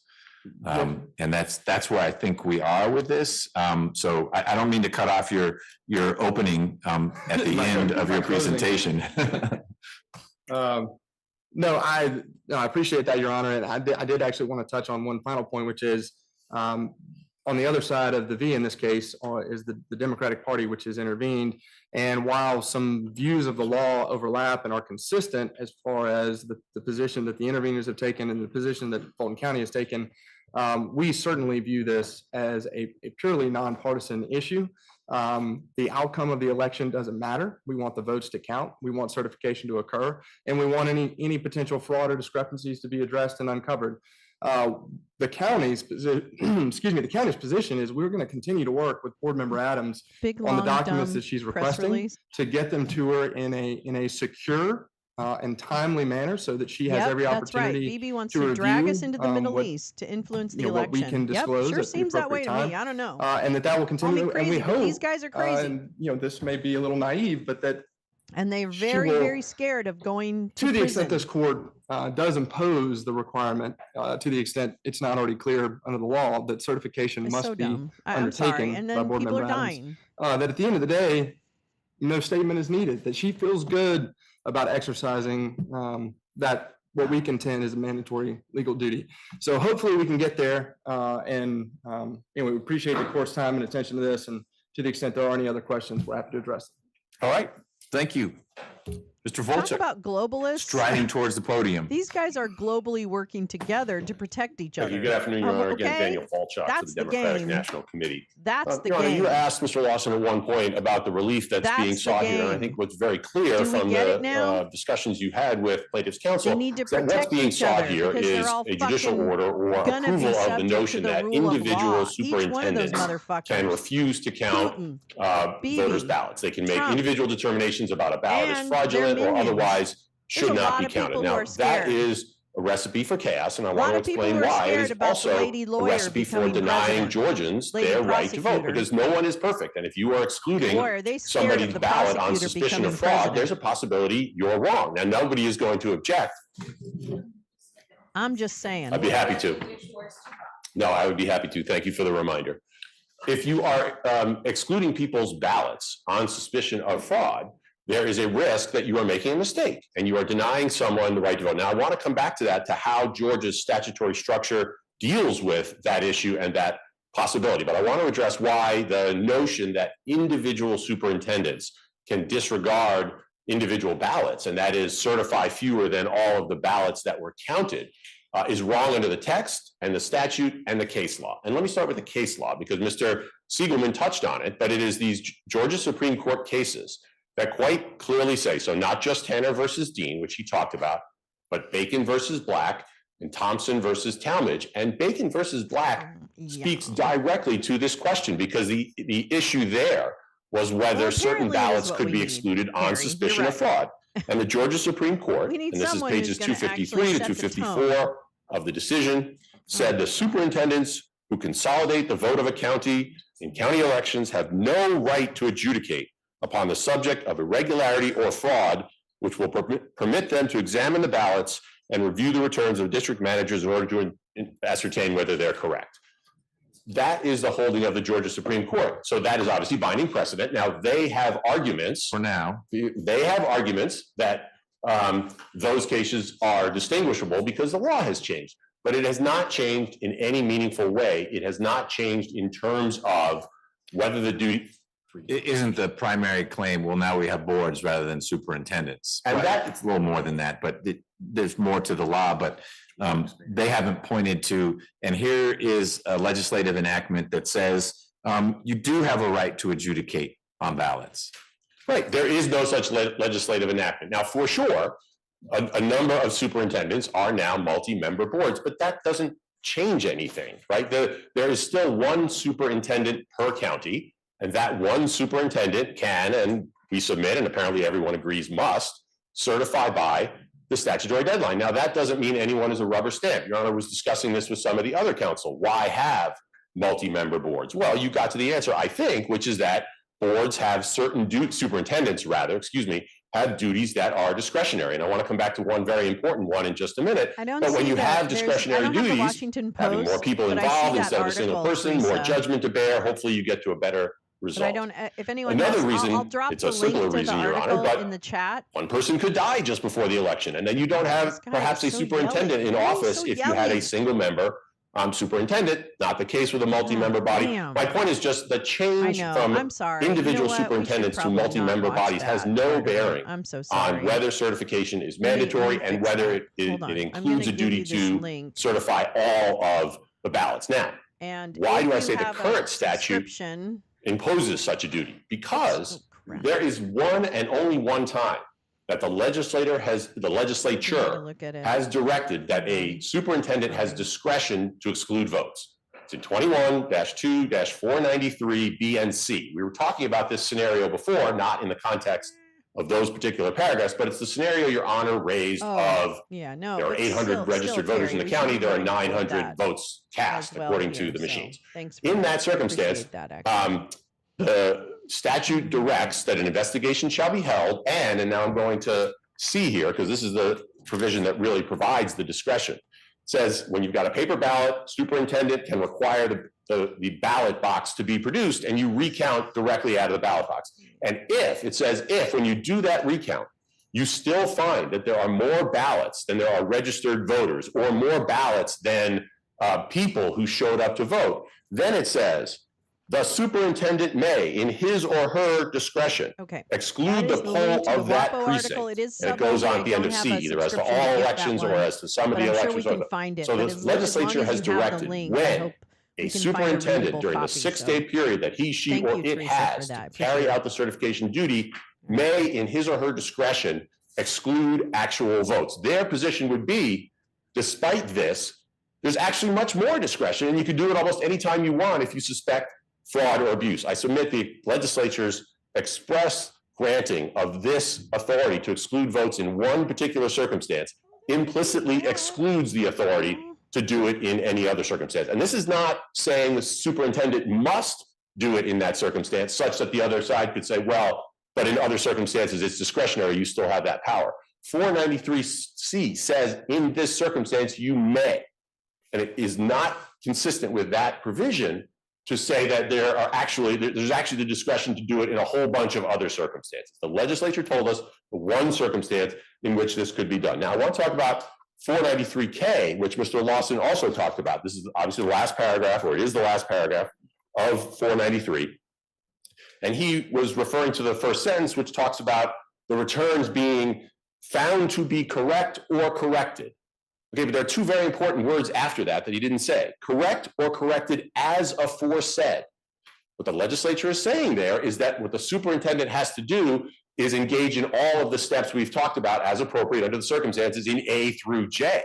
And that's where I think we are with this. So I don't mean to cut off your opening at the end of your presentation. No, I appreciate that, Your Honor. And I did actually want to touch on one final point, which is on the other side of the V in this case is the Democratic Party, which has intervened. And while some views of the law overlap and are consistent as far as the position that the interveners have taken and the position that Fulton County has taken, we certainly view this as a purely nonpartisan issue. The outcome of the election doesn't matter. We want the votes to count. We want certification to occur, and we want any potential fraud or discrepancies to be addressed and uncovered. The county's the county's position is we're going to continue to work with Board Member Adams on the documents that she's requesting to get them to her in a secure and timely manner so that she has every opportunity. That's right. Bibi wants to drag us into the Middle East to influence the election. What we can disclose sure at the seems that way appropriate to me. time. I don't know. And that will continue. Crazy, and we hope these guys are crazy. And this may be a little naive, but that. And they're very, very scared of going to the prison. extent this court does impose the requirement, to the extent it's not already clear under the law that certification must be undertaken and by then Board people Member are Adams. dying. That at the end of the day, no statement is needed, that she feels good about exercising what we contend is a mandatory legal duty. So hopefully we can get there. And we appreciate the court's time and attention to this. And to the extent there are any other questions, we're happy to address them. All right. Thank you. Mr. Volcher. Talk about globalists. Striding towards the podium. These guys are globally working together to protect each other. Good afternoon, Your Honor. Again, Daniel Falchuk That's to the the Democratic game. National Committee. That's the Your Honor, game. you asked Mr. Lawson at one point about the relief that's being the sought here. And I game. think what's very clear Do we from get it now? the discussions you had with plaintiff's counsel They need to is that what's protect being each sought other here because they're is all a judicial fucking order or gonna be approval of the subject to notion the that rule of individual law. Each one of those superintendents motherfuckers. can refuse to count Putin, Bibi, voters' ballots. They can make Trump, individual determinations about a ballot is and fraudulent their or minions. otherwise should a not lot be of people counted. who Now, are that scared. is a recipe for chaos, and I A want lot to of people explain who are why. It scared is about the also lady a lawyer recipe for becoming denying president. Georgians Lady their right to vote, prosecutor. because no one is perfect. And if you are excluding Boy, are they scared somebody's of the ballot on prosecutor suspicion of becoming fraud, president. there's a possibility you're wrong. Now, nobody is going to object. I'm just saying. I'd be happy to. No, I would be happy to. Thank you for the reminder. If you are excluding people's ballots on suspicion of fraud, there is a risk that you are making a mistake and you are denying someone the right to vote. Now, I want to come back to that, to how Georgia's statutory structure deals with that issue and that possibility. But I want to address why the notion that individual superintendents can disregard individual ballots, and that is certify fewer than all of the ballots that were counted, is wrong under the text and the statute and the case law. And let me start with the case law, because Mr. Siegelman touched on it, but it is these Georgia Supreme Court cases that quite clearly say, so not just Tanner versus Dean, which he talked about, but Bacon versus Black and Thompson versus Talmadge. And Bacon versus Black speaks directly to this question, because the issue there was whether certain ballots could be excluded on suspicion of fraud. And the Georgia Supreme Court, and this is pages 253 to 254 of the decision, said the superintendents who consolidate the vote of a county in county elections have no right to adjudicate upon the subject of irregularity or fraud, which will permit them to examine the ballots and review the returns of district managers in order to ascertain whether they're correct. That is the holding of the Georgia Supreme Court. So that is obviously binding precedent. Now, they have arguments. For now. They have arguments that those cases are distinguishable because the law has changed. But it has not changed in any meaningful way. It has not changed in terms of whether the duty. Isn't the primary claim, well, now we have boards rather than superintendents. And that, it's a little more than that, but there's more to the law, but they haven't pointed to, and here is a legislative enactment that says you do have a right to adjudicate on ballots. Right, there is no such legislative enactment. Now, for sure, a number of superintendents are now multi-member boards, but that doesn't change anything, right? There is still one superintendent per county, and that one superintendent can, and we submit, and apparently everyone agrees must, certify by the statutory deadline. Now, that doesn't mean anyone is a rubber stamp. Your Honor was discussing this with some of the other counsel. Why have multi-member boards? Well, you got to the answer, I think, which is that boards have certain superintendents rather, have duties that are discretionary. And I want to come back to one very important one in just a minute. But when you have discretionary duties, having more people involved instead of a single person, more judgment to bear, hopefully you get to a better But I result. don't, if anyone Another has, reason, I'll drop it's the a link simpler to the reason, Your Honor, article but in the chat. one person could die just before the election, and then you don't have guy perhaps is a so superintendent yelly. in Why are you office so if you had a yelly? single member superintendent, not the case with a multi-member body. damn. My point is just the change know, from I'm sorry. You know individual what? We should superintendents to probably not multi-member watch bodies has that no part of it. bearing I'm so sorry. on whether certification is Let me mandatory fix and whether that. it Hold on. I'm includes a gonna give duty you this to link. certify all of the ballots. Now, And why if do I you say the have a current statute subscription, imposes such a duty? Because crap. there is one and only one time that the legislature has directed that a superintendent has discretion to exclude votes. It's in 21-2-493 B and C. We were talking about this scenario before, not in the context of those particular paragraphs, but it's the scenario Your Honor raised of yeah, no, there are but 800 registered voters in the county, there are 900 votes cast according to the machines. Thanks. In that circumstance, the statute directs that an investigation shall be held, and now I'm going to see here, because this is the provision that really provides the discretion. It says when you've got a paper ballot, superintendent can require the ballot box to be produced, and you recount directly out of the ballot box. And if when you do that recount, you still find that there are more ballots than there are registered voters, or more ballots than people who showed up to vote, then it says, the superintendent may, in his or her discretion, exclude the poll of that precinct. And it goes on at the end of C, either as to all elections or as to some of the elections. So the legislature has directed when a superintendent during the 6-day period that he, she, or it has to carry out the certification duty may, in his or her discretion, exclude actual votes. Their position would be, despite this, there's actually much more discretion, and you can do it almost anytime you want if you suspect fraud or abuse. I submit the legislature's express granting of this authority to exclude votes in one particular circumstance implicitly excludes the authority to do it in any other circumstance. And this is not saying the superintendent must do it in that circumstance, such that the other side could say, well, but in other circumstances, it's discretionary, you still have that power. 493C says in this circumstance, you may. And it is not consistent with that provision to say that there's actually the discretion to do it in a whole bunch of other circumstances. The legislature told us the one circumstance in which this could be done. Now, I want to talk about 493K, which Mr. Lawson also talked about. This is obviously the last paragraph, or it is the last paragraph of 493. And he was referring to the first sentence, which talks about the returns being found to be correct or corrected. Okay, but there are two very important words after that he didn't say. Correct or corrected as aforesaid. What the legislature is saying there is that what the superintendent has to do is engage in all of the steps we've talked about as appropriate under the circumstances in A through J.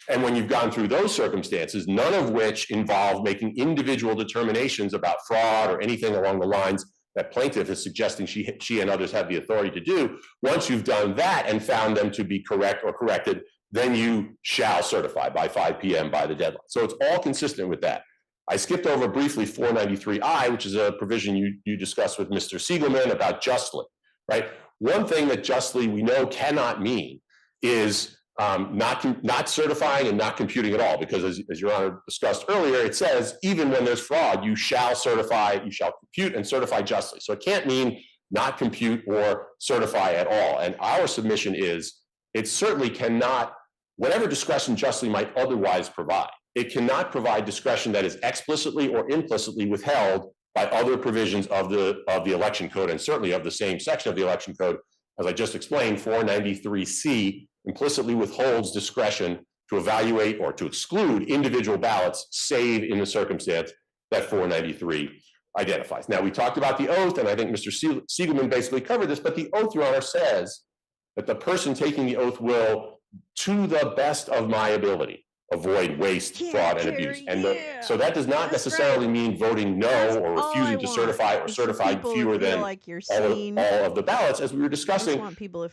And when you've gone through those circumstances, none of which involve making individual determinations about fraud or anything along the lines that plaintiff is suggesting she and others have the authority to do, once you've done that and found them to be correct or corrected, then you shall certify by 5 p.m. by the deadline. So it's all consistent with that. I skipped over briefly 493I, which is a provision you discussed with Mr. Siegelman about justly, right? One thing that justly we know cannot mean is not certifying and not computing at all, because as Your Honor discussed earlier, it says even when there's fraud, you shall certify, you shall compute and certify justly. So it can't mean not compute or certify at all. And our submission is it certainly cannot, whatever discretion justly might otherwise provide, it cannot provide discretion that is explicitly or implicitly withheld by other provisions of the election code, and certainly of the same section of the election code. As I just explained, 493C implicitly withholds discretion to evaluate or to exclude individual ballots, save in the circumstance that 493 identifies. Now, we talked about the oath, and I think Mr. Siegelman basically covered this, but the oath, Your Honor, says that the person taking the oath will, to the best of my ability, avoid waste, fraud, and abuse. And so that does not necessarily mean voting no or refusing to certify or certifying fewer than all of the ballots. As we were discussing,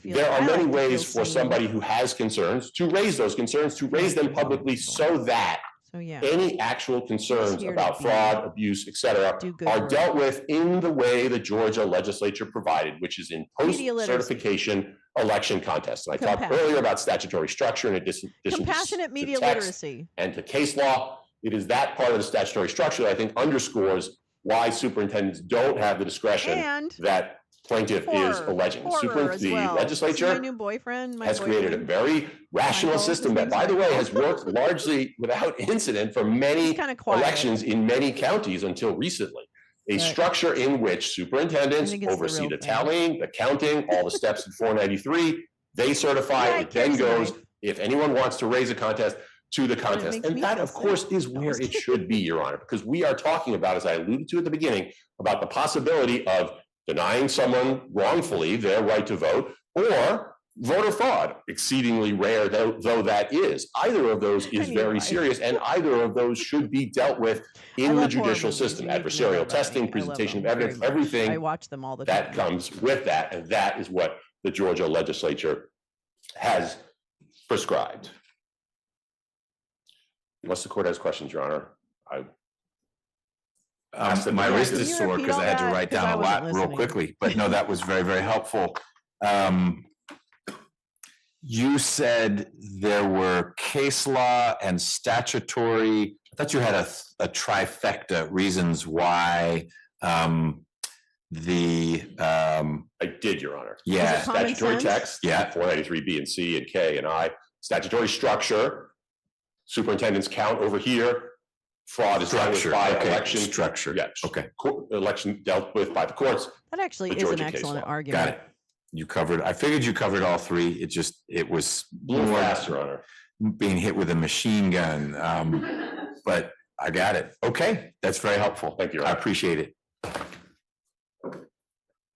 there are many ways for somebody who has concerns to raise those concerns, to raise them publicly so that any actual concerns about fraud, abuse, et cetera, are dealt with in the way the Georgia legislature provided, which is in post-certification election contests. And I talked earlier about statutory structure in addition compassionate media to text literacy and to case law. It is that part of the statutory structure that I think underscores why superintendents don't have the discretion And that plaintiff is alleging. horror as The well. See legislature my new boyfriend, has created a very rational Michael, system his that, by name's the way, Michael. has worked largely without incident for many kinda quiet. elections in many counties until recently. A But structure in which superintendents I think it's the oversee real the thing. tallying, the counting, all the steps in 493. They certify, Yeah, it it then carries a goes, knife. if anyone wants to raise a contest, to the contest. makes And me that, feel of course, sick. is where it should be, Your Honor, because we are talking about, as I alluded to at the beginning, about the possibility of denying someone wrongfully their right to vote or voter fraud, exceedingly rare though that is. Either of those is very serious, and either of those should be dealt with in the judicial system. Adversarial testing, presentation of evidence, everything I watch them all the that time. comes with that, and that is what the Georgia legislature has prescribed. Unless the court has questions, Your Honor, My wrist Can is you sore repeat because all I had to that? write 'Cause I down a wasn't lot real listening. quickly, but no, that was very, very helpful. You said there were case law and statutory, I thought you had a trifecta reasons why I did, Your Honor. Yeah. Statutory text. Yeah. 493B and C and K and I. Statutory structure. Superintendent's count over here. Fraud is dealt with Structure, by okay, election. structure, Yeah. okay. Election dealt with by the courts. That actually The is an Georgia case excellent law. argument. Got it. You covered, I figured you covered all three. It was Little more fast, Your Honor. being hit with a machine gun. But I got it. Okay, that's very helpful. Thank you, Your I Honor. appreciate it.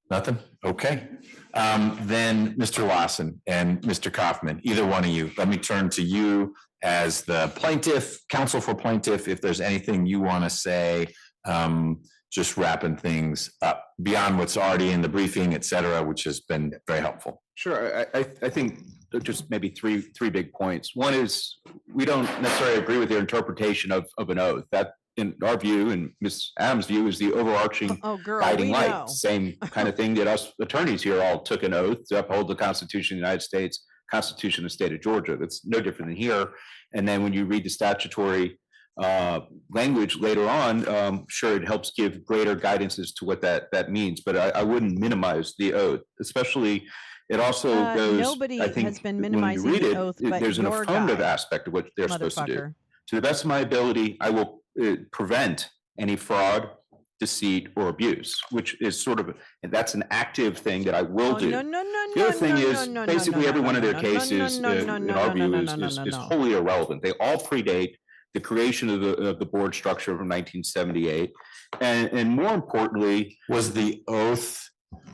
Nothing? Okay. Then Mr. Lawson and Mr. Kaufman, either one of you, let me turn to you as the plaintiff, counsel for plaintiff, if there's anything you want to say, just wrapping things up beyond what's already in the briefing, et cetera, which has been very helpful. Sure, I think just maybe three big points. One is, we don't necessarily agree with your interpretation of an oath. That, in our view, and Ms. Adams' view, is the overarching Oh, girl, guiding we light. know. Same kind of thing that us attorneys here all took an oath to uphold the Constitution of the United States, Constitution of the state of Georgia. That's no different than here. And then when you read the statutory language later on, sure, it helps give greater guidance as to what that means, but I wouldn't minimize the oath, especially. It also goes, nobody I think, has been when you minimizing read the it, oath, but there's an your affirmative guy, aspect of what they're supposed to do. motherfucker. To the best of my ability, I will prevent any fraud, deceit, or abuse, which is sort of, and that's an active thing that I will do. No, no, no, The other no, thing no, is, no, no, basically, no, every no, one of no, their no, no, cases, no, no, in no, our no, view, no, is no, no, no. wholly irrelevant. They all predate the creation of the board structure from 1978. And more importantly, Was the oath,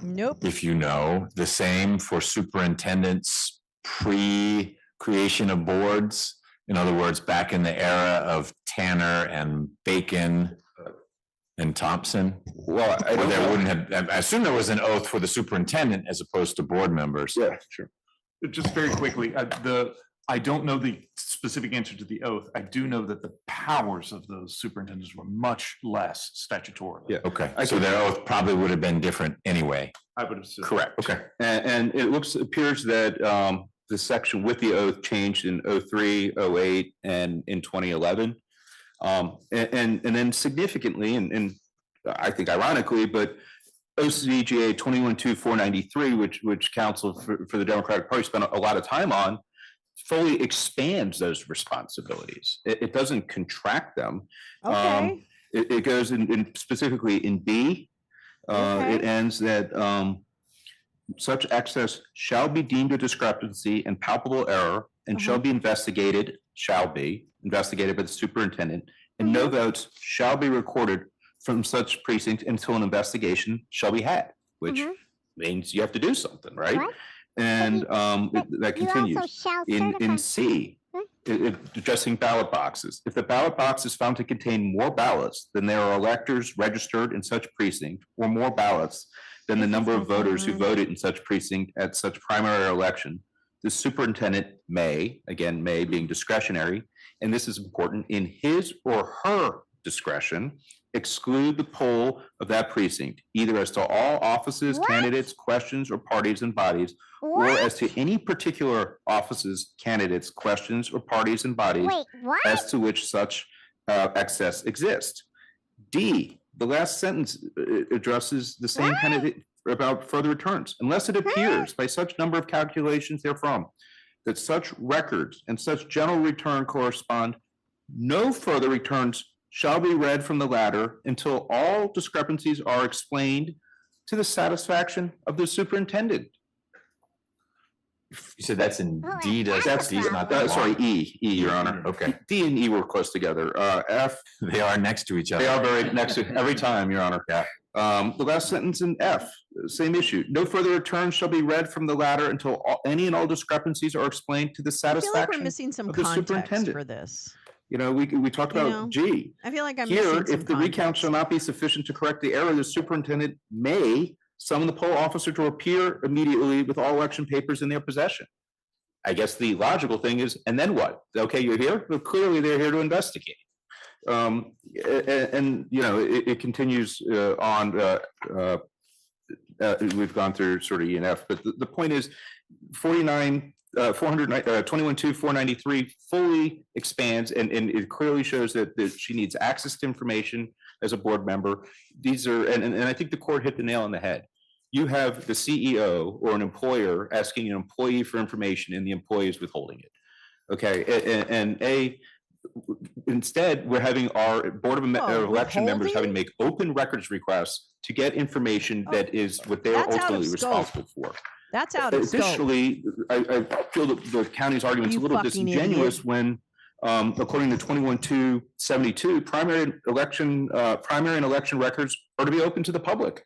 Nope. if you know, the same for superintendents pre-creation of boards? In other words, back in the era of Tanner and Bacon and Thompson? Well, I Where don't there know. wouldn't have, I assume there was an oath for the superintendent as opposed to board members. Yeah, sure. Just very quickly, I don't know the specific answer to the oath. I do know that the powers of those superintendents were much less statutorily. Yeah. Okay, so their oath probably would have been different anyway. I would assume. Correct. Okay. And it appears that the section with the oath changed in 03, 08, and in 2011. And then significantly, and I think ironically, but OCGA 21-493, which counsel for the Democratic Party spent a lot of time on, fully expands those responsibilities. It doesn't contract them. Okay. It goes in specifically in B. It ends that such excess shall be deemed a discrepancy and palpable error and shall be investigated by the superintendent, and no votes shall be recorded from such precinct until an investigation shall be had, which means you have to do something, right? Right. And that You continues. also shall In certify. C, addressing ballot boxes. If the ballot box is found to contain more ballots than there are electors registered in such precinct, or more ballots than the number of voters who voted in such precinct at such primary election, the superintendent may, again, may being discretionary, and this is important, in his or her discretion, exclude the poll of that precinct, either as to all offices, candidates, questions, or parties and bodies, or as to any particular offices, candidates, questions, or parties and bodies Wait, what? as to which such excess exists. D, the last sentence addresses the same kind of about further returns, unless it appears by such number of calculations therefrom that such records and such general return correspond, no further returns shall be read from the latter until all discrepancies are explained to the satisfaction of the superintendent. You said that's in D, That's D's not that. sorry, E, Your Honor. Okay. D and E were close together. F. They are next to each other. They are very next to every time, Your Honor. Yeah. The last sentence in F, same issue. No further returns shall be read from the latter until any and all discrepancies are explained to the I feel like satisfaction we're missing some of the context superintendent. for this. You know, we talked You about know, G. I feel like I'm Here, missing some if the recount context. shall not be sufficient to correct the error, the superintendent may summon the poll officer to appear immediately with all election papers in their possession. I guess the logical thing is, and then what? Okay, you're here, but clearly they're here to investigate. And you know, it continues on. We've gone through sort of E and F, but the point is 21-2-493 fully expands and it clearly shows that she needs access to information as a board member. These are, and I think the court hit the nail on the head. You have the CEO or an employer asking an employee for information and the employee is withholding it. Okay, and instead, we're having our Board of Election members having to make open records requests to get information that is what they are That's out of ultimately scope. responsible for. That's out of scope. Additionally, I feel that the county's argument is a You little fucking disingenuous when, according to 21-272, primary and election records are to be open to the public.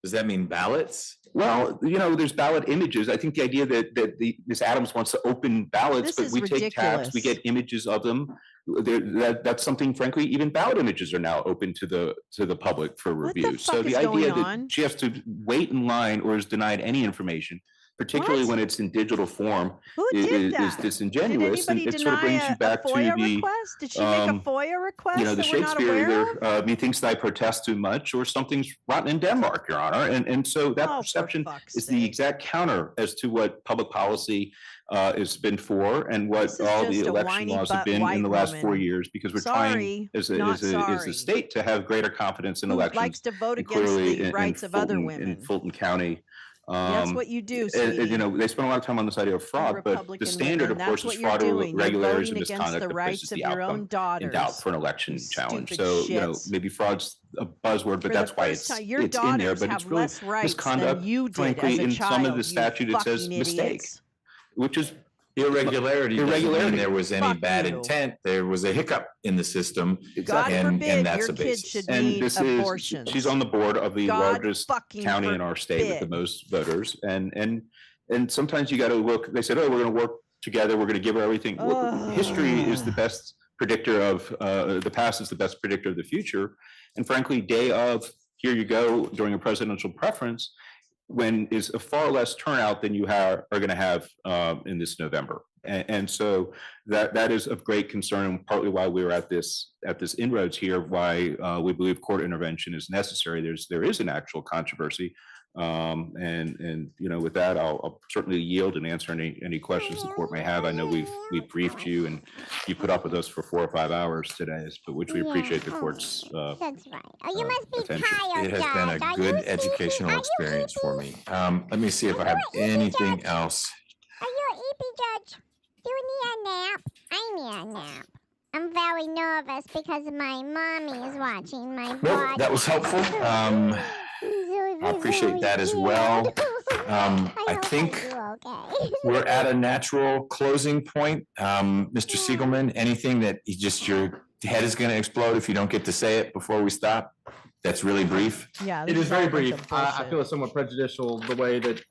Does that mean ballots? Well, you know, there's ballot images. I think the idea that Ms. Adams wants to open ballots, This but is we take tabs, we ridiculous. get images of them. That's something, frankly, even ballot images are now open to the public for What the review. So fuck the is idea going that on? she has to wait in line or is denied any information, particularly What? when it's in digital form, Who did is that? disingenuous. Did And anybody it sort of brings deny you back a FOIA to the, request? Did she make a FOIA request you know, the that we're not Shakespeare aware of? either, methinks that I protest too much or something's rotten in Denmark, Your Honor. And so that Oh, for perception fuck's is the exact counter as to what public policy has been for and what This is all the just a election whiny laws have butt been in the white last 4 woman. years because we're Sorry, trying as not a sorry. state to have greater confidence in Who elections. likes to vote and against clearly the rights of other women. In Fulton County. That's what you do, And, sweetie. you know, they spend a lot of time on this idea of fraud, but the Republican standard, women, of course, that's is what fraud you're or doing. You're irregularities voting and against misconduct the that rights places of the your own outcome in daughters. doubt for an election challenge. stupid So, you know, shits. maybe fraud's a buzzword, but For the that's why first it's time, your it's in there, daughters but it's have really less rights misconduct. than you did Frankly, as a in child, some of the you statute, it says fucking mistake, idiots. which is Irregularity doesn't mean Irregularity. there was any Fuck bad you. intent. There was a hiccup in the system. God and forbid that's your a kids basis. should And need this abortions. is, she's on the board of the God largest fucking county in our state with the forbid. most voters. And sometimes you got to look, they said, oh, we're going to work together. We're going to give her everything. Well, history is the best predictor of, the past is the best predictor of the future. And frankly, day of, here you go during a presidential preference, when is a far less turnout than you are going to have in this November. And so that is of great concern and partly why we're at this inroads here, why we believe court intervention is necessary. There is an actual controversy. And you know, with that, I'll certainly yield and answer any questions the court may have. I know we've briefed you and you put up with us for 4 or 5 hours today, but which we appreciate the court's That's right. Oh, you must be attention. tired, It has been Judge. a Are good you educational sleepy? experience for me. Let me see if I have anything else. Are you an EP, Judge? Do you need a nap? I need a nap. I'm very nervous because my mommy is watching my Nope, body. that was helpful. I appreciate that as well. I think we're at a natural closing point. Mr. Siegelman, anything that your head is going to explode if you don't get to say it before we stop? That's really brief. Yeah, It this is all very a bunch brief. of I bullshit. feel it's somewhat prejudicial the way that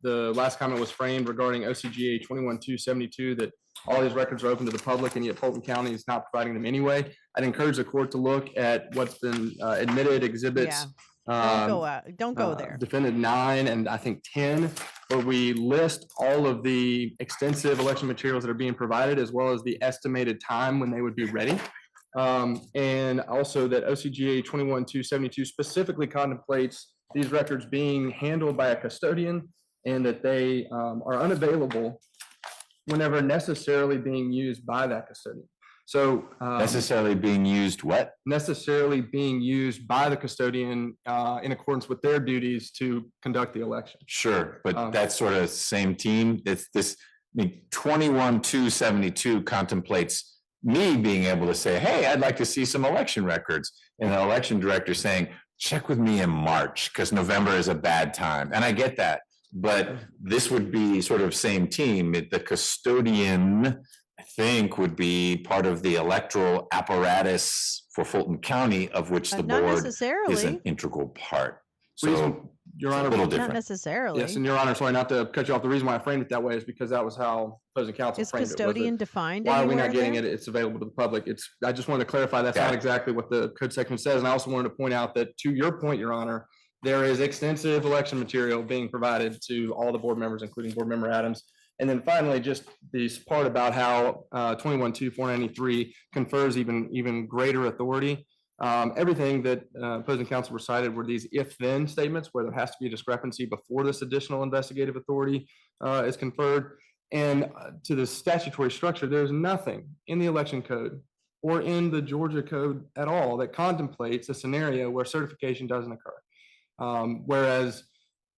the last comment was framed regarding OCGA 21-272, that all these records are open to the public and yet Fulton County is not providing them anyway. I'd encourage the court to look at what's been admitted exhibits. Don't go there. Defendant 9 and I think 10, where we list all of the extensive election materials that are being provided, as well as the estimated time when they would be ready. And also that OCGA 21-272 specifically contemplates these records being handled by a custodian and that they are unavailable whenever necessarily being used by that custodian. So Necessarily being used what? necessarily being used by the custodian in accordance with their duties to conduct the election. Sure, but that's sort of same team. It's this, I mean, 21-272 contemplates me being able to say, hey, I'd like to see some election records. And the election director saying, check with me in March because November is a bad time. And I get that. But this would be sort of same team. The custodian, I think, would be part of the electoral apparatus for Fulton County, of which the Not board is necessarily. an integral part. Reason- Your Honor, a little Not different. necessarily. Yes, and Your Honor, sorry not to cut you off. The reason why I framed it that way is because that was how opposing counsel Is framed it. was that, custodian defined why are we anywhere not getting there? it? It's available to the public. I just wanted to clarify that's Got not it. exactly what the code section says. And I also wanted to point out that to your point, Your Honor, there is extensive election material being provided to all the board members, including Board Member Adams. And then finally, just this part about how 21-2-493 confers even greater authority. Everything that opposing counsel recited were these if-then statements where there has to be a discrepancy before this additional investigative authority is conferred. And to the statutory structure, there's nothing in the election code or in the Georgia code at all that contemplates a scenario where certification doesn't occur. Whereas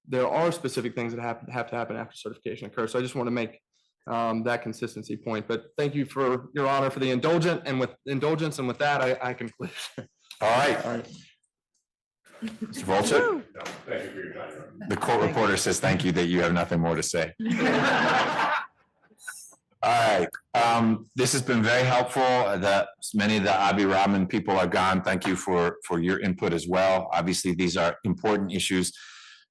there are specific things that have to happen after certification occurs. So I just want to make that consistency point. But thank you for Your Honor for the indulgence, and with that, I conclude. All right. Mr. Volchek? Thank you for your time. The court reporter says thank you that you have nothing more to say. All right, this has been very helpful. Many of the Abi Rahman people are gone. Thank you for your input as well. Obviously, these are important issues.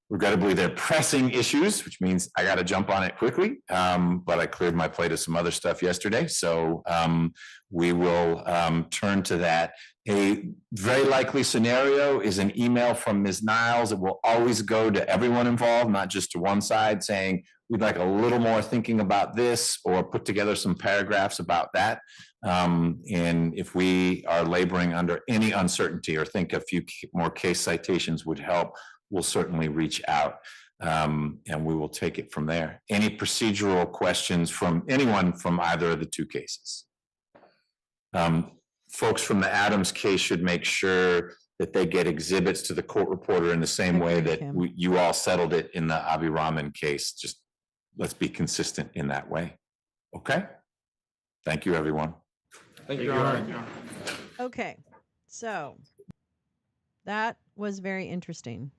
Regrettably, they're pressing issues, which means I got to jump on it quickly. But I cleared my plate of some other stuff yesterday, so we will turn to that. A very likely scenario is an email from Ms. Niles. It will always go to everyone involved, not just to one side, saying we'd like a little more thinking about this, or put together some paragraphs about that. And if we are laboring under any uncertainty or think a few more case citations would help, we'll certainly reach out, and we will take it from there. Any procedural questions from anyone from either of the two cases? Folks from the Adams case should make sure that they get exhibits to the court reporter in the same way that you all settled it in the Abi Rahman case. Just let's be consistent in that way. Okay? Thank you, everyone. Thank you, Your Honor. Okay, so that was very interesting.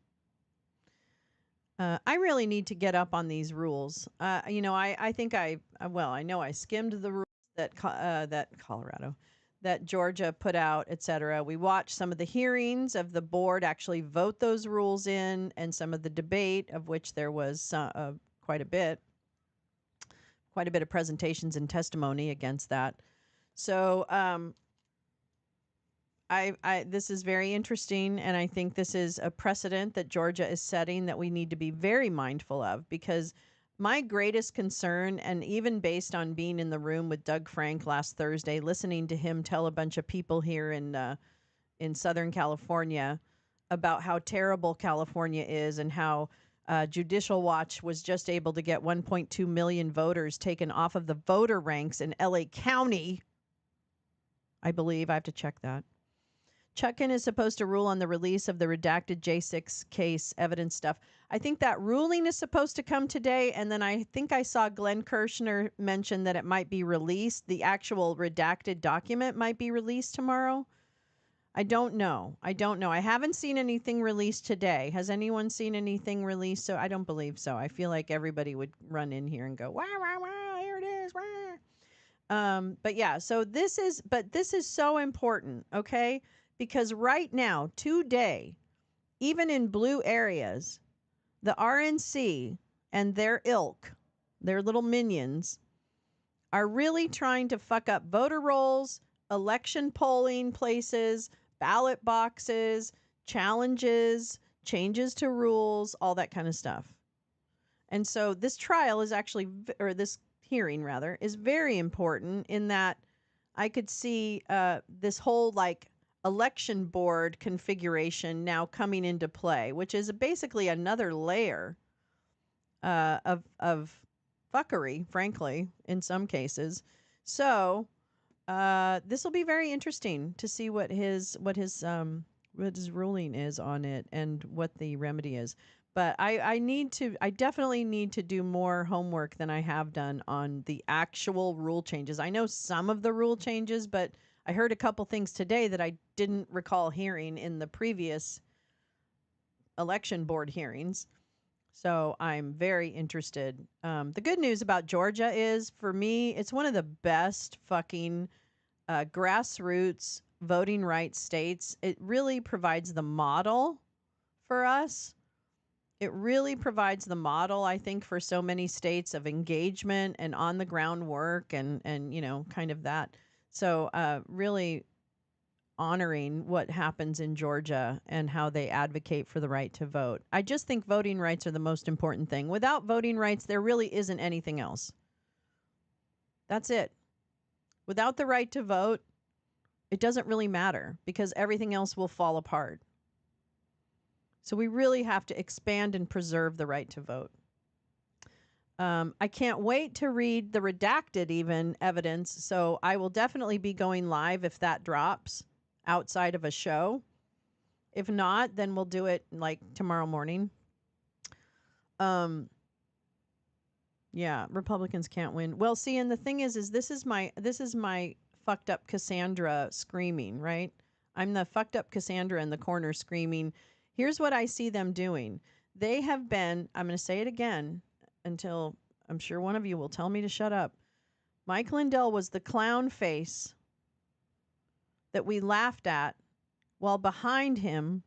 I really need to get up on these rules. You know, I think I know I skimmed the rules that that Georgia put out, et cetera. We watched some of the hearings of the board actually vote those rules in, and some of the debate, of which there was quite a bit of presentations and testimony against that. So this is very interesting, and I think this is a precedent that Georgia is setting that we need to be very mindful of, because my greatest concern, and even based on being in the room with Doug Frank last Thursday, listening to him tell a bunch of people here in Southern California about how terrible California is, and how Judicial Watch was just able to get 1.2 million voters taken off of the voter ranks in LA County. I believe, I have to check that. Chutkan is supposed to rule on the release of the redacted J6 case evidence stuff. I think that ruling is supposed to come today, and then I think I saw Glenn Kirshner mention that it might be released. The actual redacted document might be released tomorrow. I don't know. I haven't seen anything released today. Has anyone seen anything released? So I don't believe so. I feel like everybody would run in here and go, wah, wah, wah, here it is, wah. But yeah, so this is so important, okay? Because right now, today, even in blue areas, the RNC and their ilk, their little minions, are really trying to fuck up voter rolls, election polling places, ballot boxes, challenges, changes to rules, all that kind of stuff. And so this trial is actually, or this hearing rather, is very important in that I could see this whole like election board configuration now coming into play, which is basically another layer of fuckery, frankly, in some cases. So This will be very interesting to see what his ruling is on it and what the remedy is. But I definitely need to do more homework than I have done on the actual rule changes. I know some of the rule changes, but I heard a couple things today that I didn't recall hearing in the previous election board hearings. So I'm very interested. The good news about Georgia is, for me, it's one of the best fucking grassroots voting rights states. It really provides the model for us. It really provides the model, I think, for so many states of engagement and on the ground work and kind of that. So really honoring what happens in Georgia and how they advocate for the right to vote. I just think voting rights are the most important thing. Without voting rights, there really isn't anything else. That's it. Without the right to vote, it doesn't really matter because everything else will fall apart. So we really have to expand and preserve the right to vote. I can't wait to read the redacted even evidence. So I will definitely be going live if that drops outside of a show. If not, then we'll do it like tomorrow morning. Yeah, Republicans can't win. Well, see, and the thing is this is my fucked up Cassandra screaming, right? I'm the fucked up Cassandra in the corner screaming. Here's what I see them doing. They have been, I'm going to say it again until I'm sure one of you will tell me to shut up. Mike Lindell was the clown face that we laughed at, while behind him,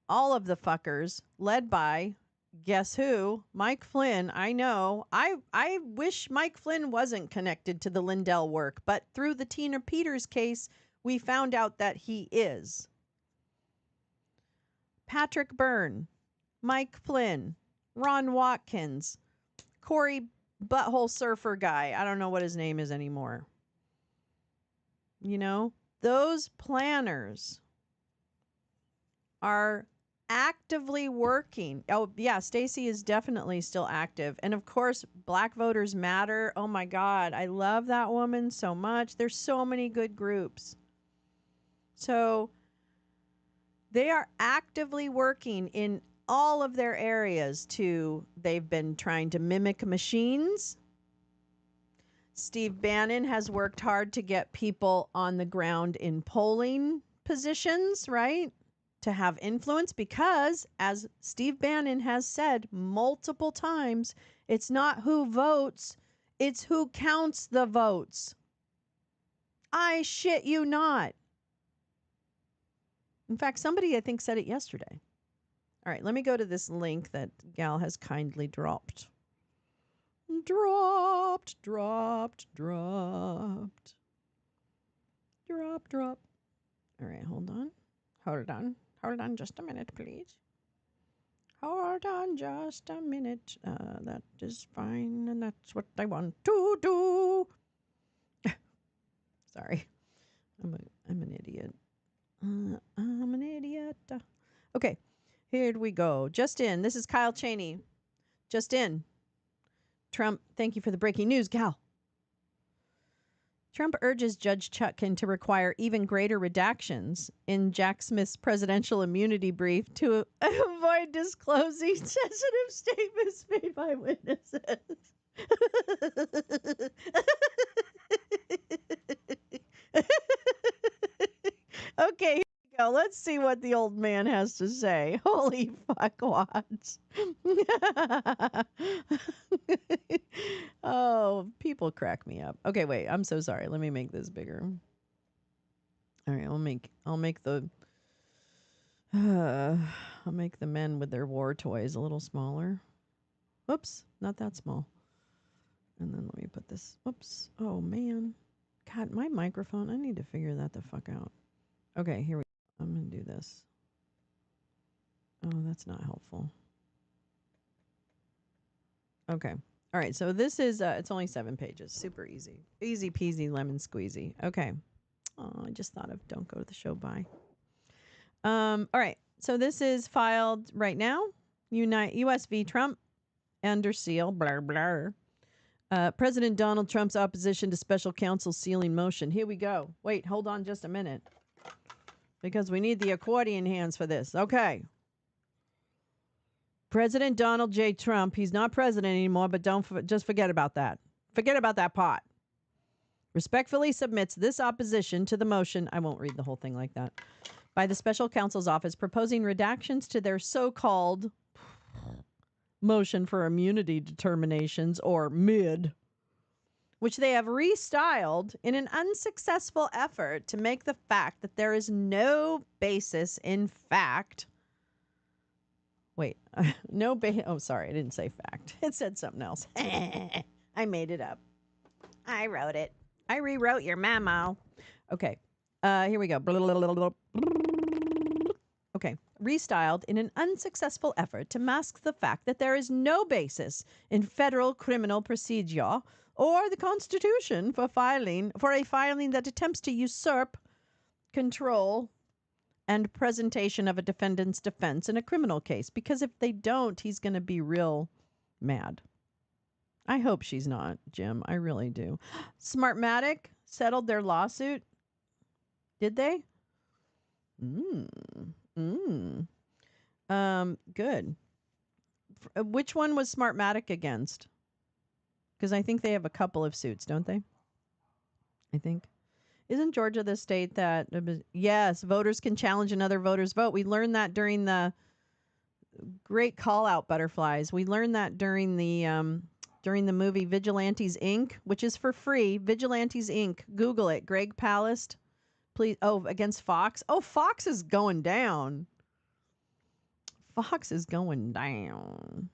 all of the fuckers led by, guess who? Mike Flynn. I know. I wish Mike Flynn wasn't connected to the Lindell work, but through the Tina Peters case, we found out that he is. Patrick Byrne, Mike Flynn, Ron Watkins, Corey Butthole Surfer guy. I don't know what his name is anymore. You know, those planners are actively working. Oh, yeah, Stacey is definitely still active. And of course, Black Voters Matter. Oh my God, I love that woman so much. There's so many good groups. So they are actively working in all of their areas they've been trying to mimic machines. Steve Bannon has worked hard to get people on the ground in polling positions, right? To have influence, because as Steve Bannon has said multiple times, it's not who votes, it's who counts the votes. I shit you not. In fact, somebody I think said it yesterday. All right, let me go to this link that Gal has kindly dropped. Dropped. Drop. All right, hold on just a minute, please. Hold on just a minute. That is fine, and that's what I want to do. Sorry, I'm an idiot. I'm an idiot. Okay, here we go. Just in. This is Kyle Cheney. Just in. Trump, thank you for the breaking news, Gal. Trump urges Judge Chutkan to require even greater redactions in Jack Smith's presidential immunity brief to avoid disclosing sensitive statements made by witnesses. Okay, here we go. Let's see what the old man has to say. Holy fuckwads. Oh, people crack me up. Okay, wait. I'm so sorry. Let me make this bigger. All right, I'll make the men with their war toys a little smaller. Whoops, not that small. And then let me put this. Whoops. Oh man. God, my microphone. I need to figure that the fuck out. Okay, here we go. I'm going to do this. Oh, that's not helpful. Okay. All right, so this is, it's only 7 pages. Super easy. Easy peasy lemon squeezy. Okay. Oh, I just thought of don't go to the show. Bye. All right, so this is filed right now. US v. Trump, under seal, blah, blah. President Donald Trump's opposition to special counsel sealing motion. Here we go. Wait, hold on just a minute. Because we need the accordion hands for this. Okay. President Donald J. Trump, he's not president anymore, but just forget about that. Forget about that pot. Respectfully submits this opposition to the motion. I won't read the whole thing like that. By the special counsel's office proposing redactions to their so-called motion for immunity determinations, or MID, which they have restyled in an unsuccessful effort to make the fact that there is no basis in fact. Wait, oh, sorry, I didn't say fact. It said something else. I made it up. I wrote it. I rewrote your memo. Okay, here we go. Okay, restyled in an unsuccessful effort to mask the fact that there is no basis in federal criminal procedure or the Constitution for a filing that attempts to usurp control and presentation of a defendant's defense in a criminal case. Because if they don't, he's going to be real mad. I hope she's not, Jim. I really do. Smartmatic settled their lawsuit. Did they? Good. Which one was Smartmatic against? Because I think they have a couple of suits, don't they? I think. Isn't Georgia the state that, yes, voters can challenge another voter's vote? We learned that during the great call-out butterflies. We learned that during the movie Vigilantes, Inc., which is for free. Vigilantes, Inc. Google it. Greg Palast. Please. Oh, against Fox. Oh, Fox is going down. Fox is going down.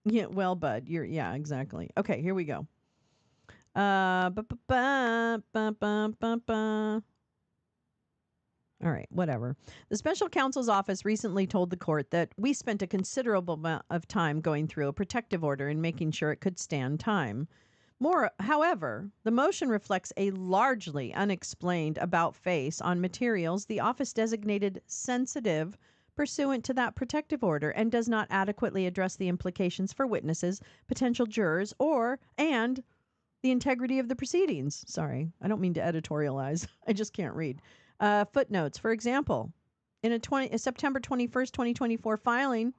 Yeah, well, bud, yeah, exactly. Okay, here we go. All right, whatever. The special counsel's office recently told the court that we spent a considerable amount of time going through a protective order and making sure it could stand time. However, the motion reflects a largely unexplained about face on materials the office designated sensitive pursuant to that protective order and does not adequately address the implications for witnesses, potential jurors, and the integrity of the proceedings. Sorry, I don't mean to editorialize. I just can't read. Footnotes, for example, in a September 21st, 2024 filing,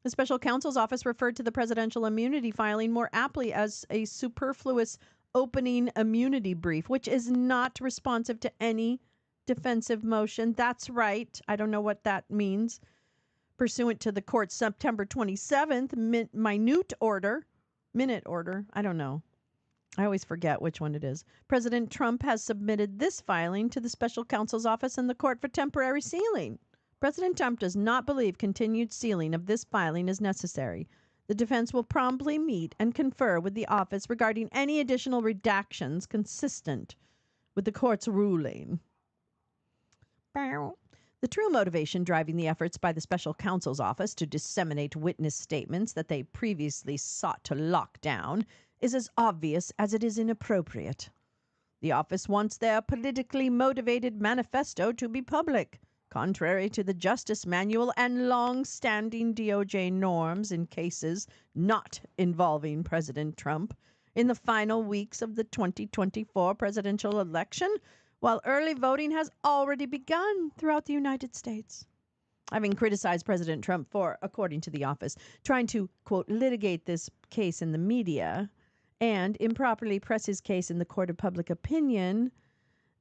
the special counsel's office referred to the presidential immunity filing more aptly as a superfluous opening immunity brief, which is not responsive to any defensive motion. That's right. I don't know what that means. Pursuant to the court's September 27th minute order. I don't know. I always forget which one it is. President Trump has submitted this filing to the special counsel's office in the court for temporary sealing. President Trump does not believe continued sealing of this filing is necessary. The defense will promptly meet and confer with the office regarding any additional redactions consistent with the court's ruling. The true motivation driving the efforts by the special counsel's office to disseminate witness statements that they previously sought to lock down is as obvious as it is inappropriate. The office wants their politically motivated manifesto to be public, contrary to the Justice Manual and long-standing DOJ norms in cases not involving President Trump. In the final weeks of the 2024 presidential election, while early voting has already begun throughout the United States. Having criticized President Trump for, according to the office, trying to, quote, litigate this case in the media and improperly press his case in the court of public opinion,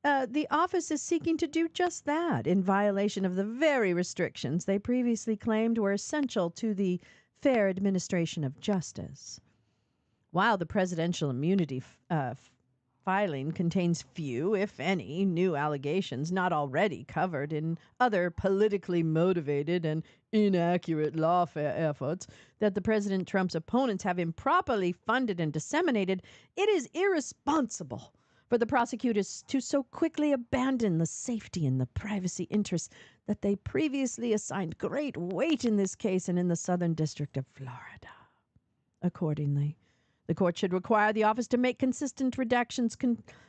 the office is seeking to do just that in violation of the very restrictions they previously claimed were essential to the fair administration of justice. While the presidential immunity filing contains few, if any, new allegations not already covered in other politically motivated and inaccurate lawfare efforts that the President Trump's opponents have improperly funded and disseminated, it is irresponsible for the prosecutors to so quickly abandon the safety and the privacy interests that they previously assigned great weight in this case and in the Southern District of Florida. Accordingly, the court should require the office to make consistent redactions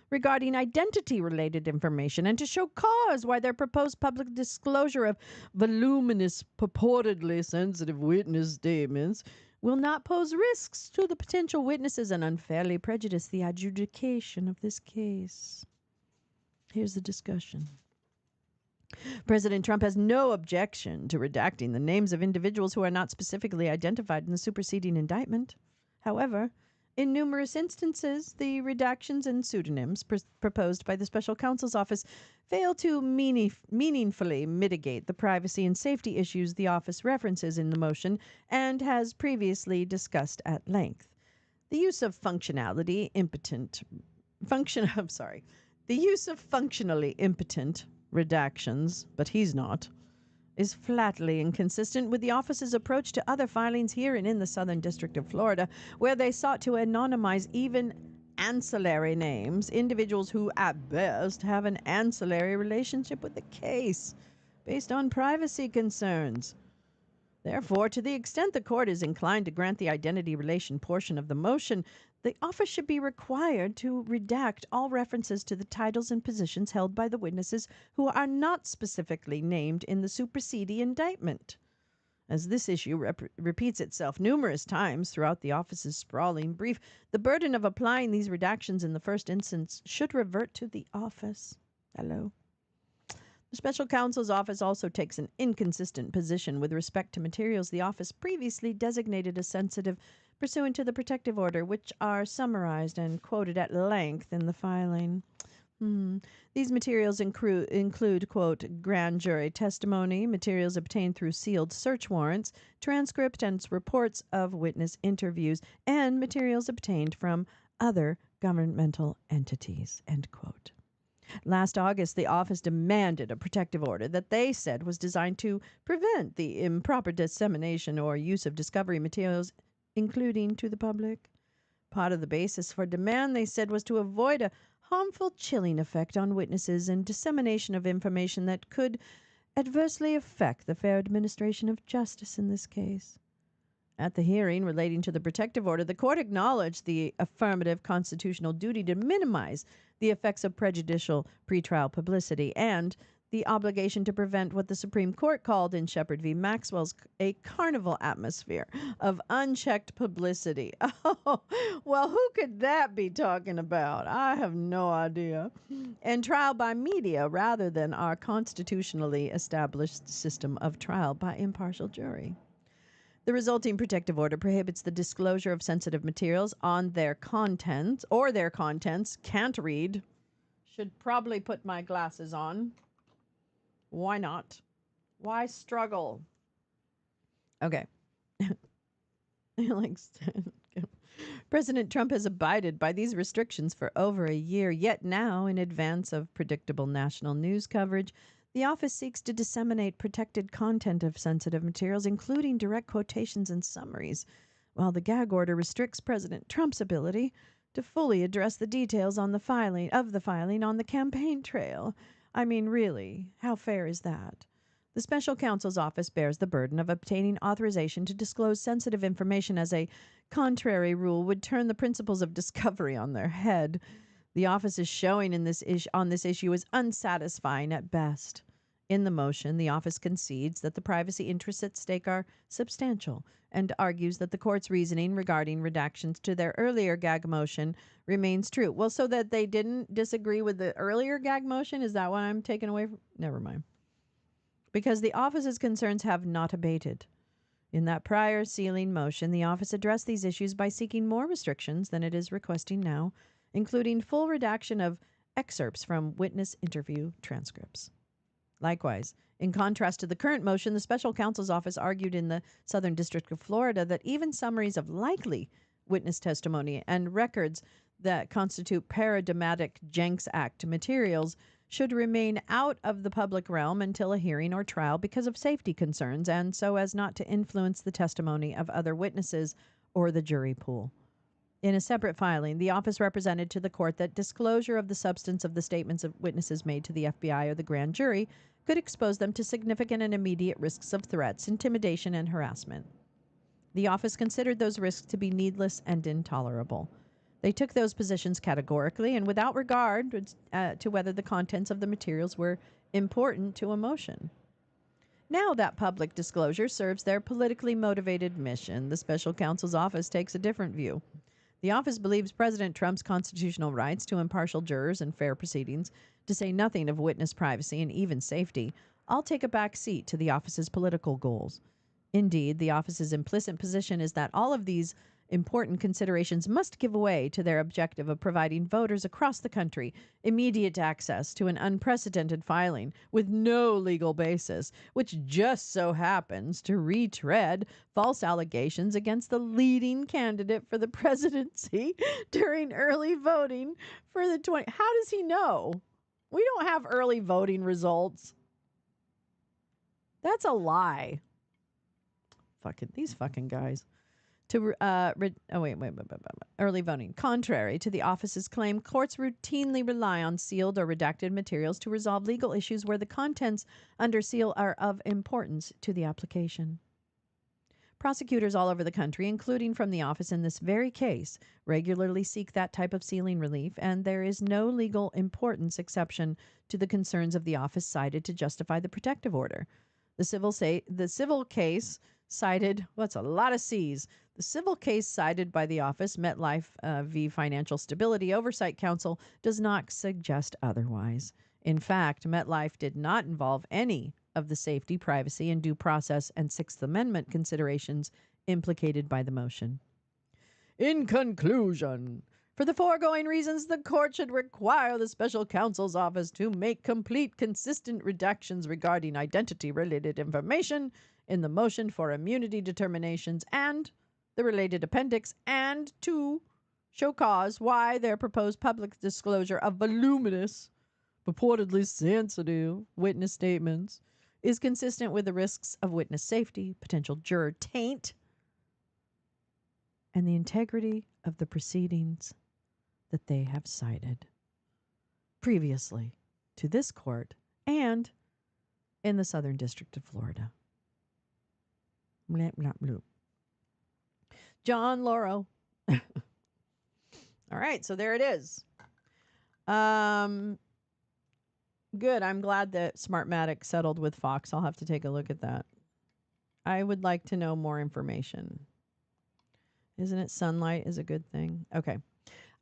regarding identity-related information and to show cause why their proposed public disclosure of voluminous, purportedly sensitive witness statements will not pose risks to the potential witnesses and unfairly prejudice the adjudication of this case. Here's the discussion. President Trump has no objection to redacting the names of individuals who are not specifically identified in the superseding indictment. However, in numerous instances, the redactions and pseudonyms proposed by the special counsel's office fail to meaningfully mitigate the privacy and safety issues the office references in the motion and has previously discussed at length. The use of functionally impotent redactions, but he's not, is flatly inconsistent with the office's approach to other filings here and in the Southern District of Florida, where they sought to anonymize even ancillary names, individuals who, at best, have an ancillary relationship with the case, based on privacy concerns. Therefore, to the extent the court is inclined to grant the identity relation portion of the motion, the office should be required to redact all references to the titles and positions held by the witnesses who are not specifically named in the superseding indictment. As this issue repeats itself numerous times throughout the office's sprawling brief, the burden of applying these redactions in the first instance should revert to the office. Hello. The special counsel's office also takes an inconsistent position with respect to materials the office previously designated as sensitive pursuant to the protective order, which are summarized and quoted at length in the filing. These materials include, quote, grand jury testimony, materials obtained through sealed search warrants, transcript and reports of witness interviews, and materials obtained from other governmental entities, end quote. Last August, the office demanded a protective order that they said was designed to prevent the improper dissemination or use of discovery materials, including to the public. Part of the basis for demand, they said, was to avoid a harmful chilling effect on witnesses and dissemination of information that could adversely affect the fair administration of justice in this case. At the hearing relating to the protective order, the court acknowledged the affirmative constitutional duty to minimize the effects of prejudicial pretrial publicity and the obligation to prevent what the Supreme Court called in Shepard v. Maxwell's a carnival atmosphere of unchecked publicity. Oh, well, who could that be talking about? I have no idea. And trial by media rather than our constitutionally established system of trial by impartial jury. The resulting protective order prohibits the disclosure of sensitive materials on their contents or their contents. Can't read. Should probably put my glasses on. Why not? Why struggle? Okay. President Trump has abided by these restrictions for over a year, yet now, in advance of predictable national news coverage, the office seeks to disseminate protected content of sensitive materials, including direct quotations and summaries, while the gag order restricts President Trump's ability to fully address the details on the filing on the campaign trail. I mean, really, how fair is that? The special counsel's office bears the burden of obtaining authorization to disclose sensitive information, as a contrary rule would turn the principles of discovery on their head. The office is showing on this issue is unsatisfying at best. In the motion, the office concedes that the privacy interests at stake are substantial and argues that the court's reasoning regarding redactions to their earlier gag motion remains true. Well, so that they didn't disagree with the earlier gag motion? Is that what I'm taking away from? Never mind. Because the office's concerns have not abated. In that prior sealing motion, the office addressed these issues by seeking more restrictions than it is requesting now, including full redaction of excerpts from witness interview transcripts. Likewise, in contrast to the current motion, the special counsel's office argued in the Southern District of Florida that even summaries of likely witness testimony and records that constitute paradigmatic Jenks Act materials should remain out of the public realm until a hearing or trial because of safety concerns, and so as not to influence the testimony of other witnesses or the jury pool. In a separate filing, the office represented to the court that disclosure of the substance of the statements of witnesses made to the FBI or the grand jury could expose them to significant and immediate risks of threats, intimidation, and harassment. The office considered those risks to be needless and intolerable. They took those positions categorically and without regard to whether the contents of the materials were important to a motion. Now that public disclosure serves their politically motivated mission, the special counsel's office takes a different view. The office believes President Trump's constitutional rights to impartial jurors and fair proceedings, to say nothing of witness privacy and even safety, all take a back seat to the office's political goals. Indeed, the office's implicit position is that all of these important considerations must give way to their objective of providing voters across the country immediate access to an unprecedented filing with no legal basis, which just so happens to retread false allegations against the leading candidate for the presidency during early voting for the 20. How does he know? We don't have early voting results. That's a lie. These fucking guys. Early voting. Contrary to the office's claim, courts routinely rely on sealed or redacted materials to resolve legal issues where the contents under seal are of importance to the application. Prosecutors all over the country, including from the office in this very case, regularly seek that type of sealing relief, and there is no legal importance exception to the concerns of the office cited to justify the protective order. The civil case cited, what's a lot of C's? The civil case cited by the office, MetLife v. Financial Stability Oversight Council, does not suggest otherwise. In fact, MetLife did not involve any of the safety, privacy, and due process and Sixth Amendment considerations implicated by the motion. In conclusion, for the foregoing reasons, the court should require the special counsel's office to make complete, consistent redactions regarding identity-related information in the motion for immunity determinations and the related appendix, and to show cause why their proposed public disclosure of voluminous, purportedly sensitive witness statements is consistent with the risks of witness safety, potential juror taint, and the integrity of the proceedings that they have cited previously to this court and in the Southern District of Florida. Blah, blah, blah. John Loro. All right, so there it is. Good. I'm glad that Smartmatic settled with Fox. I'll have to take a look at that. I would like to know more information. Isn't it sunlight is a good thing? Okay.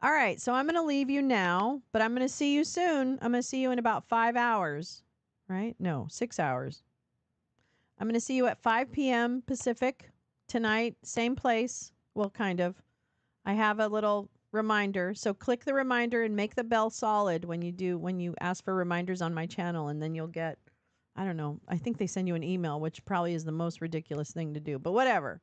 All right, so I'm going to leave you now, but I'm going to see you soon. I'm going to see you in about 5 hours, right? No, 6 hours. I'm going to see you at 5 p.m. Pacific tonight, same place. Well, kind of. I have a little reminder, so click the reminder and make the bell solid when you ask for reminders on my channel, and then you'll get, I don't know, I think they send you an email, which probably is the most ridiculous thing to do, but whatever.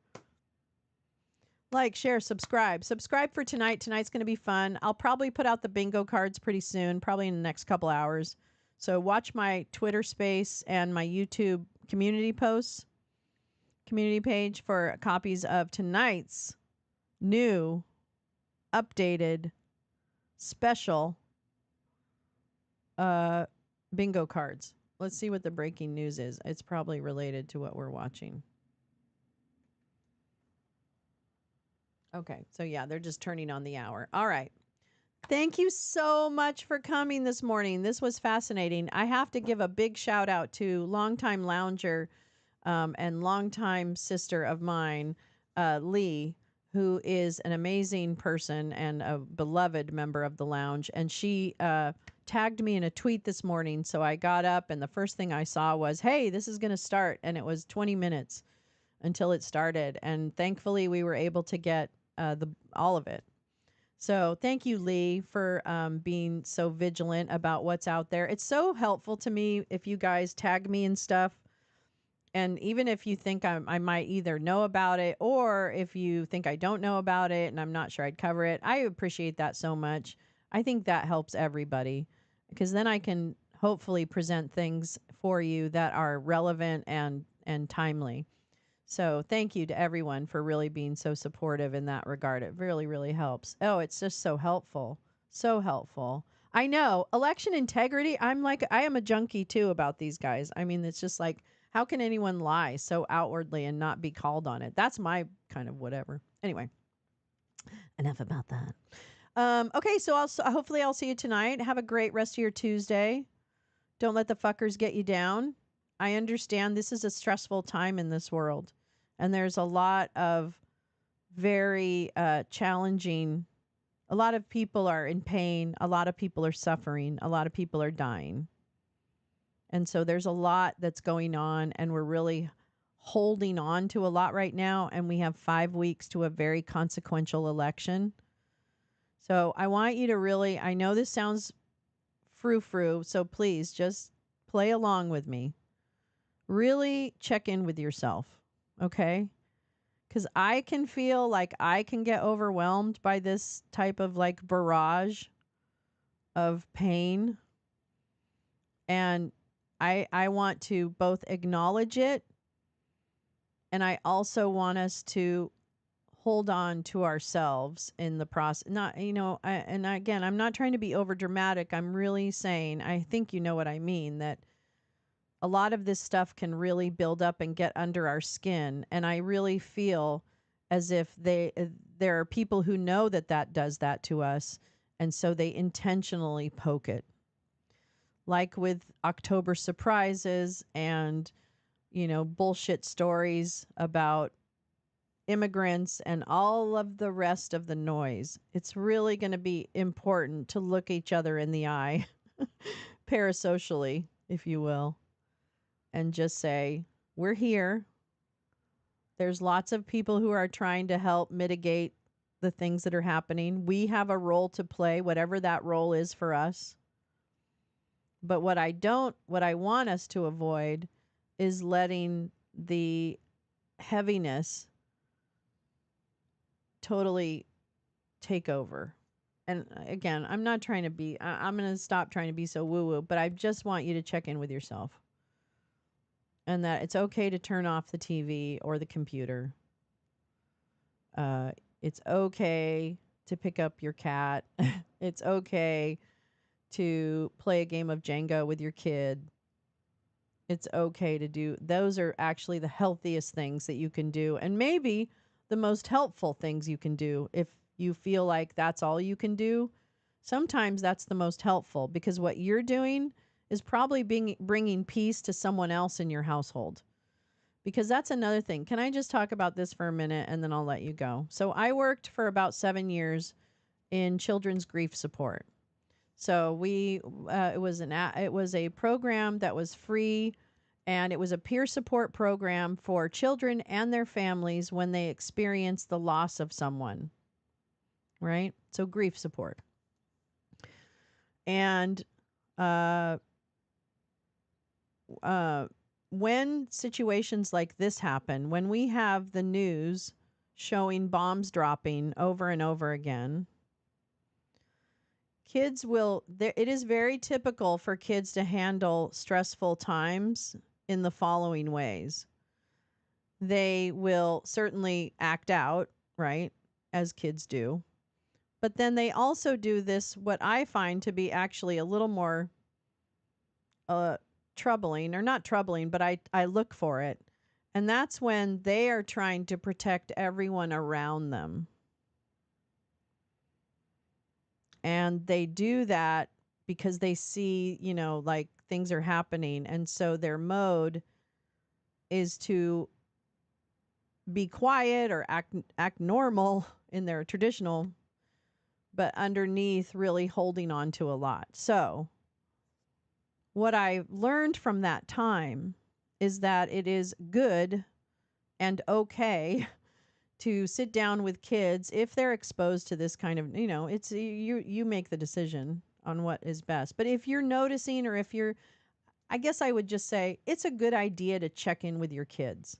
Like, share, subscribe. Subscribe for tonight. Tonight's going to be fun. I'll probably put out the bingo cards pretty soon, probably in the next couple hours. So watch my Twitter space and my YouTube community posts, community page for copies of tonight's new, updated, special bingo cards. Let's see what the breaking news is. It's probably related to what we're watching. Okay, so yeah, they're just turning on the hour. All right. Thank you so much for coming this morning. This was fascinating. I have to give a big shout out to longtime lounger and longtime sister of mine, Leigh, who is an amazing person and a beloved member of the lounge. And she tagged me in a tweet this morning. So I got up and the first thing I saw was, hey, this is going to start. And it was 20 minutes until it started. And thankfully we were able to get all of it. So thank you, Leigh, for being so vigilant about what's out there. It's so helpful to me if you guys tag me and stuff. And even if you think I might either know about it or if you think I don't know about it and I'm not sure I'd cover it, I appreciate that so much. I think that helps everybody because then I can hopefully present things for you that are relevant and timely. So thank you to everyone for really being so supportive in that regard. It really, really helps. Oh, it's just so helpful. So helpful. I know. Election integrity, I am a junkie too about these guys. I mean, it's just like, how can anyone lie so outwardly and not be called on it? That's my kind of whatever. Anyway, enough about that. Okay, so hopefully I'll see you tonight. Have a great rest of your Tuesday. Don't let the fuckers get you down. I understand this is a stressful time in this world, and there's a lot of very challenging. A lot of people are in pain. A lot of people are suffering. A lot of people are dying. And so there's a lot that's going on, and we're really holding on to a lot right now. And we have 5 weeks to a very consequential election. So I want you to really, I know this sounds frou-frou, so please just play along with me. Really check in with yourself, okay? Because I can feel like I can get overwhelmed by this type of like barrage of pain. And I want to both acknowledge it, and I also want us to hold on to ourselves in the process. Not, and again, I'm not trying to be over dramatic. I'm really saying, I think you know what I mean, that a lot of this stuff can really build up and get under our skin. And I really feel as if there are people who know that does that to us. And so they intentionally poke it. Like with October surprises and, bullshit stories about immigrants and all of the rest of the noise. It's really going to be important to look each other in the eye, parasocially, if you will, and just say, we're here. There's lots of people who are trying to help mitigate the things that are happening. We have a role to play, whatever that role is for us. But what I want us to avoid is letting the heaviness totally take over. And again, I'm not trying to be, I'm going to stop trying to be so woo-woo, but I just want you to check in with yourself. And that it's okay to turn off the TV or the computer. It's okay to pick up your cat. It's okay to play a game of Jenga with your kid. It's okay to do. Those are actually the healthiest things that you can do. And maybe the most helpful things you can do. If you feel like that's all you can do, sometimes that's the most helpful, because what you're doing is probably bringing peace to someone else in your household. Because that's another thing. Can I just talk about this for a minute and then I'll let you go? So I worked for about 7 years in children's grief support. So it was a program that was free, and it was a peer support program for children and their families when they experience the loss of someone, right? So grief support. And when situations like this happen, when we have the news showing bombs dropping over and over again, it is very typical for kids to handle stressful times in the following ways. They will certainly act out, right, as kids do. But then they also do this, what I find to be actually a little more troubling, or not troubling, but I look for it. And that's when they are trying to protect everyone around them. And they do that because they see, like things are happening. And so their mode is to be quiet or act normal in their traditional, but underneath really holding on to a lot. So what I learned from that time is that it is good and okay to sit down with kids if they're exposed to this kind of, it's you make the decision on what is best. But if you're noticing, or I guess I would just say it's a good idea to check in with your kids.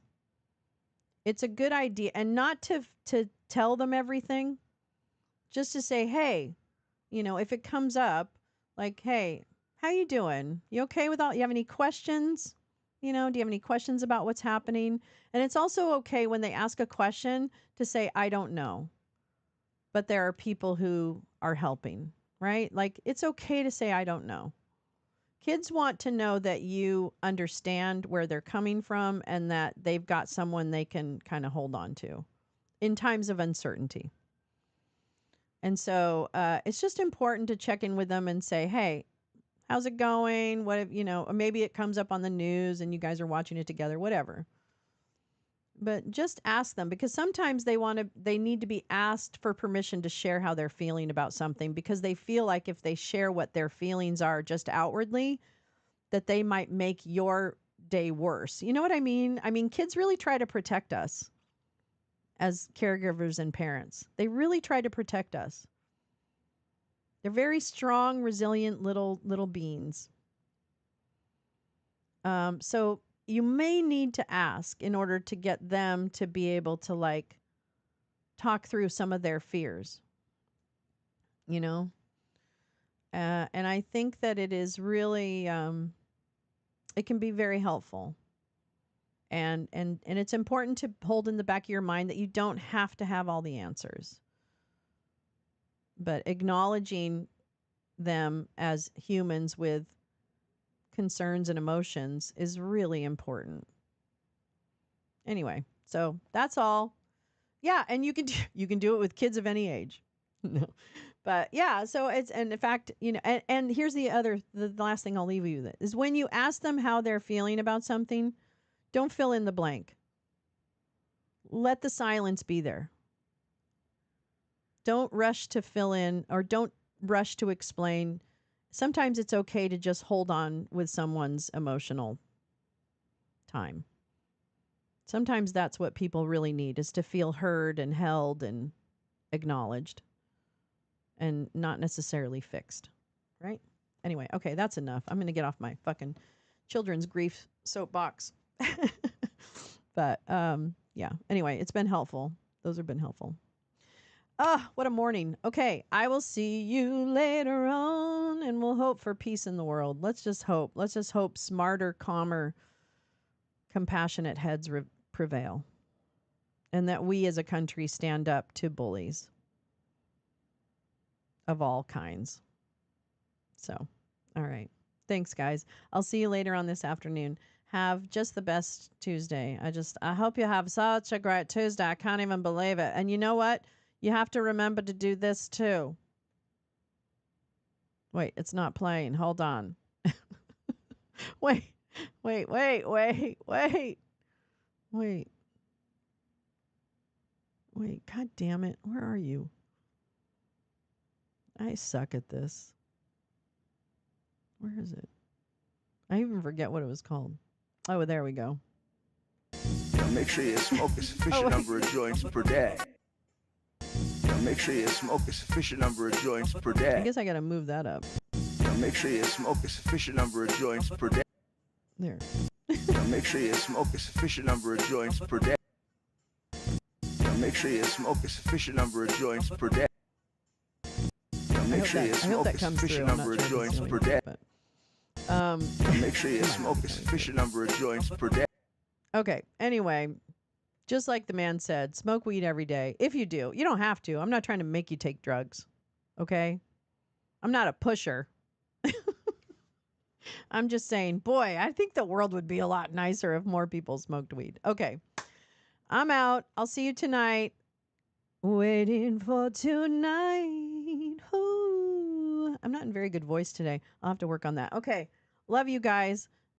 It's a good idea, and not to tell them everything, just to say, hey, if it comes up, like, hey, how you doing? You okay with all? You have any questions? Do you have any questions about what's happening? And it's also okay when they ask a question to say, I don't know. But there are people who are helping, right? Like, it's okay to say, I don't know. Kids want to know that you understand where they're coming from and that they've got someone they can kind of hold on to in times of uncertainty. And so it's just important to check in with them and say, hey, How's it going? What if, or maybe it comes up on the news and you guys are watching it together, whatever. But just ask them, because sometimes they need to be asked for permission to share how they're feeling about something, because they feel like if they share what their feelings are just outwardly, that they might make your day worse. You know what I mean? I mean, kids really try to protect us as caregivers and parents. They really try to protect us. They're very strong, resilient little beings. So you may need to ask in order to get them to be able to talk through some of their fears. And I think that it is really, it can be very helpful. And it's important to hold in the back of your mind that you don't have to have all the answers. But acknowledging them as humans with concerns and emotions is really important. Anyway, so that's all. Yeah, and you can do it with kids of any age. No. But yeah, so and in fact, and here's the last thing I'll leave you with is when you ask them how they're feeling about something, don't fill in the blank. Let the silence be there. Don't rush to fill in, or don't rush to explain. Sometimes it's okay to just hold on with someone's emotional time. Sometimes that's what people really need, is to feel heard and held and acknowledged and not necessarily fixed, right? Anyway, okay, that's enough. I'm going to get off my fucking children's grief soapbox. But yeah, anyway, it's been helpful. Those have been helpful. What a morning. Okay, I will see you later on, and we'll hope for peace in the world. Let's just hope. Let's just hope smarter, calmer, compassionate heads prevail, and that we as a country stand up to bullies of all kinds. So, all right. Thanks, guys. I'll see you later on this afternoon. Have just the best Tuesday. I hope you have such a great Tuesday. I can't even believe it. And you know what? You have to remember to do this too. Wait, it's not playing. Hold on. Wait. God damn it. Where are you? I suck at this. Where is it? I even forget what it was called. Oh, there we go. Make sure you smoke a sufficient number of joints per day. Make sure you smoke a sufficient number of joints per day. I guess I gotta move that up. Make sure you smoke a sufficient number of joints per day. There. Make sure you smoke a sufficient number of joints per day. Make sure you smoke a sufficient number of joints per day. Make sure you smoke a sufficient number of joints per day. Make sure you smoke a sufficient number of joints per day. Okay. Anyway, just like the man said, smoke weed every day. If you do, you don't have to. I'm not trying to make you take drugs. Okay? I'm not a pusher. I'm just saying, boy, I think the world would be a lot nicer if more people smoked weed. Okay. I'm out. I'll see you tonight. Waiting for tonight. Ooh. I'm not in very good voice today. I'll have to work on that. Okay. Love you guys.